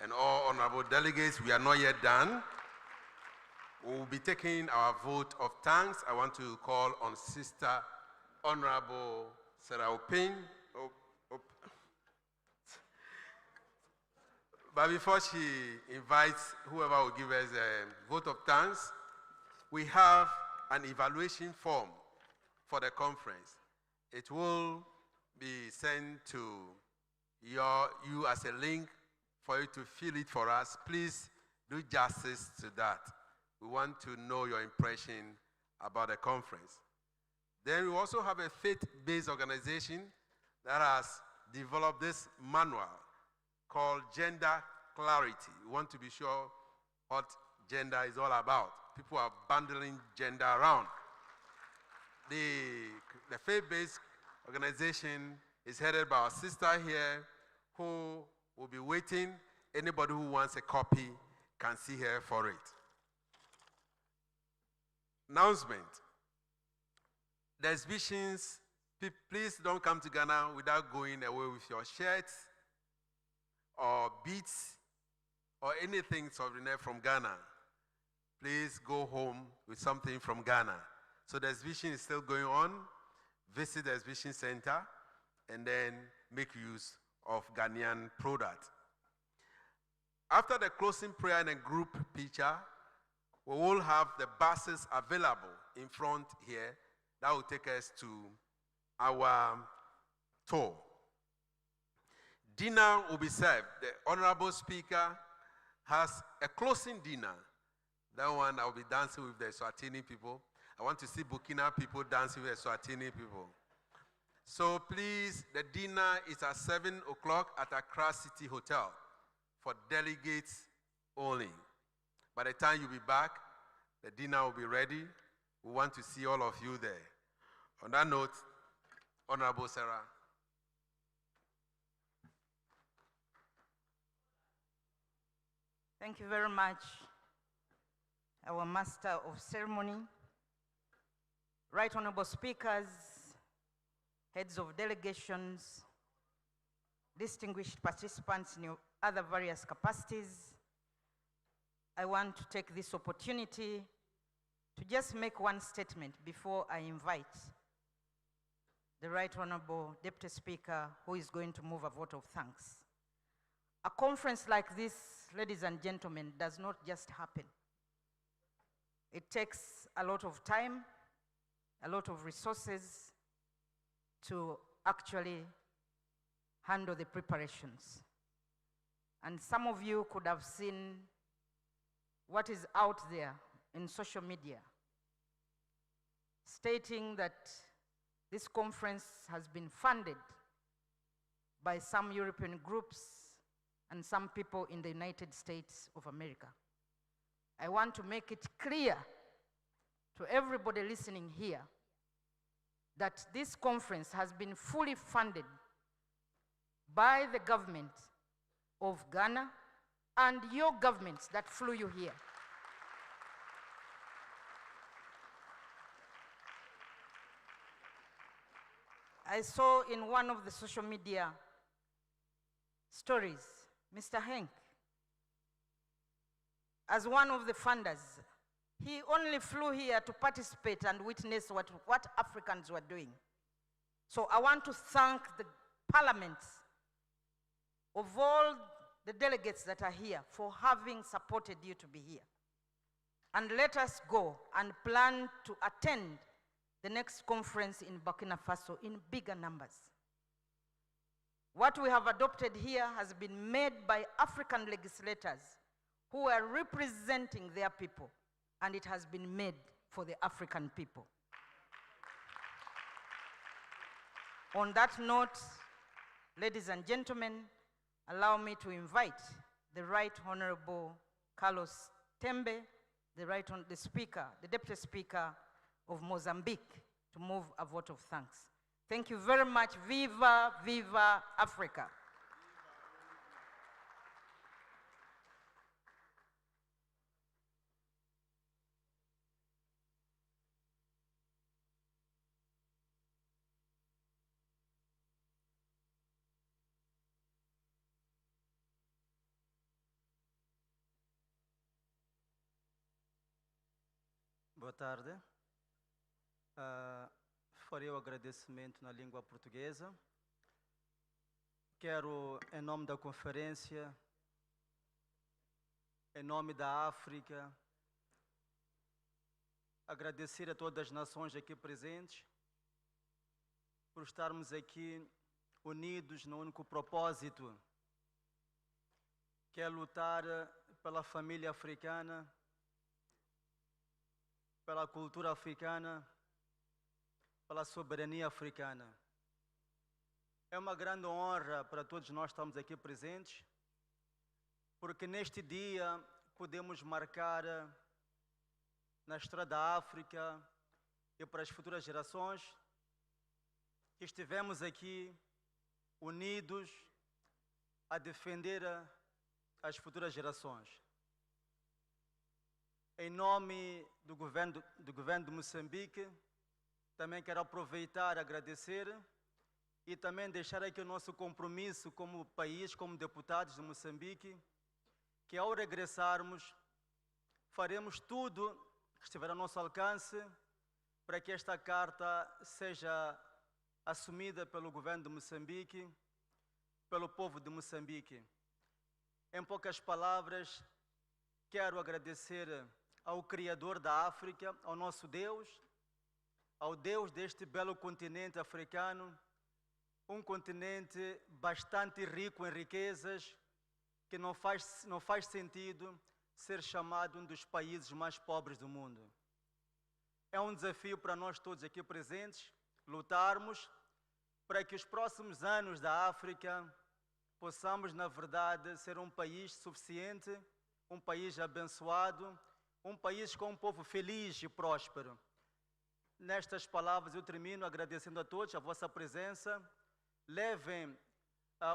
and all honorable delegates. We are not yet done. We will be taking our vote of thanks. I want to call on Sister Honorable Sarah Opin. But before she invites whoever will give us a vote of thanks, we have an evaluation form for the conference. It will be sent to you as a link for you to fill it for us. Please do justice to that. We want to know your impression about the conference. Then we also have a faith-based organization that has developed this manual called Gender Clarity. We want to be sure what gender is all about. People are bundling gender around. The faith-based organization is headed by our sister here, who will be waiting. Anybody who wants a copy can see her for it. Announcement. The exhibitions, please don't come to Ghana without going away with your shirts or beads or anything souvenir from Ghana. Please go home with something from Ghana. So the exhibition is still going on. Visit the exhibition center and then make use of Ghanaian products. After the closing prayer and a group picture, we will have the buses available in front here that will take us to our tour. Dinner will be served. The honorable speaker has a closing dinner. That one, I'll be dancing with the Swatini people. I want to see Burkina people dancing with the Swatini people. So please, the dinner is at 7 o'clock at Accra City Hotel for delegates only. By the time you'll be back, the dinner will be ready. We want to see all of you there. On that note, Honorable Sarah. Thank you very much, our Master of Ceremony, Right Honorable Speakers, heads of delegations, distinguished participants in your other various capacities, I want to take this opportunity to just make one statement before I invite the Right Honorable Deputy Speaker, who is going to move a vote of thanks. A conference like this, ladies and gentlemen, does not just happen. It takes a lot of time, a lot of resources to actually handle the preparations. And some of you could have seen what is out there in social media, stating that this conference has been funded by some European groups and some people in the United States of America. I want to make it clear to everybody listening here that this conference has been fully funded by the government of Ghana and your governments that flew you here. I saw in one of the social media stories, Mr. Henk, as one of the funders, he only flew here to participate and witness what Africans were doing. So I want to thank the parliaments of all the delegates that are here for having supported you to be here. And let us go and plan to attend the next conference in Burkina Faso in bigger numbers. What we have adopted here has been made by African legislators who are representing their people, and it has been made for the African people. On that note, ladies and gentlemen, allow me to invite the Right Honorable Carlos Tembe, the Speaker, the Deputy Speaker of Mozambique, to move a vote of thanks. Thank you very much. Viva, viva Africa. Boa tarde. Farei o agradecimento na língua portuguesa. Quero, em nome da conferência, em nome da África, agradecer a todas as nações aqui presentes por estarmos aqui unidos no único propósito, que é lutar pela família africana, pela cultura africana, pela soberania africana. É uma grande honra para todos nós estarmos aqui presentes, porque neste dia podemos marcar na história da África e para as futuras gerações que estivemos aqui unidos a defender as futuras gerações. Em nome do governo de Moçambique, também quero aproveitar e agradecer e também deixar aqui o nosso compromisso como país, como deputados de Moçambique, que ao regressarmos, faremos tudo que estiver ao nosso alcance para que esta carta seja assumida pelo governo de Moçambique, pelo povo de Moçambique. Em poucas palavras, quero agradecer ao Criador da África, ao nosso Deus, ao Deus deste belo continente africano, um continente bastante rico em riquezas, que não faz sentido ser chamado um dos países mais pobres do mundo. É um desafio para nós todos aqui presentes, lutarmos para que os próximos anos da África possamos, na verdade, ser um país suficiente, um país abençoado, um país com um povo feliz e próspero. Nestas palavras eu termino agradecendo a todos a vossa presença. Levem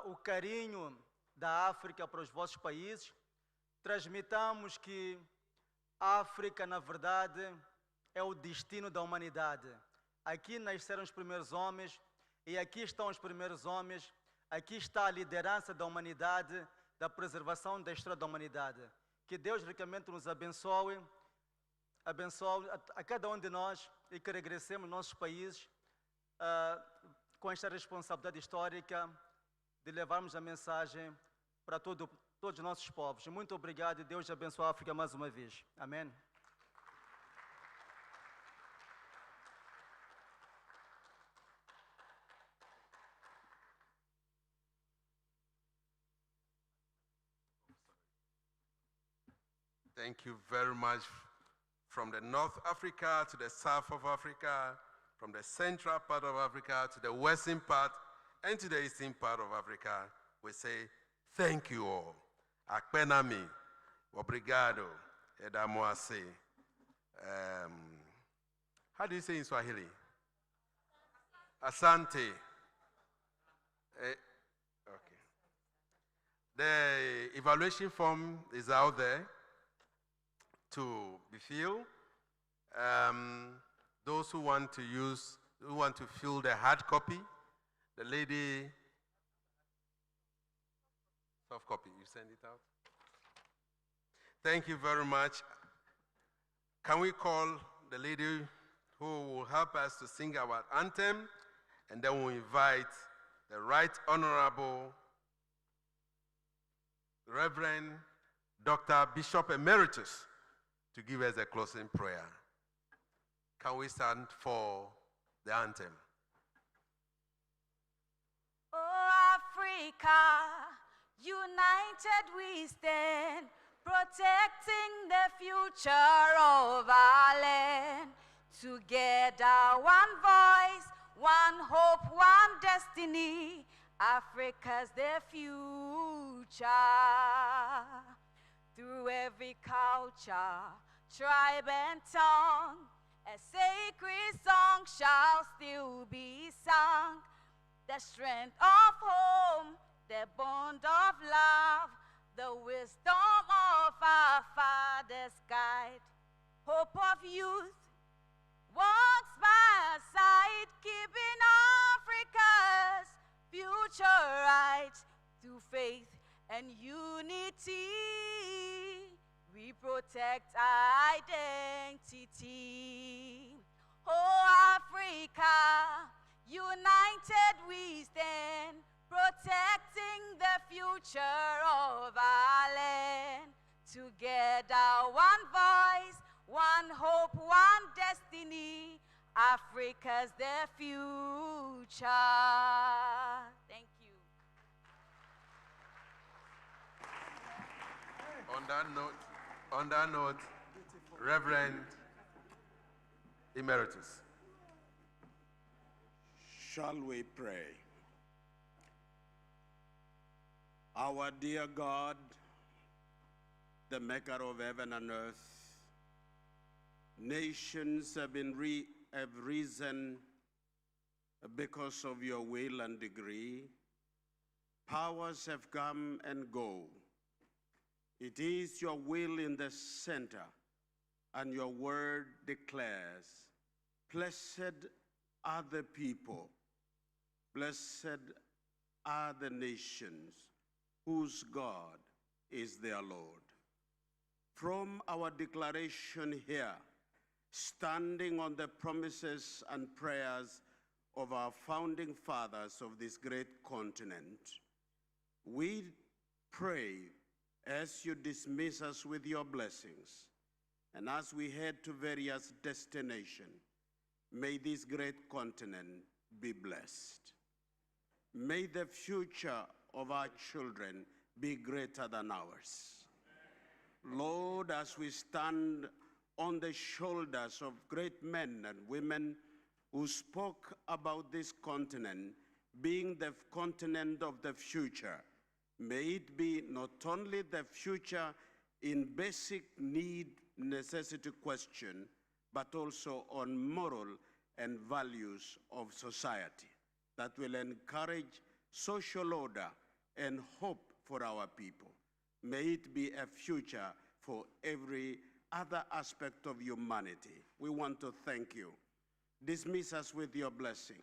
o carinho da África para os vossos países. Transmitamos que a África, na verdade, é o destino da humanidade. Aqui nasceram os primeiros homens e aqui estão os primeiros homens aqui está a liderança da humanidade, da preservação da história da humanidade. Que Deus ricamente nos abençoe, abençoe a cada um de nós e que regressemos aos nossos países com esta responsabilidade histórica de levarmos a mensagem para todos os nossos povos. Muito obrigado e Deus abençoe a África mais uma vez. Amém. Thank you very much. From the North Africa to the South of Africa, from the central part of Africa to the western part and to the eastern part of Africa, we say thank you all. Akpenami, obrigado, edamoase. How do you say in Swahili? Asante. Okay. The evaluation form is out there to be filled. Those who want to fill the hard copy, the lady, soft copy, you send it out. Thank you very much. Can we call the lady who will help us to sing our anthem, and then we'll invite the Right Honorable Reverend Dr. Bishop Emeritus to give us a closing prayer. Can we stand for the anthem? Oh, Africa, united we stand, protecting the future of our land. Together, one voice, one hope, one destiny. Africa's the future. Through every culture, tribe and tongue, a sacred song shall still be sung. The strength of home, the bond of love, the wisdom of our father's guide. Hope of youth walks by our side, keeping Africa's future right. Through faith and unity, we protect our identity. Oh, Africa, united we stand, protecting the future of our land. Together, one voice, one hope, one destiny. Africa's the future. Thank you. On that note, Reverend Emeritus. Shall we pray? Our dear God, the maker of heaven and earth, nations have risen because of your will and degree. Powers have come and go. It is your will in the center, and your word declares, blessed are the people, blessed are the nations, whose God is their Lord. From our declaration here, standing on the promises and prayers of our founding fathers of this great continent, we pray as you dismiss us with your blessings, and as we head to various destinations, may this great continent be blessed. May the future of our children be greater than ours. Lord, as we stand on the shoulders of great men and women who spoke about this continent being the continent of the future, may it be not only the future in basic need, necessity question, but also on moral and values of society that will encourage social order and hope for our people. May it be a future for every other aspect of humanity. We want to thank you. Dismiss us with your blessing.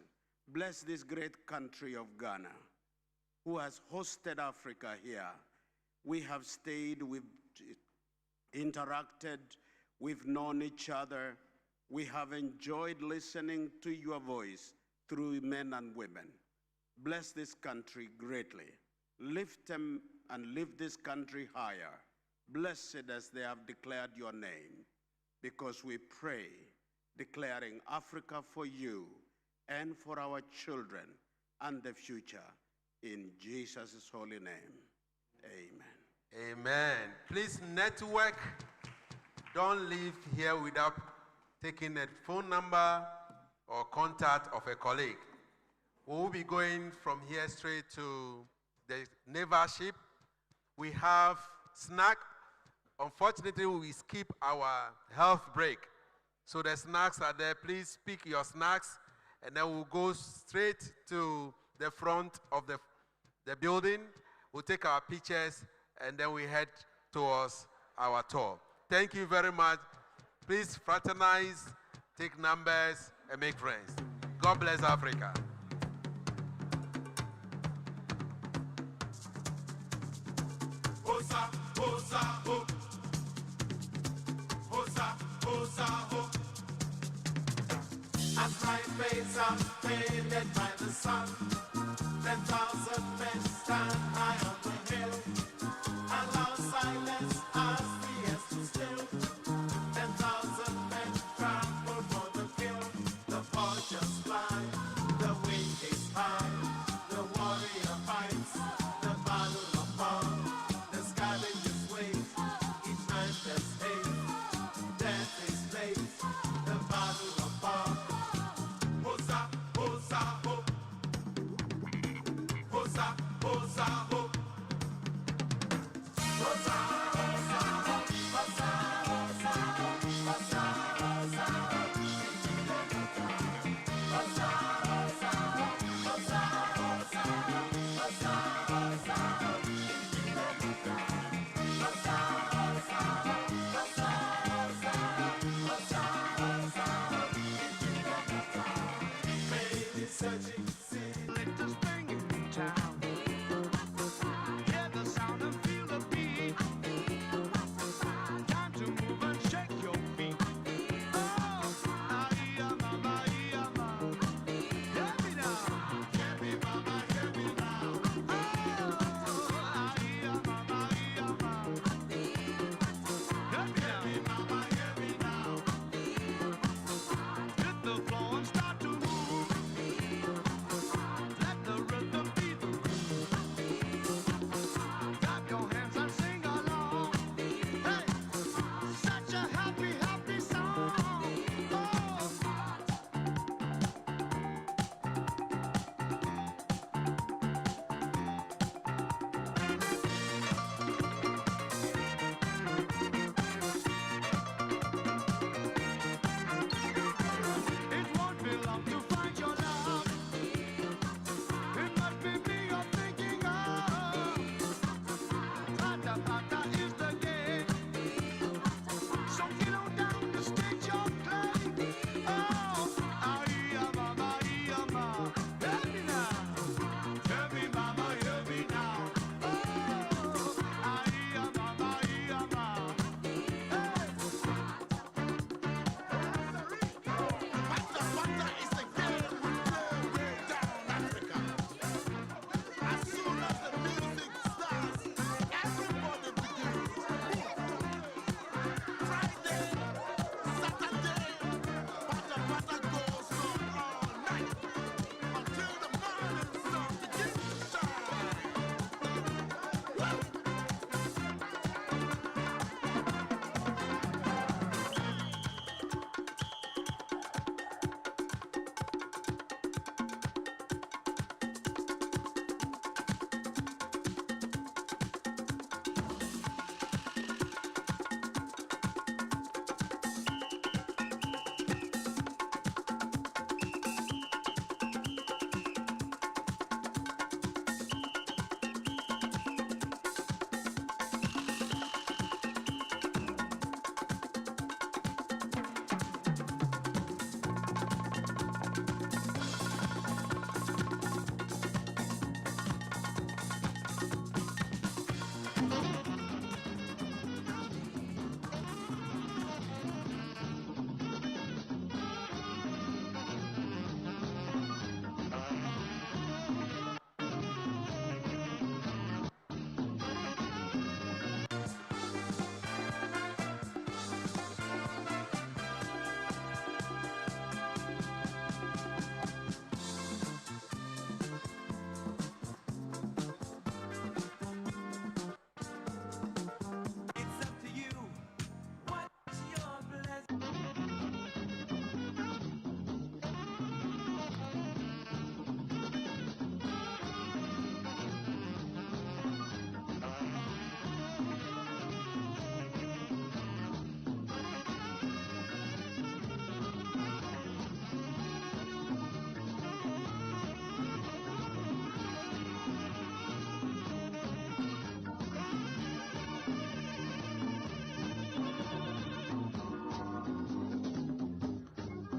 Bless this great country of Ghana. who has hosted Africa here. We have stayed, we've interacted, we've known each other. We have enjoyed listening to your voice through men and women. Bless this country greatly. Lift them and lift this country higher. Blessed as they have declared your name, because we pray, declaring Africa for you and for our children and the future. In Jesus' holy name, amen. Amen. Please network. Don't leave here without taking a phone number or contact of a colleague. We will be going from here straight to the naval ship. We have snack. Unfortunately, we skip our health break. So the snacks are there. Please pick your snacks, and then we'll go straight to the front of the building. We'll take our pictures, and then we head towards our tour. Thank you very much. Please fraternize, take numbers, and make friends. God bless Africa. Hosa, hosa, ho. Hosa, hosa, ho. As my face are faded by the sun, 10,000 men stand